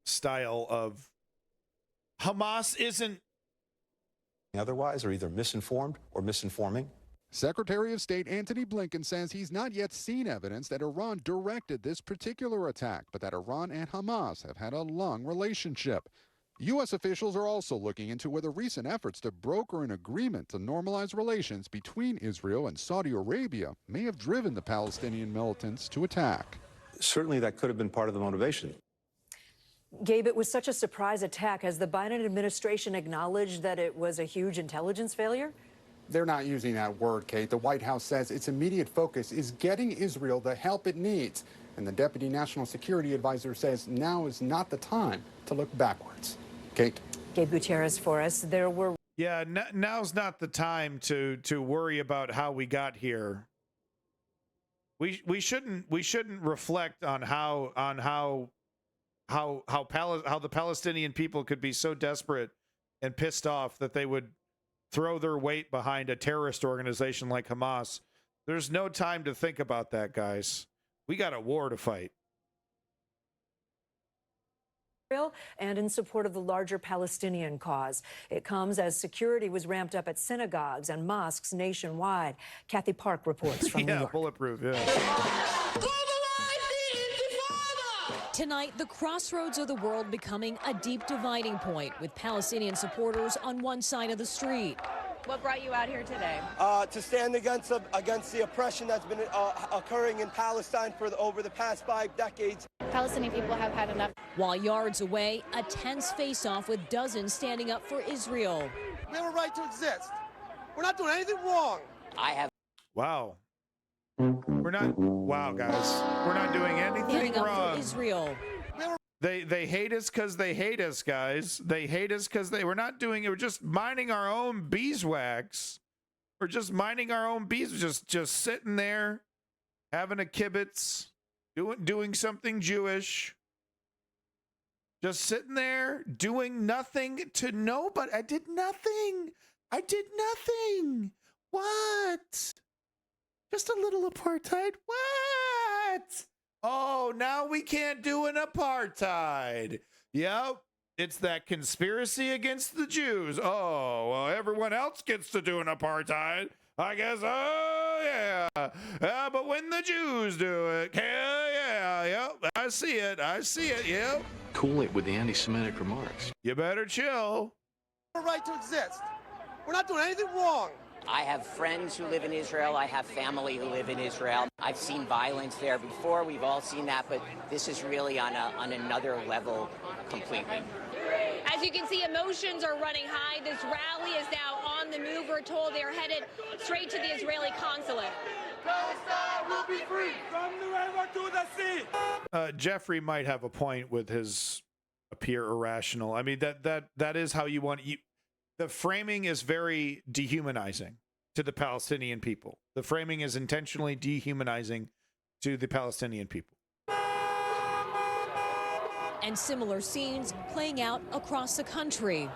style of Hamas isn't otherwise are either misinformed or misinforming. Secretary of State Antony Blinken says he's not yet seen evidence that Iran directed this particular attack, but that Iran and Hamas have had a long relationship. U.S. officials are also looking into whether recent efforts to broker an agreement to normalize relations between Israel and Saudi Arabia may have driven the Palestinian militants to attack. Certainly that could have been part of the motivation. Gabe, it was such a surprise attack. Has the Biden administration acknowledged that it was a huge intelligence failure? They're not using that word, Kate. The White House says its immediate focus is getting Israel the help it needs. And the Deputy National Security Advisor says now is not the time to look backwards. Kate? Gabe Gutierrez for us. There were... Yeah, now's not the time to worry about how we got here. We shouldn't reflect on how the Palestinian people could be so desperate and pissed off that they would throw their weight behind a terrorist organization like Hamas. There's no time to think about that, guys. We got a war to fight. And in support of the larger Palestinian cause. It comes as security was ramped up at synagogues and mosques nationwide. Kathy Park reports from New York. Bulletproof, yeah. Tonight, the crossroads of the world becoming a deep dividing point, with Palestinian supporters on one side of the street. What brought you out here today? To stand against the oppression that's been occurring in Palestine for over the past 5 decades. Palestinian people have had enough. While yards away, a tense face-off with dozens standing up for Israel. We have a right to exist. We're not doing anything wrong. Wow. Wow, guys. We're not doing anything wrong. For Israel. They hate us because they hate us, guys. They hate us because we're not doing it. We're just minding our own beeswax. We're just minding our own bees. Just sitting there, having a kibbutz, doing something Jewish. Just sitting there, doing nothing to nobody. I did nothing. What? Just a little apartheid? What? Oh, now we can't do an apartheid. Yep. It's that conspiracy against the Jews. Oh, well, everyone else gets to do an apartheid. I guess, oh, yeah. But when the Jews do it, hell yeah. Yep. I see it. Yep. Cool it with the anti-Semitic remarks. You better chill. We have a right to exist. We're not doing anything wrong. I have friends who live in Israel. I have family who live in Israel. I've seen violence there before. We've all seen that, but this is really on another level completely. As you can see, emotions are running high. This rally is now on the move. We're told they're headed straight to the Israeli consulate. Palestine will be free from the river to the sea. Jeffrey might have a point with his appear irrational. I mean, that is how you want you. The framing is very dehumanizing to the Palestinian people. The framing is intentionally dehumanizing to the Palestinian people. And similar scenes playing out across the country.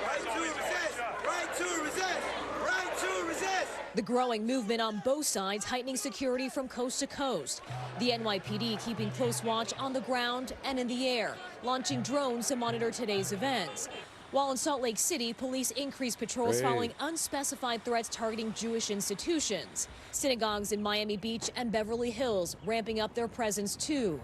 Right to resist! Right to resist! Right to resist! The growing movement on both sides heightening security from coast to coast. The NYPD keeping close watch on the ground and in the air, launching drones to monitor today's events. While in Salt Lake City, police increased patrols following unspecified threats targeting Jewish institutions. Synagogues in Miami Beach and Beverly Hills ramping up their presence too.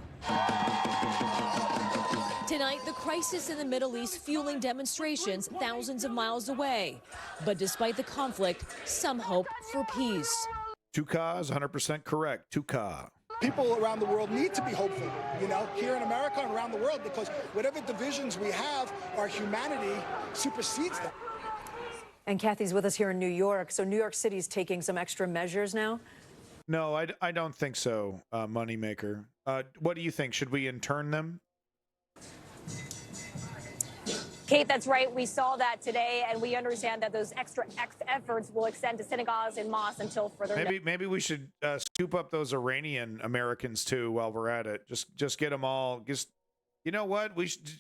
Tonight, the crisis in the Middle East fueling demonstrations thousands of miles away. But despite the conflict, some hope for peace. Tuka is 100% correct. Tuka. People around the world need to be hopeful, here in America and around the world, because whatever divisions we have, our humanity supersedes them. And Kathy's with us here in New York. So New York City's taking some extra measures now? No, I don't think so, Moneymaker. What do you think? Should we intern them? Kate, that's right. We saw that today, and we understand that those extra efforts will extend to synagogues and mosques until further notice. Maybe we should scoop up those Iranian Americans too while we're at it. Just get them all. Just, you know what?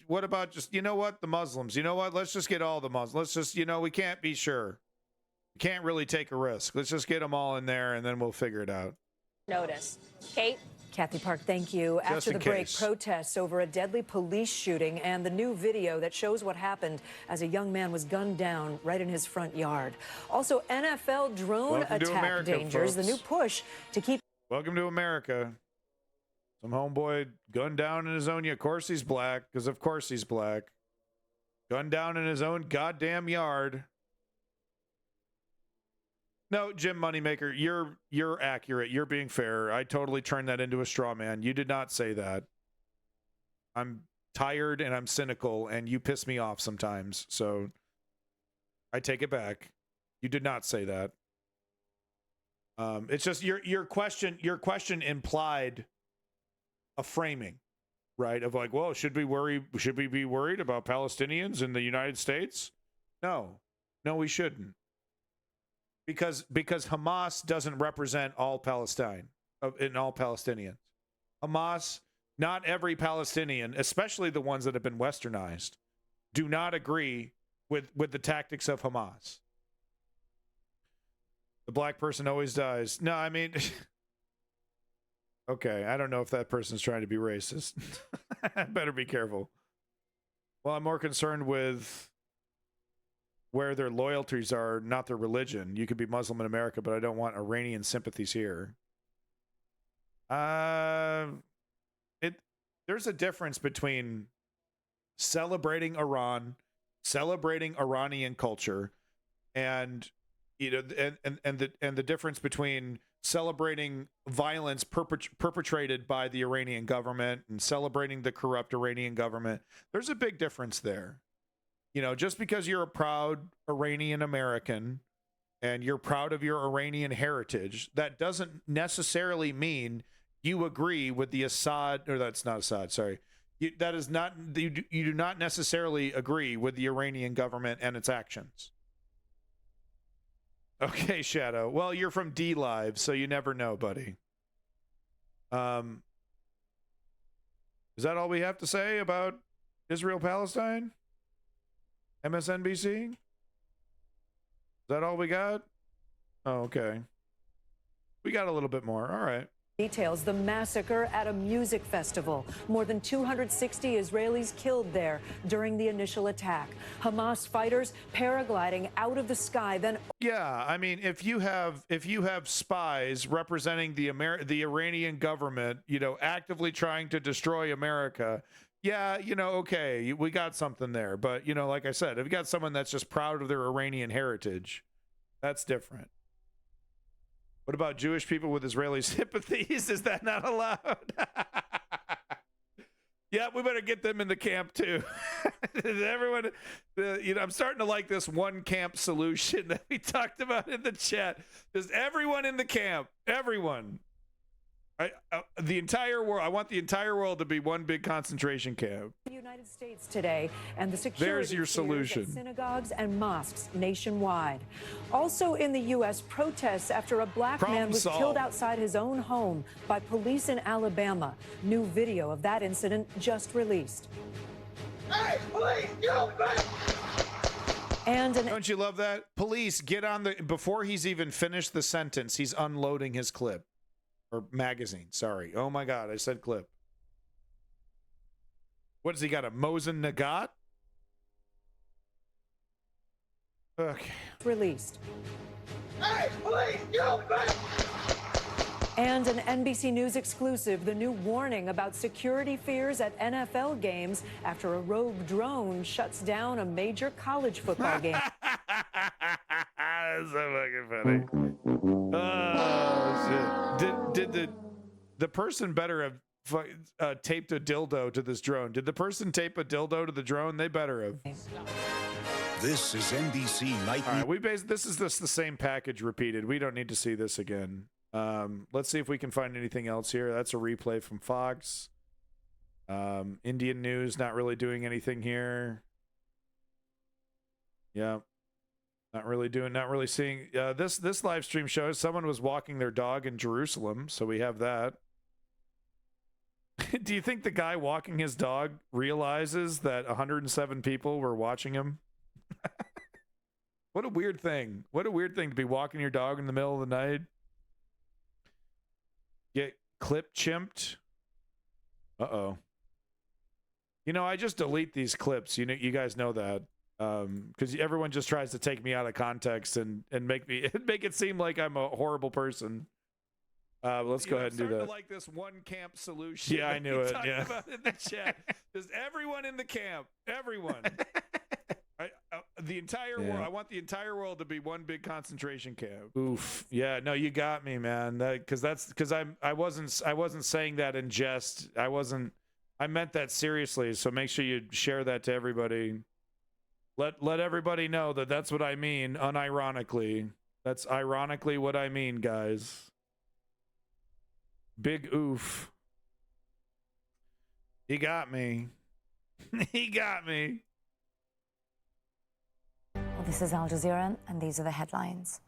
What about just, you know what? The Muslims. You know what? Let's just get all the Muslims. Let's just, we can't be sure. We can't really take a risk. Let's just get them all in there, and then we'll figure it out. Notice. Kate? Kathy Park, thank you. After the break, protests over a deadly police shooting and the new video that shows what happened as a young man was gunned down right in his front yard. Also, NFL drone attack dangers, the new push to keep... Welcome to America. Some homeboy gunned down in his own... Of course he's black, because of course he's black. Gunned down in his own goddamn yard. No, Jim Moneymaker, you're accurate. You're being fair. I totally turned that into a straw man. You did not say that. I'm tired and I'm cynical, and you piss me off sometimes. So I take it back. You did not say that. It's just your question implied a framing, right? Of like, well, should we be worried about Palestinians in the United States? No, we shouldn't. Because Hamas doesn't represent all Palestine and all Palestinians. Hamas, not every Palestinian, especially the ones that have been westernized, do not agree with the tactics of Hamas. The black person always dies. No, I mean, okay, I don't know if that person's trying to be racist. Better be careful. Well, I'm more concerned with where their loyalties are, not their religion. You could be Muslim in America, but I don't want Iranian sympathies here. There's a difference between celebrating Iran, celebrating Iranian culture, and the difference between celebrating violence perpetrated by the Iranian government and celebrating the corrupt Iranian government. There's a big difference there. Just because you're a proud Iranian American and you're proud of your Iranian heritage, that doesn't necessarily mean you agree with the Assad, or that's not Assad, sorry. You do not necessarily agree with the Iranian government and its actions. Okay, Shadow. Well, you're from D Live, so you never know, buddy. Is that all we have to say about Israel-Palestine? MSNBC? Is that all we got? Oh, okay. We got a little bit more. All right. Details the massacre at a music festival. More than 260 Israelis killed there during the initial attack. Hamas fighters paragliding out of the sky, then... Yeah, I mean, if you have spies representing the Iranian government, actively trying to destroy America, yeah, okay, we got something there. But, like I said, if you got someone that's just proud of their Iranian heritage, that's different. What about Jewish people with Israeli sympathies? Is that not allowed? Yeah, we better get them in the camp too. Everyone, I'm starting to like this one camp solution that we talked about in the chat. Just everyone in the camp, everyone. The entire world. I want the entire world to be one big concentration camp. The United States today and the security There's your solution. At synagogues and mosques nationwide. Also in the U.S., protests after a black man was killed outside his own home by police in Alabama. New video of that incident just released. Hey, police, get back! Don't you love that? Police, get on the... Before he's even finished the sentence, he's unloading his clip. Or magazine, sorry. Oh my God, I said clip. What has he got, a Mosin Nagant? Okay. Released. Hey, police, get back! And an NBC News exclusive, the new warning about security fears at NFL games after a rogue drone shuts down a major college football game. That's so fucking funny. Oh, shit. Did the person better have taped a dildo to this drone? Did the person tape a dildo to the drone? They better have. This is NBC Night. All right, this is the same package repeated. We don't need to see this again. Let's see if we can find anything else here. That's a replay from Fox. Indian News not really doing anything here. Yeah. Not really seeing this live stream shows someone was walking their dog in Jerusalem, so we have that. Do you think the guy walking his dog realizes that 107 people were watching him? What a weird thing. What a weird thing to be walking your dog in the middle of the night. Get clip chimped. Uh-oh. You know, I just delete these clips. You know, you guys know that. Because everyone just tries to take me out of context and make it seem like I'm a horrible person. Let's go ahead and do that. To like this one camp solution. Yeah, I knew it. Yeah. About in the chat. Just everyone in the camp. Everyone. The entire world. I want the entire world to be one big concentration camp. Oof. Yeah. No, you got me, man. Because I wasn't saying that in jest. I meant that seriously. So make sure you share that to everybody. Let everybody know that that's what I mean, unironically. That's ironically what I mean, guys. Big oof. He got me. He got me. Well, this is Al Jazeera, and these are the headlines.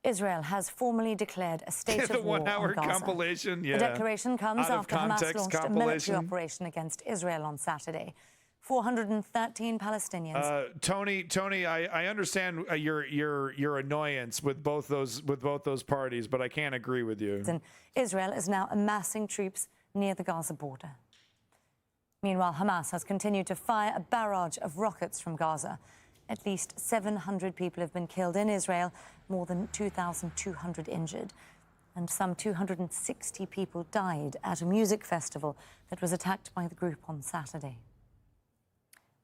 Israel has formally declared a state of war on Gaza. The 1 hour compilation, yeah. The declaration comes after Hamas launched a military operation against Israel on Saturday. 413 Palestinians. Tony, I understand your annoyance with both those parties, but I can't agree with you. And Israel is now amassing troops near the Gaza border. Meanwhile, Hamas has continued to fire a barrage of rockets from Gaza. At least 700 people have been killed in Israel, more than 2,200 injured. And some 260 people died at a music festival that was attacked by the group on Saturday.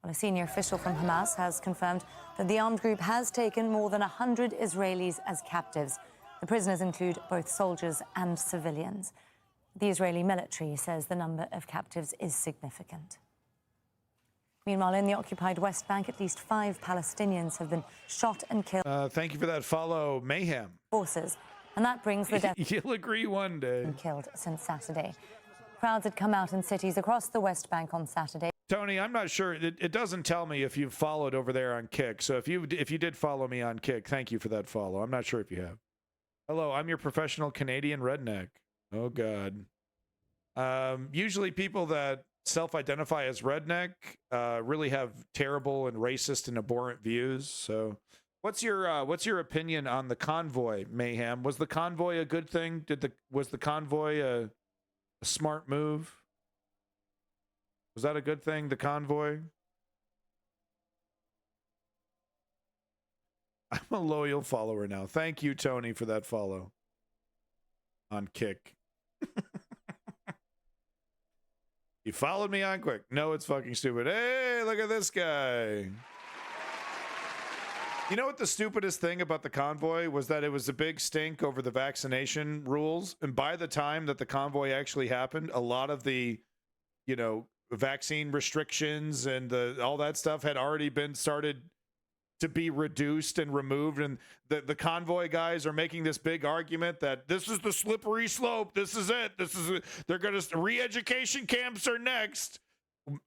Well, a senior official from Hamas has confirmed that the armed group has taken more than 100 Israelis as captives. The prisoners include both soldiers and civilians. The Israeli military says the number of captives is significant. Meanwhile, in the occupied West Bank, at least 5 Palestinians have been shot and killed. Thank you for that follow, Mayhem. Forces, and that brings the death. You'll agree one day. Killed since Saturday. Crowds had come out in cities across the West Bank on Saturday. Tony, I'm not sure. It doesn't tell me if you've followed over there on Kick. So if you did follow me on Kick, thank you for that follow. I'm not sure if you have. Hello, I'm your professional Canadian redneck. Oh, God. Usually people that self-identify as redneck really have terrible and racist and abhorrent views. So what's your opinion on the convoy, Mayhem? Was the convoy a good thing? Was the convoy a smart move? Was that a good thing, the convoy? I'm a loyal follower now. Thank you, Tony, for that follow on Kick. You followed me on Quick. No, it's fucking stupid. Hey, look at this guy. You know what the stupidest thing about the convoy was? That it was a big stink over the vaccination rules. And by the time that the convoy actually happened, a lot of the, vaccine restrictions and all that stuff had already been started to be reduced and removed. And the convoy guys are making this big argument that this is the slippery slope. This is it. They're going to re-education camps are next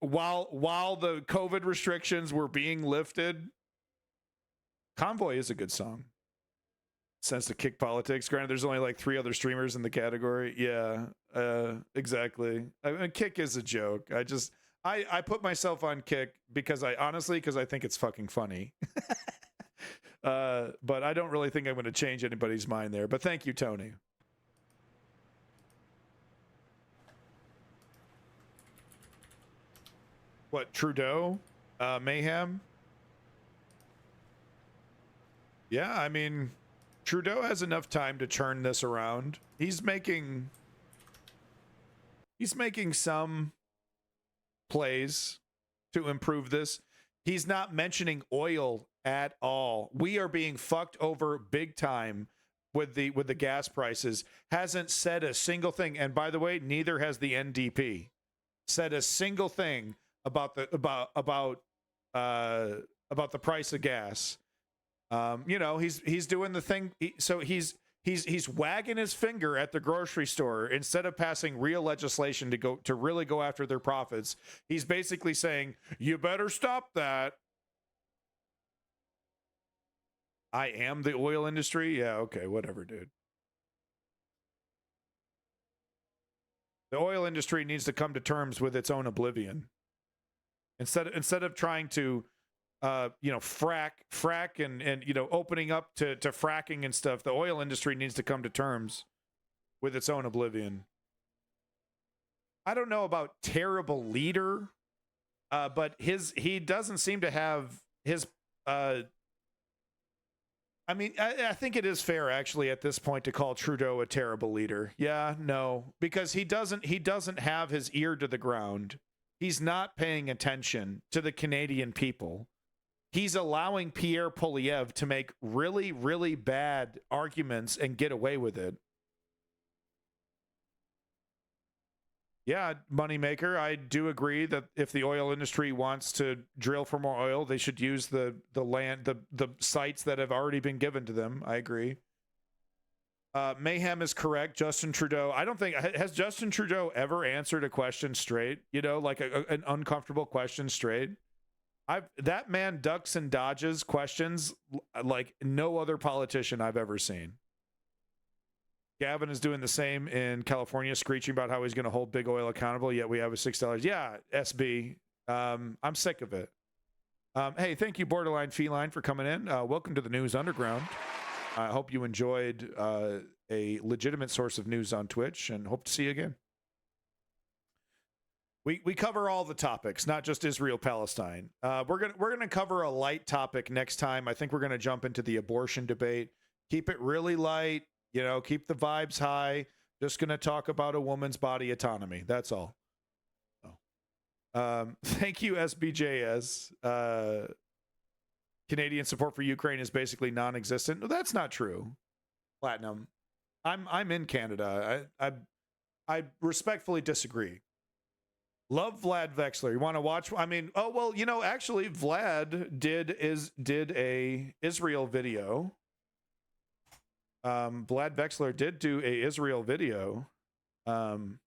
while the COVID restrictions were being lifted. Convoy is a good song. Sense to kick politics. Granted, there's only like 3 other streamers in the category. Yeah, exactly. I mean, Kick is a joke. I put myself on Kick because I think it's fucking funny. But I don't really think I'm going to change anybody's mind there. But thank you, Tony. What, Trudeau? Mayhem? Yeah, I mean, Trudeau has enough time to turn this around. He's making some plays to improve this. He's not mentioning oil at all. We are being fucked over big time with the gas prices. Hasn't said a single thing. And by the way, neither has the NDP said a single thing about the price of gas. He's doing the thing. He's wagging his finger at the grocery store instead of passing real legislation to really go after their profits. He's basically saying, you better stop that. I am the oil industry? Yeah, okay, whatever, dude. The oil industry needs to come to terms with its own oblivion. Instead of trying to frack and opening up to fracking and stuff, the oil industry needs to come to terms with its own oblivion. I don't know about terrible leader, but he doesn't seem to have his I think it is fair actually at this point to call Trudeau a terrible leader. Yeah, no, because he doesn't have his ear to the ground. He's not paying attention to the Canadian people. He's allowing Pierre Poilievre to make really, really bad arguments and get away with it. Yeah, moneymaker, I do agree that if the oil industry wants to drill for more oil, they should use the land, the sites that have already been given to them. I agree. Mayhem is correct. Justin Trudeau, I don't think, has Justin Trudeau ever answered a question straight? Like an uncomfortable question straight? That man ducks and dodges questions like no other politician I've ever seen. Gavin is doing the same in California, screeching about how he's going to hold big oil accountable, yet we have a $6. Yeah, SB. I'm sick of it. Hey, thank you, Borderline Feline, for coming in. Welcome to the News Underground. I hope you enjoyed a legitimate source of news on Twitch, and hope to see you again. We cover all the topics, not just Israel Palestine. We're gonna cover a light topic next time. I think we're gonna jump into the abortion debate. Keep it really light. Keep the vibes high. Just gonna talk about a woman's body autonomy. That's all. Thank you, SBJS. Canadian support for Ukraine is basically non-existent. No, that's not true. Platinum. I'm in Canada. I respectfully disagree. Love Vlad Vexler. You want to watch? Actually, Vlad did a Israel video. Vlad Vexler did do a Israel video. But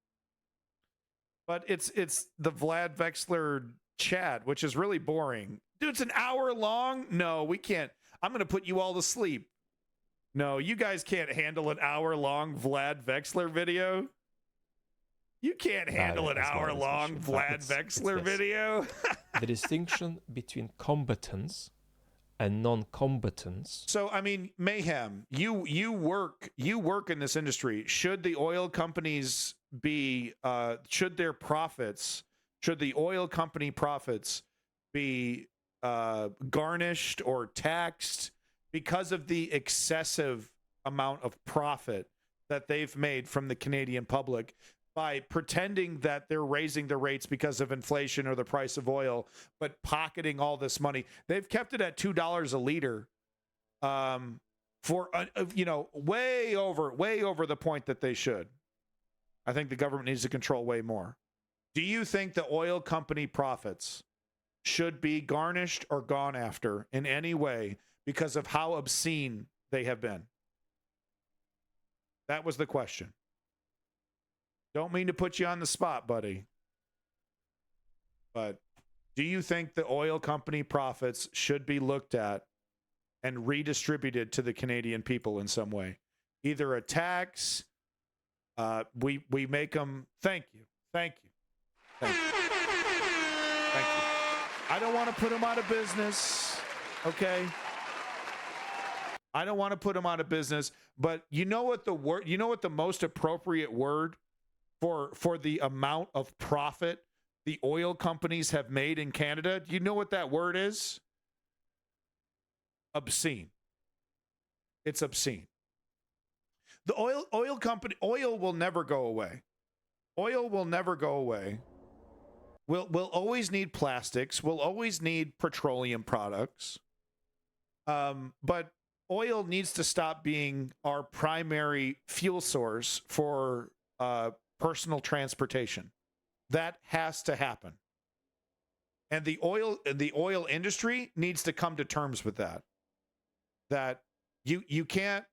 it's the Vlad Vexler chat, which is really boring. Dude, it's an hour long. No, we can't. I'm going to put you all to sleep. No, you guys can't handle an hour-long Vlad Vexler video. You can't handle an hour-long Vlad Vexler video. The distinction between combatants and non-combatants. So, Mayhem, you work in this industry. Should the oil companies be, should the oil company profits be garnished or taxed because of the excessive amount of profit that they've made from the Canadian public by pretending that they're raising the rates because of inflation or the price of oil, but pocketing all this money? They've kept it at $2 a liter for, way over the point that they should. I think the government needs to control way more. Do you think the oil company profits should be garnished or gone after in any way because of how obscene they have been? That was the question. Don't mean to put you on the spot, buddy. But do you think the oil company profits should be looked at and redistributed to the Canadian people in some way? Either a tax, we make them. Thank you. Thank you. Thank you. Thank you. I don't want to put them out of business. Okay. I don't want to put them out of business, but you know what the most appropriate word for the amount of profit the oil companies have made in Canada? Do you know what that word is? Obscene. It's obscene. The oil company, oil will never go away. Oil will never go away. We'll always need plastics. We'll always need petroleum products. But oil needs to stop being our primary fuel source for personal transportation. That has to happen. And the oil industry needs to come to terms with that. That you can't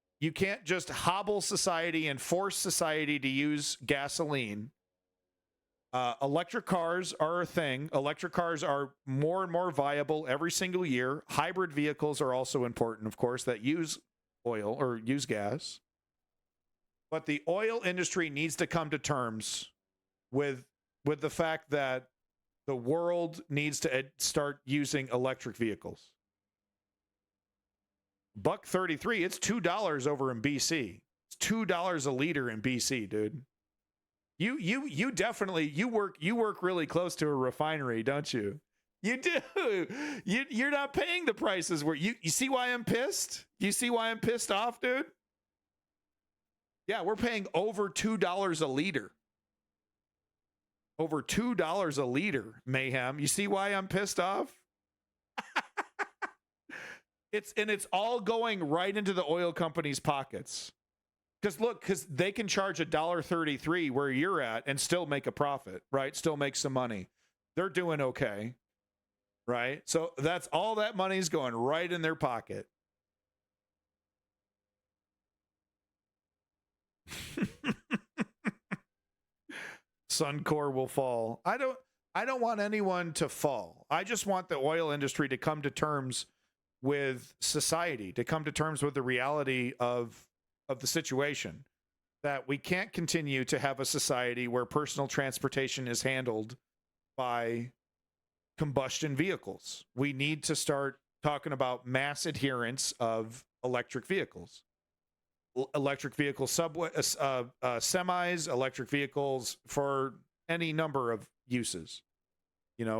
just hobble society and force society to use gasoline Electric cars are a thing. Electric cars are more and more viable every single year. Hybrid vehicles are also important, of course, that use oil or use gas. But the oil industry needs to come to terms with the fact that the world needs to start using electric vehicles. $1.33, it's $2 over in BC. It's $2 a liter in BC, dude. You definitely you work really close to a refinery, don't you? You do. You're not paying the prices where you see why I'm pissed? You see why I'm pissed off, dude? Yeah, we're paying over $2 a liter. Over $2 a liter, Mayhem. You see why I'm pissed off? It's all going right into the oil companies' pockets. Because they can charge $1.33 where you're at and still make a profit, right? Still make some money. They're doing okay, right? So that's all that money's going right in their pocket. Suncor will fall. I don't want anyone to fall. I just want the oil industry to come to terms with society, to come to terms with the reality of the situation, that we can't continue to have a society where personal transportation is handled by combustion vehicles. We need to start talking about mass adherence of electric vehicles. Electric vehicle subway, semis, electric vehicles for any number of uses,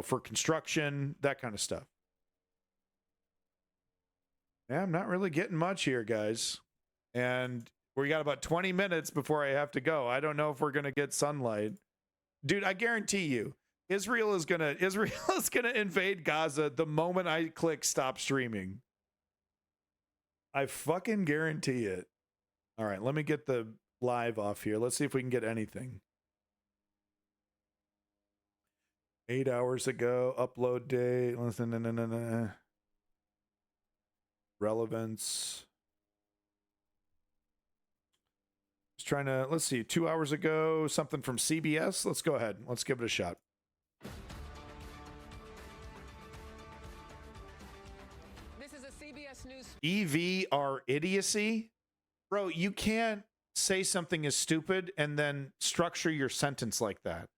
for construction, that kind of stuff. Yeah, I'm not really getting much here, guys. And we got about 20 minutes before I have to go. I don't know if we're going to get sunlight. Dude, I guarantee you, Israel is going to invade Gaza the moment I click stop streaming. I fucking guarantee it. All right, let me get the live off here. Let's see if we can get anything. 8 hours ago, upload date. Relevance. Just trying to, let's see, 2 hours ago, something from CBS. Let's go ahead. Let's give it a shot. This is a CBS News. EV are idiocy? Bro, you can't say something is stupid and then structure your sentence like that.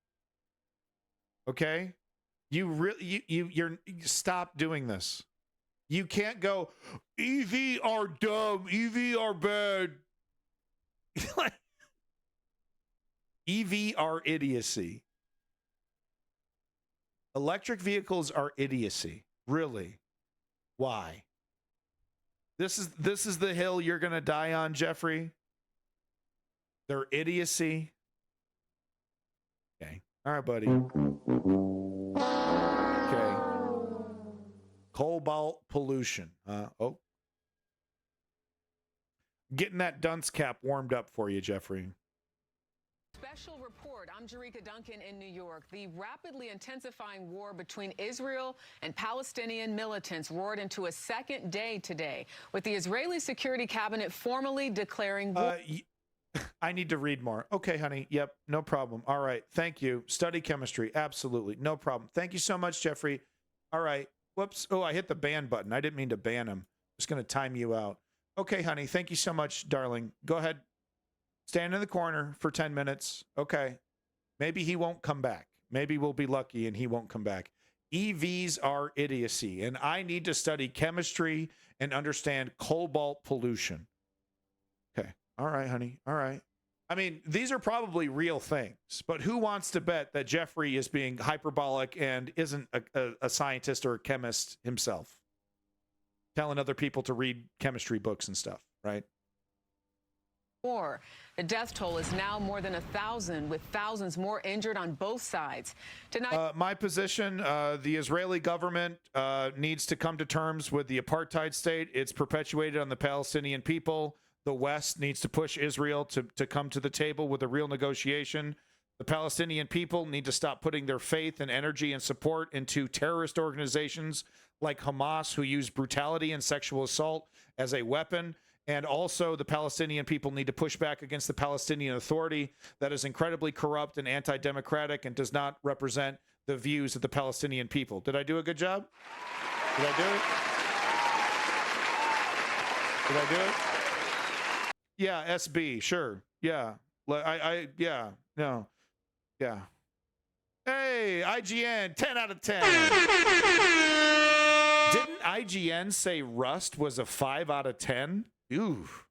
Okay? You're stop doing this. You can't go, EV are dumb, EV are bad. EV are idiocy. Electric vehicles are idiocy. Really? Why? This is the hill you're going to die on, Jeffrey? They're idiocy. Okay. All right, buddy. Okay. Cobalt pollution. Oh. Getting that dunce cap warmed up for you, Jeffrey. Special report. I'm Jerika Duncan in New York. The rapidly intensifying war between Israel and Palestinian militants roared into a second day today, with the Israeli Security Cabinet formally declaring war. I need to read more. Okay, honey. Yep, no problem. All right. Thank you. Study chemistry. Absolutely. No problem. Thank you so much, Jeffrey. All right. Whoops. Oh, I hit the ban button. I didn't mean to ban him. Just going to time you out. Okay, honey. Thank you so much, darling. Go ahead. Stand in the corner for 10 minutes. Okay. Maybe he won't come back. Maybe we'll be lucky and he won't come back. EVs are idiocy, and I need to study chemistry and understand cobalt pollution. Okay. All right, honey. All right. I mean, these are probably real things, but who wants to bet that Jeffrey is being hyperbolic and isn't a scientist or a chemist himself? Telling other people to read chemistry books and stuff, right? War. The death toll is now more than 1,000, with thousands more injured on both sides. Tonight, my position, the Israeli government needs to come to terms with the apartheid state. It's perpetuated on the Palestinian people. The West needs to push Israel to come to the table with a real negotiation. The Palestinian people need to stop putting their faith and energy and support into terrorist organizations like Hamas, who use brutality and sexual assault as a weapon, And also, the Palestinian people need to push back against the Palestinian Authority that is incredibly corrupt and anti-democratic and does not represent the views of the Palestinian people. Did I do a good job? Did I do it? Did I do it? Yeah, SB, sure. Yeah. Yeah. No. Yeah. Hey, IGN, 10 out of 10. Didn't IGN say Rust was a 5 out of 10? Oof.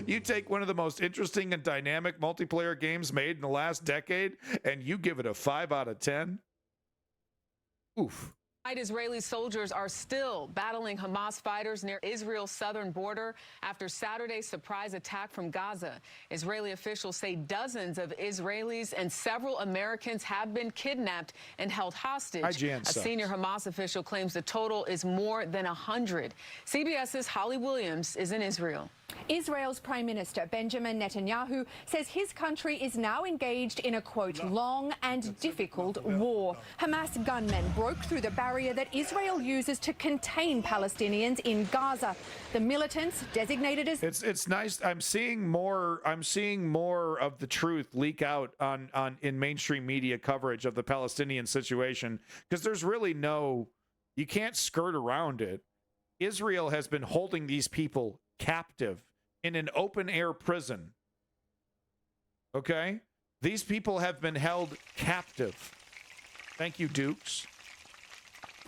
You take one of the most interesting and dynamic multiplayer games made in the last decade, and you give it a 5 out of 10? Oof. Israeli soldiers are still battling Hamas fighters near Israel's southern border after Saturday's surprise attack from Gaza. Israeli officials say dozens of Israelis and several Americans have been kidnapped and held hostage. IGN A senior Hamas official claims the total is more than 100. CBS's Holly Williams is in Israel. Israel's Prime Minister Benjamin Netanyahu says his country is now engaged in a, quote, long and difficult war. Hamas gunmen broke through the barrier that Israel uses to contain Palestinians in Gaza. The militants, designated as... It's nice. I'm seeing more of the truth leak out in mainstream media coverage of the Palestinian situation, because there's really you can't skirt around it. Israel has been holding these people captive in an open-air prison. Okay? These people have been held captive. Thank you, Dukes.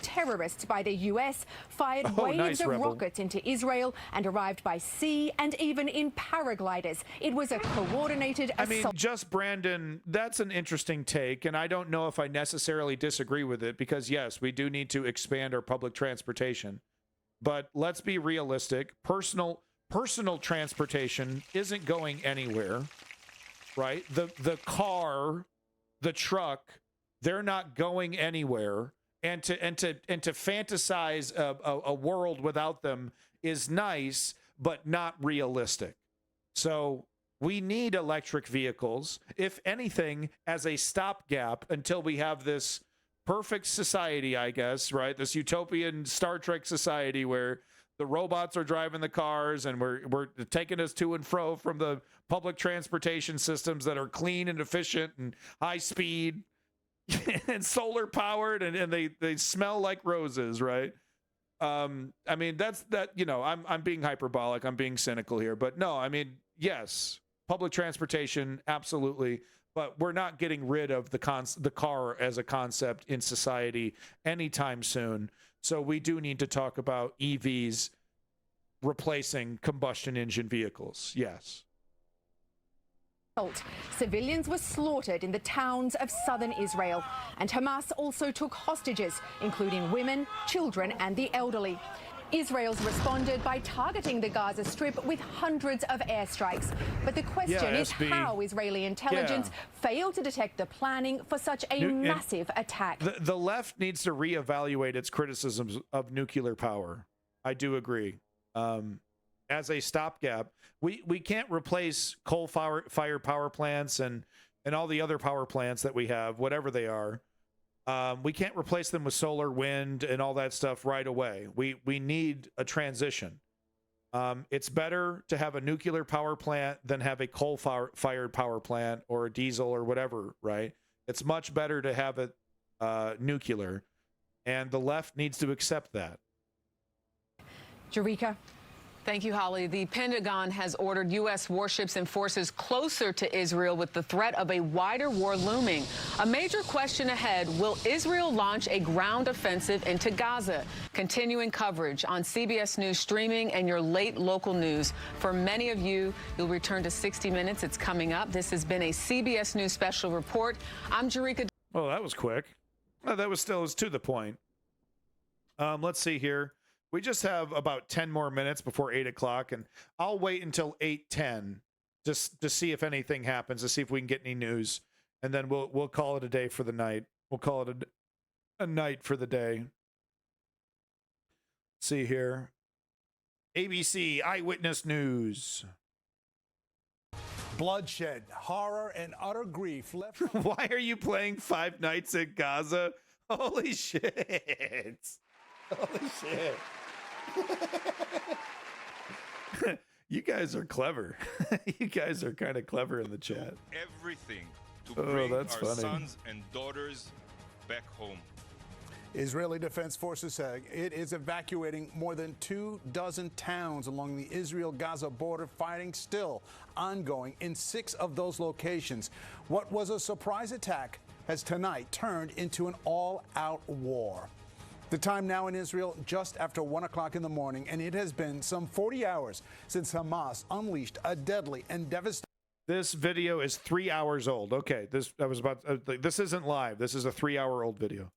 Terrorists by the U.S. fired waves of rockets into Israel and arrived by sea and even in paragliders. It was a coordinated assault. I mean, just Brandon, that's an interesting take, and I don't know if I necessarily disagree with it, because, yes, we do need to expand our public transportation. But let's be realistic. Personal transportation isn't going anywhere, right? The car, the truck, they're not going anywhere. And to fantasize a world without them is nice, but not realistic. So we need electric vehicles, if anything, as a stopgap until we have this perfect society, I guess, right? This utopian Star Trek society where the robots are driving the cars and we're taking us to and fro from the public transportation systems that are clean and efficient and high speed and solar powered and they smell like roses, right? I mean, I'm being hyperbolic, I'm being cynical here, but no, I mean, yes, public transportation, absolutely. But we're not getting rid of the car as a concept in society anytime soon. So we do need to talk about EVs replacing combustion engine vehicles. Yes. Civilians were slaughtered in the towns of southern Israel, and Hamas also took hostages, including women, children, and the elderly. Israel's responded by targeting the Gaza Strip with hundreds of airstrikes. But the question is how Israeli intelligence failed to detect the planning for such a massive attack. The left needs to reevaluate its criticisms of nuclear power. I do agree. As a stopgap, we can't replace coal-fired power plants and all the other power plants that we have, whatever they are. We can't replace them with solar, wind, and all that stuff right away. We need a transition. It's better to have a nuclear power plant than have a coal-fired power plant or a diesel or whatever, right? It's much better to have it nuclear, and the left needs to accept that. Jerika. Thank you, Holly. The Pentagon has ordered U.S. warships and forces closer to Israel with the threat of a wider war looming. A major question ahead, will Israel launch a ground offensive into Gaza? Continuing coverage on CBS News streaming and your late local news. For many of you, you'll return to 60 Minutes. It's coming up. This has been a CBS News special report. I'm Jerika. Oh, that was quick. Well, that was to the point. Let's see here. We just have about 10 more minutes before 8 o'clock, and I'll wait until 8:10 just to see if anything happens, to see if we can get any news, and then we'll call it a day for the night. We'll call it a night for the day. Let's see here. ABC Eyewitness News. Bloodshed, horror, and utter grief left. Why are you playing Five Nights at Gaza? Holy shit. Holy shit. You guys are clever. You guys are kind of clever in the chat. Everything to bring that's our funny. sons and daughters back home. Israeli Defense Forces say it is evacuating more than 24 towns along the Israel-Gaza border, fighting still ongoing in 6 of those locations. What was a surprise attack has tonight turned into an all-out war. The time now in Israel just after 1 o'clock in the morning, and it has been some 40 hours since Hamas unleashed a deadly and devastating. This video is 3 hours old. Okay, this isn't live. This is a 3-hour-old video.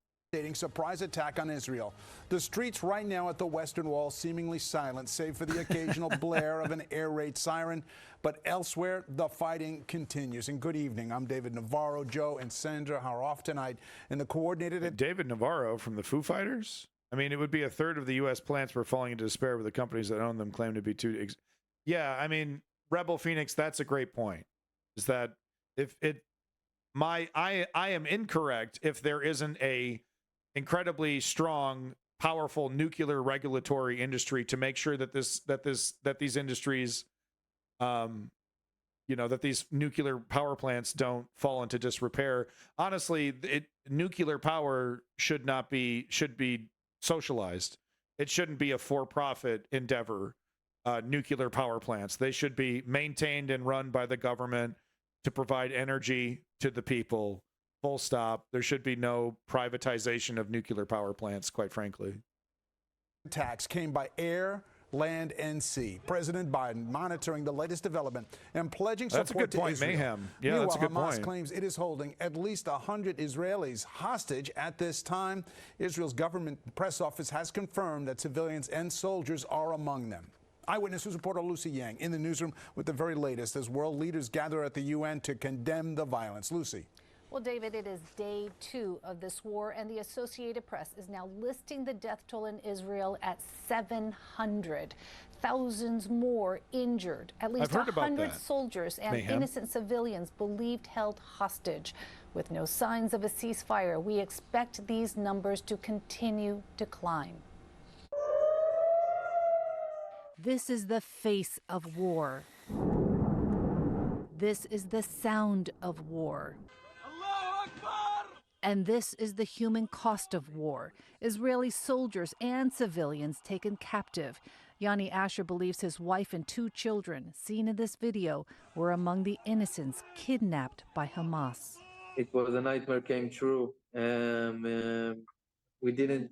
Surprise attack on Israel. The streets right now at the Western Wall seemingly silent, save for the occasional blare of an air raid siren. But elsewhere, the fighting continues. And good evening. I'm David Navarro. Joe and Sandra are off tonight in the coordinated. David Navarro from the Foo Fighters? I mean, it would be a third of the U.S. plants were falling into despair with the companies that own them claim to be too. Yeah, I mean, Rebel Phoenix, that's a great point. Is that if it. I am incorrect if there isn't a incredibly strong, powerful nuclear regulatory industry to make sure that these industries, that these nuclear power plants don't fall into disrepair. Honestly, nuclear power should be socialized. It shouldn't be a for-profit endeavor. Nuclear power plants, they should be maintained and run by the government to provide energy to the people. Full stop. There should be no privatization of nuclear power plants, quite frankly. Attacks came by air, land, and sea. President Biden monitoring the latest development and pledging support to Israel. That's a good point, Mayhem. Yeah, that's a good point. Hamas claims it is holding at least 100 Israelis hostage at this time. Israel's government press office has confirmed that civilians and soldiers are among them. Eyewitness News reporter Lucy Yang in the newsroom with the very latest as world leaders gather at the UN to condemn the violence. Lucy. Well, David, it is day 2 of this war, and the Associated Press is now listing the death toll in Israel at 700. Thousands more injured. At least 100 soldiers and innocent civilians believed held hostage. With no signs of a ceasefire, we expect these numbers to continue to climb. This is the face of war. This is the sound of war. And this is the human cost of war. Israeli soldiers and civilians taken captive. Yanni Asher believes his wife and 2 children, seen in this video, were among the innocents kidnapped by Hamas. It was a nightmare came true. We didn't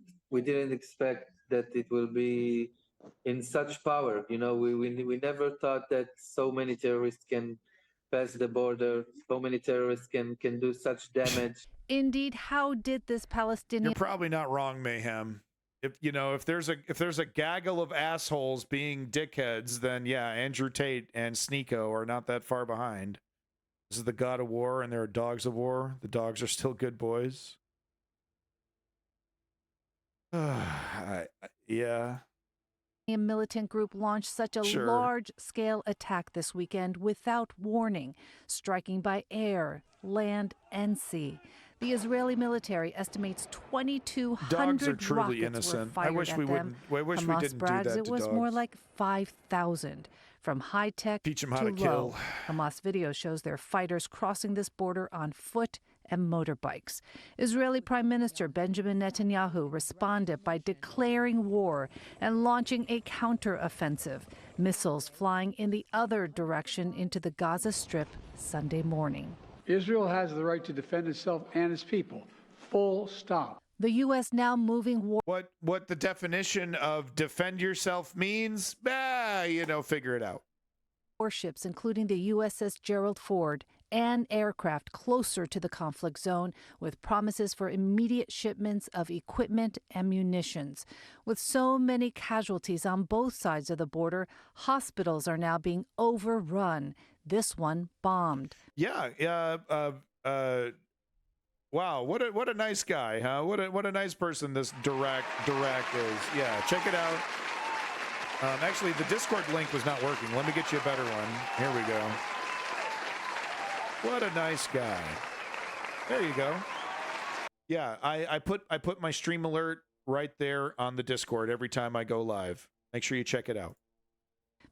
expect that it will be in such power. You know, we never thought that so many terrorists can pass the border, so many terrorists can do such damage. Indeed, how did this Palestinian... You're probably not wrong, Mayhem. If there's a gaggle of assholes being dickheads, then yeah, Andrew Tate and Sneeko are not that far behind. This is the God of War, and there are dogs of war. The dogs are still good boys. Yeah. A militant group launched such a large-scale attack this weekend without warning, striking by air, land, and sea. The Israeli military estimates 2,200 rockets were fired at them. I wish we didn't brags do that it to was dogs. more like 5,000. From high-tech Teach them to how to low. kill. Hamas video shows their fighters crossing this border on foot and motorbikes. Israeli Prime Minister Benjamin Netanyahu responded by declaring war and launching a counteroffensive, missiles flying in the other direction into the Gaza Strip Sunday morning. Israel has the right to defend itself and its people. Full stop. The U.S. now moving war. What the definition of defend yourself means? Figure it out. Warships, including the USS Gerald Ford, and aircraft closer to the conflict zone, with promises for immediate shipments of equipment and munitions. With so many casualties on both sides of the border, hospitals are now being overrun. This one bombed. Yeah. Wow. What a nice guy, huh? What a nice person this Dirac is. Yeah. Check it out. Actually, the Discord link was not working. Let me get you a better one. Here we go. What a nice guy. There you go. Yeah, I put my stream alert right there on the Discord every time I go live. Make sure you check it out.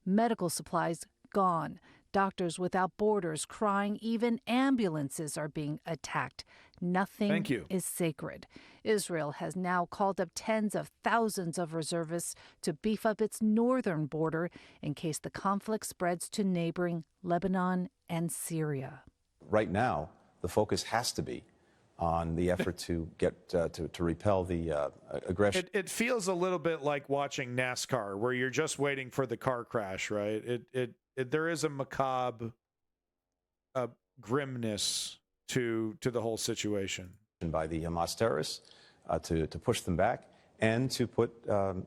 Medical supplies gone. Doctors Without Borders crying. Even ambulances are being attacked. Nothing is sacred. Israel has now called up tens of thousands of reservists to beef up its northern border in case the conflict spreads to neighboring Lebanon and Syria. Right now, the focus has to be on the effort to get to repel the aggression. It feels a little bit like watching NASCAR, where you're just waiting for the car crash, right? There is a macabre grimness to the whole situation. By the Hamas terrorists to push them back and to put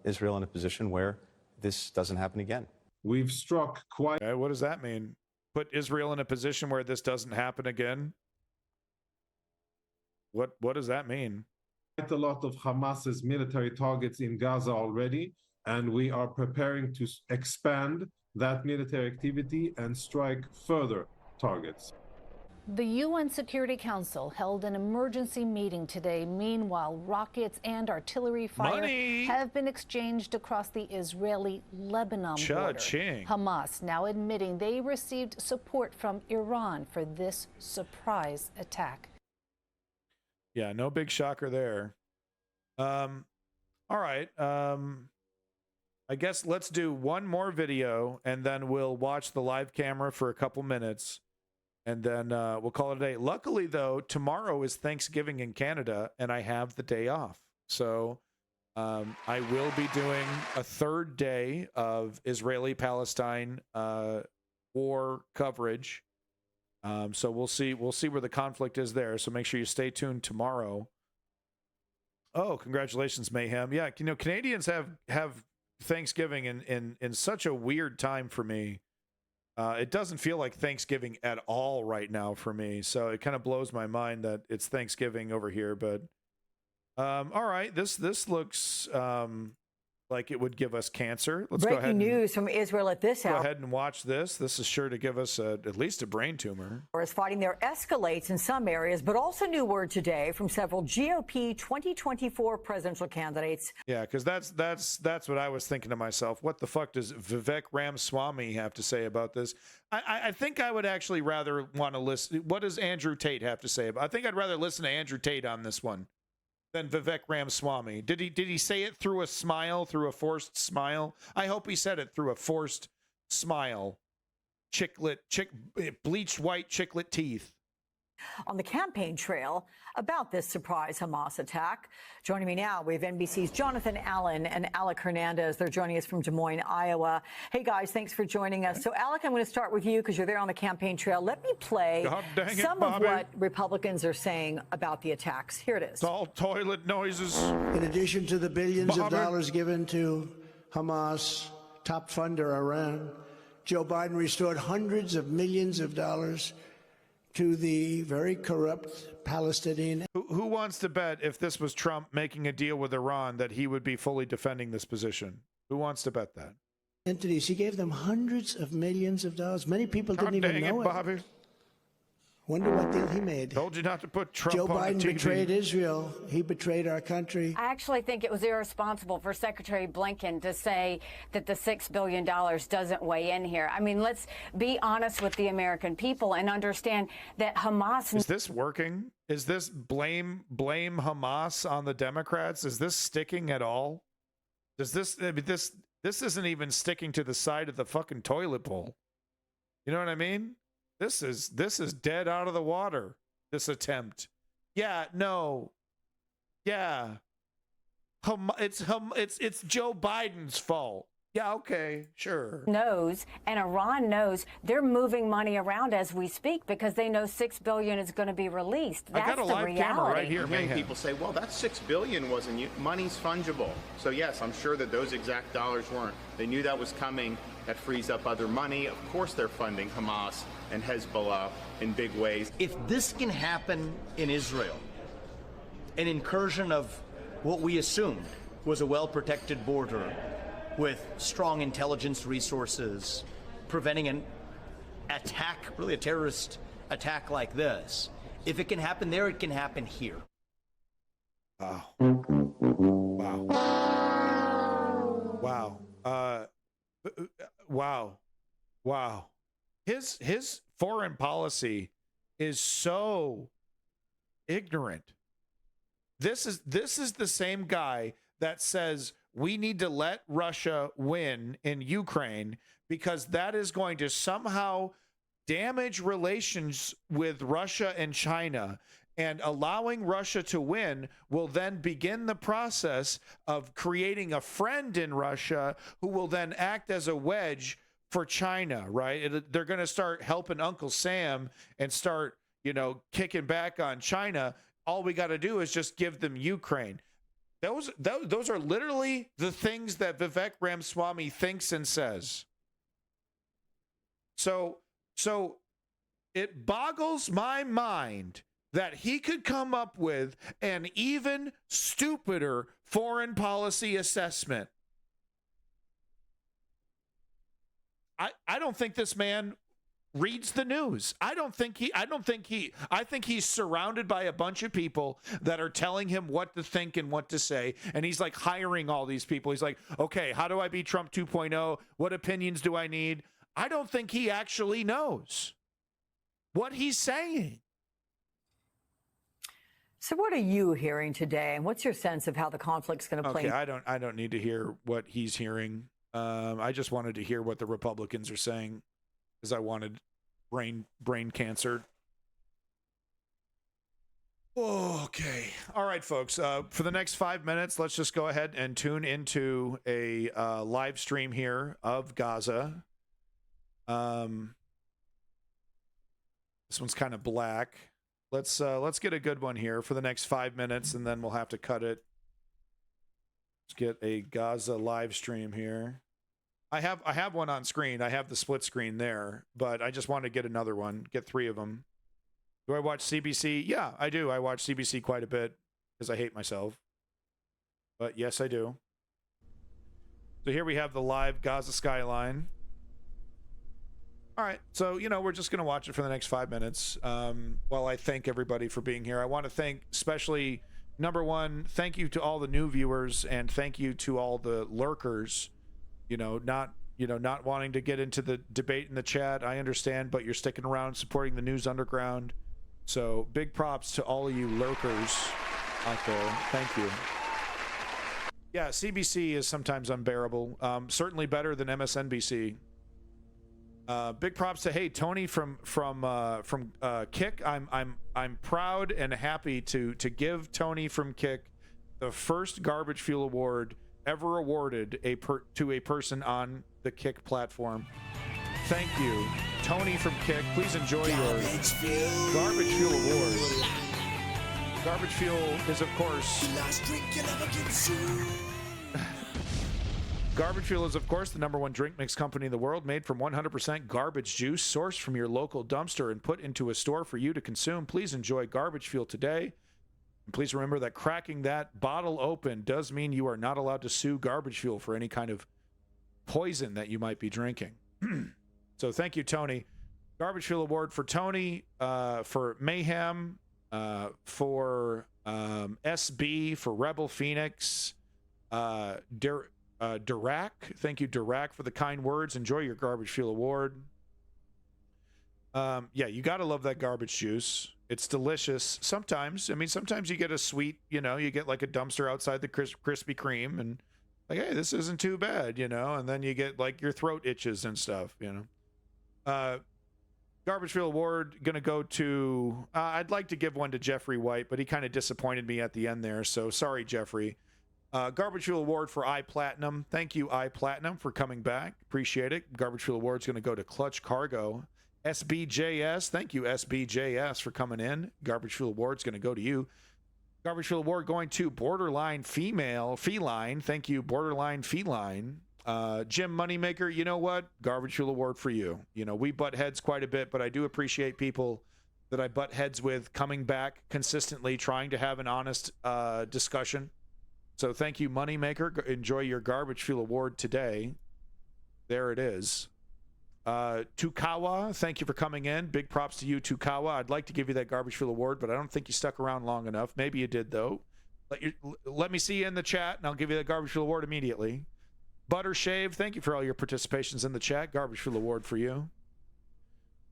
Israel in a position where this doesn't happen again. We've struck quite... Okay, what does that mean? Put Israel in a position where this doesn't happen again? What does that mean? Quite a lot of Hamas's military targets in Gaza already, and we are preparing to expand that military activity and strike further targets. The UN Security Council held an emergency meeting today. Meanwhile, rockets and artillery fire have been exchanged across the Israeli-Lebanon border. Hamas now admitting they received support from Iran for this surprise attack. Yeah, no big shocker there. All right. I guess let's do one more video, and then we'll watch the live camera for a couple minutes, and then we'll call it a day. Luckily, though, tomorrow is Thanksgiving in Canada, and I have the day off. So I will be doing a third day of Israeli-Palestine war coverage. So we'll see where the conflict is there. So make sure you stay tuned tomorrow. Oh, congratulations, Mayhem. Yeah, you know, Canadians have Thanksgiving in such a weird time for me. It doesn't feel like Thanksgiving at all right now for me. So it kind of blows my mind that it's Thanksgiving over here. But all right, this looks like it would give us cancer. Let's go ahead. Breaking news from Israel at this hour. Go ahead and watch this. This is sure to give us at least a brain tumor. As fighting there escalates in some areas, but also new word today from several GOP 2024 presidential candidates. Yeah, because that's what I was thinking to myself. What the fuck does Vivek Ramaswamy have to say about this? I think I would actually rather want to listen. What does Andrew Tate have to say about? I think I'd rather listen to Andrew Tate on this one than Vivek Ramaswamy. Did he say it through a smile, through a forced smile? I hope he said it through a forced smile. Bleached white chiclet teeth. On the campaign trail about this surprise Hamas attack. Joining me now, we have NBC's Jonathan Allen and Alec Hernandez. They're joining us from Des Moines, Iowa. Hey, guys, thanks for joining us. So, Alec, I'm going to start with you because you're there on the campaign trail. Let me play some of what Republicans are saying about the attacks. Here it is. It's all toilet noises. In addition to the billions of dollars given to Hamas, top funder Iran, Joe Biden restored hundreds of millions of dollars to the very corrupt Palestinian. Who wants to bet if this was Trump making a deal with Iran that he would be fully defending this position? Who wants to bet that? Entities. He gave them hundreds of millions of dollars. Many people didn't even know it. Bobby. Wonder what deal he made. Told you not to put Trump Joe on Biden the TV. betrayed Israel. He betrayed our country. I actually think it was irresponsible for Secretary Blinken to say that the $6 billion doesn't weigh in here. I mean, let's be honest with the American people and understand that Hamas... Is this working? Is this blame Hamas on the Democrats? Is this sticking at all? Does this isn't even sticking to the side of the fucking toilet bowl. You know what I mean? This is dead out of the water, this attempt. Yeah, no. Yeah. It's Joe Biden's fault. Yeah, okay, sure. Knows, and Iran knows, they're moving money around as we speak because they know $6 billion is going to be released. That's I got a live reality. camera right here. Hearing people say, well, that $6 billion wasn't you. Money's fungible. So yes, I'm sure that those exact dollars weren't. They knew that was coming. That frees up other money. Of course they're funding Hamas and Hezbollah in big ways. If this can happen in Israel, an incursion of what we assumed was a well-protected border with strong intelligence resources, preventing an attack, really a terrorist attack like this. If it can happen there, it can happen here. Wow. Wow. Wow. His foreign policy is so ignorant. This is the same guy that says we need to let Russia win in Ukraine because that is going to somehow damage relations with Russia and China, and allowing Russia to win will then begin the process of creating a friend in Russia who will then act as a wedge for China, right? They're going to start helping Uncle Sam and start, kicking back on China. All we got to do is just give them Ukraine. Those are literally the things that Vivek Ramaswamy thinks and says. So it boggles my mind that he could come up with an even stupider foreign policy assessment. I don't think this man reads the news. I think he's surrounded by a bunch of people that are telling him what to think and what to say. And he's like hiring all these people. He's like, okay, how do I be Trump 2.0? What opinions do I need? I don't think he actually knows what he's saying. So what are you hearing today? And what's your sense of how the conflict's going to play? Okay, I don't need to hear what he's hearing. I just wanted to hear what the Republicans are saying because I wanted brain cancer. Okay. All right, folks. For the next 5 minutes, let's just go ahead and tune into a live stream here of Gaza. This one's kind of black. Let's get a good one here for the next 5 minutes, and then we'll have to cut it. Let's get a Gaza live stream here. I have one on screen. I have the split screen there, but I just want to get another one. Get 3 of them. Do I watch CBC? Yeah, I do. I watch CBC quite a bit because I hate myself. But yes, I do. So here we have the live Gaza skyline. All right, so, we're just going to watch it for the next 5 minutes while I thank everybody for being here. I want to thank especially, number one, thank you to all the new viewers, and thank you to all the lurkers, not wanting to get into the debate in the chat. I understand, but you're sticking around supporting the News Underground. So big props to all of you lurkers out there. Thank you. Yeah, CBC is sometimes unbearable. Certainly better than MSNBC. Big props to Tony from Kick. I'm proud and happy to give Tony from Kick the first Garbage Fuel Award ever awarded to a person on the Kick platform. Thank you, Tony from Kick. Please enjoy your Garbage Fuel Award. Garbage Fuel is, of course, Garbage Fuel is, of course, the #1 drink mix company in the world, made from 100% garbage juice, sourced from your local dumpster and put into a store for you to consume. Please enjoy Garbage Fuel today. And please remember that cracking that bottle open does mean you are not allowed to sue Garbage Fuel for any kind of poison that you might be drinking. So thank you, Tony. Garbage Fuel Award for Tony, for Mayhem, for SB, for Rebel Phoenix, Dirac. Thank you, Dirac, for the kind words. Enjoy your Garbage Fuel Award. Yeah, you got to love that garbage juice. It's delicious. Sometimes you get a sweet, you get like a dumpster outside the Krispy Kreme and like, hey, this isn't too bad, and then you get like your throat itches and stuff, Garbage Fuel Award going to go to, I'd like to give one to Jeffrey White, but he kind of disappointed me at the end there. So sorry, Jeffrey. Garbage Fuel Award for iPlatinum. Thank you, iPlatinum, for coming back. Appreciate it. Garbage Fuel Award is going to go to Clutch Cargo. SBJS. Thank you, SBJS, for coming in. Garbage Fuel Award is going to go to you. Garbage Fuel Award going to Borderline Feline. Thank you, Borderline Feline. Jim Moneymaker, you know what? Garbage Fuel Award for you. We butt heads quite a bit, but I do appreciate people that I butt heads with coming back consistently, trying to have an honest discussion. So thank you, Moneymaker. Enjoy your Garbage Fuel Award today. There it is. Tukawa, thank you for coming in. Big props to you, Tukawa. I'd like to give you that Garbage Fuel Award, but I don't think you stuck around long enough. Maybe you did, though. Let me see you in the chat, and I'll give you that Garbage Fuel Award immediately. Butter Shave, thank you for all your participations in the chat. Garbage Fuel Award for you.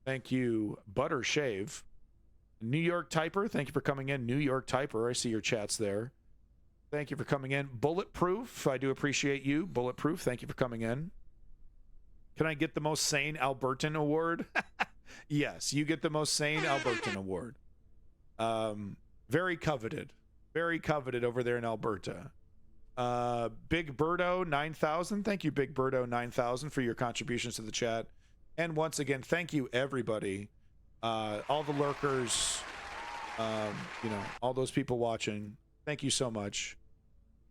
Thank you, Butter Shave. New York Typer, thank you for coming in. New York Typer, I see your chats there. Thank you for coming in. Bulletproof, I do appreciate you. Bulletproof, thank you for coming in. Can I get the most sane Albertan award? Yes, you get the most sane Albertan award. Very coveted. Very coveted over there in Alberta. Big Birdo 9000, thank you Big Birdo 9000 for your contributions to the chat. And once again, thank you everybody, all the lurkers, you know, all those people watching. Thank you so much.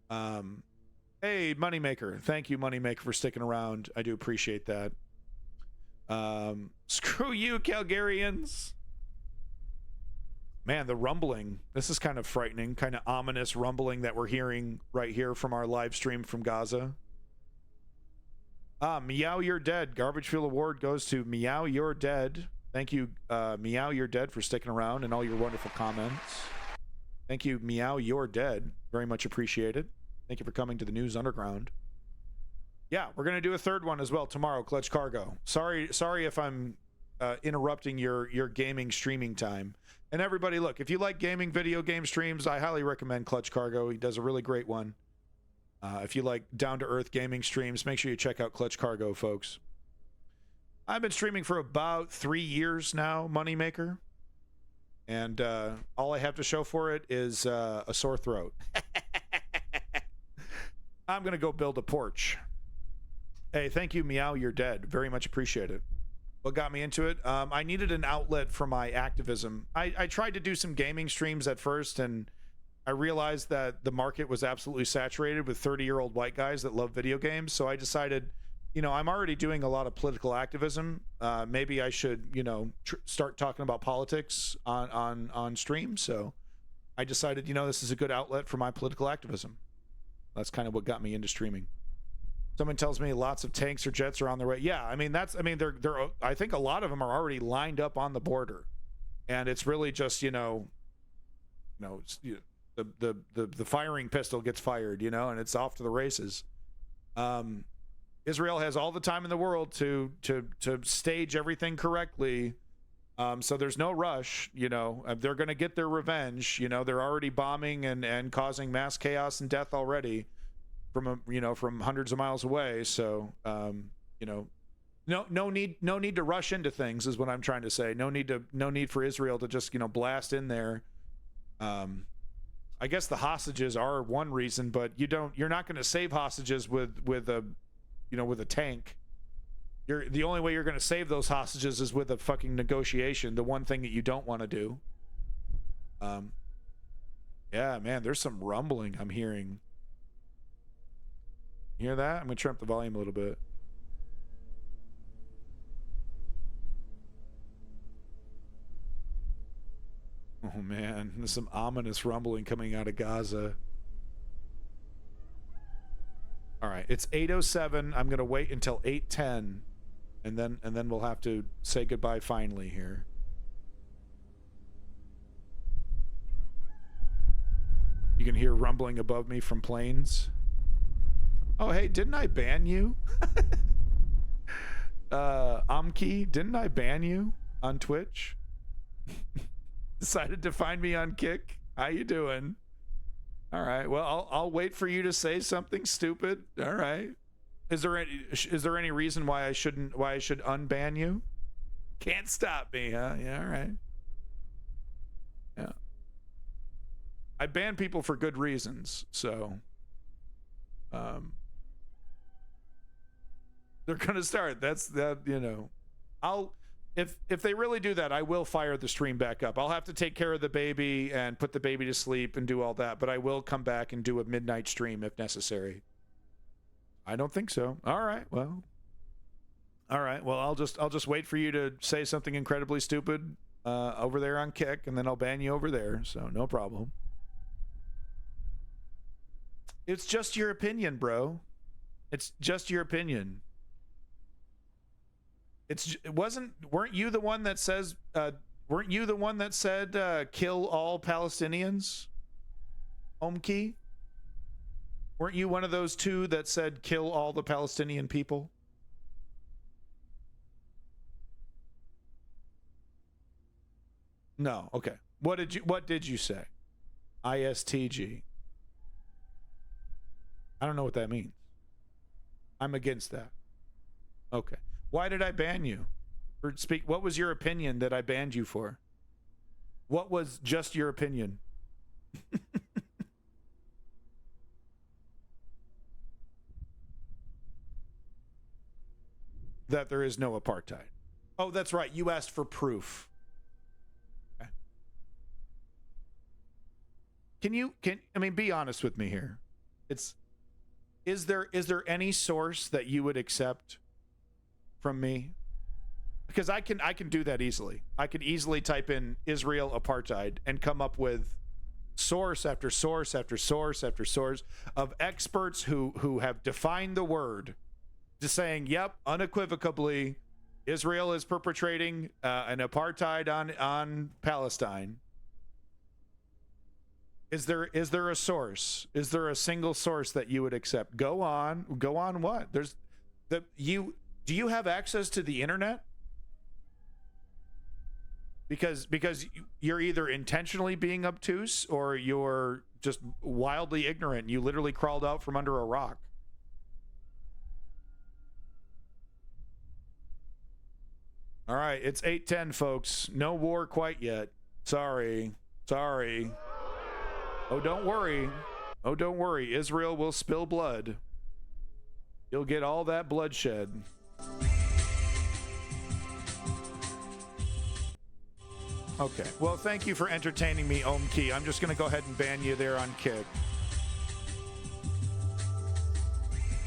Hey Moneymaker, thank you Moneymaker for sticking around. I do appreciate that. Screw you Calgarians. Man, the rumbling. This is kind of frightening, kind of ominous rumbling that we're hearing right here from our live stream from Gaza. Meow You're Dead. Garbage Fuel Award goes to Meow You're Dead. Thank you, Meow You're Dead, for sticking around and all your wonderful comments. Thank you, Meow You're Dead. Very much appreciated. Thank you for coming to the News Underground. Yeah, we're going to do a third one as well tomorrow, Clutch Cargo. Sorry if I'm interrupting your gaming streaming time. And everybody, look, if you like gaming video game streams, I highly recommend Clutch Cargo. He does a really great one. If you like down-to-earth gaming streams, make sure you check out Clutch Cargo, folks. I've been streaming for about 3 years now, Moneymaker. And all I have to show for it is a sore throat. I'm going to go build a porch. Hey, thank you, Meow You're Dead. Very much appreciate it. What got me into it? I needed an outlet for my activism. I tried to do some gaming streams at first, and I realized that the market was absolutely saturated with 30-year-old white guys that love video games. So I decided, you know, I'm already doing a lot of political activism. Maybe I should, you know, start talking about politics on stream. So I decided, you know, this is a good outlet for my political activism. That's kind of what got me into streaming. Someone tells me lots of tanks or jets are on their way. Yeah, I mean they're I think a lot of them are already lined up on the border, and it's really just the firing pistol gets fired, you know, and it's off to the races. Israel has all the time in the world to stage everything correctly, so there's no rush. You know, they're going to get their revenge. You know, they're already bombing and causing mass chaos and death already. From hundreds of miles away, so no need to rush into things is what I'm trying to say. No need for Israel to just blast in there. I guess the hostages are one reason, but you're not going to save hostages with a tank. The only way you're going to save those hostages is with a fucking negotiation. The one thing that you don't want to do. Yeah, man, there's some rumbling I'm hearing. You hear that? I'm going to turn up the volume a little bit. Oh, man. There's some ominous rumbling coming out of Gaza. All right. It's 8:07. I'm going to wait until 8:10, and then we'll have to say goodbye finally here. You can hear rumbling above me from planes. Oh, hey, didn't I ban you? Amki, didn't I ban you on Twitch? Decided to find me on Kick. How you doing? All right. Well, I'll wait for you to say something stupid. All right. Is there any reason why I should unban you? Can't stop me, huh? Yeah, all right. Yeah. I ban people for good reasons, so they're gonna start. That's that. I'll if they really do that, I will fire the stream back up. I'll have to take care of the baby and put the baby to sleep and do all that, but I will come back and do a midnight stream if necessary. I don't think so. All right. Well, I'll just wait for you to say something incredibly stupid over there on Kick, and then I'll ban you over there. So no problem. It's just your opinion, bro. It's just your opinion. Weren't you the one that says kill all Palestinians? Omki? Weren't you one of those two that said kill all the Palestinian people? No. Okay. What did you say? ISTG. I don't know what that means. I'm against that. Okay. Why did I ban you? What was your opinion that I banned you for? What was just your opinion? That there is no apartheid. Oh, that's right. You asked for proof. Okay. I mean, be honest with me here. Is there any source that you would accept from me? Because I can do that easily. I could easily type in Israel apartheid and come up with source after source after source after source of experts who have defined the word, just saying, yep, unequivocally, Israel is perpetrating an apartheid on Palestine. Is there a source? Is there a single source that you would accept? Go on what? Do you have access to the internet? Because you're either intentionally being obtuse or you're just wildly ignorant. You literally crawled out from under a rock. All right, it's 8:10, folks. No war quite yet. Sorry. Oh, don't worry. Israel will spill blood. You'll get all that bloodshed. Okay. Well, thank you for entertaining me, Omki. I'm just going to go ahead and ban you there on Kick.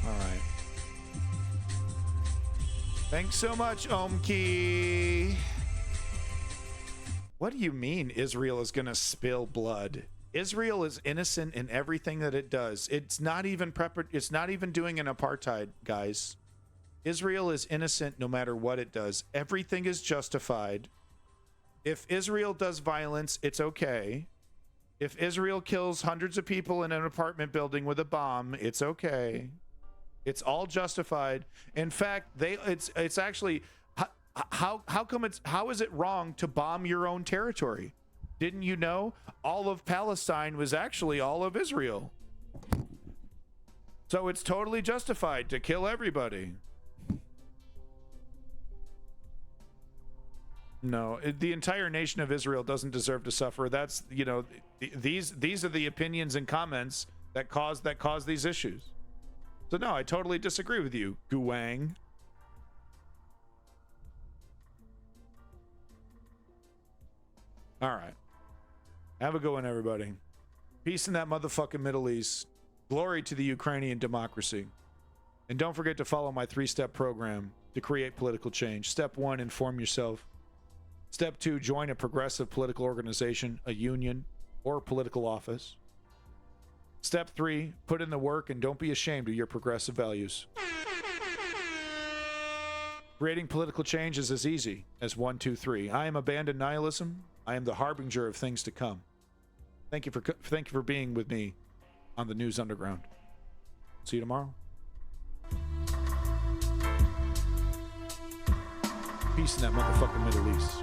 All right. Thanks so much, Omki. What do you mean Israel is going to spill blood? Israel is innocent in everything that it does. It's not even it's not even doing an apartheid, guys. Israel is innocent no matter what it does. Everything is justified. If Israel does violence, it's okay. If Israel kills hundreds of people in an apartment building with a bomb, it's okay. It's all justified. In fact, it's actually how is it wrong to bomb your own territory? Didn't you know all of Palestine was actually all of Israel? So it's totally justified to kill everybody. No, the entire nation of Israel doesn't deserve to suffer. That's, these are the opinions and comments that cause these issues. So no, I totally disagree with you, Guwang. All right. Have a good one, everybody. Peace in that motherfucking Middle East. Glory to the Ukrainian democracy. And don't forget to follow my 3-step program to create political change. Step 1, inform yourself. Step 2, join a progressive political organization, a union, or a political office. Step 3, put in the work and don't be ashamed of your progressive values. Creating political change is as easy as 1, 2, 3. I am abandoned nihilism. I am the harbinger of things to come. Thank you for being with me on the News Underground. See you tomorrow. Peace in that motherfucking Middle East.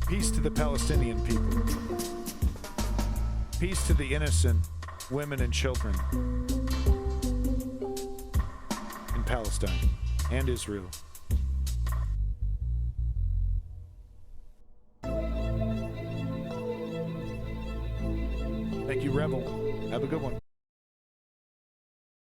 Peace to the Palestinian people. Peace to the innocent women and children in Palestine and Israel. Thank you, Rebel. Have a good one.